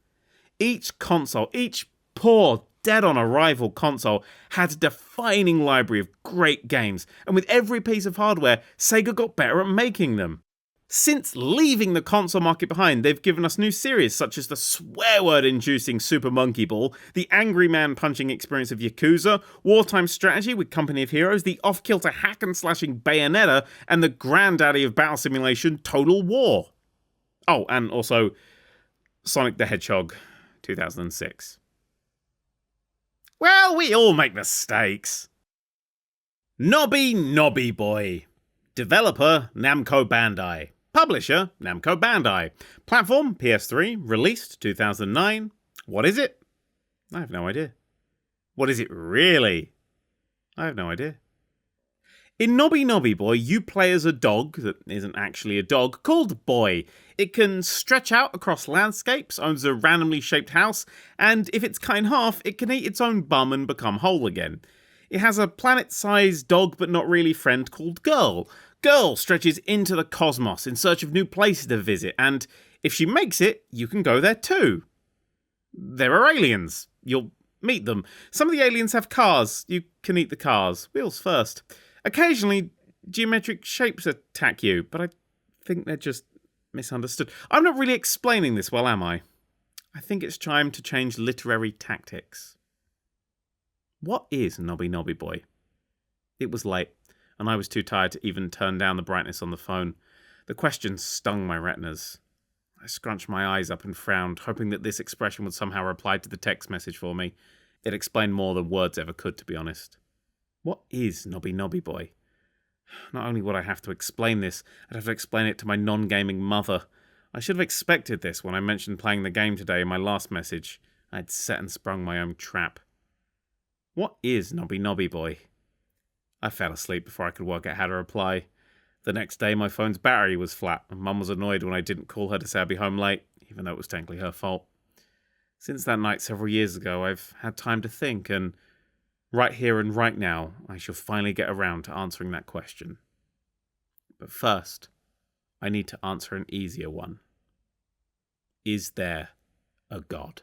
Each console, each poor, dead-on-arrival console had a defining library of great games, and with every piece of hardware, Sega got better at making them. Since leaving the console market behind, they've given us new series such as the swear-word-inducing Super Monkey Ball, the angry man-punching experience of Yakuza, wartime strategy with Company of Heroes, the off-kilter hack-and-slashing Bayonetta, and the granddaddy of battle simulation, Total War. Oh, and also Sonic the Hedgehog 2006. Well, we all make mistakes. Noby Noby Boy. Developer, Namco Bandai. Publisher, Namco Bandai. Platform, PS3. Released, 2009. What is it? I have no idea. What is it really? I have no idea. In Noby Noby Boy, you play as a dog that isn't actually a dog, called Boy. It can stretch out across landscapes, owns a randomly shaped house, and if it's cut in half, it can eat its own bum and become whole again. It has a planet-sized dog but not really friend called Girl. Girl stretches into the cosmos in search of new places to visit, and if she makes it, you can go there too. There are aliens. You'll meet them. Some of the aliens have cars. You can eat the cars. Wheels first. Occasionally, geometric shapes attack you, but I think they're just misunderstood. I'm not really explaining this well, am I? I think it's time to change literary tactics. What is Noby Noby Boy? It was late, and I was too tired to even turn down the brightness on the phone. The question stung my retinas. I scrunched my eyes up and frowned, hoping that this expression would somehow reply to the text message for me. It explained more than words ever could, to be honest. What is Noby Noby Boy? Not only would I have to explain this, I'd have to explain it to my non-gaming mother. I should have expected this when I mentioned playing the game today in my last message. I'd set and sprung my own trap. What is Noby Noby Boy? I fell asleep before I could work out how to reply. The next day, my phone's battery was flat, and Mum was annoyed when I didn't call her to say I'd be home late, even though it was technically her fault. Since that night several years ago, I've had time to think, and right here and right now, I shall finally get around to answering that question. But first, I need to answer an easier one. Is there a God?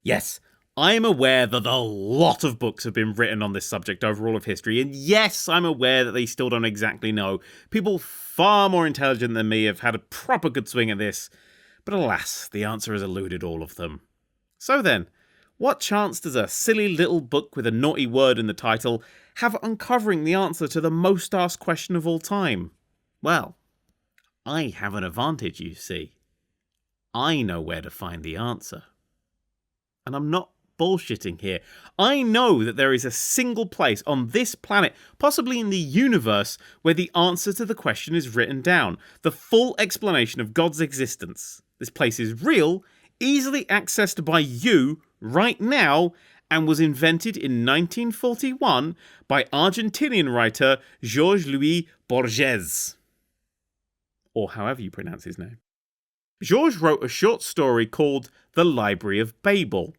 Yes, I am aware that a lot of books have been written on this subject over all of history, and yes, I'm aware that they still don't exactly know. People far more intelligent than me have had a proper good swing at this, but alas, the answer has eluded all of them. So then, what chance does a silly little book with a naughty word in the title have uncovering the answer to the most asked question of all time? Well, I have an advantage, you see. I know where to find the answer. And I'm not bullshitting here. I know that there is a single place on this planet, possibly in the universe, where the answer to the question is written down. The full explanation of God's existence. This place is real, easily accessed by you right now, and was invented in 1941 by Argentinian writer Jorge Luis Borges. Or however you pronounce his name. Georges wrote a short story called The Library of Babel.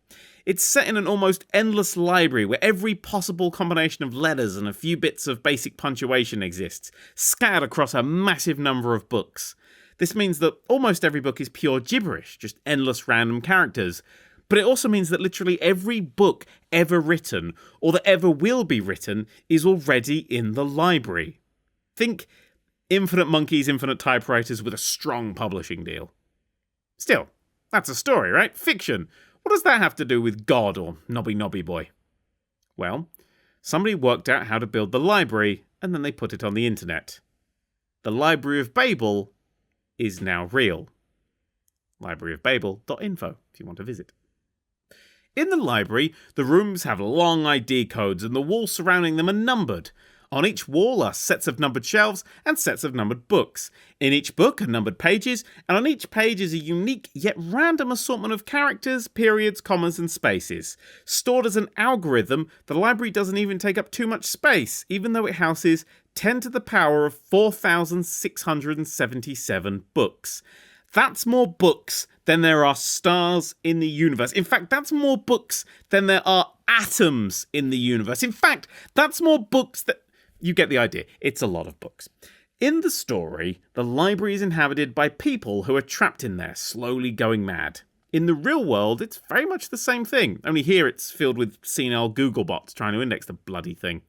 It's set in an almost endless library where every possible combination of letters and a few bits of basic punctuation exists, scattered across a massive number of books. This means that almost every book is pure gibberish, just endless random characters. But it also means that literally every book ever written, or that ever will be written, is already in the library. Think Infinite Monkeys, Infinite Typewriters with a strong publishing deal. Still, that's a story, right? Fiction. What does that have to do with God or Noby Noby Boy? Well, somebody worked out how to build the library, and then they put it on the internet. The Library of Babel is now real. libraryofbabel.info if you want to visit. In the library, the rooms have long ID codes and the walls surrounding them are numbered. On each wall are sets of numbered shelves and sets of numbered books. In each book are numbered pages, and on each page is a unique yet random assortment of characters, periods, commas, and spaces. Stored as an algorithm, the library doesn't even take up too much space, even though it houses 10 to the power of 4,677 books. That's more books than there are stars in the universe. In fact, that's more books than there are atoms in the universe. In fact, that's more books that... You get the idea. It's a lot of books. In the story, the library is inhabited by people who are trapped in there, slowly going mad. In the real world, it's very much the same thing, only here it's filled with senile Google bots trying to index the bloody thing.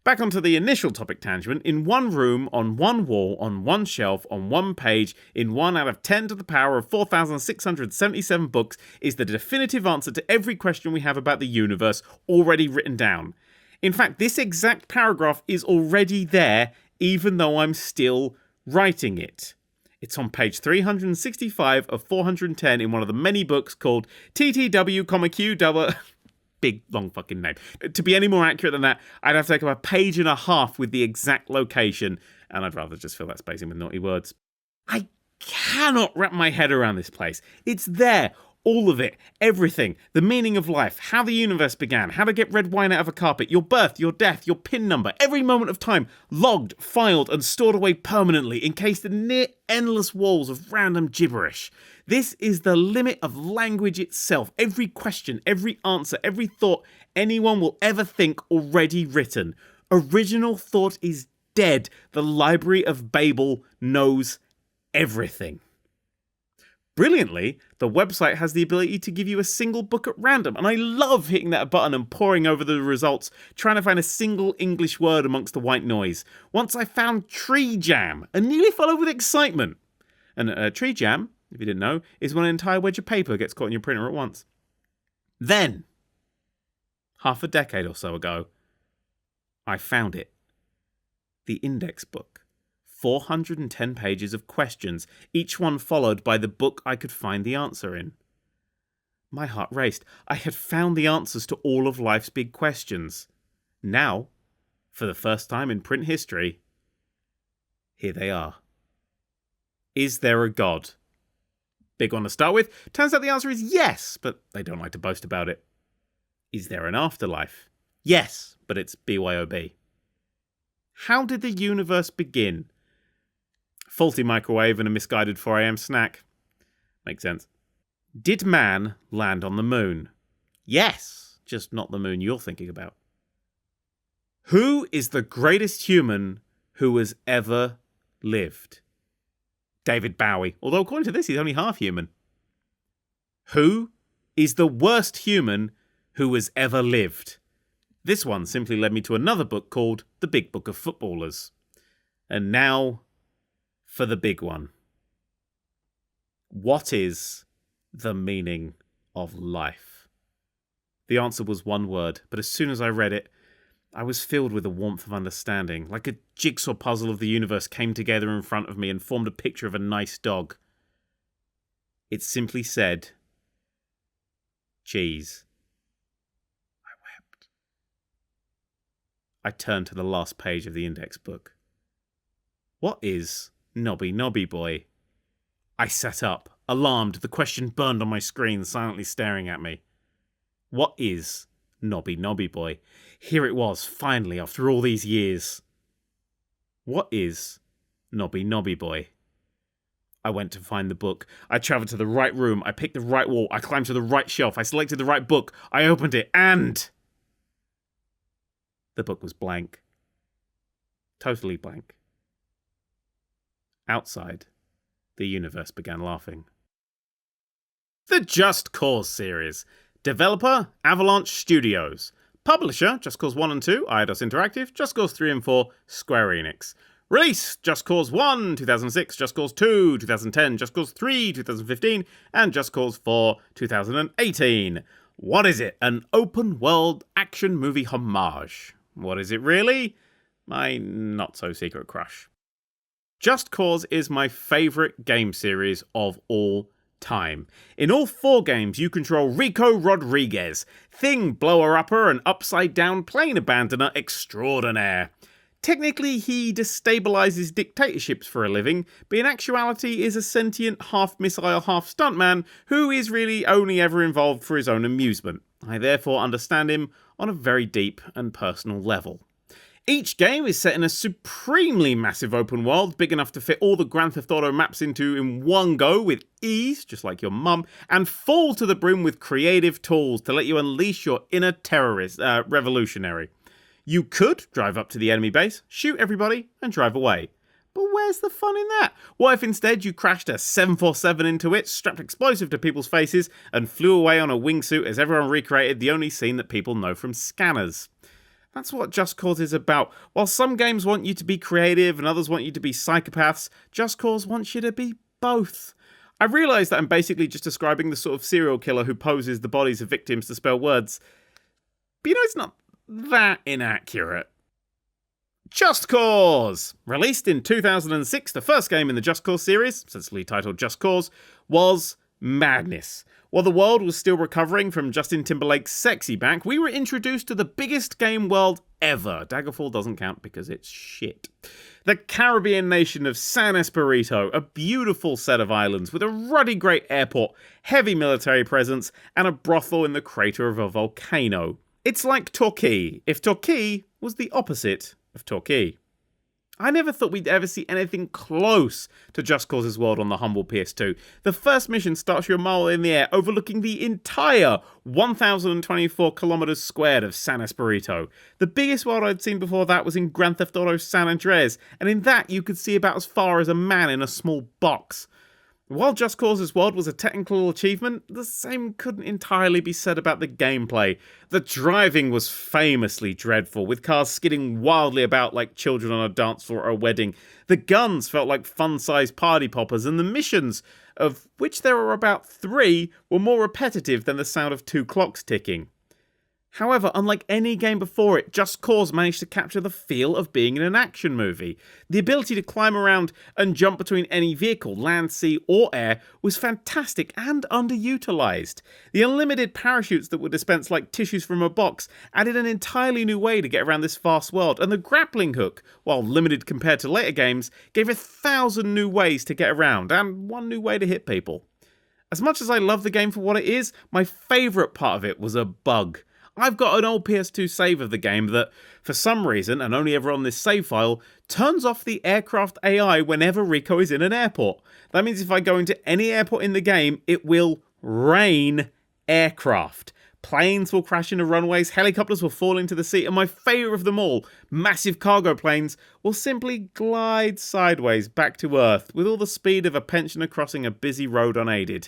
Back onto the initial topic tangent, in one room, on one wall, on one shelf, on one page, in 1 out of 10 to the power of 4,677 books is the definitive answer to every question we have about the universe already written down. In fact, this exact paragraph is already there, even though I'm still writing it. It's on page 365 of 410 in one of the many books called TTW, big, long fucking name. To be any more accurate than that, I'd have to take up a page and a half with the exact location, and I'd rather just fill that space in with naughty words. I cannot wrap my head around this place. It's there, All of it. Everything. The meaning of life. How the universe began. How to get red wine out of a carpet. Your birth, your death, your PIN number. Every moment of time. Logged, filed, and stored away permanently, encased in near endless walls of random gibberish. This is the limit of language itself. Every question, every answer, every thought anyone will ever think already written. Original thought is dead. The Library of Babel knows everything. Brilliantly, the website has the ability to give you a single book at random, and I love hitting that button and poring over the results, trying to find a single English word amongst the white noise. Once I found tree jam, and nearly fell over with excitement. And a tree jam, if you didn't know, is when an entire wedge of paper gets caught in your printer at once. Then, half a decade or so ago, I found it. The index book. 410 pages of questions, each one followed by the book I could find the answer in. My heart raced. I had found the answers to all of life's big questions. Now, for the first time in print history, here they are. Is there a God? Big one to start with. Turns out the answer is yes, but they don't like to boast about it. Is there an afterlife? Yes, but it's BYOB. How did the universe begin? Faulty microwave and a misguided 4 a.m. snack. Makes sense. Did man land on the moon? Yes, just not the moon you're thinking about. Who is the greatest human who has ever lived? David Bowie, although according to this he's only half human. Who is the worst human who has ever lived? This one simply led me to another book called The Big Book of Footballers. And now for the big one. What is the meaning of life? The answer was one word, but as soon as I read it, I was filled with a warmth of understanding. Like a jigsaw puzzle of the universe came together in front of me and formed a picture of a nice dog. It simply said, cheese. I wept. I turned to the last page of the index book. What is Noby Noby Boy? I sat up, alarmed. The question burned on my screen, silently staring at me. What is Noby Noby Boy? Here it was, finally, after all these years. What is Noby Noby Boy? I went to find the book. I travelled to the right room. I picked the right wall. I climbed to the right shelf. I selected the right book. I opened it, and the book was blank. Totally blank. Outside, the universe began laughing. The Just Cause series. Developer, Avalanche Studios. Publisher, Just Cause 1 and 2, Eidos Interactive. Just Cause 3 and 4, Square Enix. Release, Just Cause 1, 2006, Just Cause 2, 2010, Just Cause 3, 2015, and Just Cause 4, 2018. What is it? An open-world action movie homage. What is it really? My not-so-secret crush. Just Cause is my favourite game series of all time. In all 4 games, you control Rico Rodriguez, thing blower-upper and upside-down plane abandoner extraordinaire. Technically, he destabilises dictatorships for a living, but in actuality is a sentient half-missile, half-stuntman who is really only ever involved for his own amusement. I therefore understand him on a very deep and personal level. Each game is set in a supremely massive open world, big enough to fit all the Grand Theft Auto maps into in one go with ease, just like your mum, and full to the brim with creative tools to let you unleash your inner terrorist, revolutionary. You could drive up to the enemy base, shoot everybody, and drive away. But where's the fun in that? What if instead you crashed a 747 into it, strapped explosive to people's faces, and flew away on a wingsuit as everyone recreated the only scene that people know from scanners? That's what Just Cause is about. While some games want you to be creative and others want you to be psychopaths, Just Cause wants you to be both. I realise that I'm basically just describing the sort of serial killer who poses the bodies of victims to spell words. But it's not that inaccurate. Just Cause! Released in 2006, the first game in the Just Cause series, sensibly titled Just Cause, was Madness. While the world was still recovering from Justin Timberlake's sexy back, we were introduced to the biggest game world ever. Daggerfall doesn't count because it's shit. The Caribbean nation of San Espirito, a beautiful set of islands with a ruddy great airport, heavy military presence, and a brothel in the crater of a volcano. It's like Torquay, if Torquay was the opposite of Torquay. I never thought we'd ever see anything close to Just Cause's world on the humble PS2. The first mission starts you a mile in the air, overlooking the entire 1,024 kilometers squared of San Espirito. The biggest world I'd seen before that was in Grand Theft Auto San Andreas, and in that you could see about as far as a man in a small box. While Just Cause's world was a technical achievement, the same couldn't entirely be said about the gameplay. The driving was famously dreadful, with cars skidding wildly about like children on a dance floor or a wedding. The guns felt like fun-sized party poppers, and the missions, of which there were about 3, were more repetitive than the sound of 2 clocks ticking. However, unlike any game before it, Just Cause managed to capture the feel of being in an action movie. The ability to climb around and jump between any vehicle, land, sea, or air, was fantastic and underutilized. The unlimited parachutes that were dispensed like tissues from a box added an entirely new way to get around this vast world, and the grappling hook, while limited compared to later games, gave 1,000 new ways to get around, and 1 new way to hit people. As much as I love the game for what it is, my favourite part of it was a bug. I've got an old PS2 save of the game that, for some reason, and only ever on this save file, turns off the aircraft AI whenever Rico is in an airport. That means if I go into any airport in the game, it will rain aircraft. Planes will crash into runways, helicopters will fall into the sea, and my favourite of them all, massive cargo planes, will simply glide sideways back to Earth with all the speed of a pensioner crossing a busy road unaided.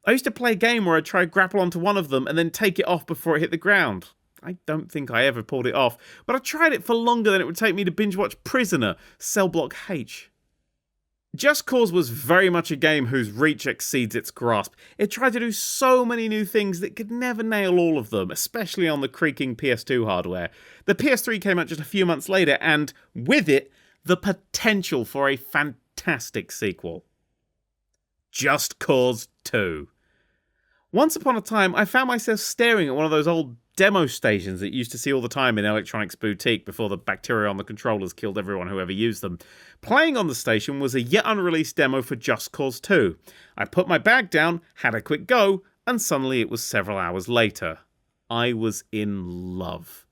I used to play a game where I'd try to grapple onto one of them and then take it off before it hit the ground. I don't think I ever pulled it off, but I tried it for longer than it would take me to binge watch Prisoner, Cell Block H. Just Cause was very much a game whose reach exceeds its grasp. It tried to do so many new things that it could never nail all of them, especially on the creaking PS2 hardware. The PS3 came out just a few months later, and with it, the potential for a fantastic sequel. Just Cause 2. Once upon a time, I found myself staring at one of those old demo stations that you used to see all the time in Electronics Boutique before the bacteria on the controllers killed everyone who ever used them. Playing on the station was a yet unreleased demo for Just Cause 2. I put my bag down, had a quick go, and suddenly it was several hours later. I was in love.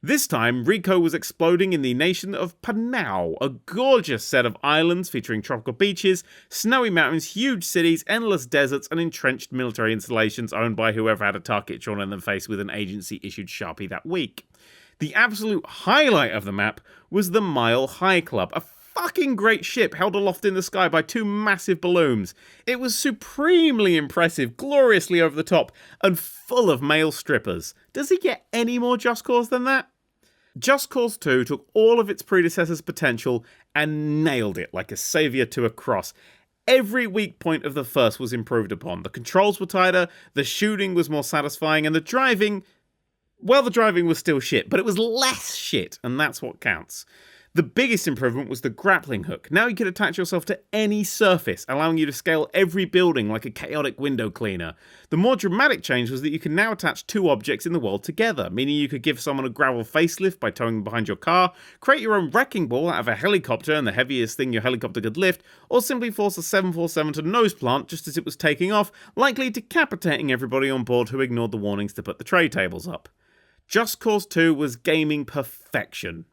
This time, Rico was exploding in the nation of Panau, a gorgeous set of islands featuring tropical beaches, snowy mountains, huge cities, endless deserts, and entrenched military installations owned by whoever had a target drawn in their face with an agency-issued Sharpie that week. The absolute highlight of the map was the Mile High Club, a fucking great ship held aloft in the sky by 2 massive balloons. It was supremely impressive, gloriously over the top, and full of male strippers. Does it get any more Just Cause than that? Just Cause 2 took all of its predecessor's potential and nailed it like a saviour to a cross. Every weak point of the first was improved upon. The controls were tighter, the shooting was more satisfying, and the driving... well, the driving was still shit, but it was less shit, and that's what counts. The biggest improvement was the grappling hook. Now you could attach yourself to any surface, allowing you to scale every building like a chaotic window cleaner. The more dramatic change was that you can now attach 2 objects in the world together, meaning you could give someone a gravel facelift by towing them behind your car, create your own wrecking ball out of a helicopter and the heaviest thing your helicopter could lift, or simply force a 747 to nose plant just as it was taking off, likely decapitating everybody on board who ignored the warnings to put the tray tables up. Just Cause 2 was gaming perfection.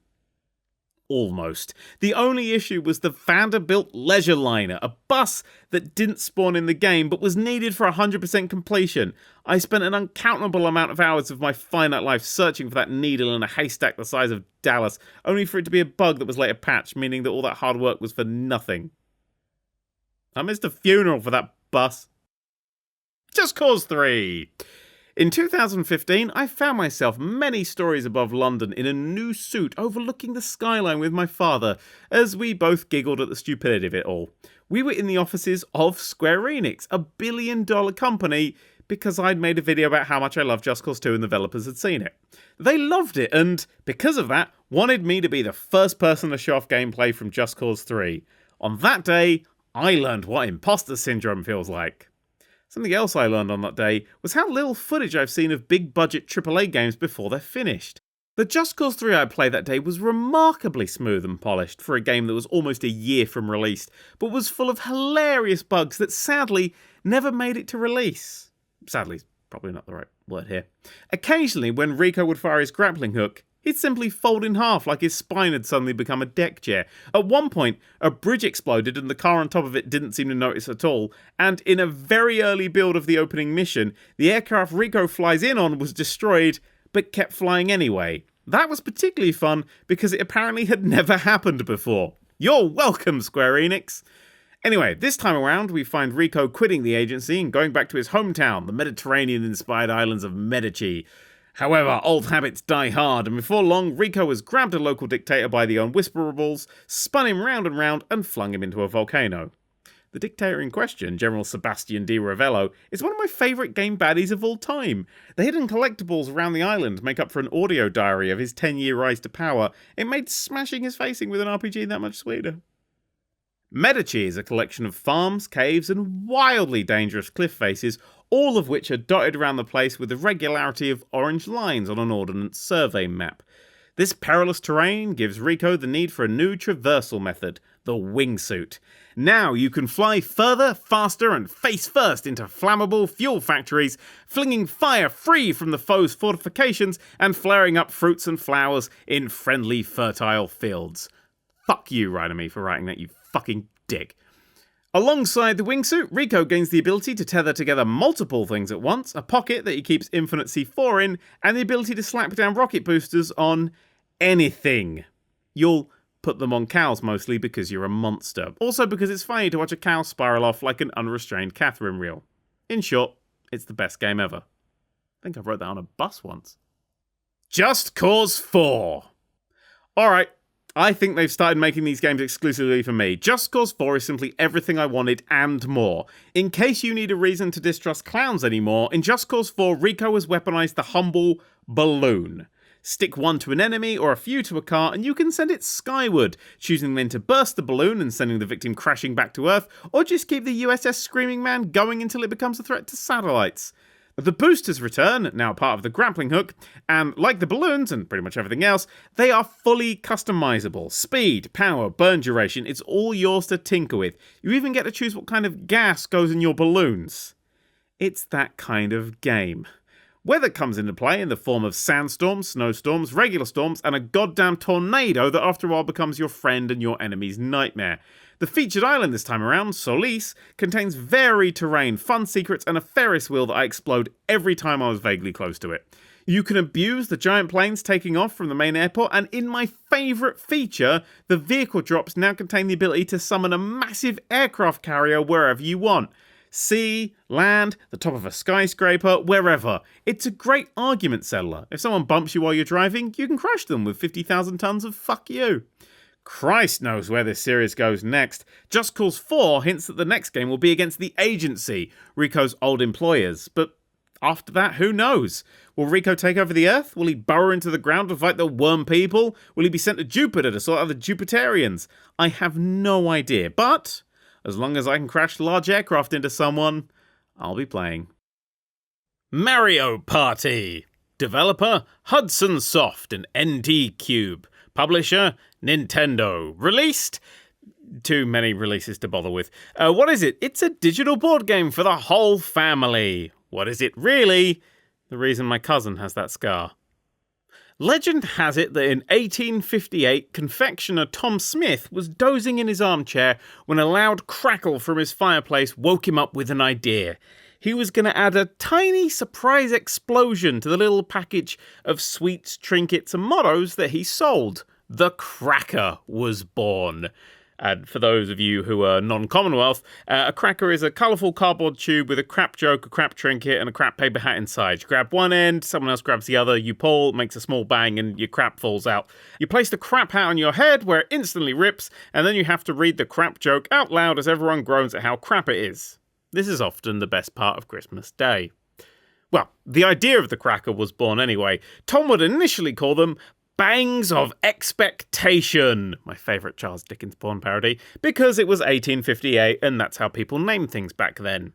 Almost. The only issue was the Vanderbilt Leisure Liner, a bus that didn't spawn in the game but was needed for 100% completion. I spent an uncountable amount of hours of my finite life searching for that needle in a haystack the size of Dallas, only for it to be a bug that was later patched, meaning that all that hard work was for nothing. I missed a funeral for that bus. Just Cause 3. In 2015, I found myself many stories above London in a new suit overlooking the skyline with my father, as we both giggled at the stupidity of it all. We were in the offices of Square Enix, a billion-dollar company, because I'd made a video about how much I loved Just Cause 2 and the developers had seen it. They loved it and, because of that, wanted me to be the first person to show off gameplay from Just Cause 3. On that day, I learned what imposter syndrome feels like. Something else I learned on that day was how little footage I've seen of big-budget AAA games before they're finished. The Just Cause 3 I played that day was remarkably smooth and polished for a game that was almost a year from release, but was full of hilarious bugs that sadly never made it to release. Sadly is probably not the right word here. Occasionally, when Rico would fire his grappling hook, he'd simply fold in half like his spine had suddenly become a deck chair. At one point, a bridge exploded and the car on top of it didn't seem to notice at all, and in a very early build of the opening mission, the aircraft Rico flies in on was destroyed, but kept flying anyway. That was particularly fun because it apparently had never happened before. You're welcome, Square Enix! Anyway, this time around, we find Rico quitting the agency and going back to his hometown, the Mediterranean-inspired islands of Medici. However, old habits die hard, and before long, Rico has grabbed a local dictator by the unwhisperables, spun him round and round, and flung him into a volcano. The dictator in question, General Sebastian Di Ravello, is one of my favourite game baddies of all time. The hidden collectibles around the island make up for an audio diary of his 10-year rise to power. It made smashing his facing with an RPG that much sweeter. Medici is a collection of farms, caves, and wildly dangerous cliff faces, all of which are dotted around the place with the regularity of orange lines on an ordnance survey map. This perilous terrain gives Rico the need for a new traversal method, the wingsuit. Now you can fly further, faster, and face first into flammable fuel factories, flinging fire free from the foe's fortifications and flaring up fruits and flowers in friendly, fertile fields. Fuck you, Ryder-Me, for writing that, you fucking dick. Alongside the wingsuit, Rico gains the ability to tether together multiple things at once, a pocket that he keeps infinite C4 in, and the ability to slap down rocket boosters on anything. You'll put them on cows mostly because you're a monster. Also because it's funny to watch a cow spiral off like an unrestrained Catherine reel. In short, it's the best game ever. I think I wrote that on a bus once. Just Cause 4. Alright, I think they've started making these games exclusively for me. Just Cause 4 is simply everything I wanted and more. In case you need a reason to distrust clowns anymore, in Just Cause 4, Rico has weaponized the humble balloon. Stick one to an enemy or a few to a car and you can send it skyward, choosing then to burst the balloon and sending the victim crashing back to Earth, or just keep the USS Screaming Man going until it becomes a threat to satellites. The boosters return, now part of the grappling hook, and like the balloons and pretty much everything else, they are fully customizable. Speed, power, burn duration, it's all yours to tinker with. You even get to choose what kind of gas goes in your balloons. It's that kind of game. Weather comes into play in the form of sandstorms, snowstorms, regular storms, and a goddamn tornado that after a while becomes your friend and your enemy's nightmare. The featured island this time around, Solis, contains varied terrain, fun secrets, and a Ferris wheel that I explode every time I was vaguely close to it. You can abuse the giant planes taking off from the main airport, and in my favourite feature, the vehicle drops now contain the ability to summon a massive aircraft carrier wherever you want. Sea, land, the top of a skyscraper, wherever. It's a great argument settler. If someone bumps you while you're driving, you can crush them with 50,000 tons of fuck you. Christ knows where this series goes next. Just Cause 4 hints that the next game will be against the Agency, Rico's old employers. But after that, who knows? Will Rico take over the Earth? Will he burrow into the ground to fight the worm people? Will he be sent to Jupiter to sort out the Jupiterians? I have no idea, but as long as I can crash large aircraft into someone, I'll be playing. Mario Party! Developer, Hudson Soft and NT Cube. Publisher, Nintendo. Released? Too many releases to bother with. What is it? It's a digital board game for the whole family. What is it really? The reason my cousin has that scar. Legend has it that in 1858, confectioner Tom Smith was dozing in his armchair when a loud crackle from his fireplace woke him up with an idea. He was going to add a tiny surprise explosion to the little package of sweets, trinkets, and mottos that he sold. The cracker was born. And for those of you who are non-Commonwealth, a cracker is a colourful cardboard tube with a crap joke, a crap trinket, and a crap paper hat inside. You grab one end, someone else grabs the other, you pull, makes a small bang, and your crap falls out. You place the crap hat on your head, where it instantly rips, and then you have to read the crap joke out loud as everyone groans at how crap it is. This is often the best part of Christmas Day. Well, the idea of the cracker was born anyway. Tom would initially call them Bangs of Expectation, my favourite Charles Dickens porn parody, because it was 1858 and that's how people named things back then.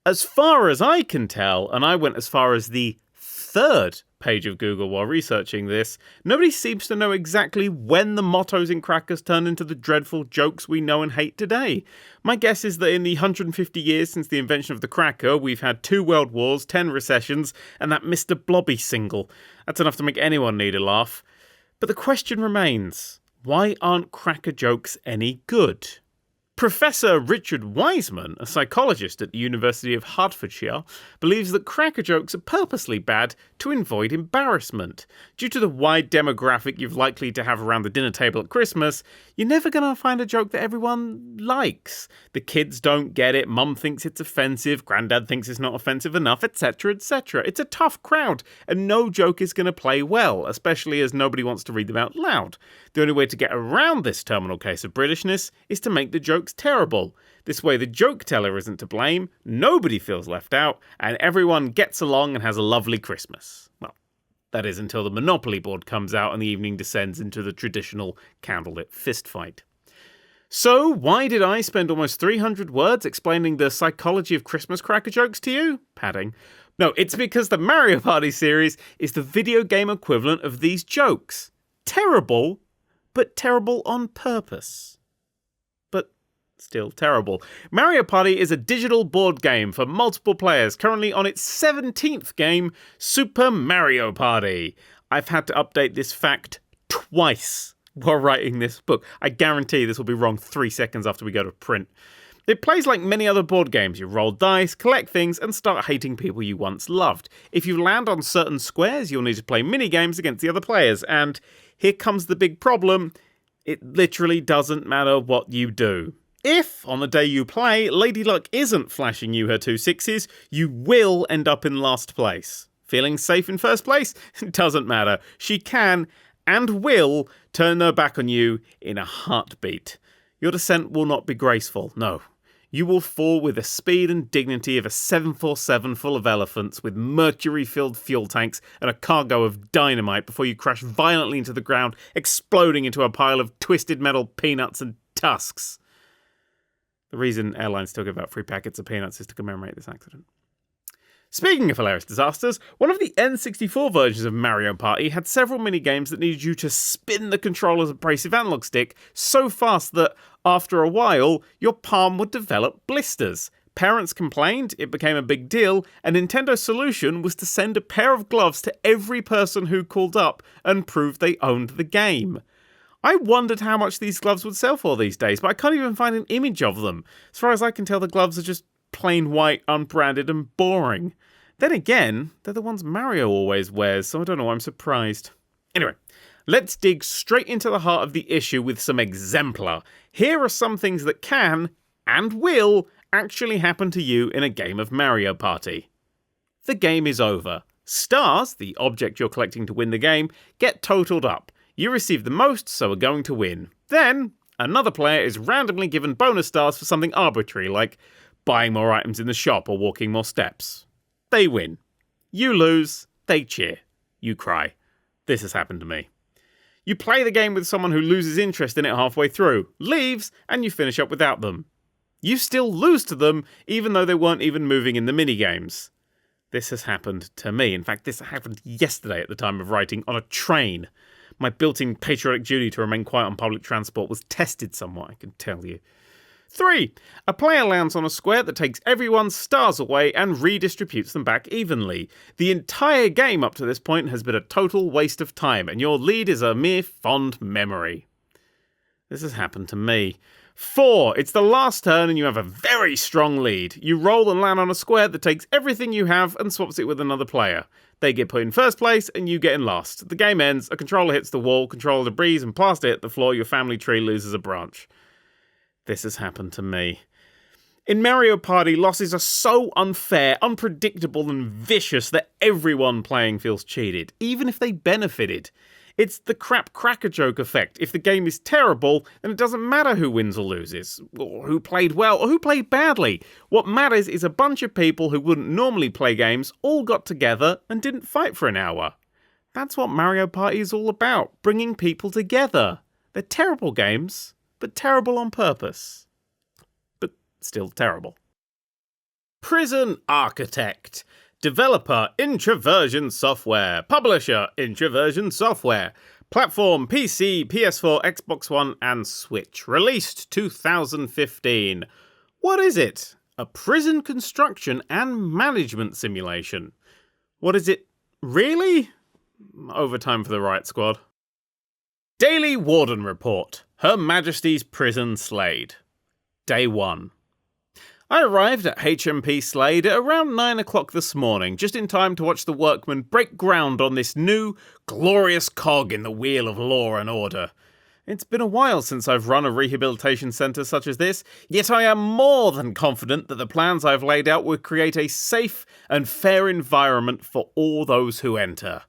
As far as I can tell, and I went as far as the 3rd page of Google while researching this, nobody seems to know exactly when the mottos in crackers turned into the dreadful jokes we know and hate today. My guess is that in the 150 years since the invention of the cracker, we've had 2 world wars, 10 recessions, and that Mr. Blobby single. That's enough to make anyone need a laugh. But the question remains, why aren't cracker jokes any good? Professor Richard Wiseman, a psychologist at the University of Hertfordshire, believes that cracker jokes are purposely bad to avoid embarrassment. Due to the wide demographic you're likely to have around the dinner table at Christmas, you're never going to find a joke that everyone likes. The kids don't get it, mum thinks it's offensive, granddad thinks it's not offensive enough, etc, etc. It's a tough crowd, and no joke is going to play well, especially as nobody wants to read them out loud. The only way to get around this terminal case of Britishness is to make the jokes terrible. This way the joke teller isn't to blame, nobody feels left out, and everyone gets along and has a lovely Christmas. Well, that is until the Monopoly board comes out and the evening descends into the traditional candlelit fistfight. So, why did I spend almost 300 words explaining the psychology of Christmas cracker jokes to you? Padding. No, it's because the Mario Party series is the video game equivalent of these jokes. Terrible, but terrible on purpose. But still terrible. Mario Party is a digital board game for multiple players, currently on its 17th game, Super Mario Party. I've had to update this fact twice while writing this book. I guarantee this will be wrong 3 seconds after we go to print. It plays like many other board games. You roll dice, collect things, and start hating people you once loved. If you land on certain squares, you'll need to play mini-games against the other players, and here comes the big problem. It literally doesn't matter what you do. If, on the day you play, Lady Luck isn't flashing you her 2 6s, you will end up in last place. Feeling safe in first place? It doesn't matter. She can, and will, turn her back on you in a heartbeat. Your descent will not be graceful, no. You will fall with the speed and dignity of a 747 full of elephants with mercury-filled fuel tanks and a cargo of dynamite before you crash violently into the ground, exploding into a pile of twisted metal peanuts and tusks. The reason airlines still give out free packets of peanuts is to commemorate this accident. Speaking of hilarious disasters, one of the N64 versions of Mario Party had several minigames that needed you to spin the controller's abrasive analog stick so fast that, after a while, your palm would develop blisters. Parents complained, it became a big deal, and Nintendo's solution was to send a pair of gloves to every person who called up and proved they owned the game. I wondered how much these gloves would sell for these days, but I can't even find an image of them. As far as I can tell, the gloves are just plain white, unbranded, and boring. Then again, they're the ones Mario always wears, so I don't know why I'm surprised. Anyway, let's dig straight into the heart of the issue with some exemplar. Here are some things that can, and will, actually happen to you in a game of Mario Party. The game is over. Stars, the object you're collecting to win the game, get totaled up. You receive the most, so are going to win. Then, another player is randomly given bonus stars for something arbitrary, like buying more items in the shop or walking more steps. They win. You lose, they cheer. You cry. This has happened to me. You play the game with someone who loses interest in it halfway through, leaves, and you finish up without them. You still lose to them, even though they weren't even moving in the minigames. This has happened to me. In fact, this happened yesterday at the time of writing on a train. My built-in patriotic duty to remain quiet on public transport was tested somewhat, I can tell you. 3. A player lands on a square that takes everyone's stars away and redistributes them back evenly. The entire game up to this point has been a total waste of time, and your lead is a mere fond memory. This has happened to me. 4. It's the last turn and you have a very strong lead. You roll and land on a square that takes everything you have and swaps it with another player. They get put in first place and you get in last. The game ends, a controller hits the wall, controller debris and plaster hit the floor, your family tree loses a branch. This has happened to me. In Mario Party, losses are so unfair, unpredictable and vicious that everyone playing feels cheated, even if they benefited. It's the crap cracker joke effect. If the game is terrible, then it doesn't matter who wins or loses, or who played well or who played badly. What matters is a bunch of people who wouldn't normally play games all got together and didn't fight for an hour. That's what Mario Party is all about, bringing people together. They're terrible games, but terrible on purpose. But still terrible. Prison Architect. Developer, Introversion Software. Publisher, Introversion Software. Platform, PC, PS4, Xbox One, and Switch. Released 2015. What is it? A prison construction and management simulation. What is it really? Overtime for the Riot Squad. Daily Warden Report. Her Majesty's Prison Slade. Day 1. I arrived at HMP Slade at around 9 o'clock this morning, just in time to watch the workmen break ground on this new, glorious cog in the wheel of law and order. It's been a while since I've run a rehabilitation centre such as this, yet I am more than confident that the plans I've laid out will create a safe and fair environment for all those who enter.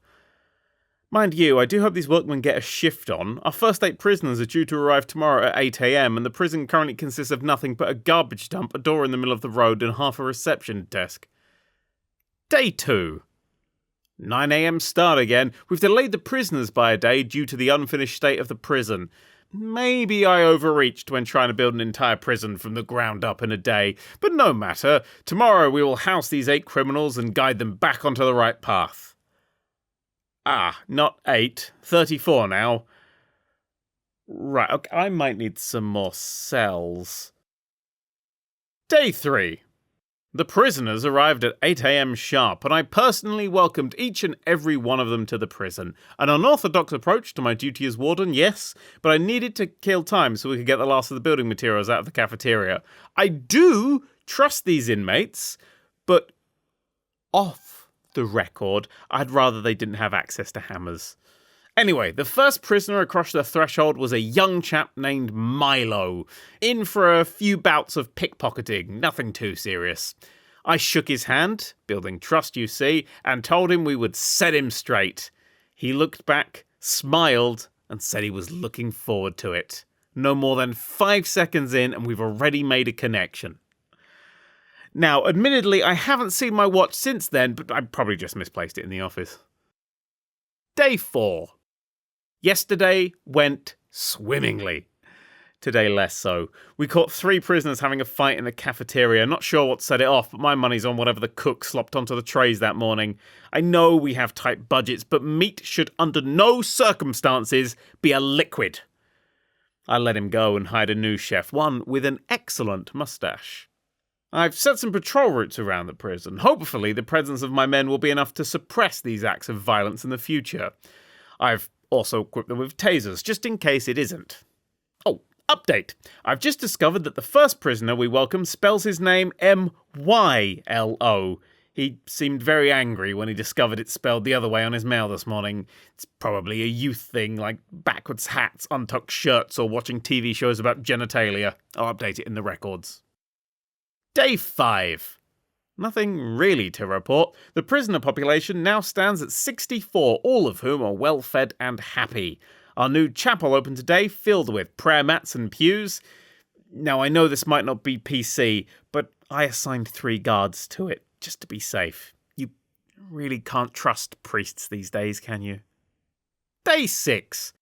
Mind you, I do hope these workmen get a shift on. Our first 8 prisoners are due to arrive tomorrow at 8 AM, and the prison currently consists of nothing but a garbage dump, a door in the middle of the road, and half a reception desk. Day 2. 9 AM start again. We've delayed the prisoners by a day due to the unfinished state of the prison. Maybe I overreached when trying to build an entire prison from the ground up in a day, but no matter. Tomorrow we will house these 8 criminals and guide them back onto the right path. Not 8. 34 now. Right, okay, I might need some more cells. Day 3. The prisoners arrived at 8 AM sharp, and I personally welcomed each and every one of them to the prison. An unorthodox approach to my duty as warden, yes, but I needed to kill time so we could get the last of the building materials out of the cafeteria. I do trust these inmates, but off the record, I'd rather they didn't have access to hammers. Anyway, the first prisoner across the threshold was a young chap named Milo, in for a few bouts of pickpocketing, nothing too serious. I shook his hand, building trust you see, and told him we would set him straight. He looked back, smiled, and said he was looking forward to it. No more than 5 seconds in, and we've already made a connection. Now, admittedly, I haven't seen my watch since then, but I probably just misplaced it in the office. Day 4. Yesterday went swimmingly. Today less so. We caught 3 prisoners having a fight in the cafeteria. Not sure what set it off, but my money's on whatever the cook slopped onto the trays that morning. I know we have tight budgets, but meat should under no circumstances be a liquid. I let him go and hired a new chef, one with an excellent moustache. I've set some patrol routes around the prison. Hopefully, the presence of my men will be enough to suppress these acts of violence in the future. I've also equipped them with tasers, just in case it isn't. Oh, update. I've just discovered that the first prisoner we welcome spells his name M-Y-L-O. He seemed very angry when he discovered it spelled the other way on his mail this morning. It's probably a youth thing, like backwards hats, untucked shirts, or watching TV shows about genitalia. I'll update it in the records. Day 5. Nothing really to report. The prisoner population now stands at 64, all of whom are well fed and happy. Our new chapel opened today, filled with prayer mats and pews. Now I know this might not be PC, but I assigned 3 guards to it, just to be safe. You really can't trust priests these days, can you? Day 6.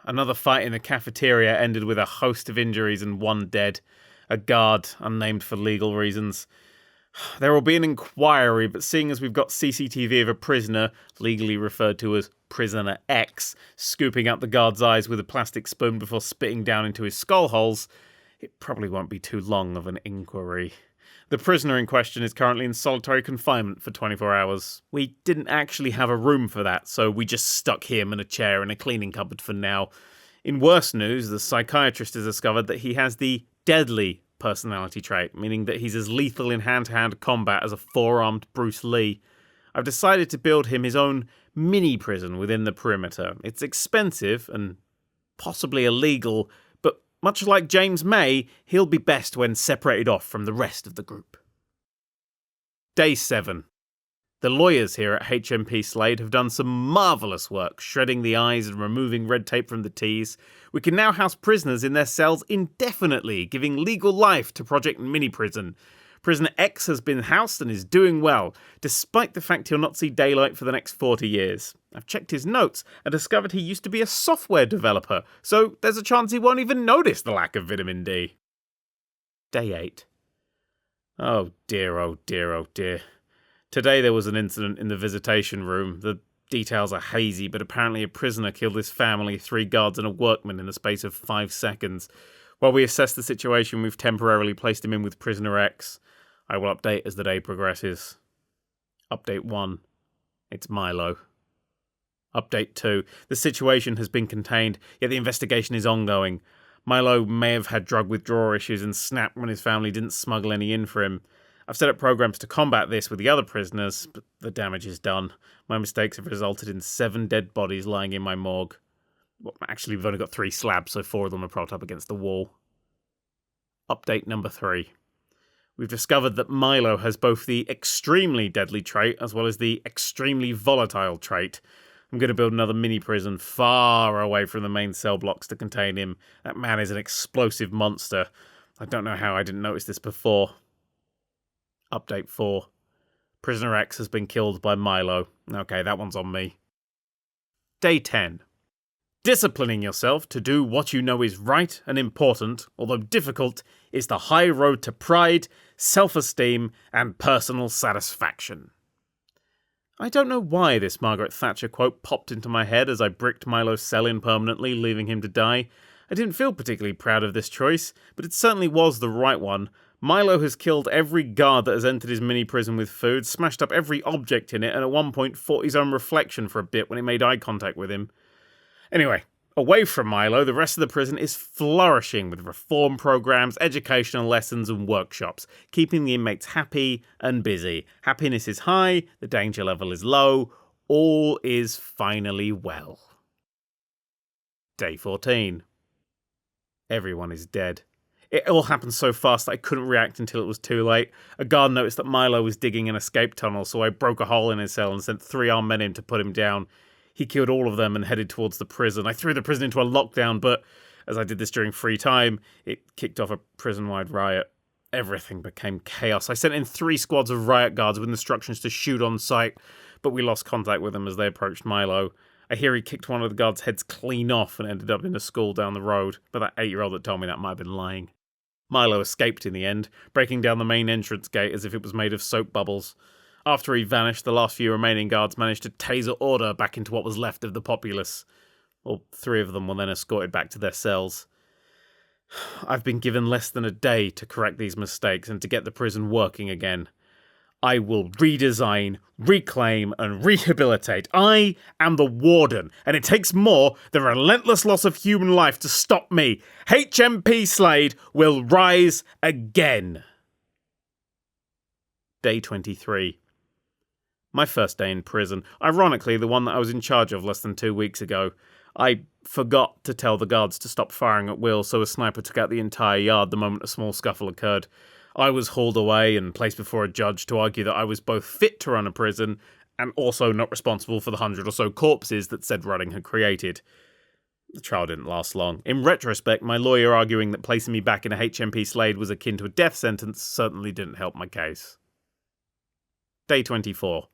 Another fight in the cafeteria ended with a host of injuries and 1 dead. A guard, unnamed for legal reasons. There will be an inquiry, but seeing as we've got CCTV of a prisoner, legally referred to as Prisoner X, scooping out the guard's eyes with a plastic spoon before spitting down into his skull holes, it probably won't be too long of an inquiry. The prisoner in question is currently in solitary confinement for 24 hours. We didn't actually have a room for that, so we just stuck him in a chair in a cleaning cupboard for now. In worse news, the psychiatrist has discovered that he has the deadly personality trait, meaning that he's as lethal in hand-to-hand combat as a 4-armed Bruce Lee. I've decided to build him his own mini-prison within the perimeter. It's expensive and possibly illegal, but much like James May, he'll be best when separated off from the rest of the group. Day 7. The lawyers here at HMP Slade have done some marvellous work, shredding the I's and removing red tape from the T's. We can now house prisoners in their cells indefinitely, giving legal life to Project Mini Prison. Prisoner X has been housed and is doing well, despite the fact he'll not see daylight for the next 40 years. I've checked his notes and discovered he used to be a software developer, so there's a chance he won't even notice the lack of vitamin D. Day 8. Oh dear, oh dear, oh dear. Today there was an incident in the visitation room. The details are hazy, but apparently a prisoner killed his family, 3 guards and a workman in the space of 5 seconds. While we assess the situation, we've temporarily placed him in with Prisoner X. I will update as the day progresses. Update 1. It's Milo. Update 2. The situation has been contained, yet the investigation is ongoing. Milo may have had drug withdrawal issues and snapped when his family didn't smuggle any in for him. I've set up programs to combat this with the other prisoners, but the damage is done. My mistakes have resulted in 7 dead bodies lying in my morgue. Well, actually, we've only got 3 slabs, so 4 of them are propped up against the wall. Update number 3. We've discovered that Milo has both the extremely deadly trait as well as the extremely volatile trait. I'm going to build another mini-prison far away from the main cell blocks to contain him. That man is an explosive monster. I don't know how I didn't notice this before. Update 4. Prisoner X has been killed by Milo. Okay, that one's on me. Day 10. Disciplining yourself to do what you know is right and important, although difficult, is the high road to pride, self-esteem, and personal satisfaction. I don't know why this Margaret Thatcher quote popped into my head as I bricked Milo's cell in permanently, leaving him to die. I didn't feel particularly proud of this choice, but it certainly was the right one. Milo has killed every guard that has entered his mini-prison with food, smashed up every object in it, and at one point fought his own reflection for a bit when it made eye contact with him. Anyway, away from Milo, the rest of the prison is flourishing with reform programs, educational lessons, and workshops, keeping the inmates happy and busy. Happiness is high, the danger level is low, all is finally well. Day 14. Everyone is dead. It all happened so fast that I couldn't react until it was too late. A guard noticed that Milo was digging an escape tunnel, so I broke a hole in his cell and sent 3 armed men in to put him down. He killed all of them and headed towards the prison. I threw the prison into a lockdown, but as I did this during free time, it kicked off a prison-wide riot. Everything became chaos. I sent in 3 squads of riot guards with instructions to shoot on sight, but we lost contact with them as they approached Milo. I hear he kicked one of the guards' heads clean off and ended up in a school down the road, but that 8-year-old that told me that might have been lying. Milo escaped in the end, breaking down the main entrance gate as if it was made of soap bubbles. After he vanished, the last few remaining guards managed to taser order back into what was left of the populace. All 3 of them were then escorted back to their cells. I've been given less than a day to correct these mistakes and to get the prison working again. I will redesign, reclaim, and rehabilitate. I am the warden, and it takes more than relentless loss of human life to stop me. HMP Slade will rise again. Day 23. My first day in prison. Ironically, the one that I was in charge of less than 2 weeks ago. I forgot to tell the guards to stop firing at will, so a sniper took out the entire yard the moment a small scuffle occurred. I was hauled away and placed before a judge to argue that I was both fit to run a prison and also not responsible for the 100 or so corpses that said running had created. The trial didn't last long. In retrospect, my lawyer arguing that placing me back in a HMP Slade was akin to a death sentence certainly didn't help my case. Day 24.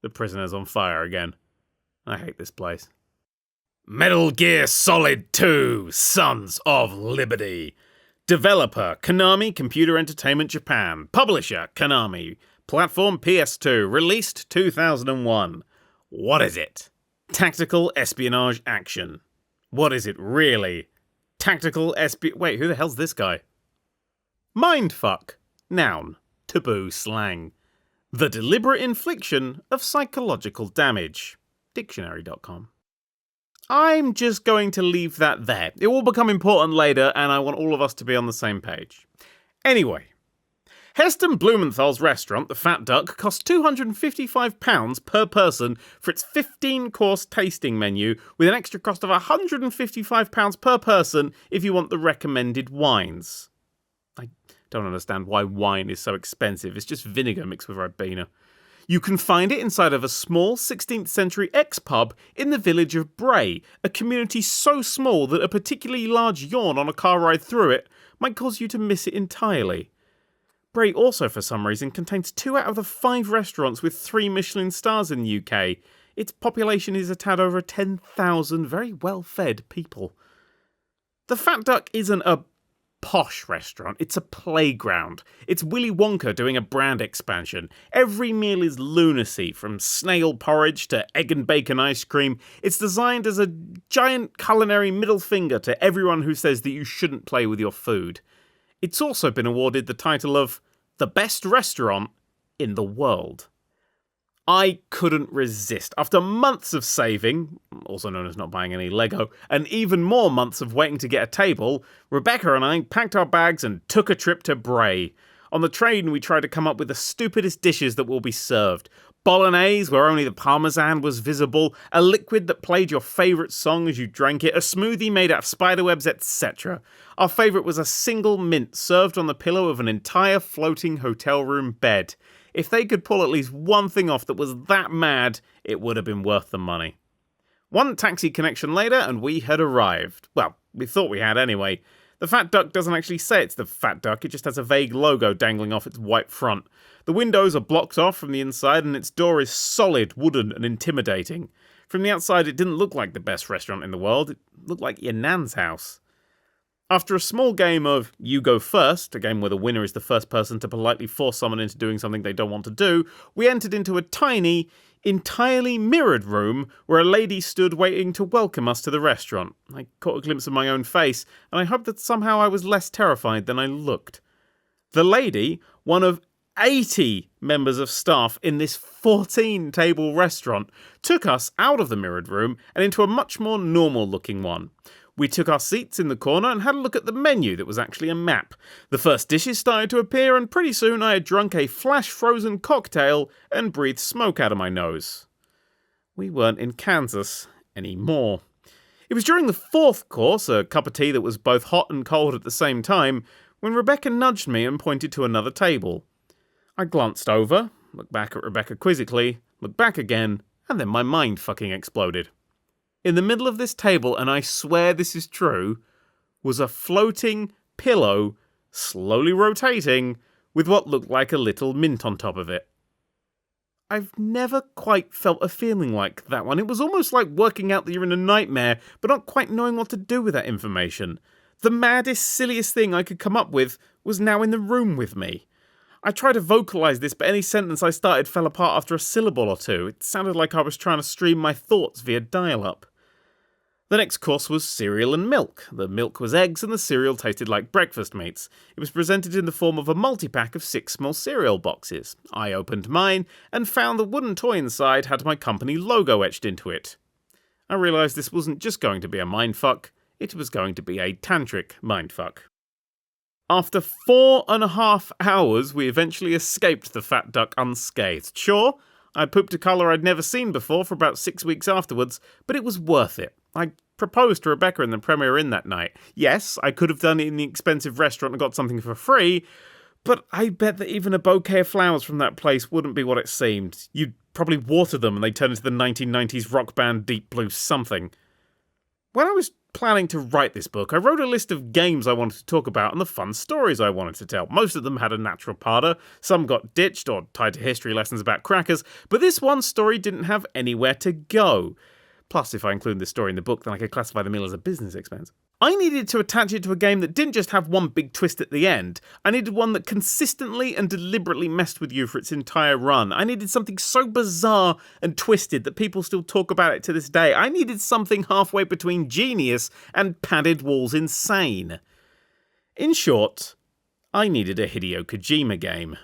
The prisoner's on fire again. I hate this place. Metal Gear Solid 2: Sons of Liberty. Developer, Konami Computer Entertainment Japan. Publisher, Konami. Platform, PS2. Released 2001. What is it? Tactical espionage action. What is it really? Tactical Wait, who the hell's this guy? Mindfuck. Noun. Taboo slang. The deliberate infliction of psychological damage. Dictionary.com. I'm just going to leave that there. It will become important later, and I want all of us to be on the same page. Anyway, Heston Blumenthal's restaurant, the Fat Duck, costs £255 per person for its 15-course tasting menu, with an extra cost of £155 per person if you want the recommended wines. I don't understand why wine is so expensive. It's just vinegar mixed with Ribena. You can find it inside of a small 16th century ex-pub in the village of Bray, a community so small that a particularly large yawn on a car ride through it might cause you to miss it entirely. Bray also, for some reason, contains 2 out of the 5 restaurants with 3 Michelin stars in the UK. Its population is a tad over 10,000 very well-fed people. The Fat Duck isn't a posh restaurant. It's a playground. It's Willy Wonka doing a brand expansion. Every meal is lunacy, from snail porridge to egg and bacon ice cream. It's designed as a giant culinary middle finger to everyone who says that you shouldn't play with your food. It's also been awarded the title of the best restaurant in the world. I couldn't resist. After months of saving, also known as not buying any Lego, and even more months of waiting to get a table, Rebecca and I packed our bags and took a trip to Bray. On the train, we tried to come up with the stupidest dishes that will be served. Bolognese, where only the parmesan was visible, a liquid that played your favourite song as you drank it, a smoothie made out of spiderwebs, etc. Our favourite was a single mint served on the pillow of an entire floating hotel room bed. If they could pull at least one thing off that was that mad, it would have been worth the money. One taxi connection later, and we had arrived. Well, we thought we had anyway. The Fat Duck doesn't actually say it's the Fat Duck, it just has a vague logo dangling off its white front. The windows are blocked off from the inside, and its door is solid, wooden, and intimidating. From the outside, it didn't look like the best restaurant in the world, it looked like your nan's house. After a small game of You Go First, a game where the winner is the first person to politely force someone into doing something they don't want to do, we entered into a tiny, entirely mirrored room where a lady stood waiting to welcome us to the restaurant. I caught a glimpse of my own face, and I hoped that somehow I was less terrified than I looked. The lady, one of 80 members of staff in this 14-table restaurant, took us out of the mirrored room and into a much more normal-looking one. We took our seats in the corner and had a look at the menu that was actually a map. The first dishes started to appear, and pretty soon I had drunk a flash-frozen cocktail and breathed smoke out of my nose. We weren't in Kansas anymore. It was during the fourth course, a cup of tea that was both hot and cold at the same time, when Rebecca nudged me and pointed to another table. I glanced over, looked back at Rebecca quizzically, looked back again, and then my mind fucking exploded. In the middle of this table, and I swear this is true, was a floating pillow, slowly rotating, with what looked like a little mint on top of it. I've never quite felt a feeling like that one. It was almost like working out that you're in a nightmare, but not quite knowing what to do with that information. The maddest, silliest thing I could come up with was now in the room with me. I tried to vocalise this, but any sentence I started fell apart after a syllable or two. It sounded like I was trying to stream my thoughts via dial-up. The next course was cereal and milk. The milk was eggs and the cereal tasted like breakfast meats. It was presented in the form of a multi-pack of 6 small cereal boxes. I opened mine and found the wooden toy inside had my company logo etched into it. I realised this wasn't just going to be a mindfuck, it was going to be a tantric mindfuck. After 4.5 hours, we eventually escaped the Fat Duck unscathed. Sure, I pooped a colour I'd never seen before for about 6 weeks afterwards, but it was worth it. I proposed to Rebecca in the premiere inn that night. Yes, I could have done it in the expensive restaurant and got something for free, but I bet that even a bouquet of flowers from that place wouldn't be what it seemed. You'd probably water them and they'd turn into the 1990s rock band Deep Blue something. When I was planning to write this book, I wrote a list of games I wanted to talk about and the fun stories I wanted to tell. Most of them had a natural parter, some got ditched or tied to history lessons about crackers, but this one story didn't have anywhere to go. Plus, if I include this story in the book, then I could classify the meal as a business expense. I needed to attach it to a game that didn't just have one big twist at the end. I needed one that consistently and deliberately messed with you for its entire run. I needed something so bizarre and twisted that people still talk about it to this day. I needed something halfway between genius and padded walls insane. In short, I needed a Hideo Kojima game.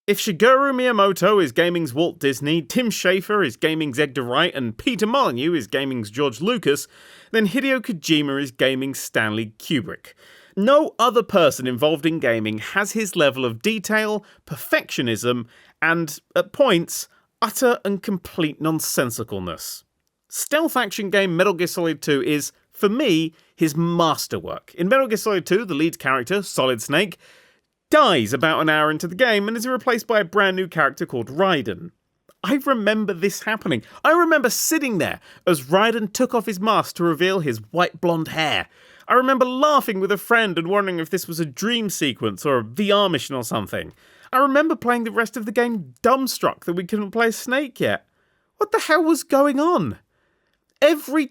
If Shigeru Miyamoto is gaming's Walt Disney, Tim Schafer is gaming's Edgar Wright, and Peter Molyneux is gaming's George Lucas, then Hideo Kojima is gaming's Stanley Kubrick. No other person involved in gaming has his level of detail, perfectionism, and, at points, utter and complete nonsensicalness. Stealth action game Metal Gear Solid 2 is, for me, his masterwork. In Metal Gear Solid 2, the lead character, Solid Snake, dies about an hour into the game and is replaced by a brand new character called Raiden. I remember this happening. I remember sitting there as Raiden took off his mask to reveal his white blonde hair. I remember laughing with a friend and wondering if this was a dream sequence or a VR mission or something. I remember playing the rest of the game dumbstruck that we couldn't play as Snake yet. What the hell was going on? Every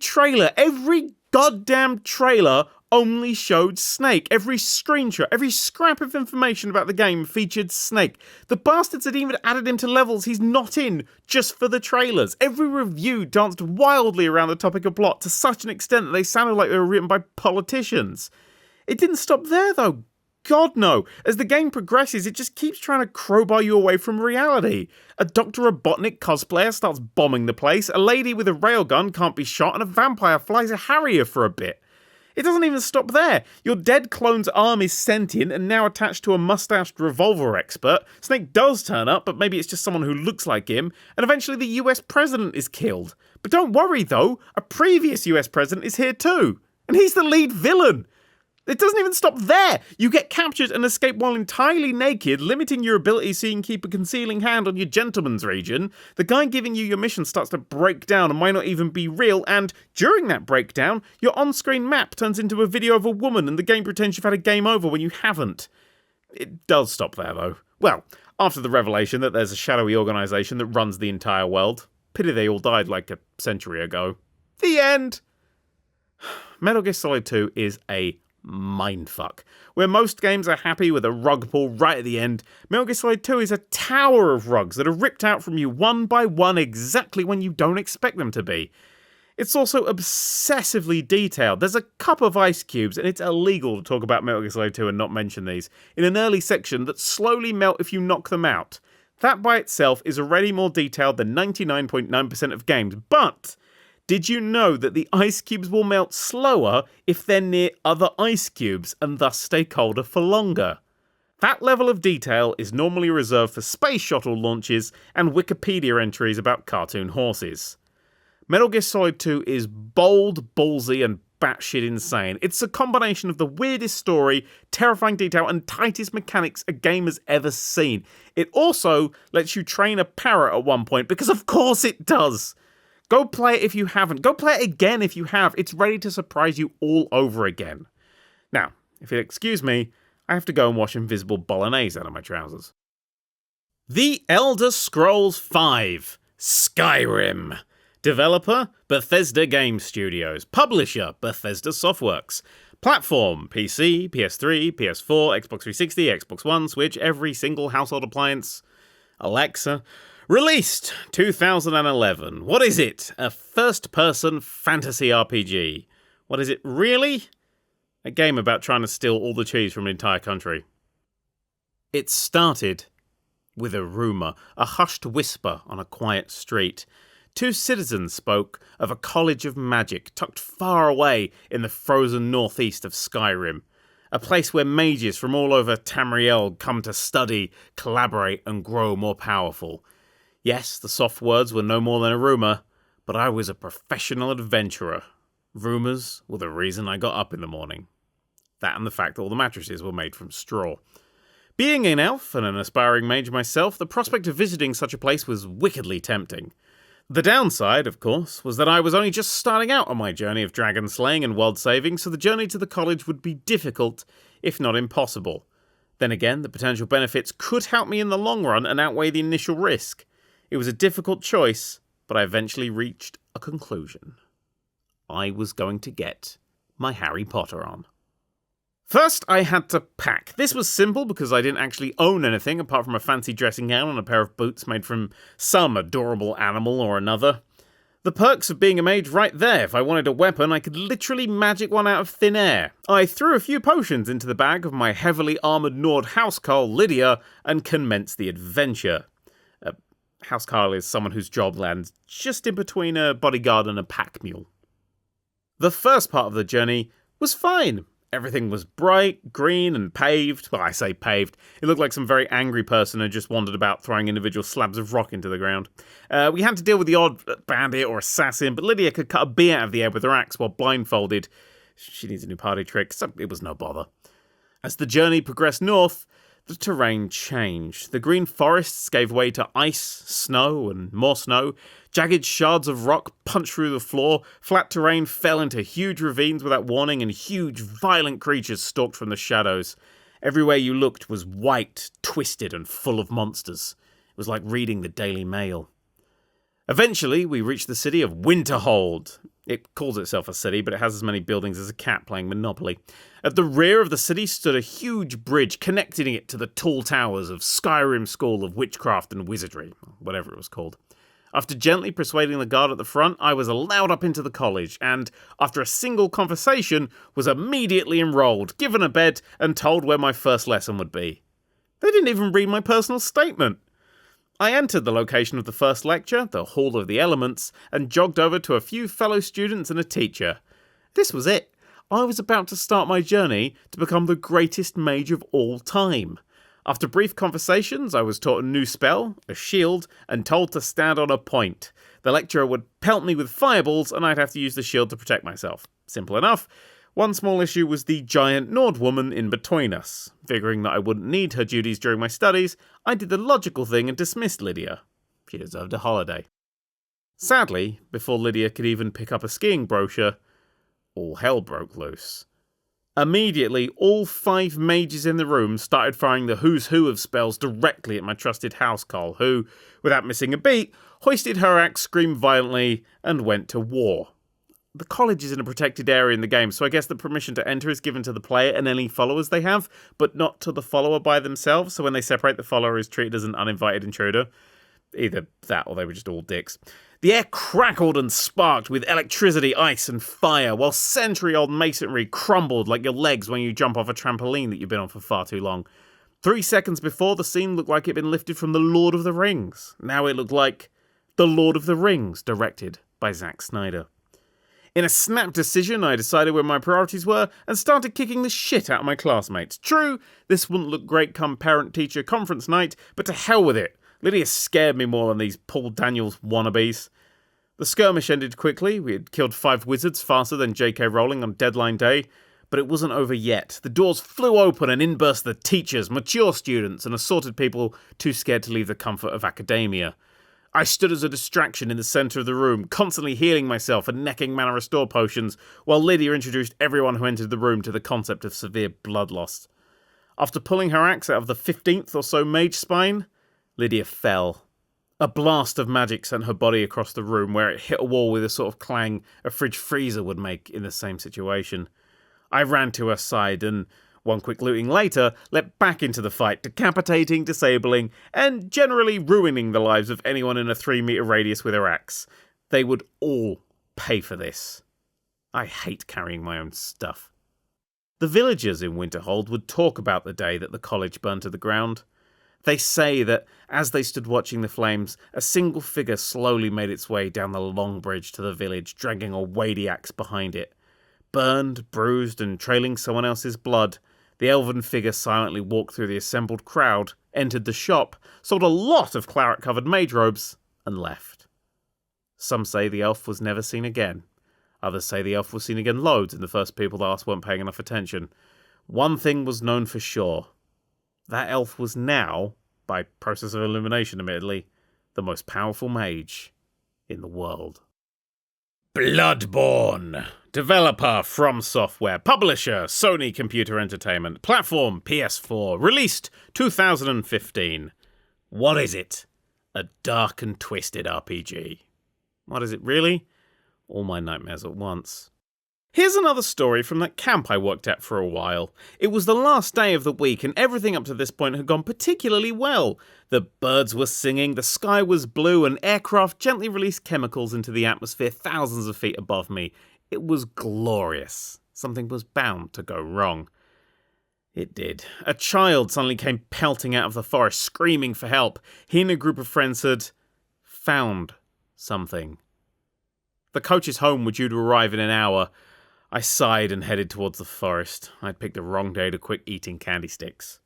goddamn trailer only showed Snake. Every screenshot, every scrap of information about the game featured Snake. The bastards had even added him to levels he's not in, just for the trailers. Every review danced wildly around the topic of plot to such an extent that they sounded like they were written by politicians. It didn't stop there, though. God, no. As the game progresses, it just keeps trying to crowbar you away from reality. A Dr. Robotnik cosplayer starts bombing the place, a lady with a railgun can't be shot, and a vampire flies a Harrier for a bit. It doesn't even stop there. Your dead clone's arm is sentient and now attached to a mustached revolver expert. Snake does turn up, but maybe it's just someone who looks like him, and eventually the US president is killed. But don't worry, though, a previous US president is here too, and he's the lead villain. It doesn't even stop there. You get captured and escape while entirely naked, limiting your ability so you can keep a concealing hand on your gentleman's region. The guy giving you your mission starts to break down and might not even be real, and during that breakdown, your on-screen map turns into a video of a woman and the game pretends you've had a game over when you haven't. It does stop there, though. Well, after the revelation that there's a shadowy organisation that runs the entire world. Pity they all died like a century ago. The end! Metal Gear Solid 2 is a mindfuck. Where most games are happy with a rug pull right at the end, Metal Gear Solid 2 is a tower of rugs that are ripped out from you one by one exactly when you don't expect them to be. It's also obsessively detailed. There's a cup of ice cubes, and it's illegal to talk about Metal Gear Solid 2 and not mention these, in an early section that slowly melt if you knock them out. That by itself is already more detailed than 99.9% of games, but did you know that the ice cubes will melt slower if they're near other ice cubes and thus stay colder for longer? That level of detail is normally reserved for space shuttle launches and Wikipedia entries about cartoon horses. Metal Gear Solid 2 is bold, ballsy, and batshit insane. It's a combination of the weirdest story, terrifying detail, and tightest mechanics a game has ever seen. It also lets you train a parrot at one point, because of course it does! Go play it if you haven't. Go play it again if you have. It's ready to surprise you all over again. Now, if you'll excuse me, I have to go and wash invisible bolognese out of my trousers. The Elder Scrolls V: Skyrim. Developer, Bethesda Game Studios. Publisher, Bethesda Softworks. Platform, PC, PS3, PS4, Xbox 360, Xbox One, Switch, every single household appliance. Alexa. Released 2011. What is it? A first-person fantasy RPG. What is it really? A game about trying to steal all the cheese from an entire country. It started with a rumour, a hushed whisper on a quiet street. Two citizens spoke of a college of magic tucked far away in the frozen northeast of Skyrim. A place where mages from all over Tamriel come to study, collaborate, and grow more powerful. Yes, the soft words were no more than a rumour, but I was a professional adventurer. Rumours were the reason I got up in the morning. That and the fact that all the mattresses were made from straw. Being an elf and an aspiring mage myself, the prospect of visiting such a place was wickedly tempting. The downside, of course, was that I was only just starting out on my journey of dragon slaying and world saving, so the journey to the college would be difficult, if not impossible. Then again, the potential benefits could help me in the long run and outweigh the initial risk. It was a difficult choice, but I eventually reached a conclusion. I was going to get my Harry Potter on. First, I had to pack. This was simple because I didn't actually own anything apart from a fancy dressing gown and a pair of boots made from some adorable animal or another. The perks of being a mage right there. If I wanted a weapon, I could literally magic one out of thin air. I threw a few potions into the bag of my heavily armoured Nord housecarl Lydia and commenced the adventure. Housecarl is someone whose job lands just in between a bodyguard and a pack mule. The first part of the journey was fine. Everything was bright, green, and paved. Well, I say paved. It looked like some very angry person had just wandered about throwing individual slabs of rock into the ground. We had to deal with the odd bandit or assassin, but Lydia could cut a bee out of the air with her axe while blindfolded. She needs a new party trick, so it was no bother. As the journey progressed north, the terrain changed. The green forests gave way to ice, snow, and more snow. Jagged shards of rock punched through the floor. Flat terrain fell into huge ravines without warning, and huge, violent creatures stalked from the shadows. Everywhere you looked was white, twisted, and full of monsters. It was like reading the Daily Mail. Eventually, we reached the city of Winterhold. It calls itself a city, but it has as many buildings as a cat playing Monopoly. At the rear of the city stood a huge bridge connecting it to the tall towers of Skyrim School of Witchcraft and Wizardry, whatever it was called. After gently persuading the guard at the front, I was allowed up into the college, and, after a single conversation, was immediately enrolled, given a bed, and told where my first lesson would be. They didn't even read my personal statement. I entered the location of the first lecture, the Hall of the Elements, and jogged over to a few fellow students and a teacher. This was it. I was about to start my journey to become the greatest mage of all time. After brief conversations, I was taught a new spell, a shield, and told to stand on a point. The lecturer would pelt me with fireballs, and I'd have to use the shield to protect myself. Simple enough. One small issue was the giant Nord woman in between us. Figuring that I wouldn't need her duties during my studies, I did the logical thing and dismissed Lydia. She deserved a holiday. Sadly, before Lydia could even pick up a skiing brochure, all hell broke loose. Immediately, all 5 mages in the room started firing the who's who of spells directly at my trusted housecarl, who, without missing a beat, hoisted her axe, screamed violently, and went to war. The college is in a protected area in the game, so I guess the permission to enter is given to the player and any followers they have, but not to the follower by themselves, so when they separate, the follower is treated as an uninvited intruder. Either that, or they were just all dicks. The air crackled and sparked with electricity, ice, and fire, while century-old masonry crumbled like your legs when you jump off a trampoline that you've been on for far too long. 3 seconds before, the scene looked like it had been lifted from The Lord of the Rings. Now it looked like The Lord of the Rings, directed by Zack Snyder. In a snap decision, I decided where my priorities were and started kicking the shit out of my classmates. True, this wouldn't look great come parent-teacher conference night, but to hell with it. Lydia scared me more than these Paul Daniels wannabes. The skirmish ended quickly. We had killed 5 wizards faster than J.K. Rowling on deadline day, but it wasn't over yet. The doors flew open and in burst the teachers, mature students, and assorted people too scared to leave the comfort of academia. I stood as a distraction in the centre of the room, constantly healing myself and necking mana restore potions, while Lydia introduced everyone who entered the room to the concept of severe blood loss. After pulling her axe out of the 15th or so mage spine, Lydia fell. A blast of magic sent her body across the room, where it hit a wall with a sort of clang a fridge freezer would make in the same situation. I ran to her side and, one quick looting later, leapt back into the fight, decapitating, disabling, and generally ruining the lives of anyone in a 3-metre radius with her axe. They would all pay for this. I hate carrying my own stuff. The villagers in Winterhold would talk about the day that the college burned to the ground. They say that, as they stood watching the flames, a single figure slowly made its way down the long bridge to the village, dragging a weighty axe behind it. Burned, bruised, and trailing someone else's blood, the elven figure silently walked through the assembled crowd, entered the shop, sold a lot of claret-covered mage robes, and left. Some say the elf was never seen again. Others say the elf was seen again loads, and the first people that asked weren't paying enough attention. One thing was known for sure. That elf was now, by process of elimination admittedly, the most powerful mage in the world. Bloodborne. Developer From Software. Publisher Sony Computer Entertainment. Platform PS4. Released 2015. What is it? A dark and twisted RPG. What is it really? All my nightmares at once. Here's another story from that camp I worked at for a while. It was the last day of the week and everything up to this point had gone particularly well. The birds were singing, the sky was blue, and aircraft gently released chemicals into the atmosphere thousands of feet above me. It was glorious. Something was bound to go wrong. It did. A child suddenly came pelting out of the forest, screaming for help. He and a group of friends had found something. The coach's home were due to arrive in an hour. I sighed and headed towards the forest. I'd picked the wrong day to quit eating candy sticks.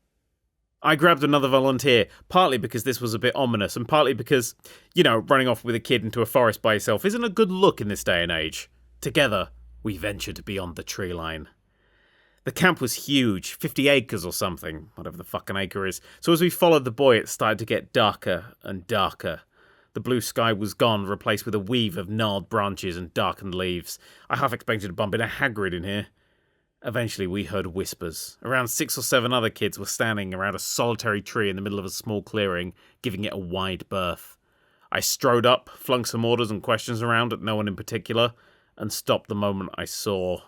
I grabbed another volunteer, partly because this was a bit ominous, and partly because, running off with a kid into a forest by yourself isn't a good look in this day and age. Together, we ventured beyond the tree line. The camp was huge, 50 acres or something, whatever the fucking acre is, so as we followed the boy it started to get darker and darker. The blue sky was gone, replaced with a weave of gnarled branches and darkened leaves. I half expected to bump into Hagrid in here. Eventually we heard whispers. Around 6 or 7 other kids were standing around a solitary tree in the middle of a small clearing, giving it a wide berth. I strode up, flung some orders and questions around at no one in particular, and stopped the moment I saw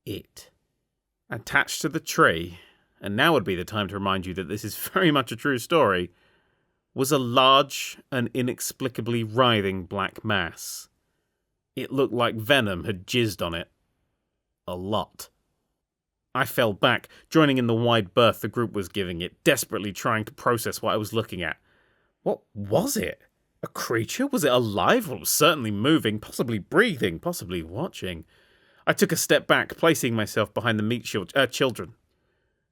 it. Attached to the tree, and now would be the time to remind you that this is very much a true story, was a large and inexplicably writhing black mass. It looked like venom had jizzed on it. A lot. I fell back, joining in the wide berth the group was giving it, desperately trying to process what I was looking at. What was it? A creature? Was it alive? Well, it was certainly moving, possibly breathing, possibly watching. I took a step back, placing myself behind the children.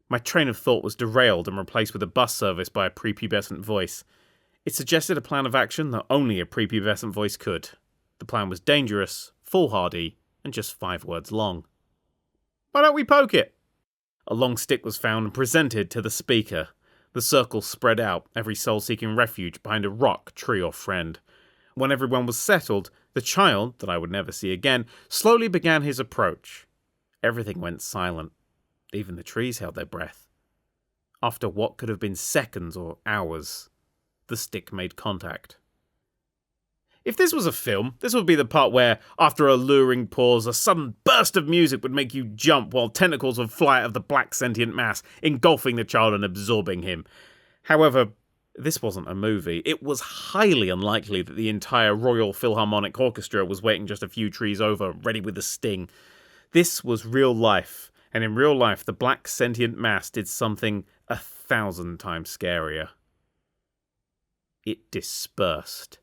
My train of thought was derailed and replaced with a bus service by a prepubescent voice. It suggested a plan of action that only a prepubescent voice could. The plan was dangerous, foolhardy, and just 5 words long. Why don't we poke it? A long stick was found and presented to the speaker. The circle spread out, every soul seeking refuge behind a rock, tree, or friend. When everyone was settled, the child, that I would never see again, slowly began his approach. Everything went silent. Even the trees held their breath. After what could have been seconds or hours, the stick made contact. If this was a film, this would be the part where, after a luring pause, a sudden burst of music would make you jump while tentacles would fly out of the black sentient mass, engulfing the child and absorbing him. However, this wasn't a movie. It was highly unlikely that the entire Royal Philharmonic Orchestra was waiting just a few trees over, ready with a sting. This was real life, and in real life, the black sentient mass did something 1,000 times scarier. It dispersed.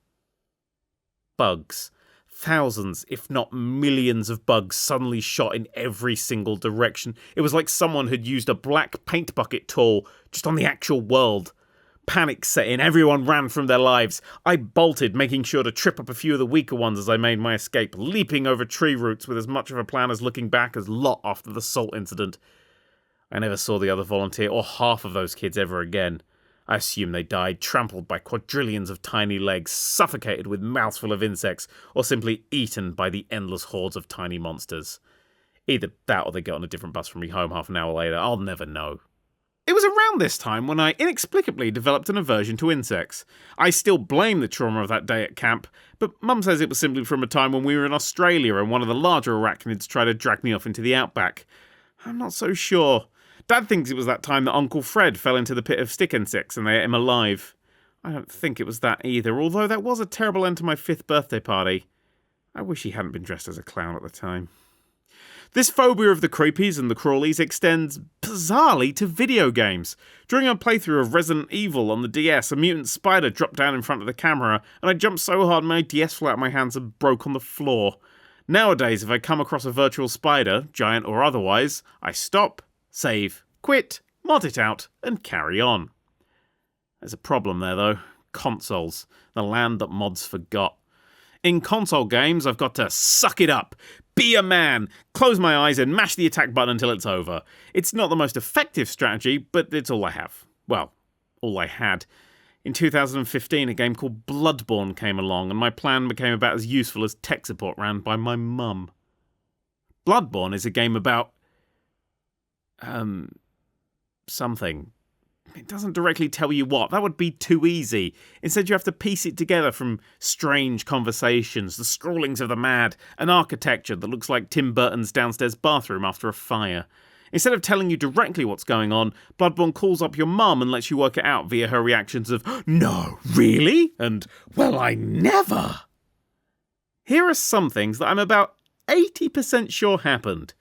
Bugs. Thousands, if not millions of bugs suddenly shot in every single direction. It was like someone had used a black paint bucket tool just on the actual world. Panic set in, everyone ran from their lives. I bolted, making sure to trip up a few of the weaker ones as I made my escape, leaping over tree roots with as much of a plan as looking back as Lot after the salt incident. I never saw the other volunteer or half of those kids ever again. I assume they died, trampled by quadrillions of tiny legs, suffocated with mouths full of insects, or simply eaten by the endless hordes of tiny monsters. Either that or they got on a different bus from me home half an hour later. I'll never know. It was around this time when I inexplicably developed an aversion to insects. I still blame the trauma of that day at camp, but Mum says it was simply from a time when we were in Australia and one of the larger arachnids tried to drag me off into the outback. I'm not so sure. Dad thinks it was that time that Uncle Fred fell into the pit of stick insects and they ate him alive. I don't think it was that either, although that was a terrible end to my 5th birthday party. I wish he hadn't been dressed as a clown at the time. This phobia of the creepies and the crawlies extends, bizarrely, to video games. During a playthrough of Resident Evil on the DS, a mutant spider dropped down in front of the camera, and I jumped so hard my DS flew out of my hands and broke on the floor. Nowadays, if I come across a virtual spider, giant or otherwise, I stop, save, quit, mod it out, and carry on. There's a problem there, though. Consoles. The land that mods forgot. In console games, I've got to suck it up, be a man, close my eyes and mash the attack button until it's over. It's not the most effective strategy, but it's all I have. Well, all I had. In 2015, a game called Bloodborne came along, and my plan became about as useful as tech support ran by my mum. Bloodborne is a game about... something. It doesn't directly tell you what. That would be too easy. Instead, you have to piece it together from strange conversations, the scrawlings of the mad, an architecture that looks like Tim Burton's downstairs bathroom after a fire. Instead of telling you directly what's going on, Bloodborne calls up your mum and lets you work it out via her reactions of, "No, really?" and, "Well, I never." Here are some things that I'm about 80% sure happened.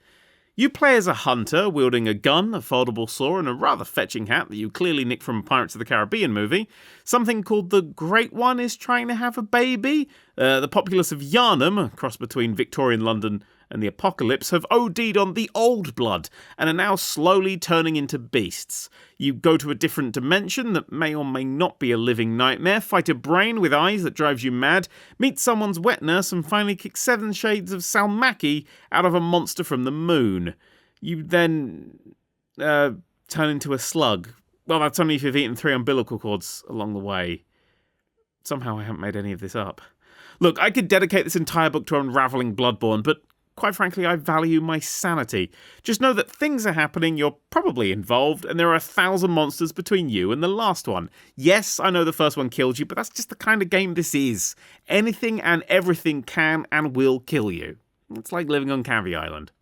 You play as a hunter, wielding a gun, a foldable saw, and a rather fetching hat that you clearly nicked from a Pirates of the Caribbean movie. Something called the Great One is trying to have a baby. The populace of Yarnum, a cross between Victorian London and the apocalypse, have OD'd on the old blood and are now slowly turning into beasts. You go to a different dimension that may or may not be a living nightmare, fight a brain with eyes that drives you mad, meet someone's wet nurse, and finally kick 7 shades of Salmaki out of a monster from the moon. You then turn into a slug. Well, that's only if you've eaten 3 umbilical cords along the way. Somehow I haven't made any of this up. Look, I could dedicate this entire book to unravelling Bloodborne, but quite frankly, I value my sanity. Just know that things are happening, you're probably involved, and there are 1,000 monsters between you and the last one. Yes, I know the first one killed you, but that's just the kind of game this is. Anything and everything can and will kill you. It's like living on Canvey Island.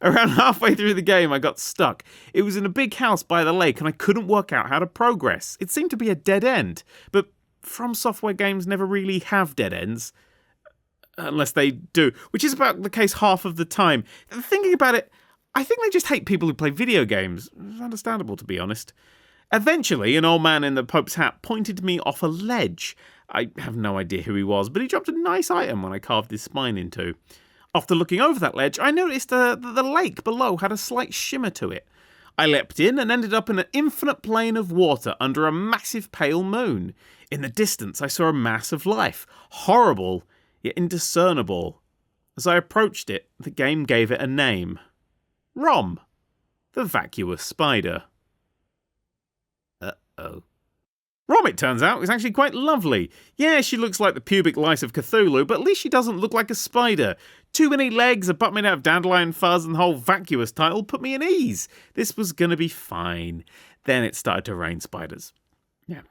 Around halfway through the game, I got stuck. It was in a big house by the lake, and I couldn't work out how to progress. It seemed to be a dead end, but From Software games never really have dead ends. Unless they do, which is about the case half of the time. Thinking about it, I think they just hate people who play video games. It's understandable, to be honest. Eventually, an old man in the Pope's hat pointed me off a ledge. I have no idea who he was, but he dropped a nice item when I carved his spine in two. After looking over that ledge, I noticed the lake below had a slight shimmer to it. I leapt in and ended up in an infinite plane of water under a massive pale moon. In the distance, I saw a mass of life. Horrible, yet indiscernible. As I approached it, the game gave it a name. Rom, the vacuous spider. Uh-oh. Rom, it turns out, is actually quite lovely. Yeah, she looks like the pubic lice of Cthulhu, but at least she doesn't look like a spider. Too many legs, a butt made out of dandelion fuzz, and the whole vacuous title put me at ease. This was gonna be fine. Then it started to rain spiders. Yeah.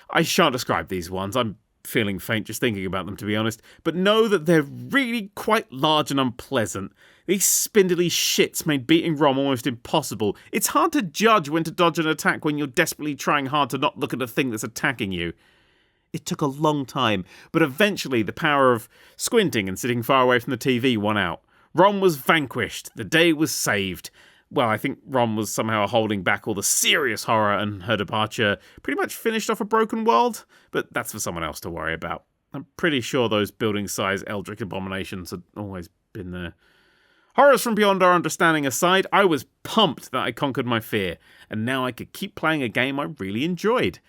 I shan't describe these ones. I'm feeling faint just thinking about them, to be honest, but know that they're really quite large and unpleasant. These spindly shits made beating Rom almost impossible. It's hard to judge when to dodge an attack when you're desperately trying hard to not look at the thing that's attacking you. It took a long time, but eventually the power of squinting and sitting far away from the TV won out. Rom was vanquished. The day was saved. Well, I think Rom was somehow holding back all the serious horror, and her departure pretty much finished off a broken world, but that's for someone else to worry about. I'm pretty sure those building-sized eldritch abominations had always been there. Horrors from beyond our understanding aside, I was pumped that I conquered my fear, and now I could keep playing a game I really enjoyed.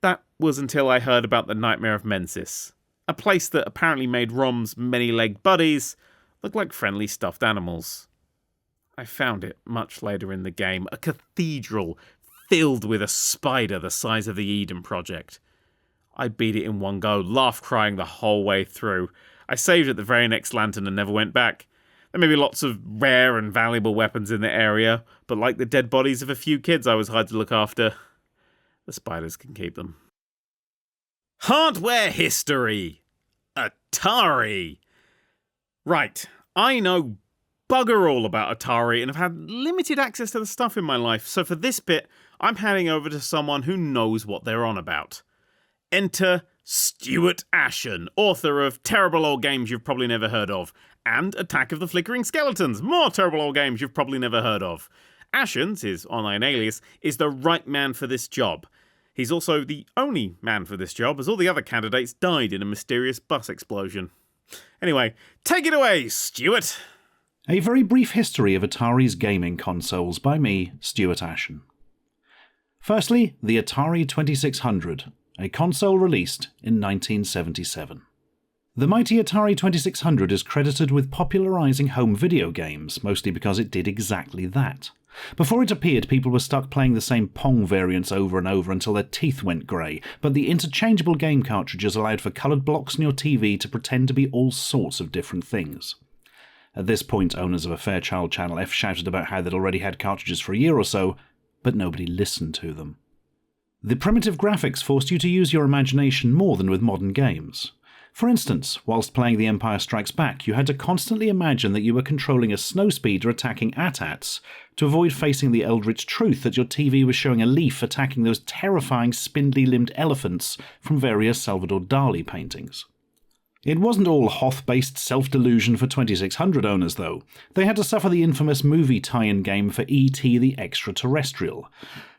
That was until I heard about the Nightmare of Mensis, a place that apparently made Rom's many-legged buddies look like friendly stuffed animals. I found it much later in the game, a cathedral filled with a spider the size of the Eden Project. I beat it in one go, laugh-crying the whole way through. I saved at the very next lantern and never went back. There may be lots of rare and valuable weapons in the area, but like the dead bodies of a few kids I was hired to look after, the spiders can keep them. Hardware history! Atari! Right, I know bugger all about Atari and have had limited access to the stuff in my life, so for this bit, I'm handing over to someone who knows what they're on about. Enter Stuart Ashen, author of terrible old games you've probably never heard of, and Attack of the Flickering Skeletons, more terrible old games you've probably never heard of. Ashen's, his online alias, is the right man for this job. He's also the only man for this job, as all the other candidates died in a mysterious bus explosion. Anyway, take it away, Stuart! A very brief history of Atari's gaming consoles by me, Stuart Ashen. Firstly, the Atari 2600, a console released in 1977. The mighty Atari 2600 is credited with popularising home video games, mostly because it did exactly that. Before it appeared, people were stuck playing the same Pong variants over and over until their teeth went grey, but the interchangeable game cartridges allowed for coloured blocks on your TV to pretend to be all sorts of different things. At this point, owners of a Fairchild Channel F shouted about how they'd already had cartridges for a year or so, but nobody listened to them. The primitive graphics forced you to use your imagination more than with modern games. For instance, whilst playing The Empire Strikes Back, you had to constantly imagine that you were controlling a snowspeeder attacking AT-ATs to avoid facing the eldritch truth that your TV was showing a leaf attacking those terrifying spindly-limbed elephants from various Salvador Dali paintings. It wasn't all Hoth-based self-delusion for 2600 owners, though. They had to suffer the infamous movie tie-in game for E.T. the Extraterrestrial.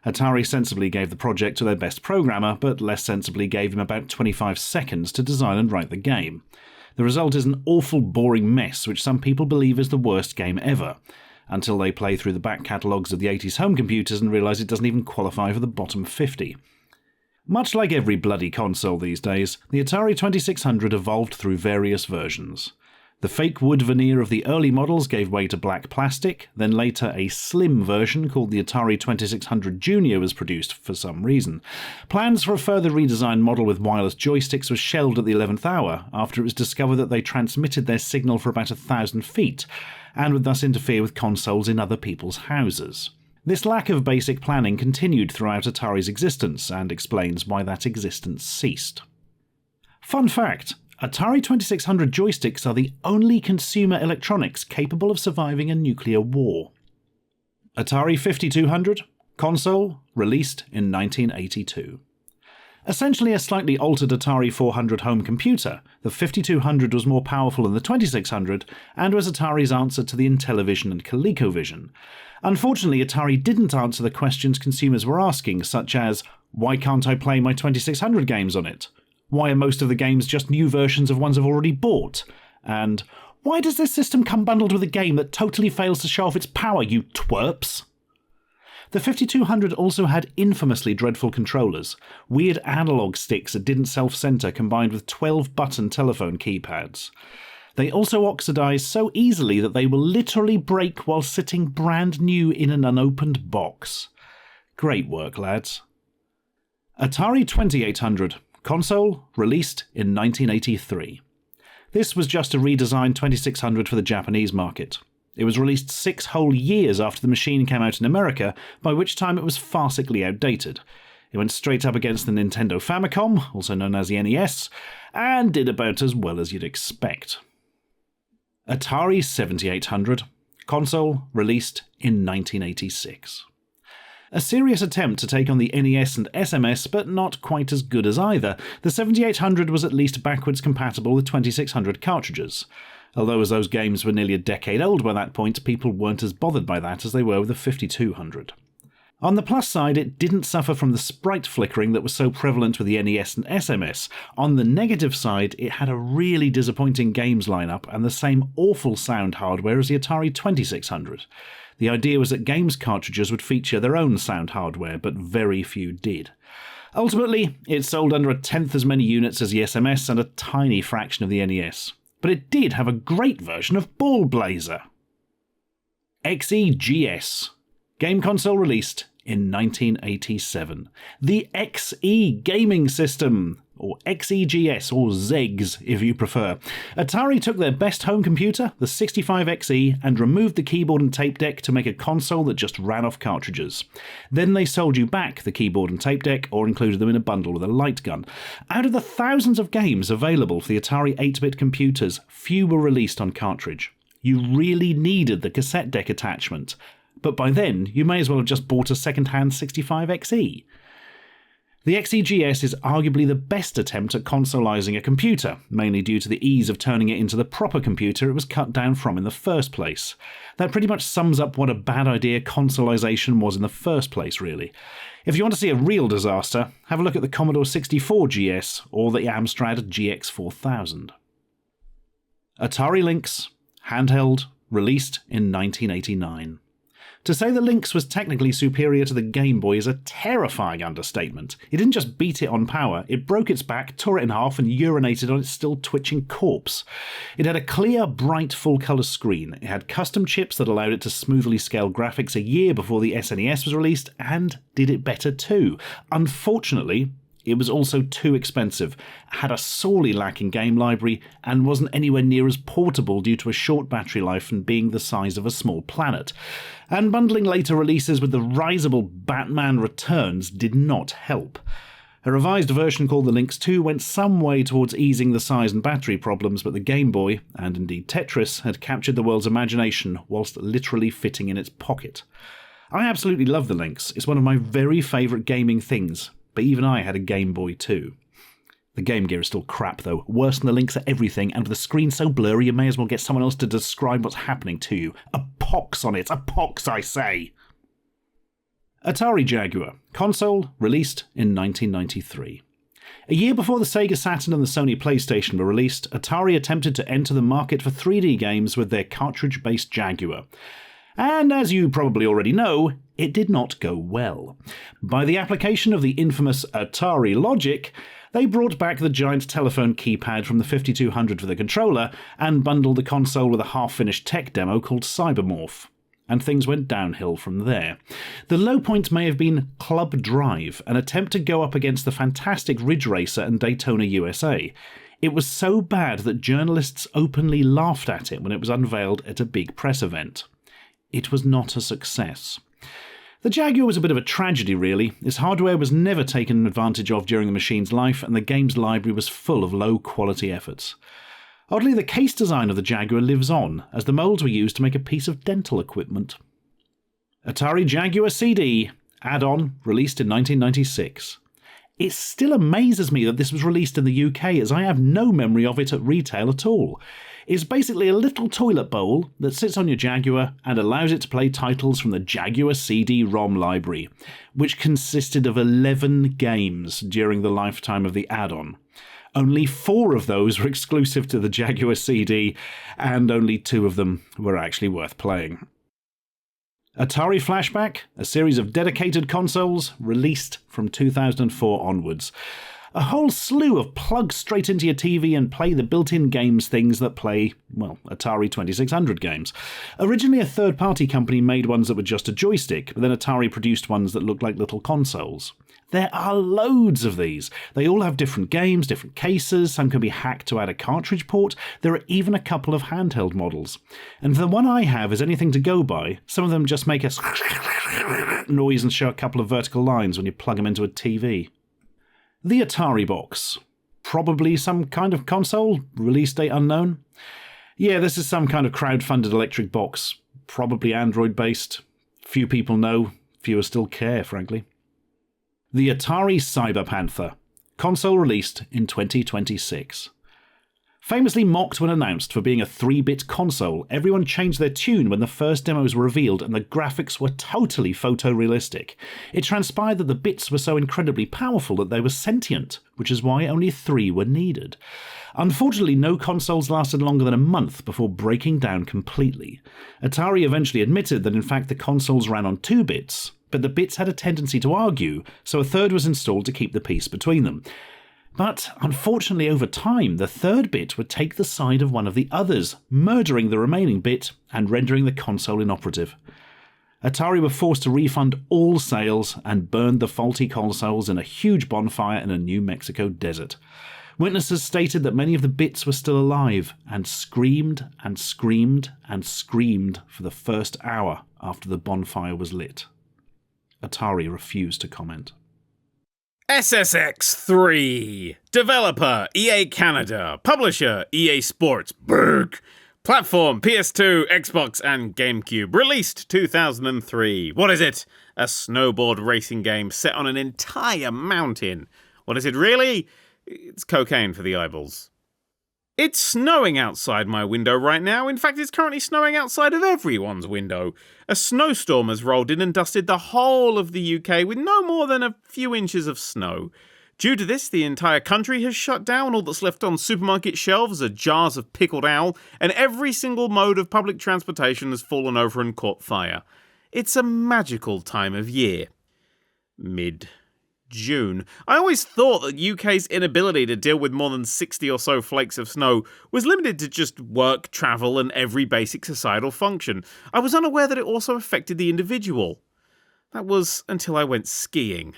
Atari sensibly gave the project to their best programmer, but less sensibly gave him about 25 seconds to design and write the game. The result is an awful boring mess which some people believe is the worst game ever, until they play through the back catalogues of the 80s home computers and realise it doesn't even qualify for the bottom 50. Much like every bloody console these days, the Atari 2600 evolved through various versions. The fake wood veneer of the early models gave way to black plastic, then later a slim version called the Atari 2600 Junior was produced for some reason. Plans for a further redesigned model with wireless joysticks was shelved at the 11th hour after it was discovered that they transmitted their signal for about 1,000 feet, and would thus interfere with consoles in other people's houses. This lack of basic planning continued throughout Atari's existence, and explains why that existence ceased. Fun fact: Atari 2600 joysticks are the only consumer electronics capable of surviving a nuclear war. Atari 5200, console, released in 1982. Essentially a slightly altered Atari 400 home computer, the 5200 was more powerful than the 2600 and was Atari's answer to the Intellivision and ColecoVision. Unfortunately, Atari didn't answer the questions consumers were asking, such as, why can't I play my 2600 games on it? Why are most of the games just new versions of ones I've already bought? And why does this system come bundled with a game that totally fails to show off its power, you twerps? The 5200 also had infamously dreadful controllers, weird analog sticks that didn't self-center combined with 12-button telephone keypads. They also oxidized so easily that they will literally break while sitting brand new in an unopened box. Great work, lads. Atari 2800. Console, released in 1983. This was just a redesigned 2600 for the Japanese market. It was released 6 whole years after the machine came out in America, by which time it was farcically outdated. It went straight up against the Nintendo Famicom, also known as the NES, and did about as well as you'd expect. Atari 7800. Console, released in 1986. A serious attempt to take on the NES and SMS, but not quite as good as either. The 7800 was at least backwards compatible with 2600 cartridges. Although as those games were nearly a decade old by that point, people weren't as bothered by that as they were with the 5200. On the plus side, it didn't suffer from the sprite flickering that was so prevalent with the NES and SMS. On the negative side, it had a really disappointing games lineup and the same awful sound hardware as the Atari 2600. The idea was that games cartridges would feature their own sound hardware, but very few did. Ultimately, it sold under 1/10 as many units as the SMS and a tiny fraction of the NES. But it did have a great version of Ball Blazer. XEGS. Game console released in 1987. The XE gaming system, or XEGS, or ZEGS if you prefer. Atari took their best home computer, the 65XE, and removed the keyboard and tape deck to make a console that just ran off cartridges. Then they sold you back the keyboard and tape deck, or included them in a bundle with a light gun. Out of the thousands of games available for the Atari 8-bit computers, few were released on cartridge. You really needed the cassette deck attachment, but by then you may as well have just bought a second-hand 65XE. The XEGS is arguably the best attempt at consolising a computer, mainly due to the ease of turning it into the proper computer it was cut down from in the first place. That pretty much sums up what a bad idea consolisation was in the first place, really. If you want to see a real disaster, have a look at the Commodore 64 GS or the Amstrad GX4000. Atari Lynx, handheld, released in 1989. To say the Lynx was technically superior to the Game Boy is a terrifying understatement. It didn't just beat it on power, it broke its back, tore it in half, and urinated on its still twitching corpse. It had a clear, bright, full-colour screen. It had custom chips that allowed it to smoothly scale graphics a year before the SNES was released, and did it better too. Unfortunately, it was also too expensive, had a sorely lacking game library, and wasn't anywhere near as portable due to a short battery life and being the size of a small planet. And bundling later releases with the risible Batman Returns did not help. A revised version called the Lynx 2 went some way towards easing the size and battery problems, but the Game Boy, and indeed Tetris, had captured the world's imagination whilst literally fitting in its pocket. I absolutely love the Lynx. It's one of my very favourite gaming things. But even I had a Game Boy too. The Game Gear is still crap though, worse than the Lynx at everything, and with the screen so blurry you may as well get someone else to describe what's happening to you. A pox on it, a pox I say! Atari Jaguar, console, released in 1993. A year before the Sega Saturn and the Sony PlayStation were released, Atari attempted to enter the market for 3D games with their cartridge-based Jaguar. And as you probably already know, It did not go well. By the application of the infamous Atari logic, they brought back the giant telephone keypad from the 5200 for the controller and bundled the console with a half-finished tech demo called Cybermorph. And things went downhill from there. The low point may have been Club Drive, an attempt to go up against the fantastic Ridge Racer and Daytona USA. It was so bad that journalists openly laughed at it when it was unveiled at a big press event. It was not a success. The Jaguar was a bit of a tragedy, really. Its hardware was never taken advantage of during the machine's life, and the game's library was full of low-quality efforts. Oddly, the case design of the Jaguar lives on, as the moulds were used to make a piece of dental equipment. Atari Jaguar CD, add-on, released in 1996. It still amazes me that this was released in the UK, as I have no memory of it at retail at all. It's basically a little toilet bowl that sits on your Jaguar and allows it to play titles from the Jaguar CD-ROM library, which consisted of 11 games during the lifetime of the add-on. Only 4 of those were exclusive to the Jaguar CD, and only 2 of them were actually worth playing. Atari Flashback, a series of dedicated consoles released from 2004 onwards. A whole slew of plug straight into your TV and play the built-in games things that play, well, Atari 2600 games. Originally a third-party company made ones that were just a joystick, but then Atari produced ones that looked like little consoles. There are loads of these. They all have different games, different cases, some can be hacked to add a cartridge port, there are even a couple of handheld models. And the one I have is anything to go by. Some of them just make a noise and show a couple of vertical lines when you plug them into a TV. The Atari box. Probably some kind of console, release date unknown. Yeah, this is some kind of crowd-funded electric box, probably Android-based. Few people know, fewer still care, frankly. The Atari Cyber Panther. Console released in 2026. Famously mocked when announced for being a 3-bit console, everyone changed their tune when the first demos were revealed and the graphics were totally photorealistic. It transpired that the bits were so incredibly powerful that they were sentient, which is why only 3 were needed. Unfortunately, no consoles lasted longer than a month before breaking down completely. Atari eventually admitted that in fact the consoles ran on 2 bits, but the bits had a tendency to argue, so a third was installed to keep the peace between them. But, unfortunately over time, the third bit would take the side of one of the others, murdering the remaining bit and rendering the console inoperative. Atari were forced to refund all sales and burned the faulty consoles in a huge bonfire in a New Mexico desert. Witnesses stated that many of the bits were still alive and screamed and screamed and screamed for the first hour after the bonfire was lit. Atari refused to comment. SSX3. Developer, EA Canada. Publisher, EA Sports. Berg. Platform, PS2, Xbox, and GameCube. Released 2003. What is it? A snowboard racing game set on an entire mountain. What is it really? It's cocaine for the eyeballs. It's snowing outside my window right now. In fact, it's currently snowing outside of everyone's window. A snowstorm has rolled in and dusted the whole of the UK with no more than a few inches of snow. Due to this, the entire country has shut down. All that's left on supermarket shelves are jars of pickled owl, and every single mode of public transportation has fallen over and caught fire. It's a magical time of year. Mid-June. I always thought that UK's inability to deal with more than 60 or so flakes of snow was limited to just work, travel, and every basic societal function. I was unaware that it also affected the individual. That was until I went skiing.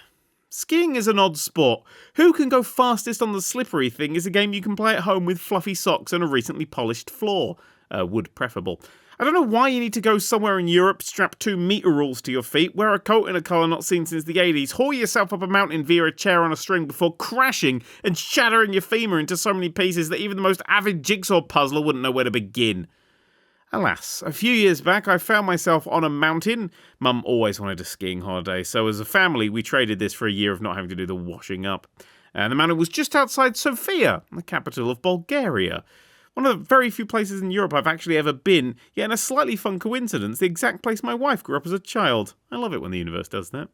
Skiing is an odd sport. Who can go fastest on the slippery thing is a game you can play at home with fluffy socks and a recently polished floor. Wood preferable. I don't know why you need to go somewhere in Europe, strap 2 meter rules to your feet, wear a coat in a colour not seen since the 80s, haul yourself up a mountain via a chair on a string before crashing and shattering your femur into so many pieces that even the most avid jigsaw puzzler wouldn't know where to begin. Alas, a few years back I found myself on a mountain. Mum always wanted a skiing holiday, so as a family we traded this for a year of not having to do the washing up. And the mountain was just outside Sofia, the capital of Bulgaria. One of the very few places in Europe I've actually ever been, yet in a slightly fun coincidence, the exact place my wife grew up as a child. I love it when the universe does that.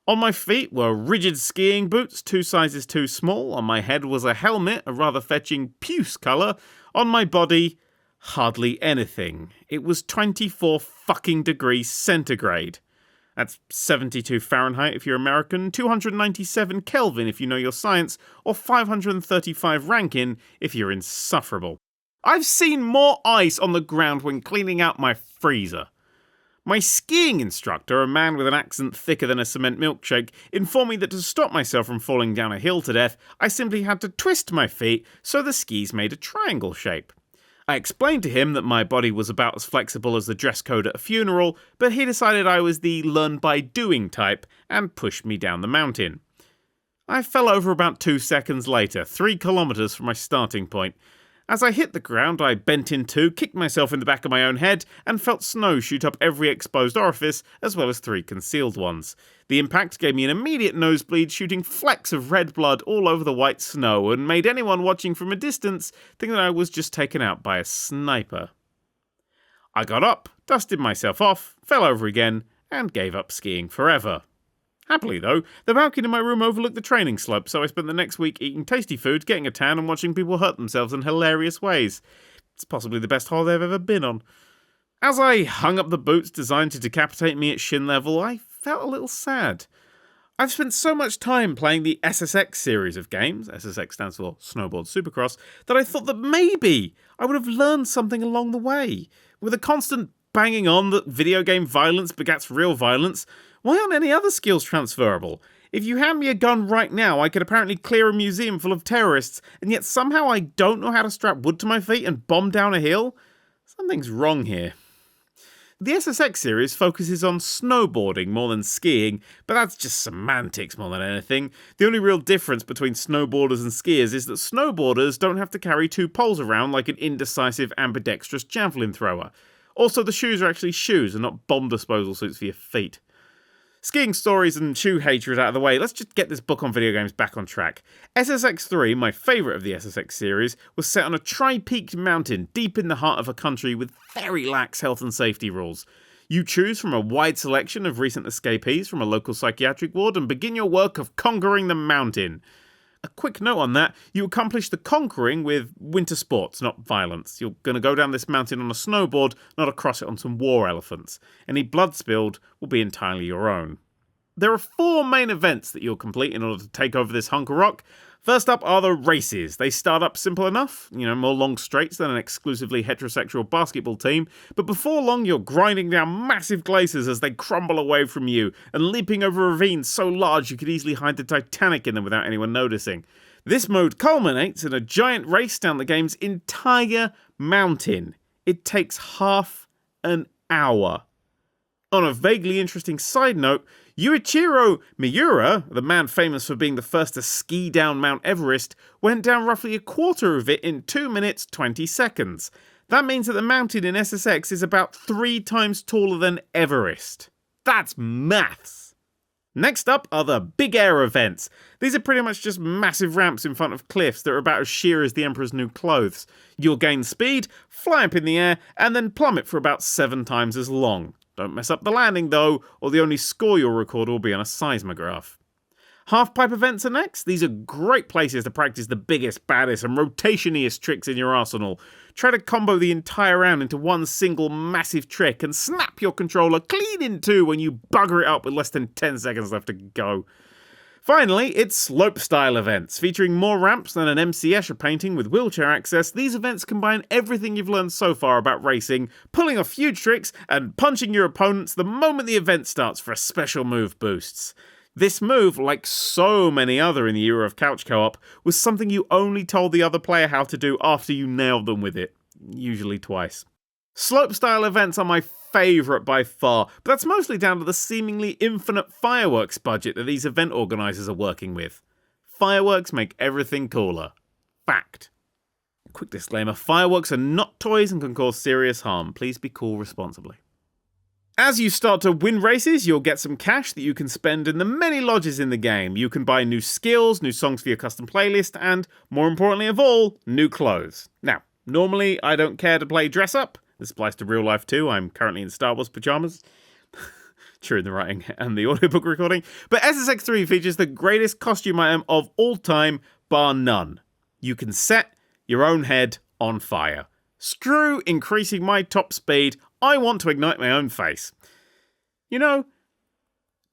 On my feet were rigid skiing boots, 2 sizes too small. On my head was a helmet, a rather fetching puce colour. On my body, hardly anything. It was 24 fucking degrees centigrade. That's 72 Fahrenheit if you're American, 297 Kelvin if you know your science, or 535 Rankine if you're insufferable. I've seen more ice on the ground when cleaning out my freezer. My skiing instructor, a man with an accent thicker than a cement milkshake, informed me that to stop myself from falling down a hill to death, I simply had to twist my feet so the skis made a triangle shape. I explained to him that my body was about as flexible as the dress code at a funeral, but he decided I was the learn-by-doing type and pushed me down the mountain. I fell over about 2 seconds later, 3 kilometers from my starting point. As I hit the ground, I bent in two, kicked myself in the back of my own head, and felt snow shoot up every exposed orifice, as well as 3 concealed ones. The impact gave me an immediate nosebleed, shooting flecks of red blood all over the white snow, and made anyone watching from a distance think that I was just taken out by a sniper. I got up, dusted myself off, fell over again, and gave up skiing forever. Happily, though, the balcony in my room overlooked the training slope, so I spent the next week eating tasty food, getting a tan, and watching people hurt themselves in hilarious ways. It's possibly the best holiday I've ever been on. As I hung up the boots designed to decapitate me at shin level, I felt a little sad. I've spent so much time playing the SSX series of games, SSX stands for Snowboard Supercross, that I thought that maybe I would have learned something along the way. With a constant banging on that video game violence begats real violence, why aren't any other skills transferable? If you hand me a gun right now, I could apparently clear a museum full of terrorists, and yet somehow I don't know how to strap wood to my feet and bomb down a hill? Something's wrong here. The SSX series focuses on snowboarding more than skiing, but that's just semantics more than anything. The only real difference between snowboarders and skiers is that snowboarders don't have to carry 2 poles around like an indecisive ambidextrous javelin thrower. Also, the shoes are actually shoes and not bomb disposal suits for your feet. Skiing stories and shoe hatred out of the way, let's just get this book on video games back on track. SSX3, my favourite of the SSX series, was set on a tri-peaked mountain deep in the heart of a country with very lax health and safety rules. You choose from a wide selection of recent escapees from a local psychiatric ward and begin your work of conquering the mountain. A quick note on that, you accomplish the conquering with winter sports, not violence. You're going to go down this mountain on a snowboard, not across it on some war elephants. Any blood spilled will be entirely your own. There are 4 main events that you'll complete in order to take over this hunk of rock. First up are the races. They start up simple enough, more long straights than an exclusively heterosexual basketball team, but before long you're grinding down massive glaciers as they crumble away from you, and leaping over ravines so large you could easily hide the Titanic in them without anyone noticing. This mode culminates in a giant race down the game's entire mountain. It takes half an hour. On a vaguely interesting side note, Yuichiro Miura, the man famous for being the first to ski down Mount Everest, went down roughly a quarter of it in 2 minutes 20 seconds. That means that the mountain in SSX is about 3 times taller than Everest. That's maths! Next up are the big air events. These are pretty much just massive ramps in front of cliffs that are about as sheer as the Emperor's new clothes. You'll gain speed, fly up in the air, and then plummet for about 7 times as long. Don't mess up the landing though, or the only score you'll record will be on a seismograph. Half-pipe events are next. These are great places to practice the biggest, baddest and rotationiest tricks in your arsenal. Try to combo the entire round into one single massive trick and snap your controller clean in 2 when you bugger it up with less than 10 seconds left to go. Finally, it's slopestyle events. Featuring more ramps than an MC Escher painting with wheelchair access, these events combine everything you've learned so far about racing, pulling off huge tricks, and punching your opponents the moment the event starts for a special move boosts. This move, like so many other in the era of couch co-op, was something you only told the other player how to do after you nailed them with it. Usually twice. Slopestyle events are my favourite by far, but that's mostly down to the seemingly infinite fireworks budget that these event organisers are working with. Fireworks make everything cooler. Fact. Quick disclaimer, fireworks are not toys and can cause serious harm. Please be cool responsibly. As you start to win races, you'll get some cash that you can spend in the many lodges in the game. You can buy new skills, new songs for your custom playlist, and, more importantly of all, new clothes. Now, normally I don't care to play dress up. This applies to real life too. I'm currently in Star Wars pyjamas. True in the writing and the audiobook recording. But SSX3 features the greatest costume item of all time, bar none. You can set your own head on fire. Screw increasing my top speed. I want to ignite my own face.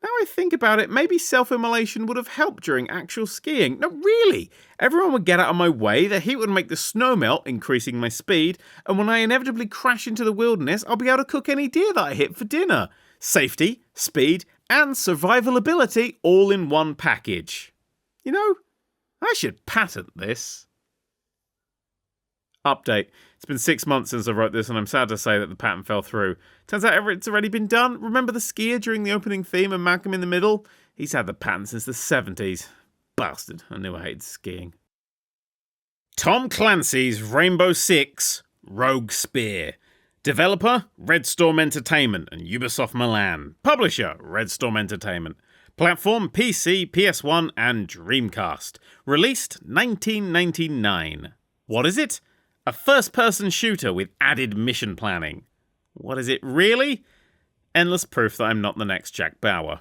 Now I think about it, maybe self-immolation would have helped during actual skiing. No, really! Everyone would get out of my way, the heat would make the snow melt, increasing my speed, and when I inevitably crash into the wilderness, I'll be able to cook any deer that I hit for dinner. Safety, speed, and survivability all in one package. You know, I should patent this. Update. It's been 6 months since I wrote this, and I'm sad to say that the patent fell through. Turns out it's already been done. Remember the skier during the opening theme and Malcolm in the Middle? He's had the patent since the 70s. Bastard. I knew I hated skiing. Tom Clancy's Rainbow Six Rogue Spear. Developer, Red Storm Entertainment and Ubisoft Milan. Publisher, Red Storm Entertainment. Platform, PC, PS1 and Dreamcast. Released 1999. What is it? A first-person shooter with added mission planning. What is it really? Endless proof that I'm not the next Jack Bauer.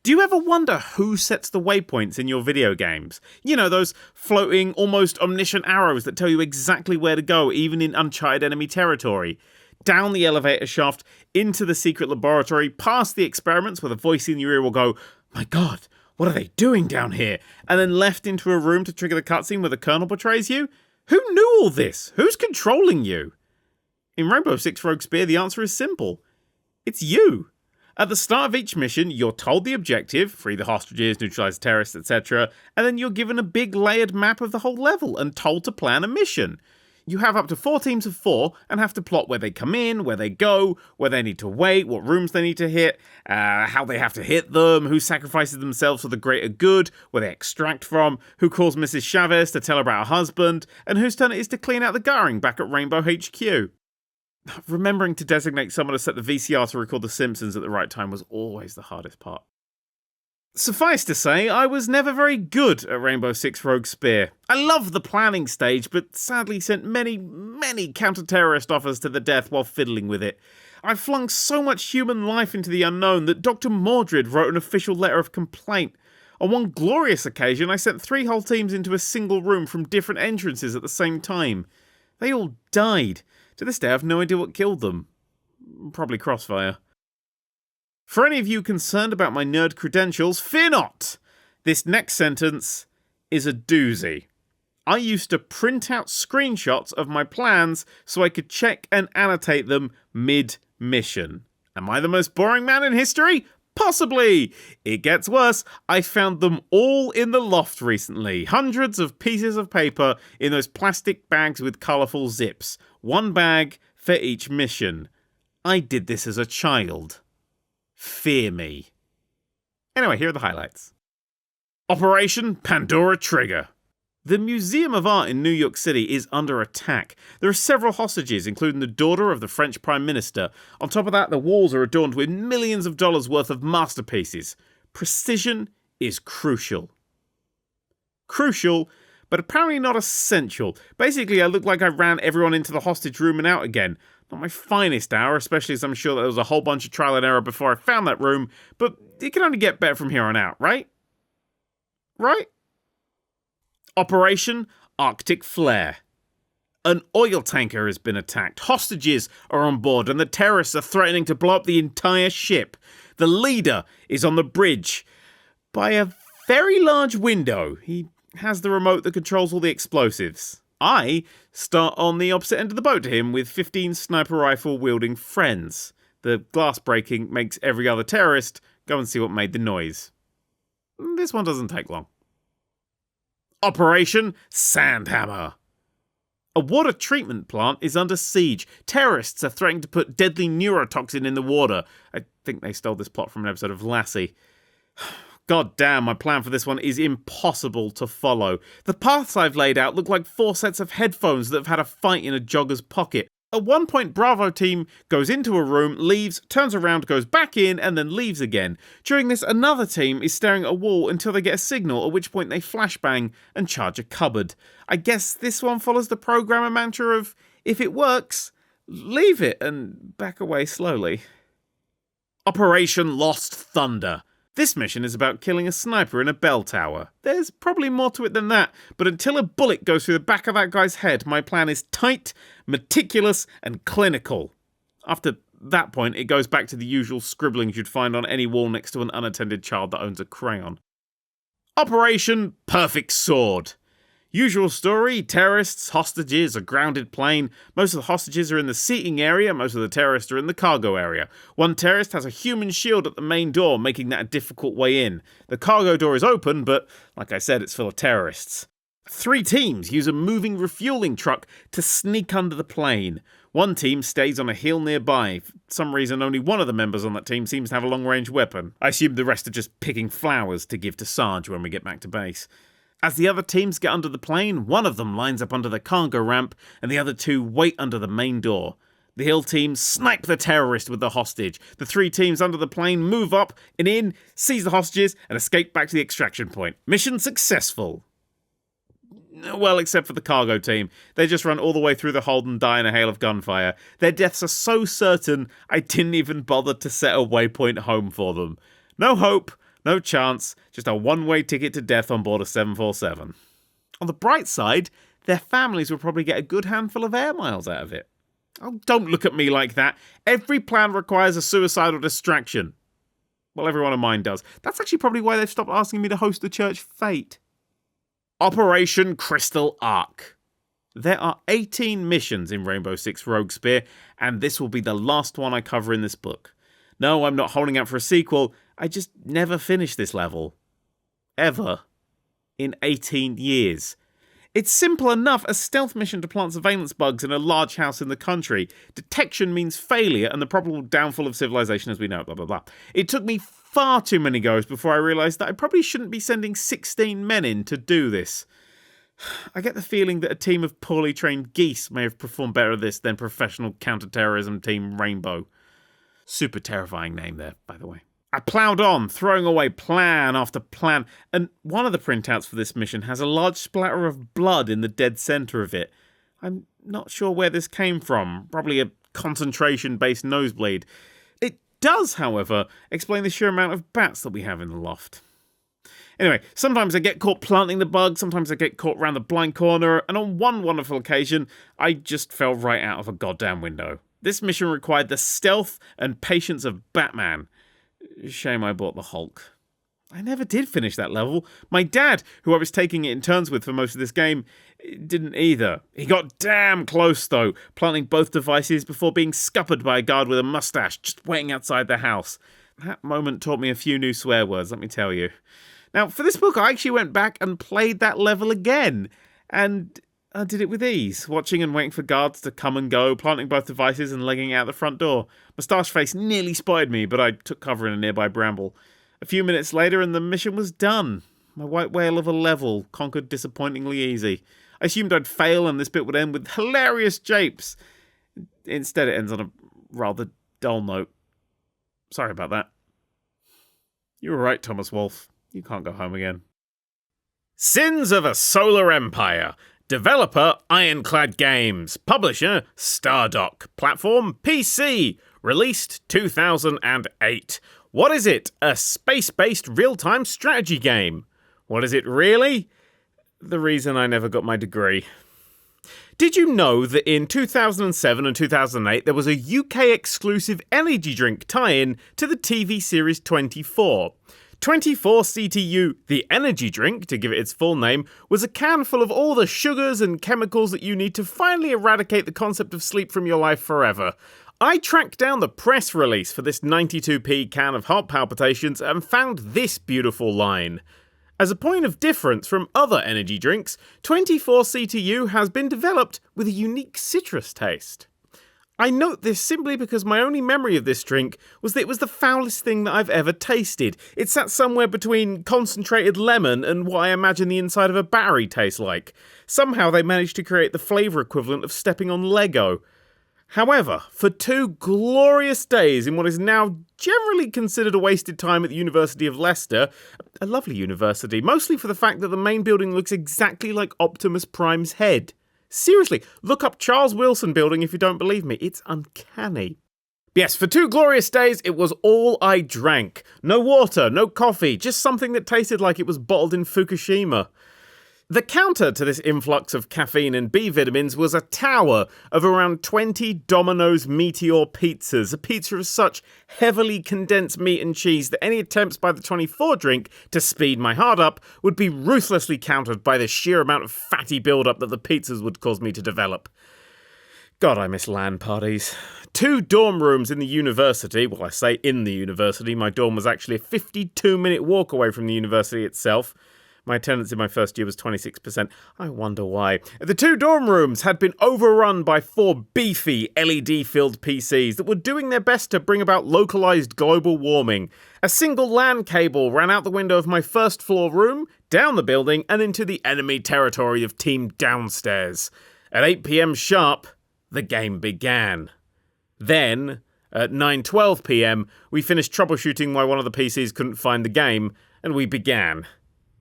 Do you ever wonder who sets the waypoints in your video games? You know, those floating, almost omniscient arrows that tell you exactly where to go, even in uncharted enemy territory. Down the elevator shaft, into the secret laboratory, past the experiments where the voice in your ear will go, "My God, what are they doing down here?" And then left into a room to trigger the cutscene where the Colonel betrays you? Who knew all this? Who's controlling you? In Rainbow Six Rogue Spear, the answer is simple. It's you. At the start of each mission, you're told the objective, free the hostages, neutralize the terrorists, etc., and then you're given a big layered map of the whole level and told to plan a mission. You have up to 4 teams of 4 and have to plot where they come in, where they go, where they need to wait, what rooms they need to hit, how they have to hit them, who sacrifices themselves for the greater good, where they extract from, who calls Mrs. Chavez to tell her about her husband, and whose turn it is to clean out the gutting back at Rainbow HQ. Remembering to designate someone to set the VCR to record The Simpsons at the right time was always the hardest part. Suffice to say, I was never very good at Rainbow Six Rogue Spear. I loved the planning stage, but sadly sent many counter-terrorist offers to the death while fiddling with it. I flung so much human life into the unknown that Dr. Mordred wrote an official letter of complaint. On one glorious occasion, I sent 3 whole teams into a single room from different entrances at the same time. They all died. To this day, I have no idea what killed them. Probably crossfire. For any of you concerned about my nerd credentials, fear not! This next sentence is a doozy. I used to print out screenshots of my plans so I could check and annotate them mid-mission. Am I the most boring man in history? Possibly! It gets worse. I found them all in the loft recently. Hundreds of pieces of paper in those plastic bags with colourful zips. 1 bag for each mission. I did this as a child. Fear me. Anyway, here are the highlights. Operation Pandora Trigger. The Museum of Art in New York City is under attack. There are several hostages, including the daughter of the French Prime Minister. On top of that, the walls are adorned with millions of dollars worth of masterpieces. Precision is crucial. Crucial, but apparently not essential. Basically, I looked like I ran everyone into the hostage room and out again. Not my finest hour, especially as I'm sure that there was a whole bunch of trial and error before I found that room, but it can only get better from here on out, right? Right? Operation Arctic Flare. An oil tanker has been attacked, hostages are on board, and the terrorists are threatening to blow up the entire ship. The leader is on the bridge by a very large window. He has the remote that controls all the explosives. I start on the opposite end of the boat to him with 15 sniper rifle wielding friends. The glass breaking makes every other terrorist go and see what made the noise. This one doesn't take long. Operation Sandhammer. A water treatment plant is under siege. Terrorists are threatening to put deadly neurotoxin in the water. I think they stole this plot from an episode of Lassie. God damn, my plan for this one is impossible to follow. The paths I've laid out look like 4 sets of headphones that have had a fight in a jogger's pocket. At one point, Bravo team goes into a room, leaves, turns around, goes back in, and then leaves again. During this, another team is staring at a wall until they get a signal, at which point they flashbang and charge a cupboard. I guess this one follows the programmer mantra of, if it works, leave it and back away slowly. Operation Lost Thunder. This mission is about killing a sniper in a bell tower. There's probably more to it than that, but until a bullet goes through the back of that guy's head, my plan is tight, meticulous, and clinical. After that point, it goes back to the usual scribblings you'd find on any wall next to an unattended child that owns a crayon. Operation Perfect Sword. Usual story, terrorists, hostages, a grounded plane. Most of the hostages are in the seating area, most of the terrorists are in the cargo area. One terrorist has a human shield at the main door, making that a difficult way in. The cargo door is open, but, like I said, it's full of terrorists. 3 teams use a moving refueling truck to sneak under the plane. One team stays on a hill nearby. For some reason, only one of the members on that team seems to have a long-range weapon. I assume the rest are just picking flowers to give to Sarge when we get back to base. As the other teams get under the plane, one of them lines up under the cargo ramp, and the other 2 wait under the main door. The hill team snipe the terrorist with the hostage. The 3 teams under the plane move up and in, seize the hostages, and escape back to the extraction point. Mission successful. Well, except for the cargo team. They just run all the way through the hold and die in a hail of gunfire. Their deaths are so certain, I didn't even bother to set a waypoint home for them. No hope, no chance, just a one-way ticket to death on board a 747. On the bright side, their families will probably get a good handful of air miles out of it. Oh, don't look at me like that. Every plan requires a suicidal distraction. Well, every one of mine does. That's actually probably why they've stopped asking me to host the church fete. Operation Crystal Arc. There are 18 missions in Rainbow Six Rogue Spear, and this will be the last one I cover in this book. No, I'm not holding out for a sequel. I just never finished this level. Ever. In 18 years. It's simple enough, a stealth mission to plant surveillance bugs in a large house in the country. Detection means failure and the probable downfall of civilization as we know it, blah blah blah. It took me far too many goes before I realised that I probably shouldn't be sending 16 men in to do this. I get the feeling that a team of poorly trained geese may have performed better at this than professional counter-terrorism team Rainbow. Super terrifying name there, by the way. I ploughed on, throwing away plan after plan, and one of the printouts for this mission has a large splatter of blood in the dead centre of it. I'm not sure where this came from, probably a concentration-based nosebleed. It does, however, explain the sheer amount of bats that we have in the loft. Anyway, sometimes I get caught planting the bug, sometimes I get caught round the blind corner, and on one wonderful occasion, I just fell right out of a goddamn window. This mission required the stealth and patience of Batman. Shame I bought the Hulk. I never did finish that level. My dad, who I was taking it in turns with for most of this game, didn't either. He got damn close, though, planting both devices before being scuppered by a guard with a mustache just waiting outside the house. That moment taught me a few new swear words, let me tell you. Now, for this book, I actually went back and played that level again, and I did it with ease, watching and waiting for guards to come and go, planting both devices and legging out the front door. Moustache Face nearly spotted me, but I took cover in a nearby bramble. A few minutes later and the mission was done. My white whale of a level conquered disappointingly easy. I assumed I'd fail and this bit would end with hilarious japes. Instead it ends on a rather dull note. Sorry about that. You were right, Thomas Wolfe. You can't go home again. Sins of a Solar Empire. Developer, Ironclad Games. Publisher, Stardock. Platform, PC. Released 2008. What is it? A space-based real-time strategy game. What is it really? The reason I never got my degree. Did you know that in 2007 and 2008 there was a UK-exclusive energy drink tie-in to the TV series 24? 24CTU, the energy drink, to give it its full name, was a can full of all the sugars and chemicals that you need to finally eradicate the concept of sleep from your life forever. I tracked down the press release for this 92p can of heart palpitations and found this beautiful line. As a point of difference from other energy drinks, 24CTU has been developed with a unique citrus taste. I note this simply because my only memory of this drink was that it was the foulest thing that I've ever tasted. It sat somewhere between concentrated lemon and what I imagine the inside of a battery tastes like. Somehow they managed to create the flavour equivalent of stepping on Lego. However, for 2 glorious days in what is now generally considered a wasted time at the University of Leicester, a lovely university, mostly for the fact that the main building looks exactly like Optimus Prime's head. Seriously, look up Charles Wilson Building if you don't believe me. It's uncanny. Yes, for 2 glorious days, it was all I drank. No water, no coffee, just something that tasted like it was bottled in Fukushima. The counter to this influx of caffeine and B vitamins was a tower of around 20 Domino's Meteor pizzas, a pizza of such heavily condensed meat and cheese that any attempts by the 24 drink to speed my heart up would be ruthlessly countered by the sheer amount of fatty build-up that the pizzas would cause me to develop. God, I miss LAN parties. 2 dorm rooms in the university. Well, I say in the university. My dorm was actually a 52-minute walk away from the university itself. My attendance in my first year was 26%. I wonder why. The 2 dorm rooms had been overrun by 4 beefy LED-filled PCs that were doing their best to bring about localized global warming. A single LAN cable ran out the window of my first floor room, down the building, and into the enemy territory of Team Downstairs. At 8 PM sharp, the game began. Then, at 9:12 PM, we finished troubleshooting why one of the PCs couldn't find the game, and we began.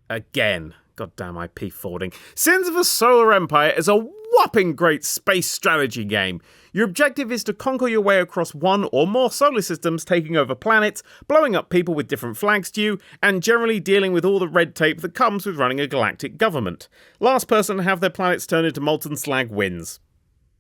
Again. Goddamn IP forwarding. Sins of a Solar Empire is a whopping great space strategy game. Your objective is to conquer your way across one or more solar systems, taking over planets, blowing up people with different flags to you, and generally dealing with all the red tape that comes with running a galactic government. Last person to have their planets turned into molten slag wins.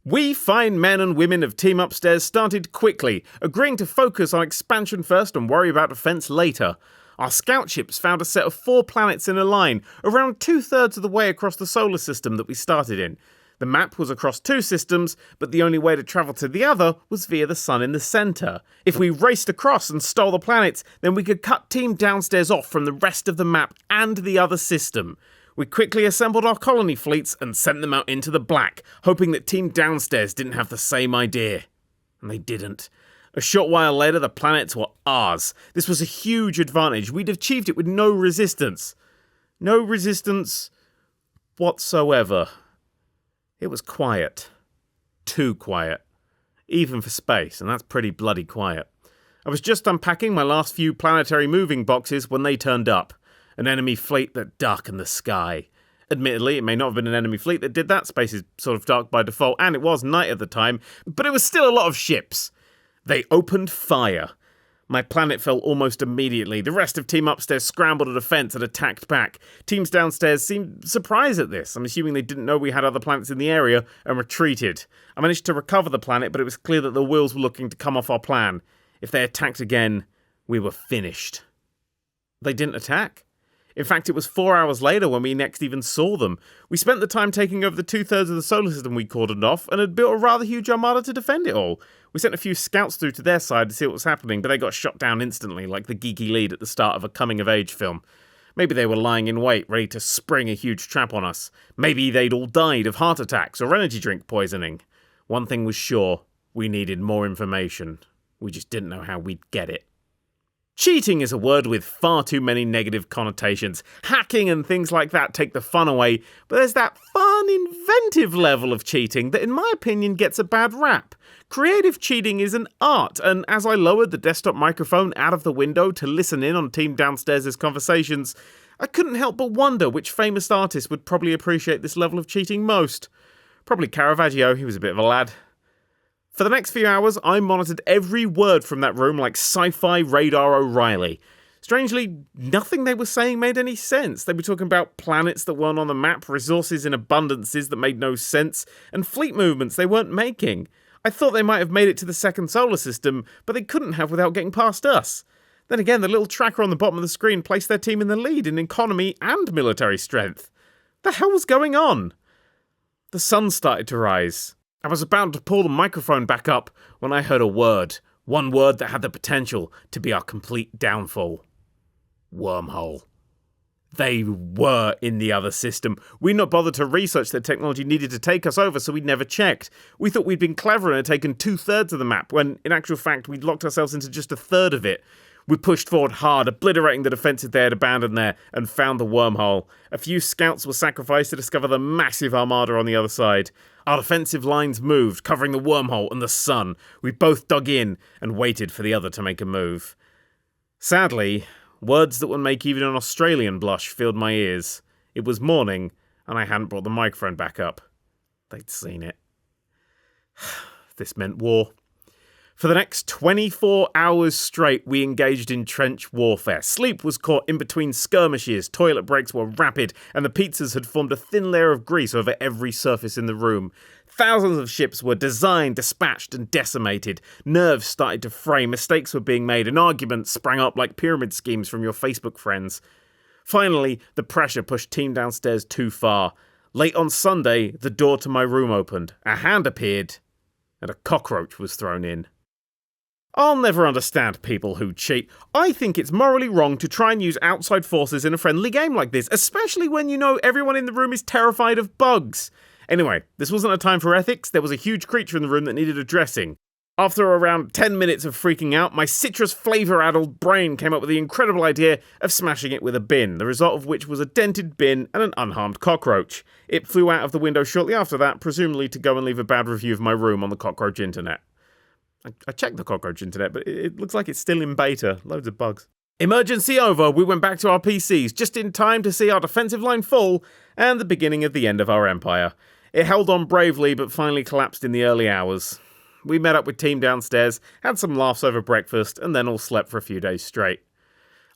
We fine men and women of Team Upstairs started quickly, agreeing to focus on expansion first and worry about defense later. Our scout ships found a set of 4 planets in a line, around 2/3 of the way across the solar system that we started in. The map was across 2 systems, but the only way to travel to the other was via the sun in the centre. If we raced across and stole the planets, then we could cut Team Downstairs off from the rest of the map and the other system. We quickly assembled our colony fleets and sent them out into the black, hoping that Team Downstairs didn't have the same idea. And they didn't. A short while later, the planets were ours. This was a huge advantage. We'd achieved it with no resistance. No resistance whatsoever. It was quiet. Too quiet. Even for space, and that's pretty bloody quiet. I was just unpacking my last few planetary moving boxes when they turned up. An enemy fleet that darkened the sky. Admittedly, it may not have been an enemy fleet that did that. Space is sort of dark by default, and it was night at the time, but it was still a lot of ships. They opened fire. My planet fell almost immediately. The rest of Team Upstairs scrambled a defense and attacked back. Teams Downstairs seemed surprised at this. I'm assuming they didn't know we had other planets in the area and retreated. I managed to recover the planet, but it was clear that the wheels were looking to come off our plan. If they attacked again, we were finished. They didn't attack. In fact, it was 4 hours later when we next even saw them. We spent the time taking over the 2/3 of the solar system we cordoned off and had built a rather huge armada to defend it all. We sent a few scouts through to their side to see what was happening, but they got shot down instantly, like the geeky lead at the start of a coming-of-age film. Maybe they were lying in wait, ready to spring a huge trap on us. Maybe they'd all died of heart attacks or energy drink poisoning. One thing was sure, we needed more information. We just didn't know how we'd get it. Cheating is a word with far too many negative connotations. Hacking and things like that take the fun away, but there's that fun, inventive level of cheating that in my opinion gets a bad rap. Creative cheating is an art, and as I lowered the desktop microphone out of the window to listen in on Team Downstairs' conversations, I couldn't help but wonder which famous artist would probably appreciate this level of cheating most. Probably Caravaggio, he was a bit of a lad. For the next few hours, I monitored every word from that room like sci-fi radar O'Reilly. Strangely, nothing they were saying made any sense. They were talking about planets that weren't on the map, resources in abundances that made no sense, and fleet movements they weren't making. I thought they might have made it to the second solar system, but they couldn't have without getting past us. Then again, the little tracker on the bottom of the screen placed their team in the lead in economy and military strength. The hell was going on? The sun started to rise. I was about to pull the microphone back up when I heard a word. One word that had the potential to be our complete downfall. Wormhole. They were in the other system. We'd not bothered to research the technology needed to take us over, so we'd never checked. We thought we'd been clever and had taken 2/3 of the map, when in actual fact we'd locked ourselves into just 1/3 of it. We pushed forward hard, obliterating the defences they had abandoned there, and found the wormhole. A few scouts were sacrificed to discover the massive armada on the other side. Our defensive lines moved, covering the wormhole and the sun. We both dug in and waited for the other to make a move. Sadly, words that would make even an Australian blush filled my ears. It was morning, and I hadn't brought the microphone back up. They'd seen it. This meant war. For the next 24 hours straight, we engaged in trench warfare. Sleep was caught in between skirmishes, toilet breaks were rapid, and the pizzas had formed a thin layer of grease over every surface in the room. Thousands of ships were designed, dispatched, and decimated. Nerves started to fray, mistakes were being made, and arguments sprang up like pyramid schemes from your Facebook friends. Finally, the pressure pushed Team Downstairs too far. Late on Sunday, the door to my room opened, a hand appeared, and a cockroach was thrown in. I'll never understand people who cheat. I think it's morally wrong to try and use outside forces in a friendly game like this, especially when you know everyone in the room is terrified of bugs. Anyway, this wasn't a time for ethics. There was a huge creature in the room that needed addressing. After around 10 minutes of freaking out, my citrus flavour-addled brain came up with the incredible idea of smashing it with a bin, the result of which was a dented bin and an unharmed cockroach. It flew out of the window shortly after that, presumably to go and leave a bad review of my room on the cockroach internet. I checked the cockroach internet, but it looks like it's still in beta. Loads of bugs. Emergency over, we went back to our PCs, just in time to see our defensive line fall, and the beginning of the end of our empire. It held on bravely, but finally collapsed in the early hours. We met up with Team Downstairs, had some laughs over breakfast, and then all slept for a few days straight.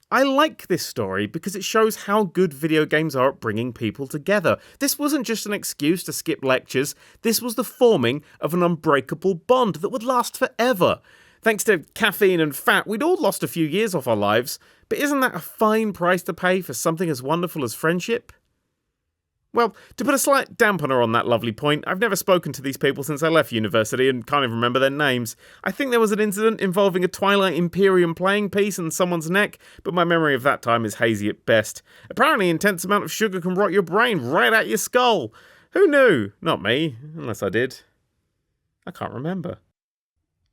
I like this story because it shows how good video games are at bringing people together. This wasn't just an excuse to skip lectures, this was the forming of an unbreakable bond that would last forever. Thanks to caffeine and fat, we'd all lost a few years off our lives, but isn't that a fine price to pay for something as wonderful as friendship? Well, to put a slight dampener on that lovely point, I've never spoken to these people since I left university and can't even remember their names. I think there was an incident involving a Twilight Imperium playing piece and someone's neck, but my memory of that time is hazy at best. Apparently, an intense amount of sugar can rot your brain right out your skull. Who knew? Not me, unless I did. I can't remember.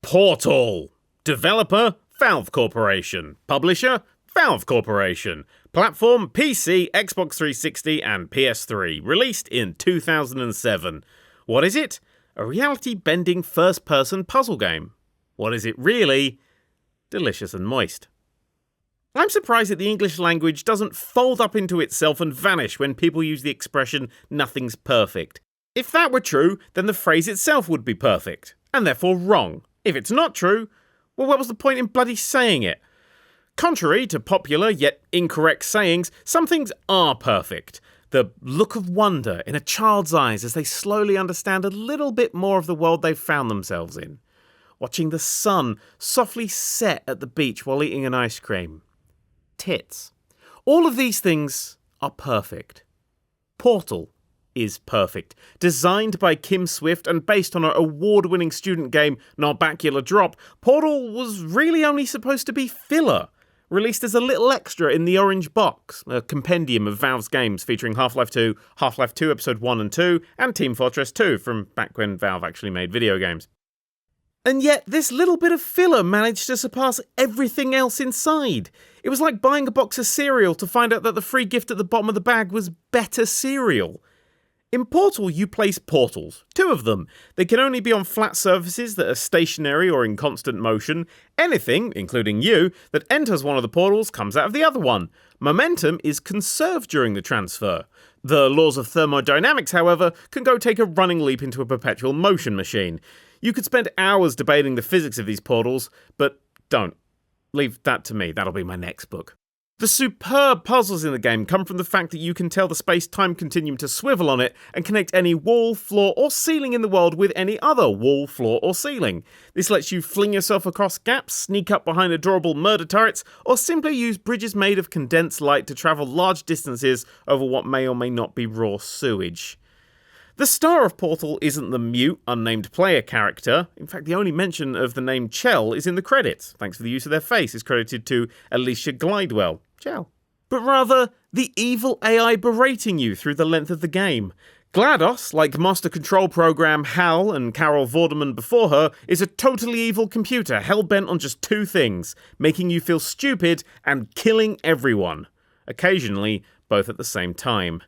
Portal. Developer, Valve Corporation. Publisher, Valve Corporation. Platform, PC, Xbox 360 and PS3. Released in 2007. What is it? A reality-bending first-person puzzle game. What is it really? Delicious and moist. I'm surprised that the English language doesn't fold up into itself and vanish when people use the expression, nothing's perfect. If that were true, then the phrase itself would be perfect, and therefore wrong. If it's not true, well, what was the point in bloody saying it? Contrary to popular yet incorrect sayings, some things are perfect. The look of wonder in a child's eyes as they slowly understand a little bit more of the world they've found themselves in. Watching the sun softly set at the beach while eating an ice cream. Tits. All of these things are perfect. Portal is perfect. Designed by Kim Swift and based on her award-winning student game Narbacular Drop, Portal was really only supposed to be filler. Released as a little extra in the orange box, a compendium of Valve's games featuring Half-Life 2, Half-Life 2 Episode 1 and 2, and Team Fortress 2 from back when Valve actually made video games. And yet, this little bit of filler managed to surpass everything else inside. It was like buying a box of cereal to find out that the free gift at the bottom of the bag was better cereal. In Portal, you place portals. 2 of them. They can only be on flat surfaces that are stationary or in constant motion. Anything, including you, that enters one of the portals comes out of the other one. Momentum is conserved during the transfer. The laws of thermodynamics, however, can go take a running leap into a perpetual motion machine. You could spend hours debating the physics of these portals, but don't. Leave that to me. That'll be my next book. The superb puzzles in the game come from the fact that you can tell the space-time continuum to swivel on it and connect any wall, floor, or ceiling in the world with any other wall, floor, or ceiling. This lets you fling yourself across gaps, sneak up behind adorable murder turrets, or simply use bridges made of condensed light to travel large distances over what may or may not be raw sewage. The star of Portal isn't the mute, unnamed player character. In fact, the only mention of the name Chell is in the credits. Thanks for the use of their face is credited to Alicia Glidewell. Chell. But rather, the evil AI berating you through the length of the game. GLaDOS, like Master Control Program HAL and Carol Vorderman before her, is a totally evil computer hell-bent on just 2 things, making you feel stupid and killing everyone. Occasionally, both at the same time.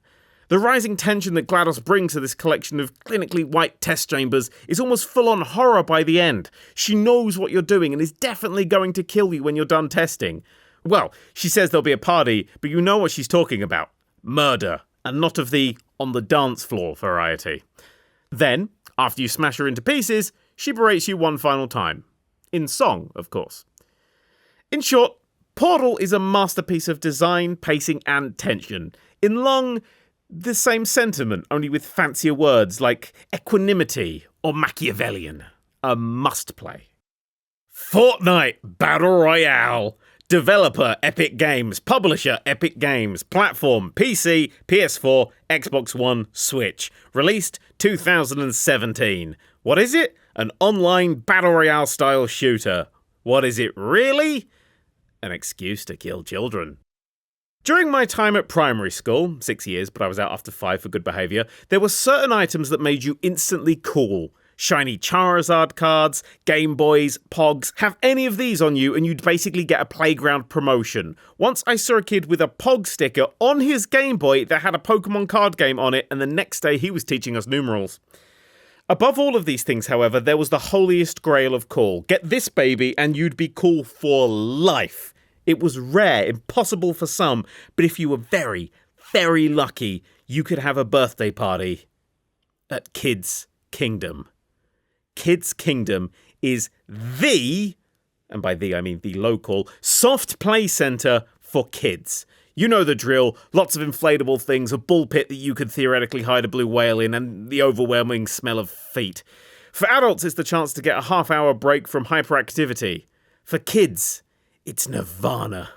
The rising tension that GLaDOS brings to this collection of clinically white test chambers is almost full-on horror by the end. She knows what you're doing and is definitely going to kill you when you're done testing. Well, she says there'll be a party, but you know what she's talking about. Murder, and not of the on-the-dance-floor variety. Then, after you smash her into pieces, she berates you one final time. In song, of course. In short, Portal is a masterpiece of design, pacing, and tension. In long, the same sentiment, only with fancier words like equanimity or Machiavellian. A must-play. Fortnite Battle Royale. Developer Epic Games. Publisher Epic Games. Platform PC, PS4, Xbox One, Switch. Released 2017. What is it? An online Battle Royale style shooter. What is it really? An excuse to kill children. During my time at primary school, 6 years, but I was out after 5 for good behaviour, there were certain items that made you instantly cool. Shiny Charizard cards, Game Boys, Pogs. Have any of these on you and you'd basically get a playground promotion. Once I saw a kid with a Pog sticker on his Game Boy that had a Pokemon card game on it, and the next day he was teaching us numerals. Above all of these things, however, there was the holiest grail of cool. Get this baby and you'd be cool for life. It was rare, impossible for some, but if you were very, very lucky, you could have a birthday party at Kids Kingdom. Kids Kingdom is the, and by the I mean the local, soft play centre for kids. You know the drill, lots of inflatable things, a bull pit that you could theoretically hide a blue whale in, and the overwhelming smell of feet. For adults, it's the chance to get a half-hour break from hyperactivity. For kids, it's nirvana.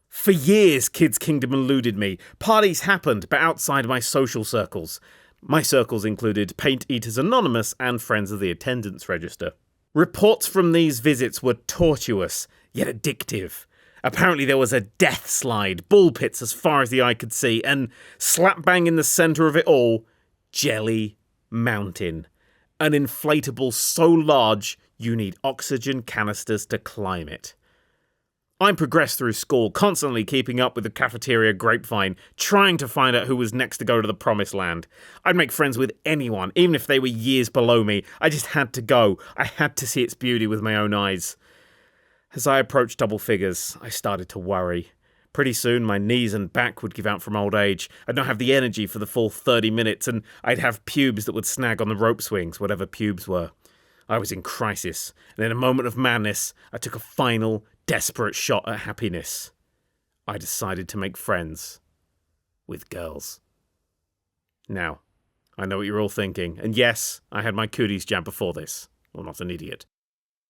For years, Kids Kingdom eluded me. Parties happened, but outside my social circles. My circles included Paint Eaters Anonymous and Friends of the Attendance Register. Reports from these visits were tortuous, yet addictive. Apparently there was a death slide, bull pits as far as the eye could see, and slap bang in the centre of it all, Jelly Mountain. An inflatable so large you need oxygen canisters to climb it. I progressed through school, constantly keeping up with the cafeteria grapevine, trying to find out who was next to go to the promised land. I'd make friends with anyone, even if they were years below me. I just had to go. I had to see its beauty with my own eyes. As I approached double figures, I started to worry. Pretty soon, my knees and back would give out from old age. I'd not have the energy for the full 30 minutes, and I'd have pubes that would snag on the rope swings, whatever pubes were. I was in crisis, and in a moment of madness, I took a final, desperate shot at happiness. I decided to make friends with girls. Now, I know what you're all thinking, and yes, I had my cooties jab before this. I'm not an idiot.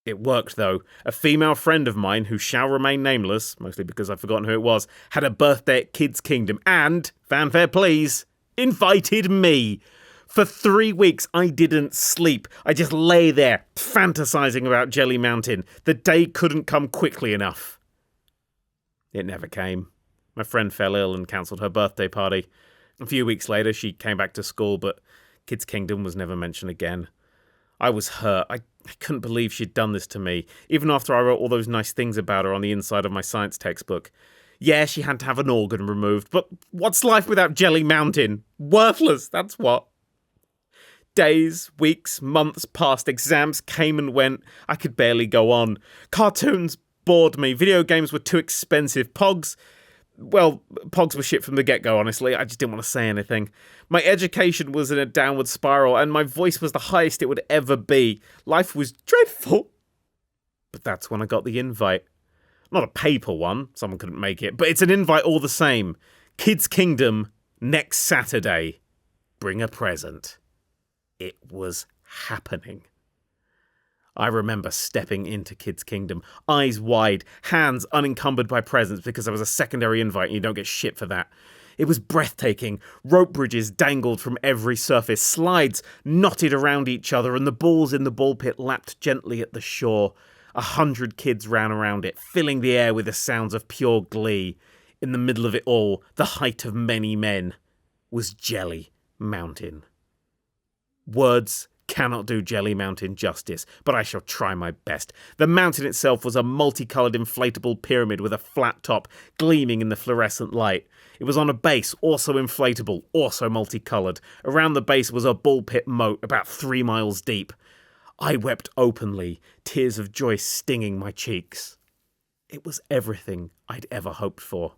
It worked, though. A female friend of mine, who shall remain nameless, mostly because I've forgotten who it was, had a birthday at Kids Kingdom and, fanfare please, invited me. For 3 weeks, I didn't sleep. I just lay there, fantasizing about Jelly Mountain. The day couldn't come quickly enough. It never came. My friend fell ill and cancelled her birthday party. A few weeks later, she came back to school, but Kids Kingdom was never mentioned again. I was hurt. I couldn't believe she'd done this to me, even after I wrote all those nice things about her on the inside of my science textbook. Yeah, she had to have an organ removed, but what's life without Jelly Mountain? Worthless, that's what. Days, weeks, months passed, exams came and went. I could barely go on. Cartoons bored me. Video games were too expensive. Pogs were shit from the get-go, honestly. I just didn't want to say anything. My education was in a downward spiral, and my voice was the highest it would ever be. Life was dreadful. But that's when I got the invite. Not a paper one, someone couldn't make it, but it's an invite all the same. Kids Kingdom, next Saturday. Bring a present. It was happening. I remember stepping into Kids Kingdom, eyes wide, hands unencumbered by presents because there was a secondary invite and you don't get shit for that. It was breathtaking. Rope bridges dangled from every surface, slides knotted around each other, and the balls in the ball pit lapped gently at the shore. 100 kids ran around it, filling the air with the sounds of pure glee. In the middle of it all, the height of many men, was Jelly Mountain. Words cannot do Jelly Mountain justice, but I shall try my best. The mountain itself was a multicoloured inflatable pyramid with a flat top gleaming in the fluorescent light. It was on a base, also inflatable, also multicoloured. Around the base was a bull pit moat about 3 miles deep. I wept openly, tears of joy stinging my cheeks. It was everything I'd ever hoped for.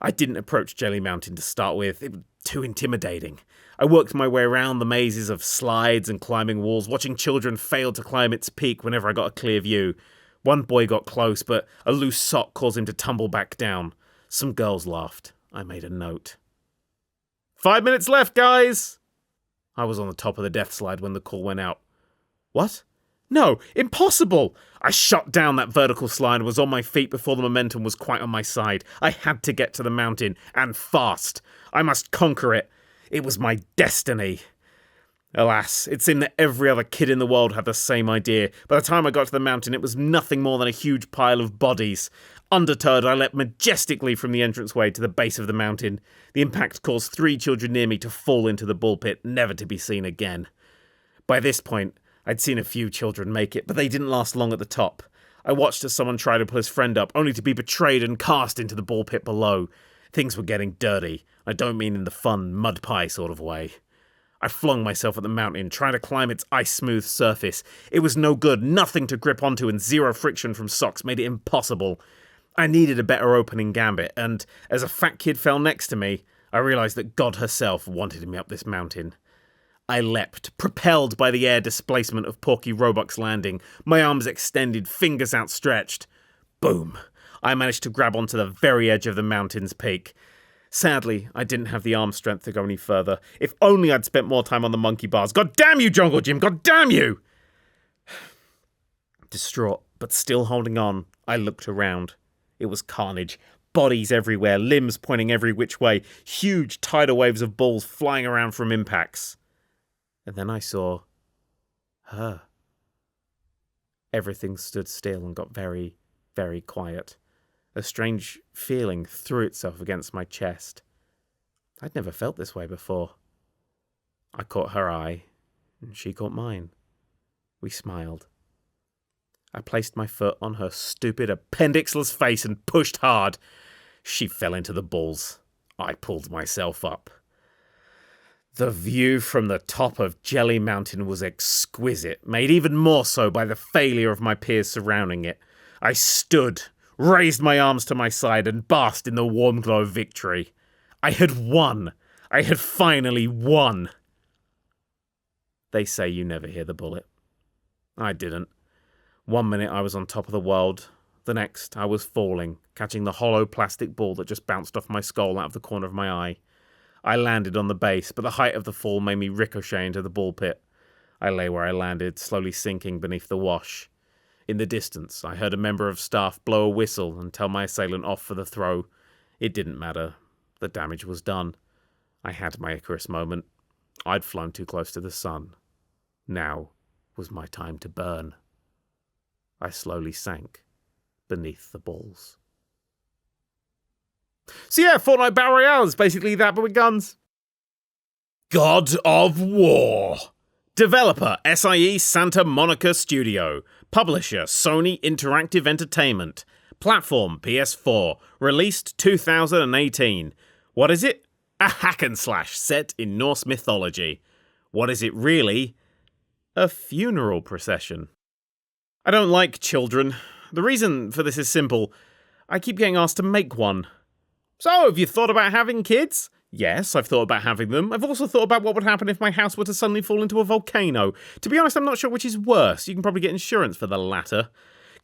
I didn't approach Jelly Mountain to start with. It was too intimidating. I worked my way around the mazes of slides and climbing walls, watching children fail to climb its peak whenever I got a clear view. One boy got close, but a loose sock caused him to tumble back down. Some girls laughed. I made a note. 5 minutes left, guys! I was on the top of the death slide when the call went out. What? No, impossible! I shot down that vertical slide and was on my feet before the momentum was quite on my side. I had to get to the mountain, and fast. I must conquer it. It was my destiny. Alas, it seemed that every other kid in the world had the same idea. By the time I got to the mountain, it was nothing more than a huge pile of bodies. Undeterred, I leapt majestically from the entranceway to the base of the mountain. The impact caused 3 children near me to fall into the bull pit, never to be seen again. By this point, I'd seen a few children make it, but they didn't last long at the top. I watched as someone tried to pull his friend up, only to be betrayed and cast into the ball pit below. Things were getting dirty. I don't mean in the fun, mud pie sort of way. I flung myself at the mountain, trying to climb its ice-smooth surface. It was no good, nothing to grip onto, and zero friction from socks made it impossible. I needed a better opening gambit, and as a fat kid fell next to me, I realised that God herself wanted me up this mountain. I leapt, propelled by the air displacement of Porky Roebuck's landing, my arms extended, fingers outstretched. Boom! I managed to grab onto the very edge of the mountain's peak. Sadly, I didn't have the arm strength to go any further. If only I'd spent more time on the monkey bars. God damn you, Jungle Jim! God damn you! Distraught, but still holding on, I looked around. It was carnage. Bodies everywhere, limbs pointing every which way, huge tidal waves of balls flying around from impacts. And then I saw her. Everything stood still and got very, very quiet. A strange feeling threw itself against my chest. I'd never felt this way before. I caught her eye, and she caught mine. We smiled. I placed my foot on her stupid, appendixless face and pushed hard. She fell into the balls. I pulled myself up. The view from the top of Jelly Mountain was exquisite, made even more so by the failure of my peers surrounding it. I stood, raised my arms to my side, and basked in the warm glow of victory. I had won. I had finally won. They say you never hear the bullet. I didn't. 1 minute I was on top of the world. The next I was falling, catching the hollow plastic ball that just bounced off my skull out of the corner of my eye. I landed on the base, but the height of the fall made me ricochet into the ball pit. I lay where I landed, slowly sinking beneath the wash. In the distance, I heard a member of staff blow a whistle and tell my assailant off for the throw. It didn't matter. The damage was done. I had my Icarus moment. I'd flown too close to the sun. Now was my time to burn. I slowly sank beneath the balls. So yeah, Fortnite Battle Royale is basically that, but with guns. God of War. Developer, SIE Santa Monica Studio. Publisher, Sony Interactive Entertainment. Platform, PS4. Released 2018. What is it? A hack and slash set in Norse mythology. What is it really? A funeral procession. I don't like children. The reason for this is simple. I keep getting asked to make one. So, have you thought about having kids? Yes, I've thought about having them. I've also thought about what would happen if my house were to suddenly fall into a volcano. To be honest, I'm not sure which is worse. You can probably get insurance for the latter.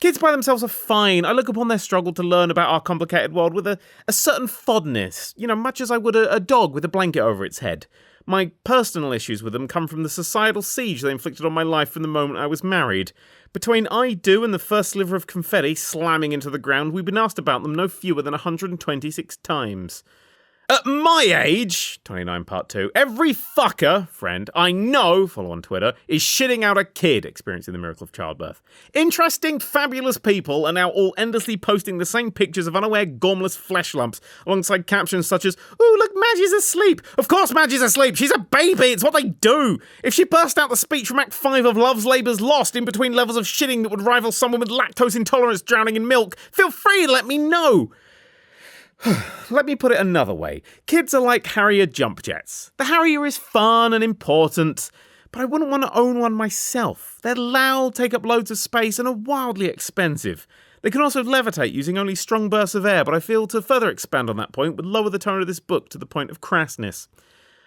Kids by themselves are fine. I look upon their struggle to learn about our complicated world with a certain fondness, much as I would a dog with a blanket over its head. My personal issues with them come from the societal siege they inflicted on my life from the moment I was married. Between I do and the first sliver of confetti slamming into the ground, we've been asked about them no fewer than 126 times. At my age, 29 part 2, every fucker, friend, I know, follow on Twitter, is shitting out a kid experiencing the miracle of childbirth. Interesting, fabulous people are now all endlessly posting the same pictures of unaware gormless flesh lumps alongside captions such as, "Ooh, look, Maggie's asleep." Of course Maggie's asleep, she's a baby, it's what they do. If she burst out the speech from Act 5 of Love's Labour's Lost in between levels of shitting that would rival someone with lactose intolerance drowning in milk, feel free to let me know. Let me put it another way. Kids are like Harrier jump jets. The Harrier is fun and important, but I wouldn't want to own one myself. They're loud, take up loads of space, and are wildly expensive. They can also levitate using only strong bursts of air, but I feel to further expand on that point would lower the tone of this book to the point of crassness.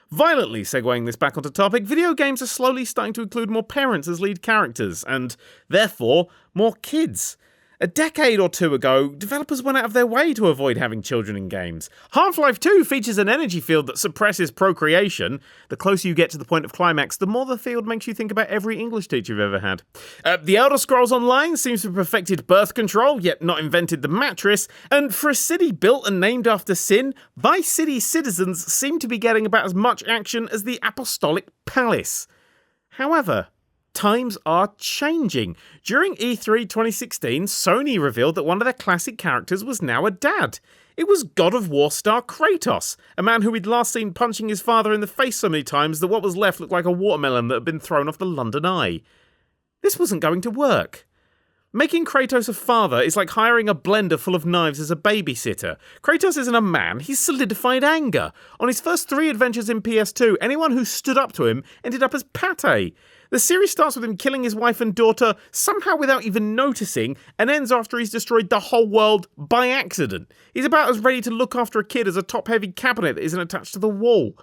Violently segueing this back onto topic, video games are slowly starting to include more parents as lead characters, and, therefore, more kids. A decade or two ago, developers went out of their way to avoid having children in games. Half-Life 2 features an energy field that suppresses procreation. The closer you get to the point of climax, the more the field makes you think about every English teacher you've ever had. The Elder Scrolls Online seems to have perfected birth control, yet not invented the mattress. And for a city built and named after sin, Vice City citizens seem to be getting about as much action as the Apostolic Palace. However, times are changing. During E3 2016, Sony revealed that one of their classic characters was now a dad. It was God of War star Kratos, a man who we'd last seen punching his father in the face so many times that what was left looked like a watermelon that had been thrown off the London Eye. This wasn't going to work. Making Kratos a father is like hiring a blender full of knives as a babysitter. Kratos isn't a man, he's solidified anger. On his first 3 adventures in PS2, anyone who stood up to him ended up as pate. The series starts with him killing his wife and daughter, somehow without even noticing, and ends after he's destroyed the whole world by accident. He's about as ready to look after a kid as a top-heavy cabinet that isn't attached to the wall.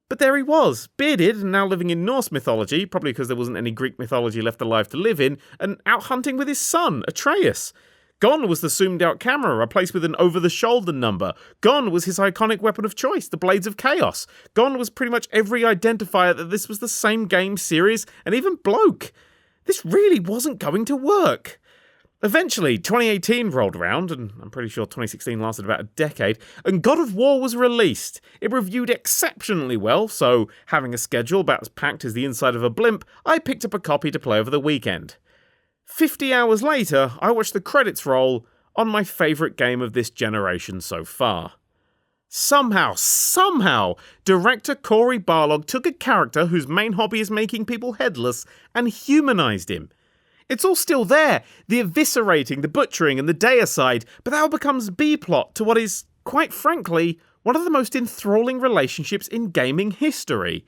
But there he was, bearded and now living in Norse mythology, probably because there wasn't any Greek mythology left alive to live in, and out hunting with his son, Atreus. Gone was the zoomed-out camera, replaced with an over-the-shoulder number. Gone was his iconic weapon of choice, the Blades of Chaos. Gone was pretty much every identifier that this was the same game series, and even bloke. This really wasn't going to work. Eventually, 2018 rolled around, and I'm pretty sure 2016 lasted about a decade, and God of War was released. It reviewed exceptionally well, so having a schedule about as packed as the inside of a blimp, I picked up a copy to play over the weekend. 50 hours later, I watched the credits roll on my favourite game of this generation so far. Somehow, director Corey Barlog took a character whose main hobby is making people headless and humanised him. It's all still there, the eviscerating, the butchering and the deicide, but that all becomes B-plot to what is, quite frankly, one of the most enthralling relationships in gaming history.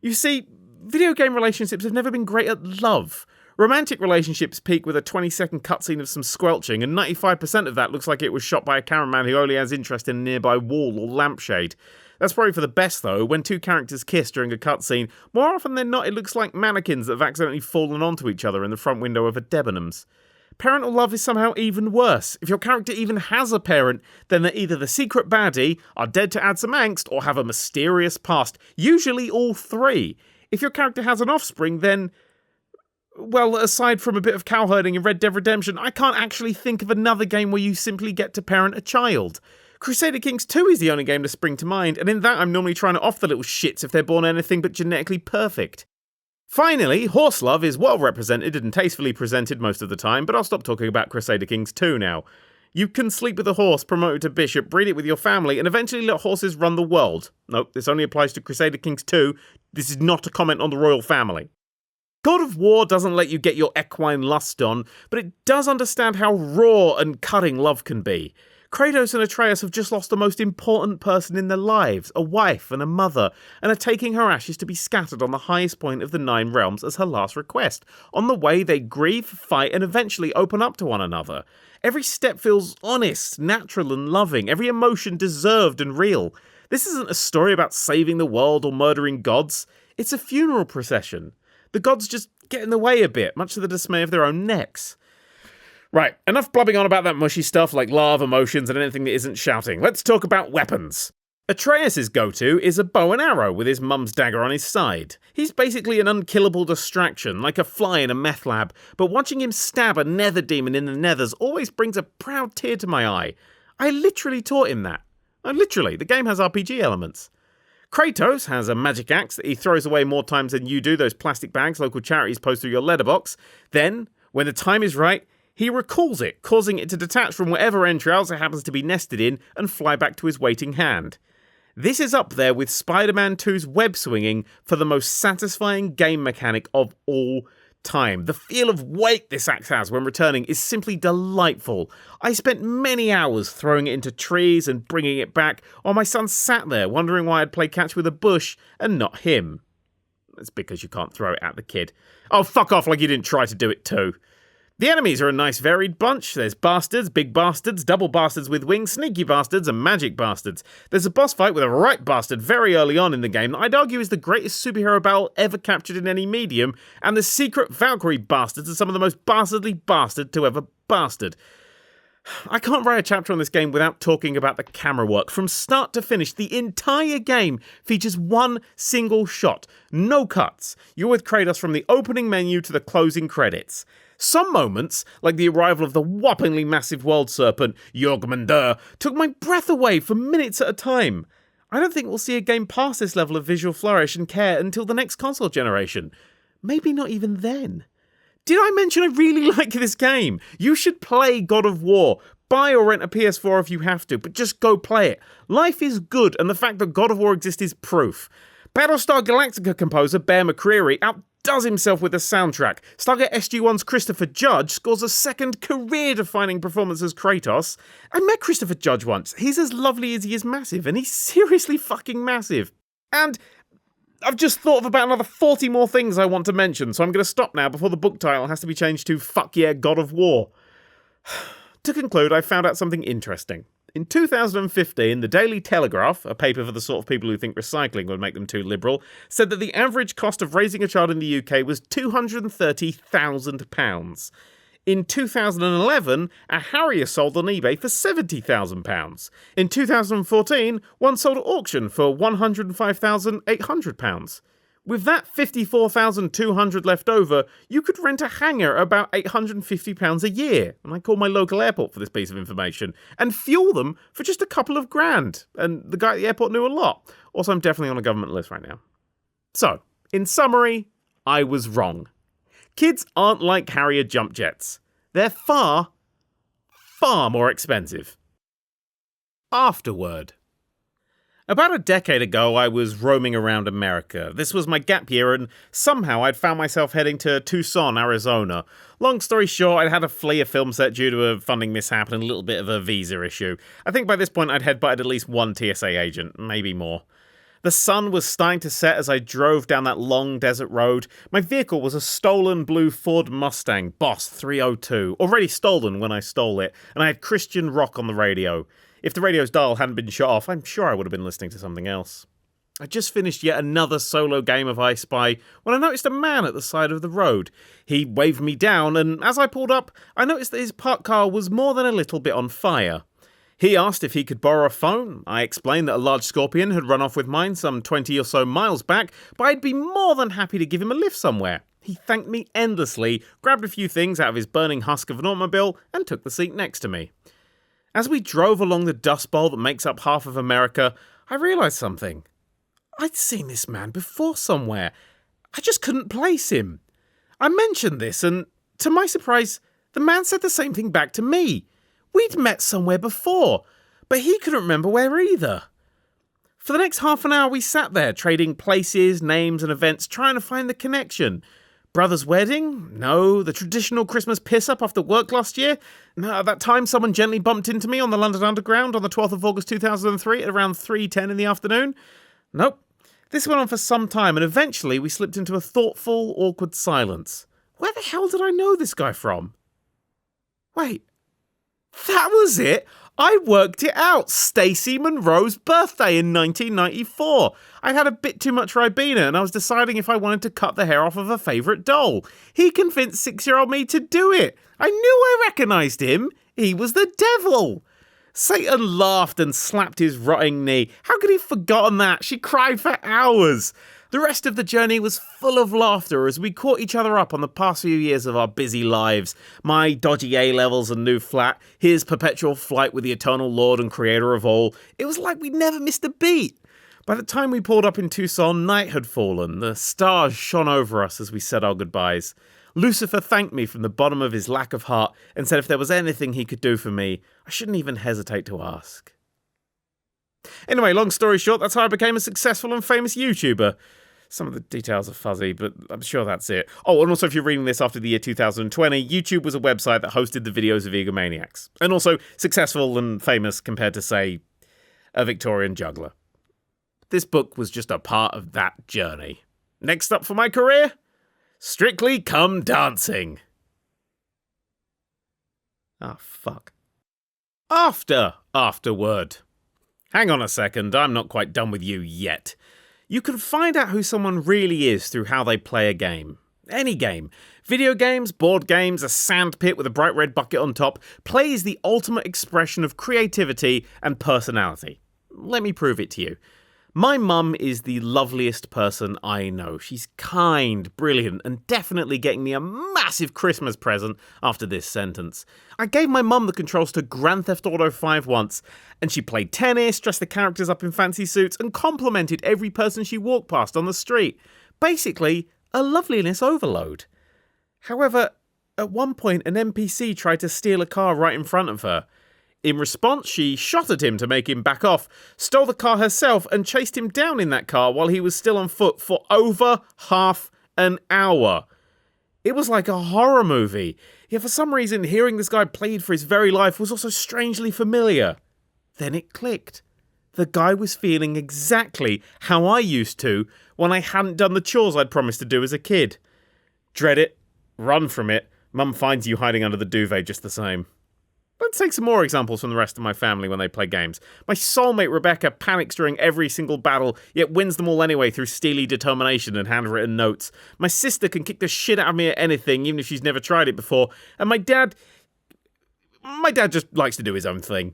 You see, video game relationships have never been great at love. Romantic relationships peak with a 20-second cutscene of some squelching, and 95% of that looks like it was shot by a cameraman who only has interest in a nearby wall or lampshade. That's probably for the best, though. When 2 characters kiss during a cutscene, more often than not it looks like mannequins that have accidentally fallen onto each other in the front window of a Debenhams. Parental love is somehow even worse. If your character even has a parent, then they're either the secret baddie, are dead to add some angst, or have a mysterious past. Usually all 3. If your character has an offspring, then, well, aside from a bit of cowherding in Red Dead Redemption, I can't actually think of another game where you simply get to parent a child. Crusader Kings 2 is the only game to spring to mind, and in that I'm normally trying to off the little shits if they're born anything but genetically perfect. Finally, horse love is well represented and tastefully presented most of the time, but I'll stop talking about Crusader Kings 2 now. You can sleep with a horse, promote it to bishop, breed it with your family, and eventually let horses run the world. Nope, this only applies to Crusader Kings 2. This is not a comment on the royal family. God of War doesn't let you get your equine lust on, but it does understand how raw and cutting love can be. Kratos and Atreus have just lost the most important person in their lives, a wife and a mother, and are taking her ashes to be scattered on the highest point of the 9 realms as her last request. On the way, they grieve, fight, and eventually open up to one another. Every step feels honest, natural, and loving, every emotion deserved and real. This isn't a story about saving the world or murdering gods. It's a funeral procession. The gods just get in the way a bit, much to the dismay of their own necks. Right, enough blubbing on about that mushy stuff like love, emotions, and anything that isn't shouting. Let's talk about weapons. Atreus' go-to is a bow and arrow with his mum's dagger on his side. He's basically an unkillable distraction, like a fly in a meth lab, but watching him stab a nether demon in the nethers always brings a proud tear to my eye. I literally taught him that. The game has RPG elements. Kratos has a magic axe that he throws away more times than you do those plastic bags local charities post through your letterbox. Then, when the time is right, he recalls it, causing it to detach from whatever entrails it happens to be nested in and fly back to his waiting hand. This is up there with Spider-Man 2's web swinging for the most satisfying game mechanic of all time. The feel of weight this axe has when returning is simply delightful. I spent many hours throwing it into trees and bringing it back, while my son sat there wondering why I'd play catch with a bush and not him. It's because you can't throw it at the kid. Oh, fuck off like you didn't try to do it too. The enemies are a nice varied bunch. There's bastards, big bastards, double bastards with wings, sneaky bastards, and magic bastards. There's a boss fight with a right bastard very early on in the game that I'd argue is the greatest superhero battle ever captured in any medium, and the secret Valkyrie bastards are some of the most bastardly bastard to ever bastard. I can't write a chapter on this game without talking about the camera work. From start to finish, the entire game features one single shot. No cuts. You're with Kratos from the opening menu to the closing credits. Some moments, like the arrival of the whoppingly massive world serpent, Jorgmundur, took my breath away for minutes at a time. I don't think we'll see a game past this level of visual flourish and care until the next console generation. Maybe not even then. Did I mention I really like this game? You should play God of War. Buy or rent a PS4 if you have to, but just go play it. Life is good, and the fact that God of War exists is proof. Battlestar Galactica composer Bear McCreary outdoes himself with the soundtrack. Stargate SG-1's Christopher Judge scores a second career-defining performance as Kratos. I met Christopher Judge once. He's as lovely as he is massive, and he's seriously fucking massive. And I've just thought of about another 40 more things I want to mention, so I'm going to stop now before the book title has to be changed to Fuck Yeah, God of War. To conclude, I found out something interesting. In 2015, the Daily Telegraph, a paper for the sort of people who think recycling would make them too liberal, said that the average cost of raising a child in the UK was £230,000. In 2011, a Harrier sold on eBay for £70,000. In 2014, one sold at auction for £105,800. With that $54,200 left over, you could rent a hangar at about £850 a year, and I called my local airport for this piece of information, and fuel them for just a couple of grand, and the guy at the airport knew a lot. Also, I'm definitely on a government list right now. So, in summary, I was wrong. Kids aren't like Harrier jump jets. They're far, far more expensive. Afterword. About a decade ago, I was roaming around America. This was my gap year, and somehow I'd found myself heading to Tucson, Arizona. Long story short, I'd had to flee a film set due to a funding mishap and a little bit of a visa issue. I think by this point I'd headbutted at least one TSA agent, maybe more. The sun was starting to set as I drove down that long desert road. My vehicle was a stolen blue Ford Mustang Boss 302, already stolen when I stole it, and I had Christian rock on the radio. If the radio's dial hadn't been shut off, I'm sure I would have been listening to something else. I just finished yet another solo game of I Spy when I noticed a man at the side of the road. He waved me down, and as I pulled up, I noticed that his parked car was more than a little bit on fire. He asked if he could borrow a phone. I explained that a large scorpion had run off with mine some 20 or so miles back, but I'd be more than happy to give him a lift somewhere. He thanked me endlessly, grabbed a few things out of his burning husk of an automobile, and took the seat next to me. As we drove along the Dust Bowl that makes up half of America, I realised something. I'd seen this man before somewhere. I just couldn't place him. I mentioned this, and to my surprise, the man said the same thing back to me. We'd met somewhere before, but he couldn't remember where either. For the next half an hour, we sat there, trading places, names, and events, trying to find the connection. Brother's wedding? No. The traditional Christmas piss-up after work last year? No. At that time, someone gently bumped into me on the London Underground on the 12th of August 2003 at around 3:10 in the afternoon? Nope. This went on for some time, and eventually we slipped into a thoughtful, awkward silence. Where the hell did I know this guy from? Wait. That was it! I worked it out! Stacey Monroe's birthday in 1994. I'd had a bit too much Ribena, and I was deciding if I wanted to cut the hair off of a favourite doll. He convinced 6-year-old me to do it. I knew I recognised him. He was the devil. Satan laughed and slapped his rotting knee. How could he have forgotten that? She cried for hours. The rest of the journey was full of laughter as we caught each other up on the past few years of our busy lives. My dodgy A-levels and new flat, his perpetual flight with the eternal Lord and creator of all. It was like we'd never missed a beat. By the time we pulled up in Tucson, night had fallen. The stars shone over us as we said our goodbyes. Lucifer thanked me from the bottom of his lack of heart and said if there was anything he could do for me, I shouldn't even hesitate to ask. Anyway, long story short, that's how I became a successful and famous YouTuber. Some of the details are fuzzy, but I'm sure that's it. Oh, and also if you're reading this after the year 2020, YouTube was a website that hosted the videos of egomaniacs. And also successful and famous compared to, say, a Victorian juggler. This book was just a part of that journey. Next up for my career, Strictly Come Dancing. Ah, fuck. Afterword. Hang on a second, I'm not quite done with you yet. You can find out who someone really is through how they play a game. Any game. Video games, board games, a sandpit with a bright red bucket on top. Play is the ultimate expression of creativity and personality. Let me prove it to you. My mum is the loveliest person I know. She's kind, brilliant, and definitely getting me a massive Christmas present after this sentence. I gave my mum the controls to Grand Theft Auto 5 once, and she played tennis, dressed the characters up in fancy suits, and complimented every person she walked past on the street. Basically, a loveliness overload. However, at one point an NPC tried to steal a car right in front of her. In response, she shot at him to make him back off, stole the car herself, and chased him down in that car while he was still on foot for over half an hour. It was like a horror movie, yet for some reason hearing this guy plead for his very life was also strangely familiar. Then it clicked. The guy was feeling exactly how I used to when I hadn't done the chores I'd promised to do as a kid. Dread it, run from it, Mum finds you hiding under the duvet just the same. Let's take some more examples from the rest of my family when they play games. My soulmate Rebecca panics during every single battle, yet wins them all anyway through steely determination and handwritten notes. My sister can kick the shit out of me at anything, even if she's never tried it before. And my dad just likes to do his own thing.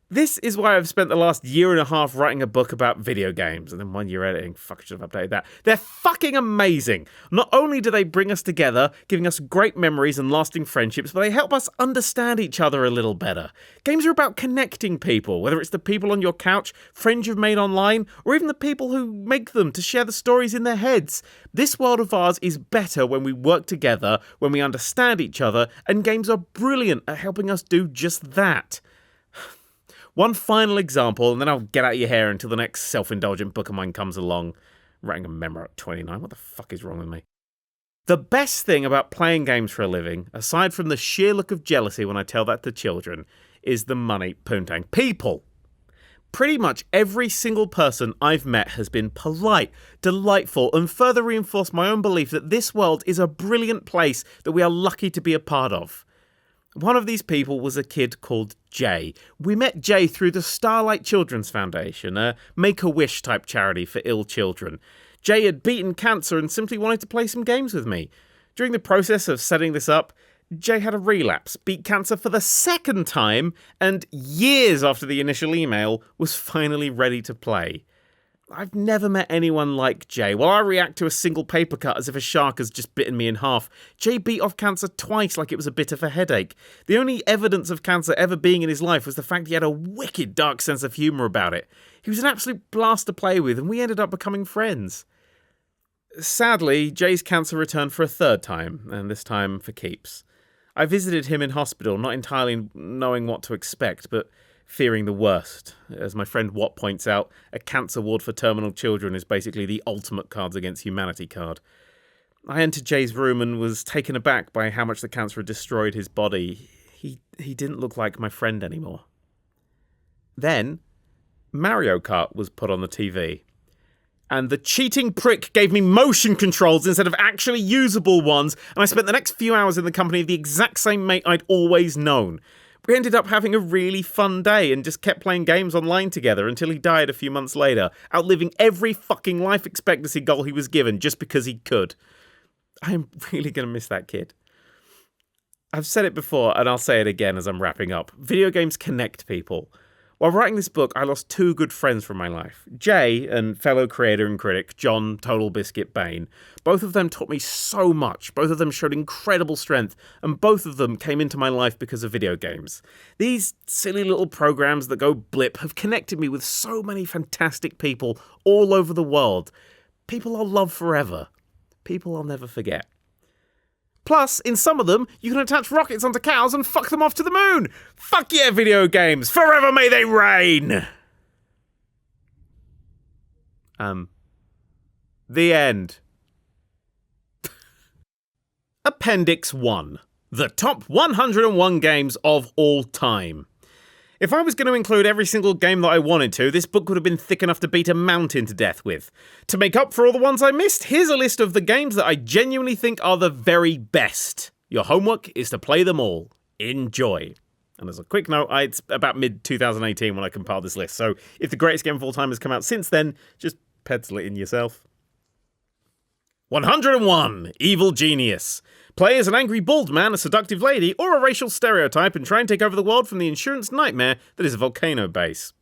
This is why I've spent the last year and a half writing a book about video games, and then 1 year editing. Fuck, I should have updated that. They're fucking amazing. Not only do they bring us together, giving us great memories and lasting friendships, but they help us understand each other a little better. Games are about connecting people, whether it's the people on your couch, friends you've made online, or even the people who make them to share the stories in their heads. This world of ours is better when we work together, when we understand each other, and games are brilliant at helping us do just that. One final example, and then I'll get out of your hair until the next self-indulgent book of mine comes along. I'm writing a memoir at 29. What the fuck is wrong with me? The best thing about playing games for a living, aside from the sheer look of jealousy when I tell that to children, is the money, poontang. People! Pretty much every single person I've met has been polite, delightful, and further reinforced my own belief that this world is a brilliant place that we are lucky to be a part of. One of these people was a kid called Jay. We met Jay through the Starlight Children's Foundation, a Make-A-Wish type charity for ill children. Jay had beaten cancer and simply wanted to play some games with me. During the process of setting this up, Jay had a relapse, beat cancer for the second time, and years after the initial email, was finally ready to play. I've never met anyone like Jay. While I react to a single paper cut as if a shark has just bitten me in half, Jay beat off cancer twice like it was a bit of a headache. The only evidence of cancer ever being in his life was the fact he had a wicked dark sense of humour about it. He was an absolute blast to play with, and we ended up becoming friends. Sadly, Jay's cancer returned for a third time, and this time for keeps. I visited him in hospital, not entirely knowing what to expect, but fearing the worst. As my friend Watt points out, a cancer ward for terminal children is basically the ultimate Cards Against Humanity card. I entered Jay's room and was taken aback by how much the cancer had destroyed his body. He didn't look like my friend anymore. Then, Mario Kart was put on the TV. And the cheating prick gave me motion controls instead of actually usable ones, and I spent the next few hours in the company of the exact same mate I'd always known. We ended up having a really fun day and just kept playing games online together until he died a few months later, outliving every fucking life expectancy goal he was given just because he could. I am really going to miss that kid. I've said it before, and I'll say it again as I'm wrapping up. Video games connect people. While writing this book, I lost two good friends from my life. Jay and fellow creator and critic John Total Biscuit Bain. Both of them taught me so much. Both of them showed incredible strength, and both of them came into my life because of video games. These silly little programs that go blip have connected me with so many fantastic people all over the world. People I'll love forever. People I'll never forget. Plus, in some of them, you can attach rockets onto cows and fuck them off to the moon! Fuck yeah, video games! Forever may they reign! The end. Appendix 1. The top 101 games of all time. If I was going to include every single game that I wanted to, this book would have been thick enough to beat a mountain to death with. To make up for all the ones I missed, here's a list of the games that I genuinely think are the very best. Your homework is to play them all. Enjoy. And as a quick note, it's about mid-2018 when I compiled this list, so if the greatest game of all time has come out since then, just pencil it in yourself. 101. Evil Genius. Play as an angry bald man, a seductive lady, or a racial stereotype and try and take over the world from the insurance nightmare that is a volcano base.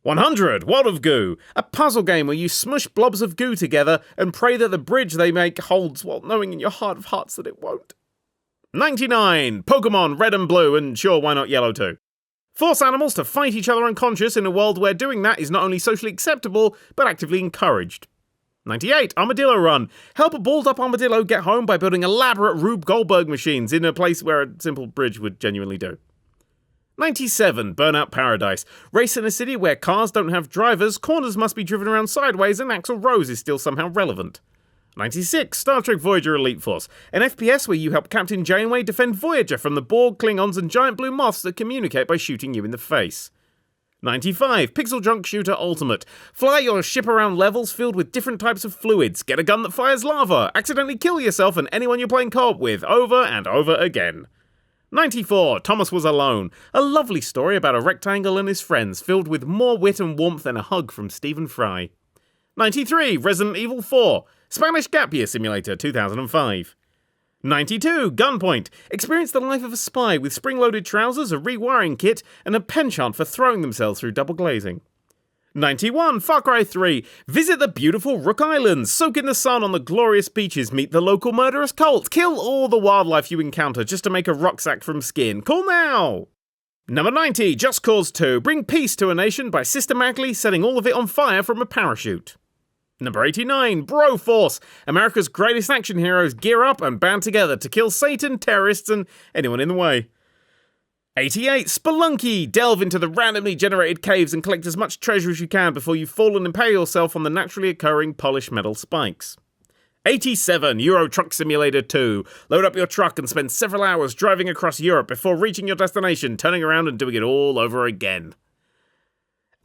100. World of Goo. A puzzle game where you smush blobs of goo together and pray that the bridge they make holds while knowing in your heart of hearts that it won't. 99. Pokémon Red and Blue, and sure, why not Yellow too? Force animals to fight each other unconscious in a world where doing that is not only socially acceptable, but actively encouraged. 98. Armadillo Run. Help a balled-up armadillo get home by building elaborate Rube Goldberg machines in a place where a simple bridge would genuinely do. 97. Burnout Paradise. Race in a city where cars don't have drivers, corners must be driven around sideways, and Axl Rose is still somehow relevant. 96. Star Trek Voyager Elite Force. An FPS where you help Captain Janeway defend Voyager from the Borg, Klingons, and giant blue moths that communicate by shooting you in the face. 95. Pixel Junk Shooter Ultimate. Fly your ship around levels filled with different types of fluids, get a gun that fires lava, accidentally kill yourself and anyone you're playing co-op with, over and over again. 94. Thomas Was Alone. A lovely story about a rectangle and his friends, filled with more wit and warmth than a hug from Stephen Fry. 93. Resident Evil 4. Spanish Gap Year Simulator 2005. 92. Gunpoint. Experience the life of a spy with spring-loaded trousers, a rewiring kit, and a penchant for throwing themselves through double glazing. 91. Far Cry 3. Visit the beautiful Rook Islands, soak in the sun on the glorious beaches, meet the local murderous cult, kill all the wildlife you encounter just to make a rucksack from skin. Call now! Number 90. Just Cause 2. Bring peace to a nation by systematically setting all of it on fire from a parachute. Number 89. Broforce. America's greatest action heroes gear up and band together to kill Satan, terrorists, and anyone in the way. 88. Spelunky. Delve into the randomly generated caves and collect as much treasure as you can before you fall and impale yourself on the naturally occurring polished metal spikes. 87. Euro Truck Simulator 2. Load up your truck and spend several hours driving across Europe before reaching your destination, turning around and doing it all over again.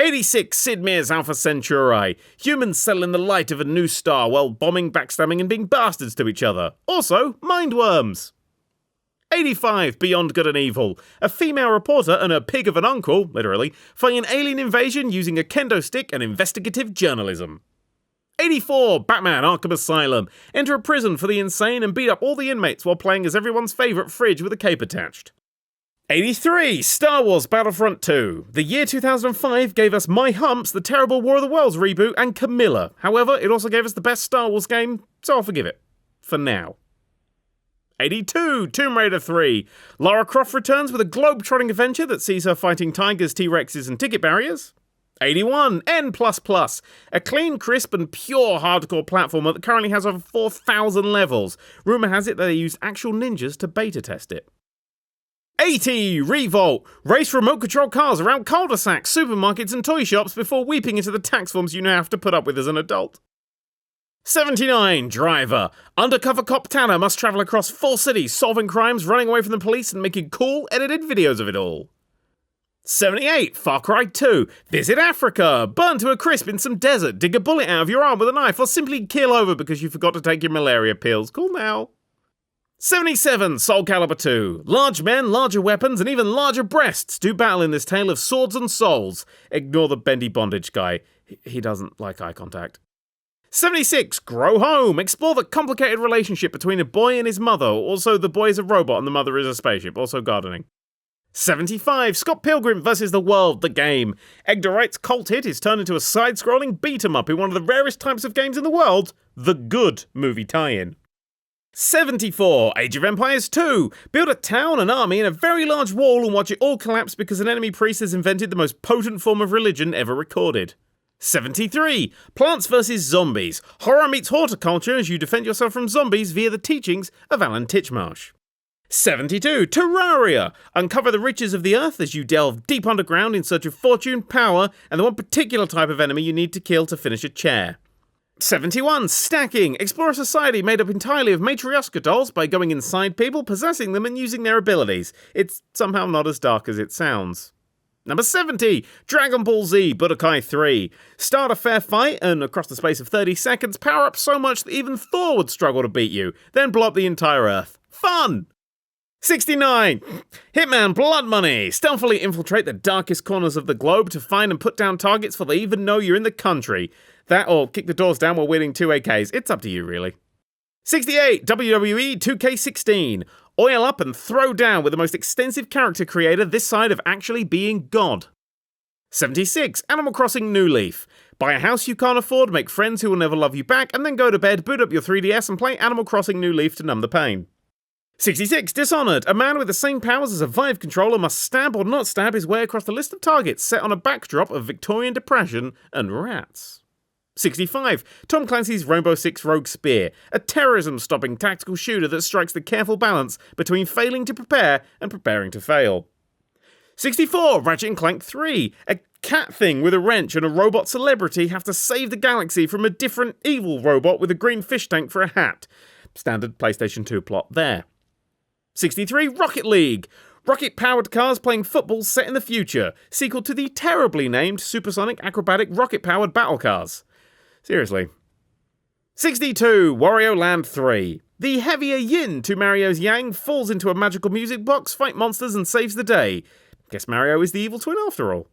86. Sid Meier's Alpha Centauri. Humans settle in the light of a new star while bombing, backstabbing, and being bastards to each other. Also, mindworms. 85. Beyond Good and Evil. A female reporter and her pig of an uncle, literally, fight an alien invasion using a kendo stick and investigative journalism. 84. Batman Arkham Asylum. Enter a prison for the insane and beat up all the inmates while playing as everyone's favourite fridge with a cape attached. 83. Star Wars Battlefront 2. The year 2005 gave us My Humps, the terrible War of the Worlds reboot, and Camilla. However, it also gave us the best Star Wars game, so I'll forgive it. For now. 82. Tomb Raider 3. Lara Croft returns with a globe-trotting adventure that sees her fighting tigers, T-Rexes, and ticket barriers. 81. N++. A clean, crisp, and pure hardcore platformer that currently has over 4,000 levels. Rumour has it that they used actual ninjas to beta test it. 80. Revolt. Race remote control cars around cul-de-sacs, supermarkets and toy shops before weeping into the tax forms you now have to put up with as an adult. 79. Driver. Undercover cop Tanner must travel across 4 cities, solving crimes, running away from the police, and making cool, edited videos of it all. 78. Far Cry 2. Visit Africa. Burn to a crisp in some desert, dig a bullet out of your arm with a knife, or simply keel over because you forgot to take your malaria pills. Cool now. 77. Soul Calibur 2. Large men, larger weapons, and even larger breasts do battle in this tale of swords and souls. Ignore the bendy bondage guy. He doesn't like eye contact. 76. Grow Home. Explore the complicated relationship between a boy and his mother. Also, the boy is a robot and the mother is a spaceship. Also gardening. 75. Scott Pilgrim vs. the World, the game. Egder Wright's cult hit is turned into a side-scrolling beat-em-up in one of the rarest types of games in the world, the good movie tie-in. 74. Age of Empires 2. Build a town, an army, and a very large wall and watch it all collapse because an enemy priest has invented the most potent form of religion ever recorded. 73. Plants vs. Zombies. Horror meets horticulture as you defend yourself from zombies via the teachings of Alan Titchmarsh. 72. Terraria. Uncover the riches of the earth as you delve deep underground in search of fortune, power, and the one particular type of enemy you need to kill to finish a chair. 71. Stacking. Explore a society made up entirely of Matryoshka dolls by going inside people, possessing them, and using their abilities. It's somehow not as dark as it sounds. Number 70. Dragon Ball Z Budokai 3. Start a fair fight, and across the space of 30 seconds, power up so much that even Thor would struggle to beat you, then blow up the entire Earth. Fun! 69. Hitman Blood Money. Stealthily infiltrate the darkest corners of the globe to find and put down targets before they even know you're in the country. That or kick the doors down while wielding 2 AKs. It's up to you, really. 68. WWE 2K16. Oil up and throw down with the most extensive character creator this side of actually being God. 76. Animal Crossing New Leaf. Buy a house you can't afford, make friends who will never love you back, and then go to bed, boot up your 3DS and play Animal Crossing New Leaf to numb the pain. 66. Dishonored. A man with the same powers as a Vive controller must stab or not stab his way across the list of targets set on a backdrop of Victorian depression and rats. 65. Tom Clancy's Rainbow Six Rogue Spear, a terrorism-stopping tactical shooter that strikes the careful balance between failing to prepare and preparing to fail. 64. Ratchet & Clank 3, a cat thing with a wrench and a robot celebrity have to save the galaxy from a different evil robot with a green fish tank for a hat. Standard PlayStation 2 plot there. 63. Rocket League. Rocket-powered cars playing football set in the future. Sequel to the terribly named supersonic acrobatic rocket-powered battle cars. Seriously. 62. Wario Land 3. The heavier yin to Mario's yang falls into a magical music box, fight monsters and saves the day. Guess Mario is the evil twin after all.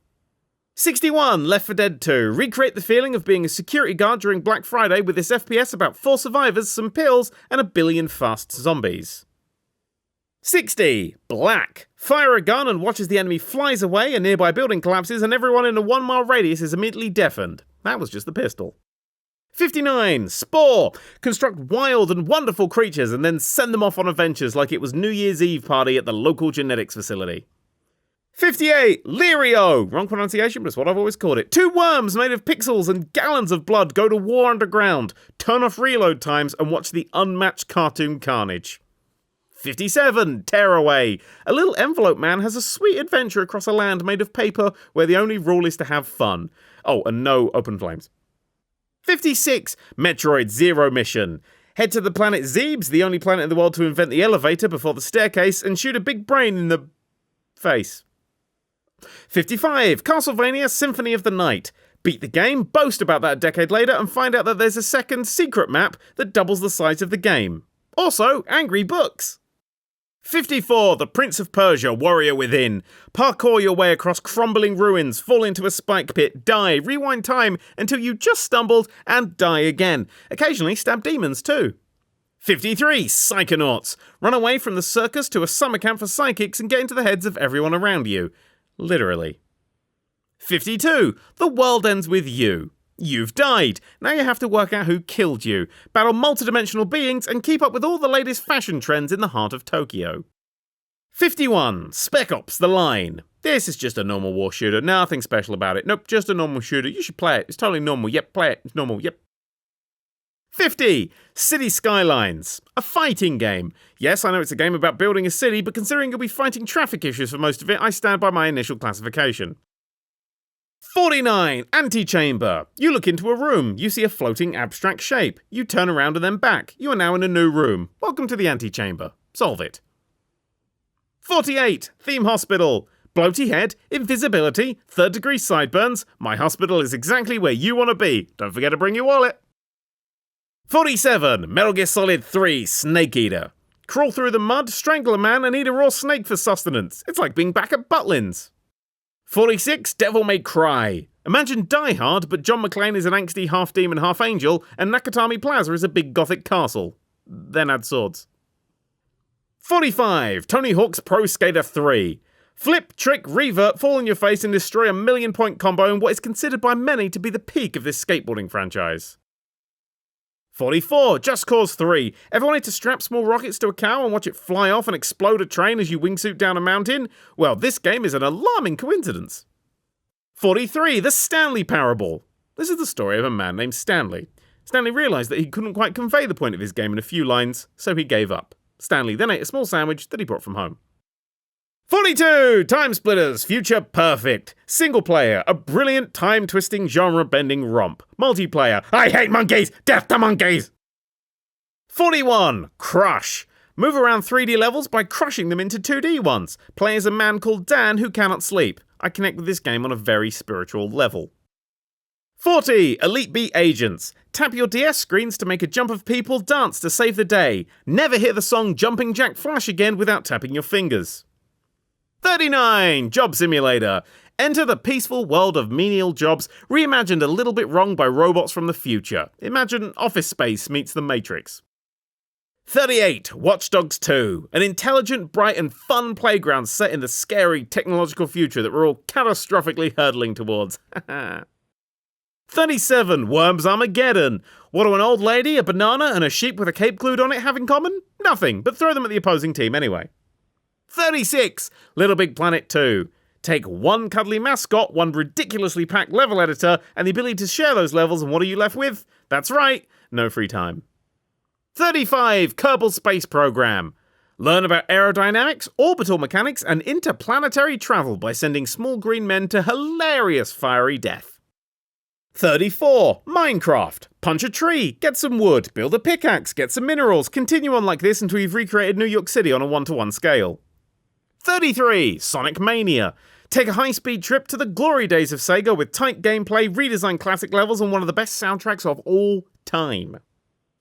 61. Left 4 Dead 2. Recreate the feeling of being a security guard during Black Friday with this FPS about 4 survivors, some pills, and a billion fast zombies. 60. Black. Fire a gun and watch as the enemy flies away, a nearby building collapses, and everyone in a 1-mile radius is immediately deafened. That was just the pistol. 59. Spore. Construct wild and wonderful creatures and then send them off on adventures like it was New Year's Eve party at the local genetics facility. 58. Lirio. Wrong pronunciation, but it's what I've always called it. 2 worms made of pixels and gallons of blood go to war underground. Turn off reload times and watch the unmatched cartoon carnage. 57. Tearaway. A little envelope man has a sweet adventure across a land made of paper where the only rule is to have fun. Oh, and no open flames. 56. Metroid Zero Mission. Head to the planet Zebes, the only planet in the world to invent the elevator before the staircase, and shoot a big brain in the face. 55. Castlevania Symphony of the Night. Beat the game, boast about that a decade later, and find out that there's a second secret map that doubles the size of the game. Also, angry books. 54. The Prince of Persia, Warrior Within. Parkour your way across crumbling ruins, fall into a spike pit, die, rewind time until you just stumbled, and die again. Occasionally stab demons too. 53. Psychonauts. Run away from the circus to a summer camp for psychics and get into the heads of everyone around you. Literally. 52. The world ends with you. You've died. Now you have to work out who killed you, battle multidimensional beings, and keep up with all the latest fashion trends in the heart of Tokyo. 51. Spec Ops: The Line. This is just a normal war shooter. Nothing special about it. Nope, just a normal shooter. You should play it. It's totally normal. Yep, play it. It's normal. Yep. 50. City Skylines. A fighting game. Yes, I know it's a game about building a city, but considering you'll be fighting traffic issues for most of it, I stand by my initial classification. 49. Antechamber. You look into a room. You see a floating abstract shape. You turn around and then back. You are now in a new room. Welcome to the antechamber. Solve it. 48. Theme Hospital. Bloaty head, invisibility, 3rd-degree sideburns. My hospital is exactly where you want to be. Don't forget to bring your wallet. 47. Metal Gear Solid 3 Snake Eater. Crawl through the mud, strangle a man, and eat a raw snake for sustenance. It's like being back at Butlins. 46. Devil May Cry. Imagine Die Hard, but John McClane is an angsty half-demon, half-angel, and Nakatomi Plaza is a big gothic castle. Then add swords. 45. Tony Hawk's Pro Skater 3. Flip, trick, revert, fall on your face, and destroy a 1,000,000-point combo in what is considered by many to be the peak of this skateboarding franchise. 44. Just Cause 3. Ever wanted to strap small rockets to a cow and watch it fly off and explode a train as you wingsuit down a mountain? Well, this game is an alarming coincidence. 43. The Stanley Parable. This is the story of a man named Stanley. Stanley realised that he couldn't quite convey the point of his game in a few lines, so he gave up. Stanley then ate a small sandwich that he brought from home. 42. Time Splitters Future Perfect. Single player, a brilliant time-twisting, genre-bending romp. Multiplayer, I hate monkeys! Death to monkeys! 41. Crush. Move around 3D levels by crushing them into 2D ones. Play as a man called Dan who cannot sleep. I connect with this game on a very spiritual level. 40. Elite Beat Agents. Tap your DS screens to make a jump of people dance to save the day. Never hear the song Jumping Jack Flash again without tapping your fingers. 39. Job Simulator. Enter the peaceful world of menial jobs, reimagined a little bit wrong by robots from the future. Imagine Office Space meets The Matrix. 38. Watch Dogs 2. An intelligent, bright and fun playground set in the scary technological future that we're all catastrophically hurtling towards. 37. Worms Armageddon. What do an old lady, a banana and a sheep with a cape glued on it have in common? Nothing, but throw them at the opposing team anyway. 36. Little Big Planet 2. Take one cuddly mascot, one ridiculously packed level editor, and the ability to share those levels, and what are you left with? That's right, no free time. 35. Kerbal Space Program. Learn about aerodynamics, orbital mechanics, and interplanetary travel by sending small green men to hilarious fiery death. 34. Minecraft. Punch a tree, get some wood, build a pickaxe, get some minerals, continue on like this until you've recreated New York City on a 1-to-1 scale. 33. Sonic Mania. Take a high-speed trip to the glory days of Sega with tight gameplay, redesigned classic levels, and one of the best soundtracks of all time.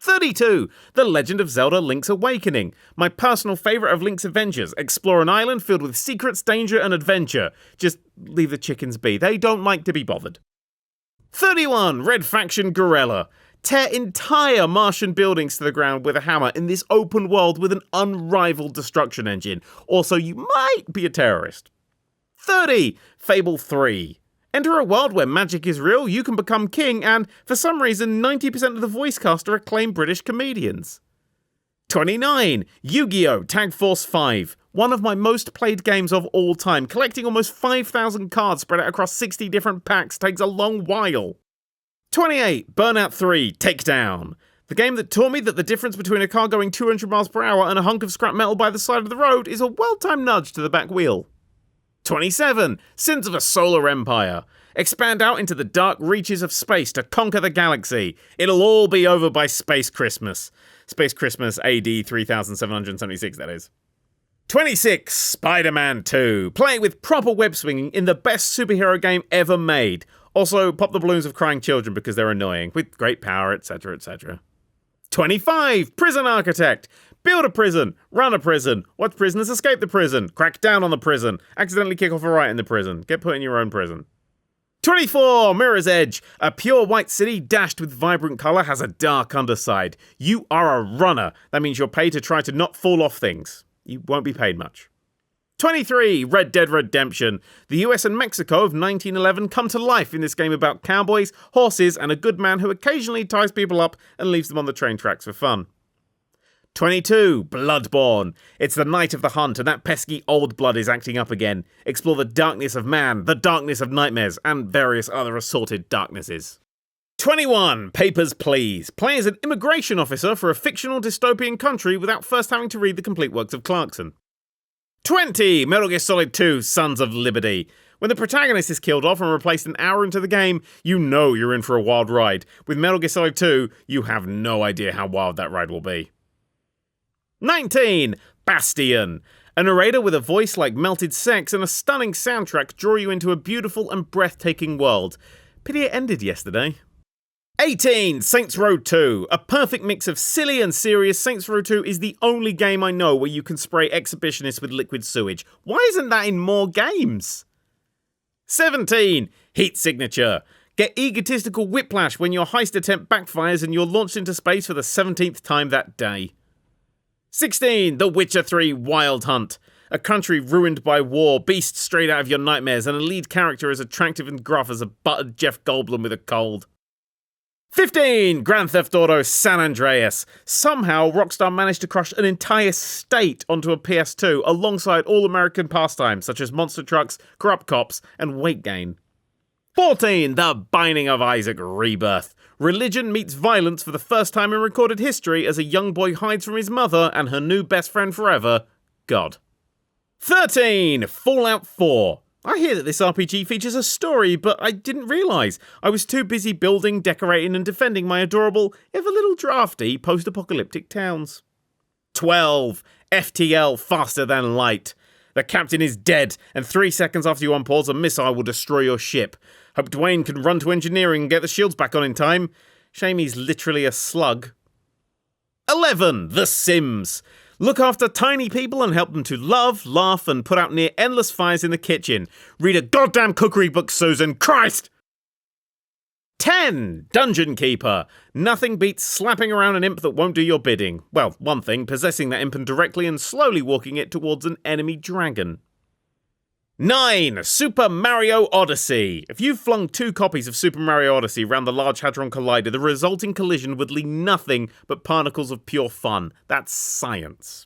32. The Legend of Zelda Link's Awakening. My personal favourite of Link's Adventures. Explore an island filled with secrets, danger, and adventure. Just leave the chickens be. They don't like to be bothered. 31. Red Faction Guerrilla. Tear entire Martian buildings to the ground with a hammer in this open world with an unrivaled destruction engine. Also, you might be a terrorist. 30. Fable 3. Enter a world where magic is real, you can become king, and, for some reason, 90% of the voice cast are acclaimed British comedians. 29. Yu-Gi-Oh! Tag Force 5. One of my most played games of all time. Collecting almost 5,000 cards spread out across 60 different packs takes a long while. 28. Burnout 3. Takedown. The game that taught me that the difference between a car going 200 miles per hour and a hunk of scrap metal by the side of the road is a well-timed nudge to the back wheel. 27. Sins of a Solar Empire. Expand out into the dark reaches of space to conquer the galaxy. It'll all be over by Space Christmas. Space Christmas AD 3776, that is. 26. Spider-Man 2. Play with proper web swinging in the best superhero game ever made. Also, pop the balloons of crying children because they're annoying, with great power, etc, etc. 25. Prison Architect. Build a prison, run a prison, watch prisoners escape the prison, crack down on the prison, accidentally kick off a riot in the prison, get put in your own prison. 24. Mirror's Edge. A pure white city dashed with vibrant colour has a dark underside. You are a runner. That means you're paid to try to not fall off things. You won't be paid much. 23. Red Dead Redemption. The US and Mexico of 1911 come to life in this game about cowboys, horses, and a good man who occasionally ties people up and leaves them on the train tracks for fun. 22. Bloodborne. It's the night of the hunt and that pesky old blood is acting up again. Explore the darkness of man, the darkness of nightmares, and various other assorted darknesses. 21. Papers, Please. Play as an immigration officer for a fictional dystopian country without first having to read the complete works of Clarkson. 20. Metal Gear Solid 2. Sons of Liberty. When the protagonist is killed off and replaced an hour into the game, you know you're in for a wild ride. With Metal Gear Solid 2, you have no idea how wild that ride will be. 19. Bastion. A narrator with a voice like melted sex and a stunning soundtrack draw you into a beautiful and breathtaking world. Pity it ended yesterday. 18. Saints Row 2. A perfect mix of silly and serious, Saints Row 2 is the only game I know where you can spray exhibitionists with liquid sewage. Why isn't that in more games? 17. Heat Signature. Get egotistical whiplash when your heist attempt backfires and you're launched into space for the 17th time that day. 16. The Witcher 3 Wild Hunt. A country ruined by war, beasts straight out of your nightmares, and a lead character as attractive and gruff as a buttered Jeff Goldblum with a cold. 15. Grand Theft Auto San Andreas. Somehow, Rockstar managed to crush an entire state onto a PS2 alongside all-American pastimes such as monster trucks, corrupt cops, and weight gain. 14. The Binding of Isaac Rebirth. Religion meets violence for the first time in recorded history as a young boy hides from his mother and her new best friend forever, God. 13. Fallout 4. I hear that this RPG features a story, but I didn't realise. I was too busy building, decorating, and defending my adorable, if a little drafty, post-apocalyptic towns. 12. FTL Faster Than Light. The captain is dead, and 3 seconds after you unpause, a missile will destroy your ship. Hope Dwayne can run to engineering and get the shields back on in time. Shame he's literally a slug. 11. The Sims. Look after tiny people and help them to love, laugh, and put out near endless fires in the kitchen. Read a goddamn cookery book, Susan. Christ! 10. Dungeon Keeper. Nothing beats slapping around an imp that won't do your bidding. Well, one thing, possessing that imp and directly and slowly walking it towards an enemy dragon. 9. Super Mario Odyssey. If you flung 2 copies of Super Mario Odyssey around the Large Hadron Collider, the resulting collision would leave nothing but particles of pure fun. That's science.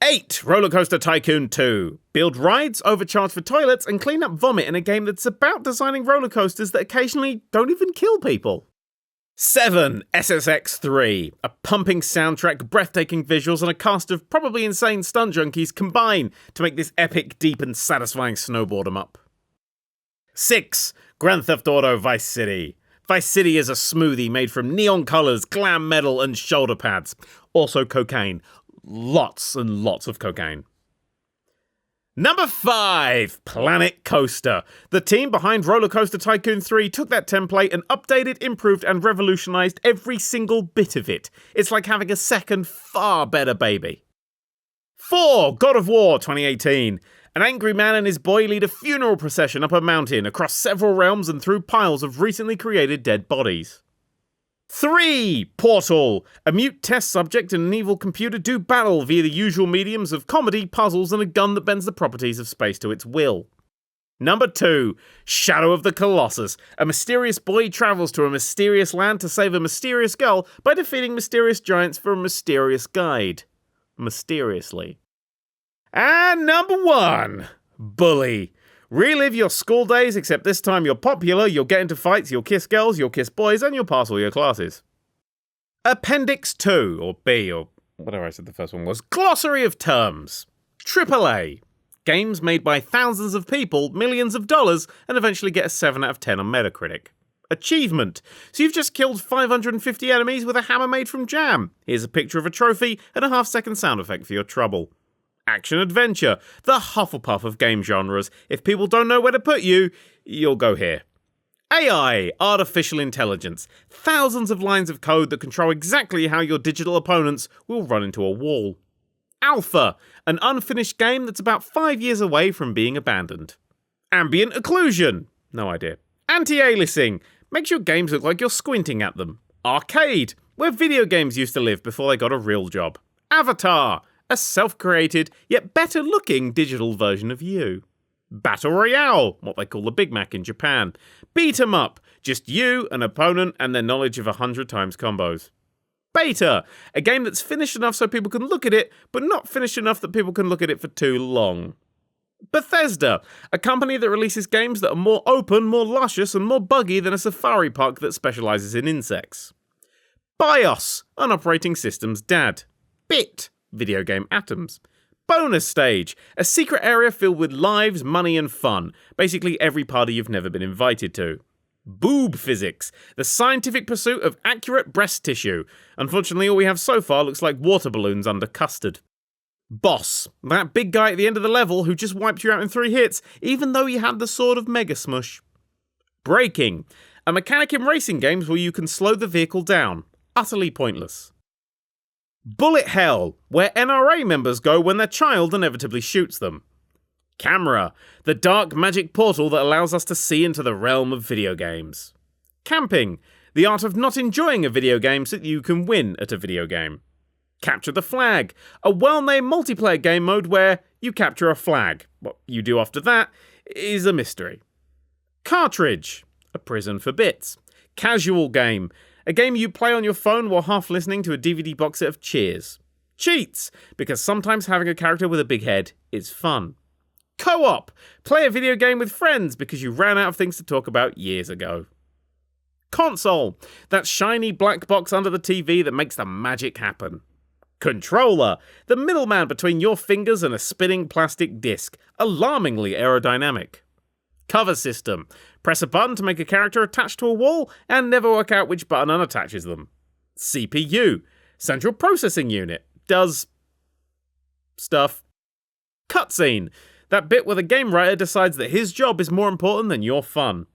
8. Roller Coaster Tycoon 2. Build rides, overcharge for toilets, and clean up vomit in a game that's about designing roller coasters that occasionally don't even kill people. 7. SSX 3. A pumping soundtrack, breathtaking visuals, and a cast of probably insane stunt junkies combine to make this epic, deep, and satisfying snowboard 'em up. 6. Grand Theft Auto Vice City. Vice City is a smoothie made from neon colours, glam metal, and shoulder pads. Also cocaine. Lots and lots of cocaine. Number 5, Planet Coaster. The team behind Roller Coaster Tycoon 3 took that template and updated, improved, and revolutionised every single bit of it. It's like having a second, far better baby. 4, God of War 2018. An angry man and his boy lead a funeral procession up a mountain, across several realms and through piles of recently created dead bodies. 3. Portal. A mute test subject and an evil computer do battle via the usual mediums of comedy, puzzles, and a gun that bends the properties of space to its will. Number 2. Shadow of the Colossus. A mysterious boy travels to a mysterious land to save a mysterious girl by defeating mysterious giants for a mysterious guide. Mysteriously. And number 1. Bully. Relive your school days, except this time you're popular, you'll get into fights, you'll kiss girls, you'll kiss boys, and you'll pass all your classes. Appendix 2, or B, or whatever I said the first one was. Glossary of terms. AAA. Games made by thousands of people, millions of dollars, and eventually get a 7 out of 10 on Metacritic. Achievement. So you've just killed 550 enemies with a hammer made from jam. Here's a picture of a trophy and a half-second sound effect for your trouble. Action-adventure, the Hufflepuff of game genres. If people don't know where to put you, you'll go here. AI, artificial intelligence. Thousands of lines of code that control exactly how your digital opponents will run into a wall. Alpha, an unfinished game that's about 5 years away from being abandoned. Ambient occlusion, no idea. Anti-aliasing, makes your games look like you're squinting at them. Arcade, where video games used to live before they got a real job. Avatar, a self-created, yet better-looking digital version of you. Battle Royale, what they call the Big Mac in Japan. Beat 'em up, just you, an opponent, and their knowledge of 100 times combos. Beta, a game that's finished enough so people can look at it, but not finished enough that people can look at it for too long. Bethesda, a company that releases games that are more open, more luscious, and more buggy than a safari park that specialises in insects. BIOS, an operating system's dad. Bit, video game atoms. Bonus stage, a secret area filled with lives, money, and fun. Basically every party you've never been invited to. Boob physics, the scientific pursuit of accurate breast tissue. Unfortunately, all we have so far looks like water balloons under custard. Boss, that big guy at the end of the level who just wiped you out in 3 hits, even though he had the sword of Mega Smush. Braking, a mechanic in racing games where you can slow the vehicle down. Utterly pointless. Bullet Hell, where NRA members go when their child inevitably shoots them. Camera, the dark magic portal that allows us to see into the realm of video games. Camping, the art of not enjoying a video game so that you can win at a video game. Capture the Flag, a well-named multiplayer game mode where you capture a flag. What you do after that is a mystery. Cartridge, a prison for bits. Casual game, a game you play on your phone while half listening to a DVD box set of Cheers. Cheats, because sometimes having a character with a big head is fun. Co-op, play a video game with friends because you ran out of things to talk about years ago. Console, that shiny black box under the TV that makes the magic happen. Controller, the middleman between your fingers and a spinning plastic disc, alarmingly aerodynamic. Cover system, press a button to make a character attached to a wall and never work out which button unattaches them. CPU, central processing unit, does stuff. Cutscene. That bit where the game writer decides that his job is more important than your fun.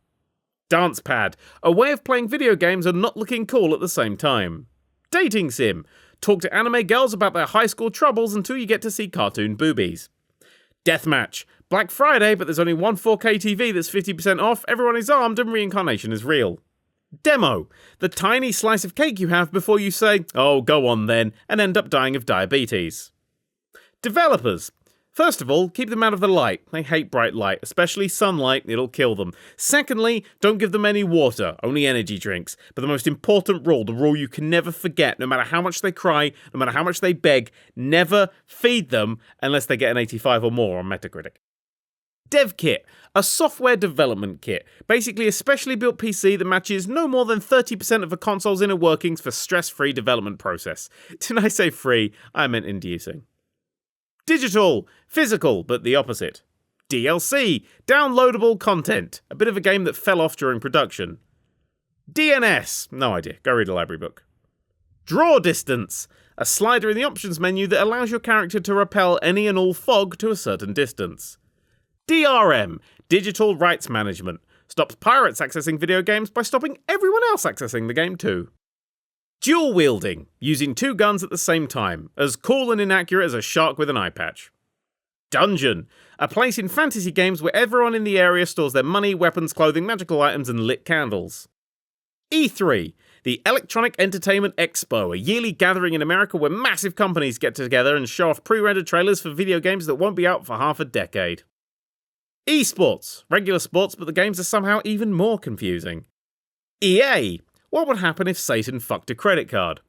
Dance pad. A way of playing video games and not looking cool at the same time. Dating sim. Talk to anime girls about their high school troubles until you get to see cartoon boobies. Deathmatch. Black Friday, but there's only one 4K TV that's 50% off, everyone is armed, and reincarnation is real. Demo. The tiny slice of cake you have before you say, oh, go on then, and end up dying of diabetes. Developers. First of all, keep them out of the light. They hate bright light, especially sunlight, it'll kill them. Secondly, don't give them any water, only energy drinks. But the most important rule, the rule you can never forget, no matter how much they cry, no matter how much they beg, never feed them unless they get an 85 or more on Metacritic. Dev kit, a software development kit, basically a specially built PC that matches no more than 30% of a console's inner workings for stress-free development process. Did I say free? I meant inducing. Digital, physical, but the opposite. DLC, downloadable content, a bit of a game that fell off during production. DNS, no idea, go read a library book. Draw distance, a slider in the options menu that allows your character to repel any and all fog to a certain distance. DRM, digital rights management, stops pirates accessing video games by stopping everyone else accessing the game too. Dual wielding, using two guns at the same time, as cool and inaccurate as a shark with an eye patch. Dungeon, a place in fantasy games where everyone in the area stores their money, weapons, clothing, magical items, and lit candles. E3, the Electronic Entertainment Expo, a yearly gathering in America where massive companies get together and show off pre-rendered trailers for video games that won't be out for half a decade. Esports, regular sports, but the games are somehow even more confusing. EA, what would happen if Satan fucked a credit card?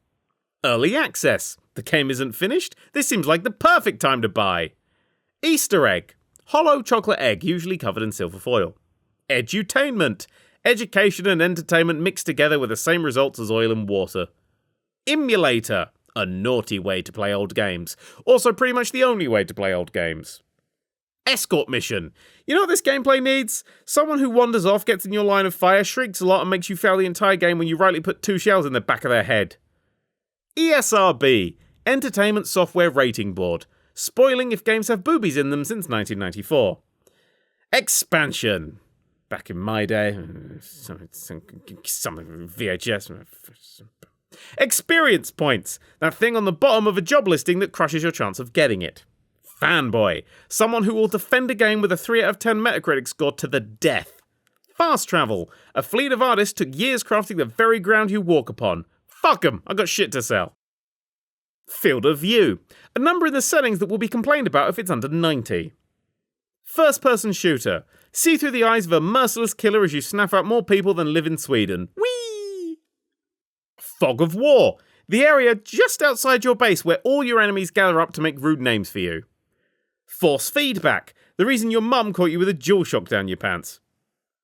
Early access, the game isn't finished, this seems like the perfect time to buy. Easter egg, hollow chocolate egg usually covered in silver foil. Edutainment, education and entertainment mixed together with the same results as oil and water. Emulator, a naughty way to play old games, also pretty much the only way to play old games. Escort mission. You know what this gameplay needs? Someone who wanders off, gets in your line of fire, shrieks a lot, and makes you fail the entire game when you rightly put 2 shells in the back of their head. ESRB, Entertainment Software Rating Board. Spoiling if games have boobies in them since 1994. Expansion. Back in my day, something VHS. Experience points. That thing on the bottom of a job listing that crushes your chance of getting it. Fanboy, someone who will defend a game with a 3 out of 10 Metacritic score to the death. Fast travel, a fleet of artists took years crafting the very ground you walk upon. Fuck 'em, I got shit to sell. Field of view, a number in the settings that will be complained about if it's under 90. First person shooter, see through the eyes of a merciless killer as you snuff out more people than live in Sweden. Whee! Fog of war, the area just outside your base where all your enemies gather up to make rude names for you. Force feedback, the reason your mum caught you with a DualShock down your pants.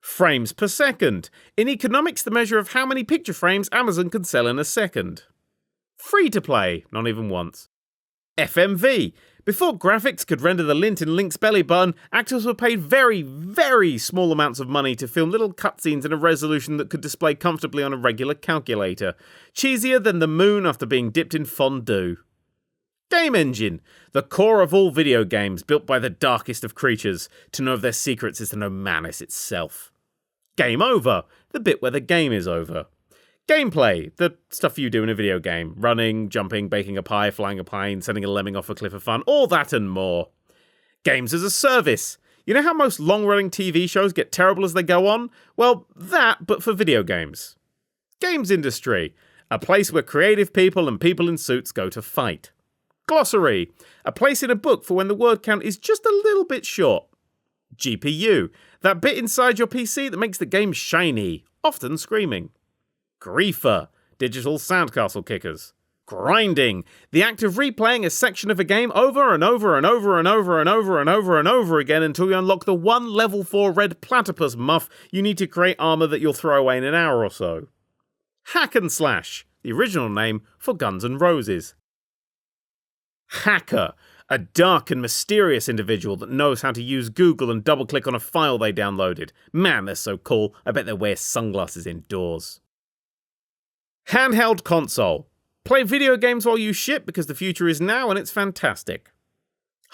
Frames per second, in economics the measure of how many picture frames Amazon can sell in a second. Free to play, not even once. FMV, before graphics could render the lint in Link's belly button, actors were paid very, very small amounts of money to film little cutscenes in a resolution that could display comfortably on a regular calculator. Cheesier than the moon after being dipped in fondue. Game engine, the core of all video games, built by the darkest of creatures. To know of their secrets is to know madness itself. Game over, the bit where the game is over. Gameplay, the stuff you do in a video game. Running, jumping, baking a pie, flying a plane, sending a lemming off a cliff of fun, all that and more. Games as a service. You know how most long-running TV shows get terrible as they go on? Well, that, but for video games. Games industry, a place where creative people and people in suits go to fight. Glossary, a place in a book for when the word count is just a little bit short. GPU, that bit inside your PC that makes the game shiny, often screaming. Griefer, digital sandcastle kickers. Grinding, the act of replaying a section of a game over and over and over and over and over and over and over again until you unlock the one level 4 red platypus muff you need to create armor that you'll throw away in an hour or so. Hack and slash, the original name for Guns N' Roses. Hacker, a dark and mysterious individual that knows how to use Google and double-click on a file they downloaded. Man, they're so cool, I bet they wear sunglasses indoors. Handheld console. Play video games while you shit because the future is now and it's fantastic.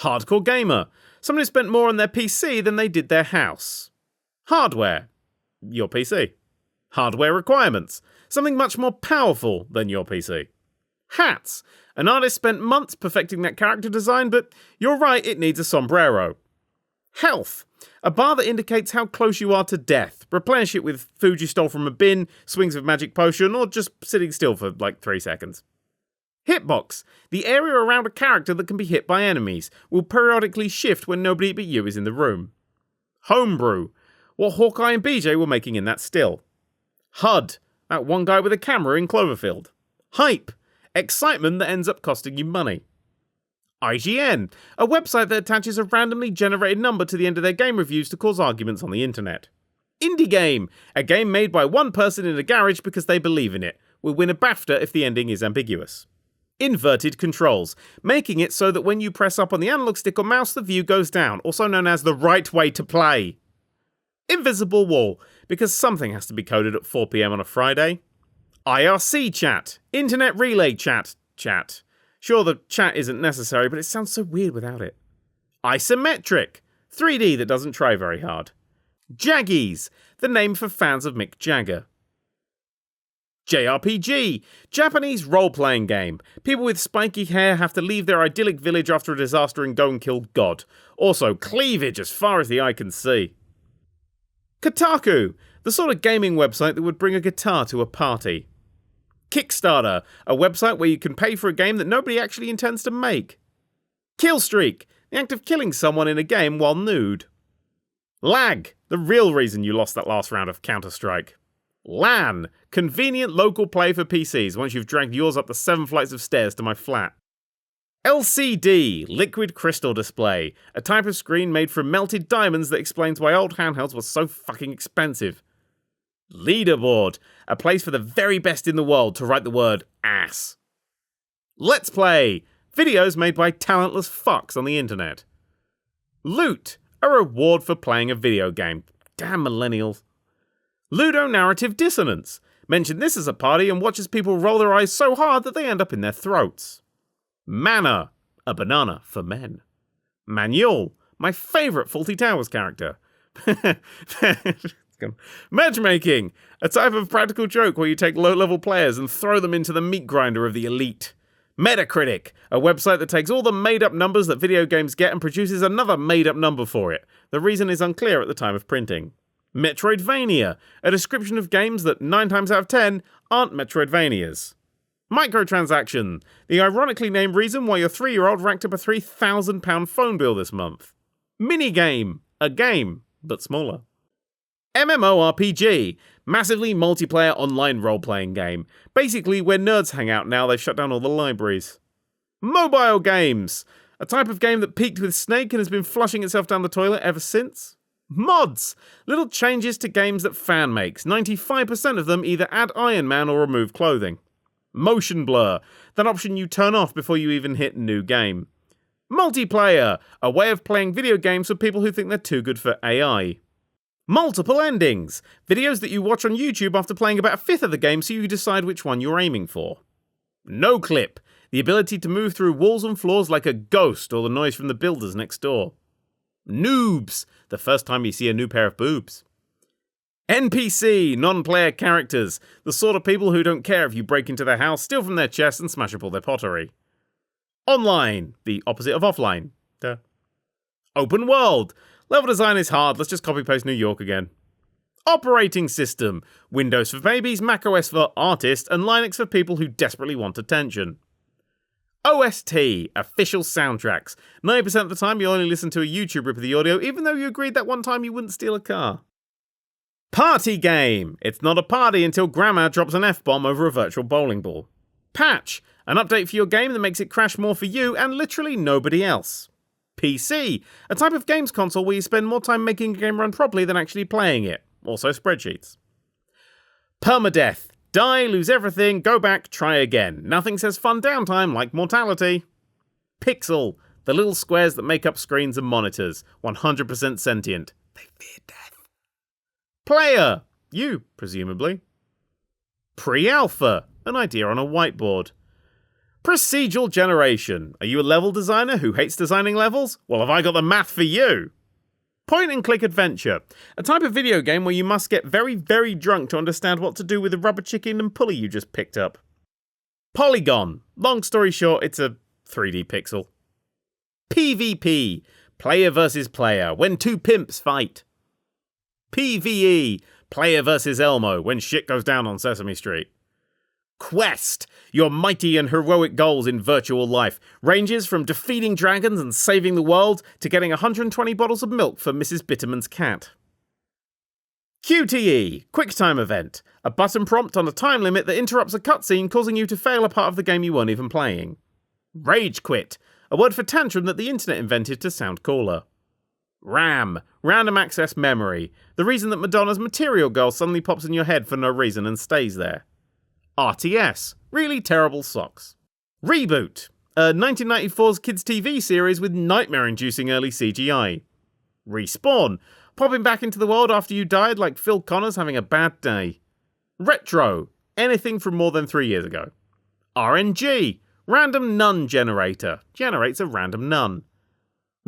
Hardcore gamer. Someone who spent more on their PC than they did their house. Hardware. Your PC. Hardware requirements. Something much more powerful than your PC. Hats. An artist spent months perfecting that character design, but you're right, it needs a sombrero. Health. A bar that indicates how close you are to death. Replenish it with food you stole from a bin, swings of magic potion, or just sitting still for like 3 seconds. Hitbox. The area around a character that can be hit by enemies. Will periodically shift when nobody but you is in the room. Homebrew. What Hawkeye and BJ were making in that still. HUD. That one guy with a camera in Cloverfield. Hype. Excitement that ends up costing you money. IGN, a website that attaches a randomly generated number to the end of their game reviews to cause arguments on the internet. Indie game, a game made by one person in a garage because they believe in it, will win a BAFTA if the ending is ambiguous. Inverted controls, making it so that when you press up on the analog stick or mouse, the view goes down, also known as the right way to play. Invisible wall, because something has to be coded at 4 PM on a Friday. IRC chat, internet relay chat. Sure, the chat isn't necessary, but it sounds so weird without it. Isometric, 3D that doesn't try very hard. Jaggies, the name for fans of Mick Jagger. JRPG, Japanese role-playing game. People with spiky hair have to leave their idyllic village after a disaster and go and kill God. Also, cleavage as far as the eye can see. Kotaku, the sort of gaming website that would bring a guitar to a party. Kickstarter, a website where you can pay for a game that nobody actually intends to make. Killstreak, the act of killing someone in a game while nude. Lag, the real reason you lost that last round of Counter-Strike. LAN, convenient local play for PCs once you've dragged yours up the 7 flights of stairs to my flat. LCD, liquid crystal display, a type of screen made from melted diamonds that explains why old handhelds were so fucking expensive. Leaderboard, a place for the very best in the world to write the word ass. Let's Play, videos made by talentless fucks on the internet. Loot, a reward for playing a video game. Damn millennials. Ludonarrative dissonance, mention this as a party and watch as people roll their eyes so hard that they end up in their throats. Mana, a banana for men. Manual, my favourite Fawlty Towers character. Matchmaking, a type of practical joke where you take low-level players and throw them into the meat grinder of the elite. Metacritic, a website that takes all the made-up numbers that video games get and produces another made-up number for it. The reason is unclear at the time of printing. Metroidvania, a description of games that 9 times out of 10 aren't Metroidvanias. Microtransaction, the ironically named reason why your 3-year-old racked up a £3,000 phone bill this month. Minigame, a game, but smaller. MMORPG, massively multiplayer online role-playing game. Basically where nerds hang out now they've shut down all the libraries. Mobile games, a type of game that peaked with Snake and has been flushing itself down the toilet ever since. Mods, little changes to games that fan makes. 95% of them either add Iron Man or remove clothing. Motion blur, that option you turn off before you even hit new game. Multiplayer, a way of playing video games for people who think they're too good for AI. Multiple endings, videos that you watch on YouTube after playing about a fifth of the game so you decide which one you're aiming for. No clip, the ability to move through walls and floors like a ghost or the noise from the builders next door. Noobs, the first time you see a new pair of boobs. NPC, non-player characters, the sort of people who don't care if you break into their house, steal from their chests and smash up all their pottery. Online, the opposite of offline. Duh. Open world, level design is hard, let's just copy-paste New York again. Operating system, Windows for babies, macOS for artists, and Linux for people who desperately want attention. OST, official soundtracks. 90% of the time you only listen to a YouTube rip of the audio, even though you agreed that one time you wouldn't steal a car. Party game. It's not a party until Grandma drops an F-bomb over a virtual bowling ball. Patch, an update for your game that makes it crash more for you and literally nobody else. PC, a type of games console where you spend more time making a game run properly than actually playing it. Also spreadsheets. Permadeath. Die, lose everything, go back, try again. Nothing says fun downtime like mortality. Pixel, the little squares that make up screens and monitors. 100% sentient. They fear death. Player, you, presumably. Pre-alpha, an idea on a whiteboard. Procedural generation. Are you a level designer who hates designing levels? Well, have I got the math for you? Point-and-click adventure. A type of video game where you must get very, very drunk to understand what to do with the rubber chicken and pulley you just picked up. Polygon. Long story short, it's a 3D pixel. PvP. Player versus player, when two pimps fight. PvE. Player versus Elmo, when shit goes down on Sesame Street. Quest. Your mighty and heroic goals in virtual life ranges from defeating dragons and saving the world to getting 120 bottles of milk for Mrs. Bitterman's cat. QTE. QuickTime event. A button prompt on a time limit that interrupts a cutscene, causing you to fail a part of the game you weren't even playing. Rage quit. A word for tantrum that the internet invented to sound cooler. RAM. Random access memory. The reason that Madonna's Material Girl suddenly pops in your head for no reason and stays there. RTS. Really terrible socks. Reboot. A 1994's kids' TV series with nightmare-inducing early CGI. Respawn. Popping back into the world after you died like Phil Connors having a bad day. Retro. Anything from more than 3 years ago. RNG. Random nun generator. Generates a random nun.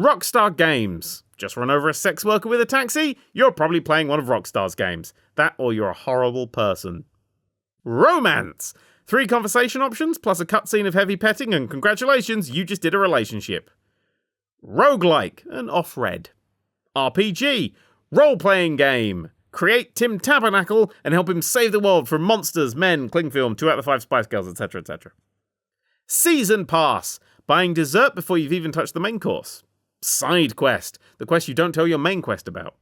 Rockstar Games. Just run over a sex worker with a taxi? You're probably playing one of Rockstar's games. That or you're a horrible person. Romance. 3 conversation options plus a cutscene of heavy petting and congratulations, you just did a relationship. Roguelike. An off-red. RPG. Role-playing game. Create Tim Tabernacle and help him save the world from monsters, men, cling film, 2 out of 5 Spice Girls, etc, etc. Season Pass. Buying dessert before you've even touched the main course. Side quest. The quest you don't tell your main quest about.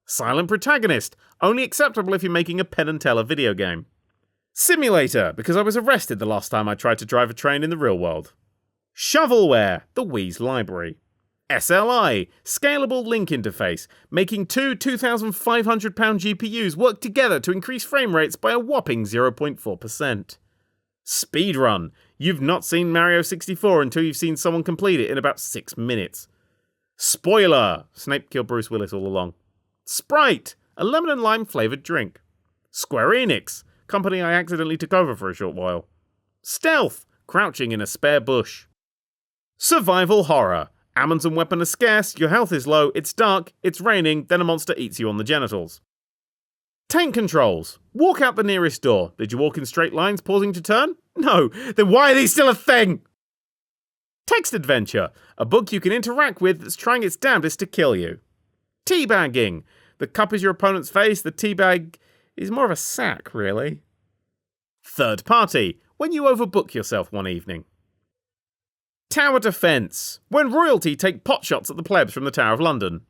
Silent protagonist. Only acceptable if you're making a Penn and Teller video game. Simulator, because I was arrested the last time I tried to drive a train in the real world. Shovelware, the Wii's library. SLI, scalable link interface, making two 2,500-pound GPUs work together to increase frame rates by a whopping 0.4%. Speedrun, you've not seen Mario 64 until you've seen someone complete it in about 6 minutes. Spoiler, Snape killed Bruce Willis all along. Sprite, a lemon and lime flavoured drink. Square Enix, company I accidentally took over for a short while. Stealth, crouching in a spare bush. Survival horror, Amundsen weapon is scarce, your health is low, it's dark, it's raining, then a monster eats you on the genitals. Tank controls, walk out the nearest door. Did you walk in straight lines, pausing to turn? No, then why are these still a thing? Text adventure, a book you can interact with that's trying its damnedest to kill you. Teabagging, the cup is your opponent's face, the teabag is more of a sack, really. Third party, when you overbook yourself one evening. Tower defense, when royalty take potshots at the plebs from the Tower of London.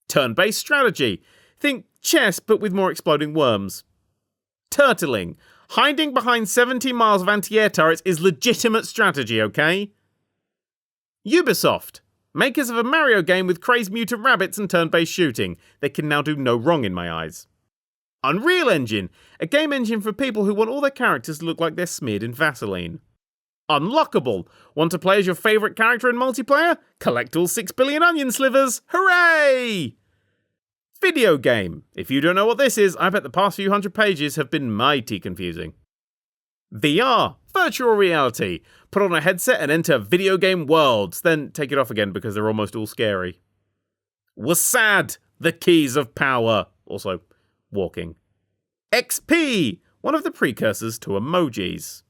Turn-based strategy, think chess but with more exploding worms. Turtling, hiding behind 70 miles of anti-air turrets is legitimate strategy, okay? Ubisoft, makers of a Mario game with crazed mutant rabbits and turn-based shooting. They can now do no wrong in my eyes. Unreal Engine, a game engine for people who want all their characters to look like they're smeared in Vaseline. Unlockable, want to play as your favourite character in multiplayer? Collect all 6 billion onion slivers, hooray! Video game, if you don't know what this is, I bet the past few hundred pages have been mighty confusing. VR, virtual reality, put on a headset and enter video game worlds, then take it off again because they're almost all scary. WASD, the keys of power, also walking. XP, one of the precursors to emojis.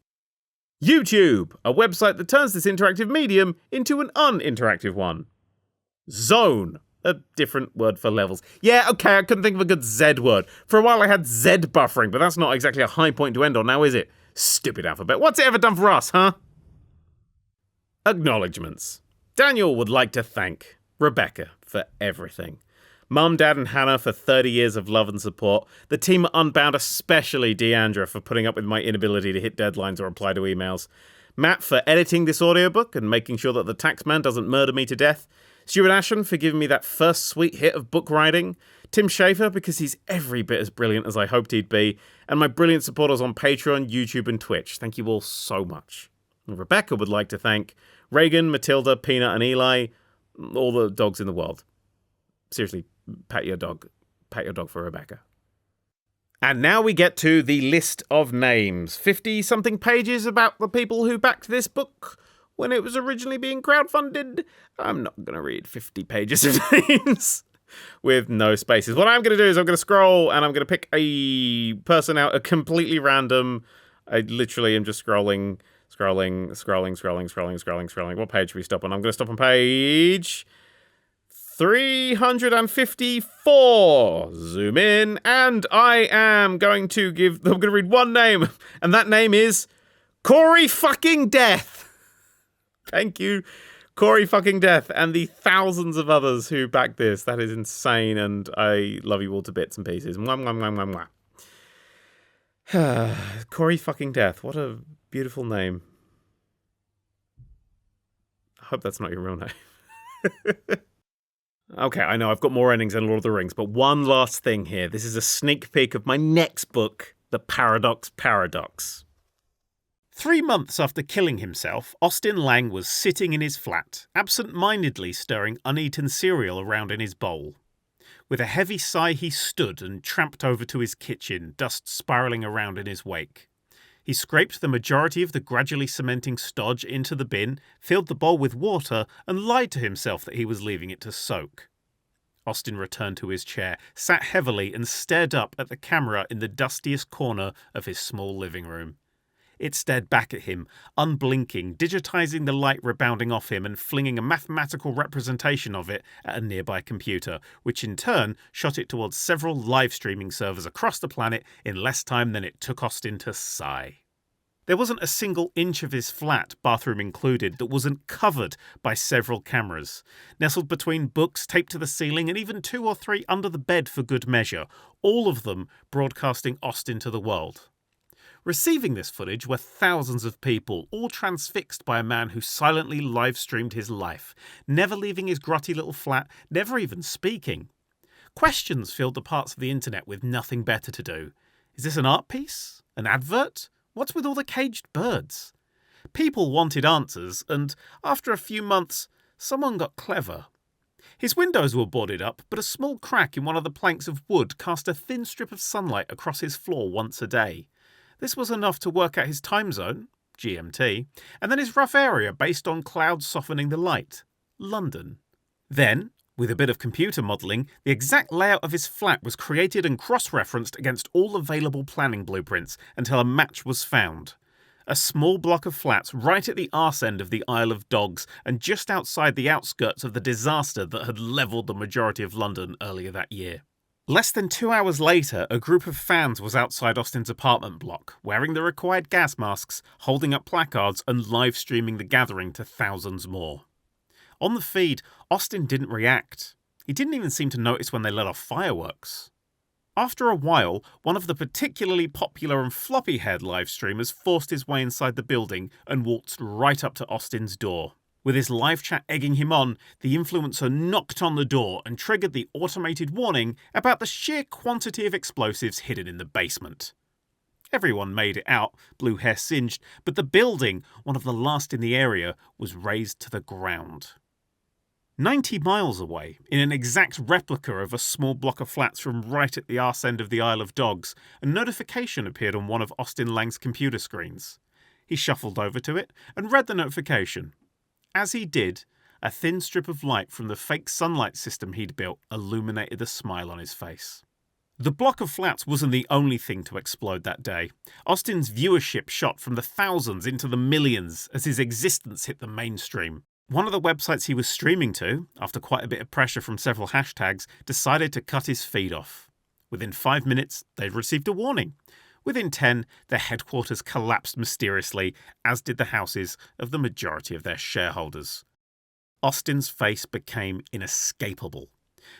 YouTube, a website that turns this interactive medium into an uninteractive one. Zone, a different word for levels. Yeah, okay, I couldn't think of a good Z word. For a while I had Z buffering, but that's not exactly a high point to end on now, is it? Stupid alphabet. What's it ever done for us, huh? Acknowledgements. Daniel would like to thank Rebecca for everything. Mum, Dad and Hannah for 30 years of love and support. The team at Unbound, especially Deandra, for putting up with my inability to hit deadlines or reply to emails. Matt for editing this audiobook and making sure that the taxman doesn't murder me to death. Stuart Ashton for giving me that first sweet hit of book writing. Tim Schafer because he's every bit as brilliant as I hoped he'd be. And my brilliant supporters on Patreon, YouTube and Twitch. Thank you all so much. And Rebecca would like to thank Reagan, Matilda, Peanut and Eli, all the dogs in the world. Seriously, pat your dog. Pat your dog for Rebecca. And now we get to the list of names. 50-something pages about the people who backed this book when it was originally being crowdfunded. I'm not going to read 50 pages of names with no spaces. What I'm going to do is I'm going to scroll and I'm going to pick a person out, a completely random. I literally am just scrolling. What page should we stop on? I'm going to stop on page 354. Zoom in, and I am going to read one name, and that name is Corey fucking Death. Thank you, Corey fucking Death, and the thousands of others who backed this. That is insane, and I love you all to bits and pieces. Mwah, mwah, mwah, mwah, mwah. Corey fucking Death. What a beautiful name. I hope that's not your real name. Okay, I know I've got more endings than Lord of the Rings, but one last thing here. This is a sneak peek of my next book, The Paradox Paradox. 3 months after killing himself, Austin Lang was sitting in his flat, absent-mindedly stirring uneaten cereal around in his bowl. With a heavy sigh, he stood and tramped over to his kitchen, dust spiralling around in his wake. He scraped the majority of the gradually cementing stodge into the bin, filled the bowl with water, and lied to himself that he was leaving it to soak. Austin returned to his chair, sat heavily, and stared up at the camera in the dustiest corner of his small living room. It stared back at him, unblinking, digitizing the light rebounding off him and flinging a mathematical representation of it at a nearby computer, which in turn shot it towards several live streaming servers across the planet in less time than it took Austin to sigh. There wasn't a single inch of his flat, bathroom included, that wasn't covered by several cameras, nestled between books, taped to the ceiling, and even 2 or 3 under the bed for good measure, all of them broadcasting Austin to the world. Receiving this footage were thousands of people, all transfixed by a man who silently live-streamed his life, never leaving his grotty little flat, never even speaking. Questions filled the parts of the internet with nothing better to do. Is this an art piece? An advert? What's with all the caged birds? People wanted answers, and after a few months, someone got clever. His windows were boarded up, but a small crack in one of the planks of wood cast a thin strip of sunlight across his floor once a day. This was enough to work out his time zone, GMT, and then his rough area based on clouds softening the light, London. Then, with a bit of computer modelling, the exact layout of his flat was created and cross-referenced against all available planning blueprints until a match was found. A small block of flats right at the arse end of the Isle of Dogs and just outside the outskirts of the disaster that had levelled the majority of London earlier that year. Less than 2 hours later, a group of fans was outside Austin's apartment block, wearing the required gas masks, holding up placards and live-streaming the gathering to thousands more. On the feed, Austin didn't react. He didn't even seem to notice when they let off fireworks. After a while, one of the particularly popular and floppy-haired live streamers forced his way inside the building and waltzed right up to Austin's door. With his live chat egging him on, the influencer knocked on the door and triggered the automated warning about the sheer quantity of explosives hidden in the basement. Everyone made it out, blue hair singed, but the building, one of the last in the area, was razed to the ground. 90 miles away, in an exact replica of a small block of flats from right at the arse end of the Isle of Dogs, a notification appeared on one of Austin Lang's computer screens. He shuffled over to it and read the notification. As he did, a thin strip of light from the fake sunlight system he'd built illuminated a smile on his face. The block of flats wasn't the only thing to explode that day. Austin's viewership shot from the thousands into the millions as his existence hit the mainstream. One of the websites he was streaming to, after quite a bit of pressure from several hashtags, decided to cut his feed off. Within 5 minutes, they'd received a warning. Within 10, their headquarters collapsed mysteriously, as did the houses of the majority of their shareholders. Austin's face became inescapable.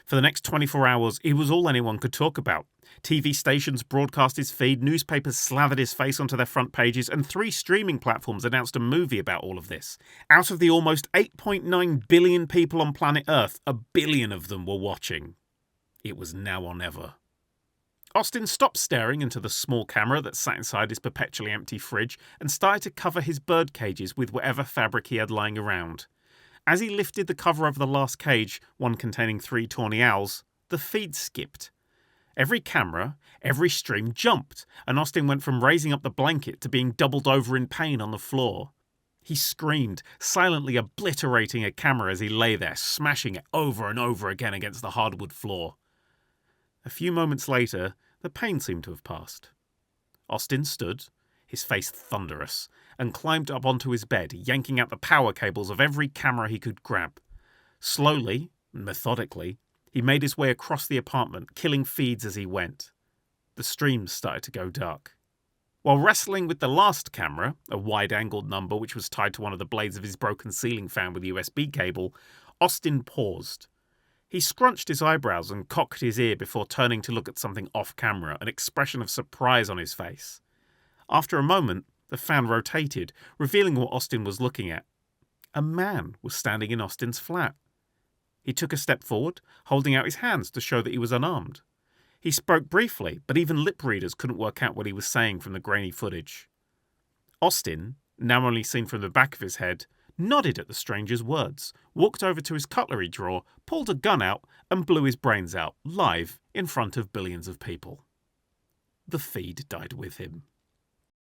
For the next 24 hours, it was all anyone could talk about. TV stations broadcast his feed, newspapers slathered his face onto their front pages, and 3 streaming platforms announced a movie about all of this. Out of the almost 8.9 billion people on planet Earth, 1 billion of them were watching. It was now or never. Austin stopped staring into the small camera that sat inside his perpetually empty fridge and started to cover his bird cages with whatever fabric he had lying around. As he lifted the cover of the last cage, one containing 3 tawny owls, the feed skipped. Every camera, every stream jumped, and Austin went from raising up the blanket to being doubled over in pain on the floor. He screamed, silently obliterating a camera as he lay there, smashing it over and over again against the hardwood floor. A few moments later, the pain seemed to have passed. Austin stood, his face thunderous, and climbed up onto his bed, yanking out the power cables of every camera he could grab. Slowly, methodically, he made his way across the apartment, killing feeds as he went. The streams started to go dark. While wrestling with the last camera, a wide-angled number which was tied to one of the blades of his broken ceiling fan with a USB cable, Austin paused. He scrunched his eyebrows and cocked his ear before turning to look at something off-camera, an expression of surprise on his face. After a moment, the fan rotated, revealing what Austin was looking at. A man was standing in Austin's flat. He took a step forward, holding out his hands to show that he was unarmed. He spoke briefly, but even lip readers couldn't work out what he was saying from the grainy footage. Austin, now only seen from the back of his head, nodded at the stranger's words, walked over to his cutlery drawer, pulled a gun out, and blew his brains out, live, in front of billions of people. The feed died with him.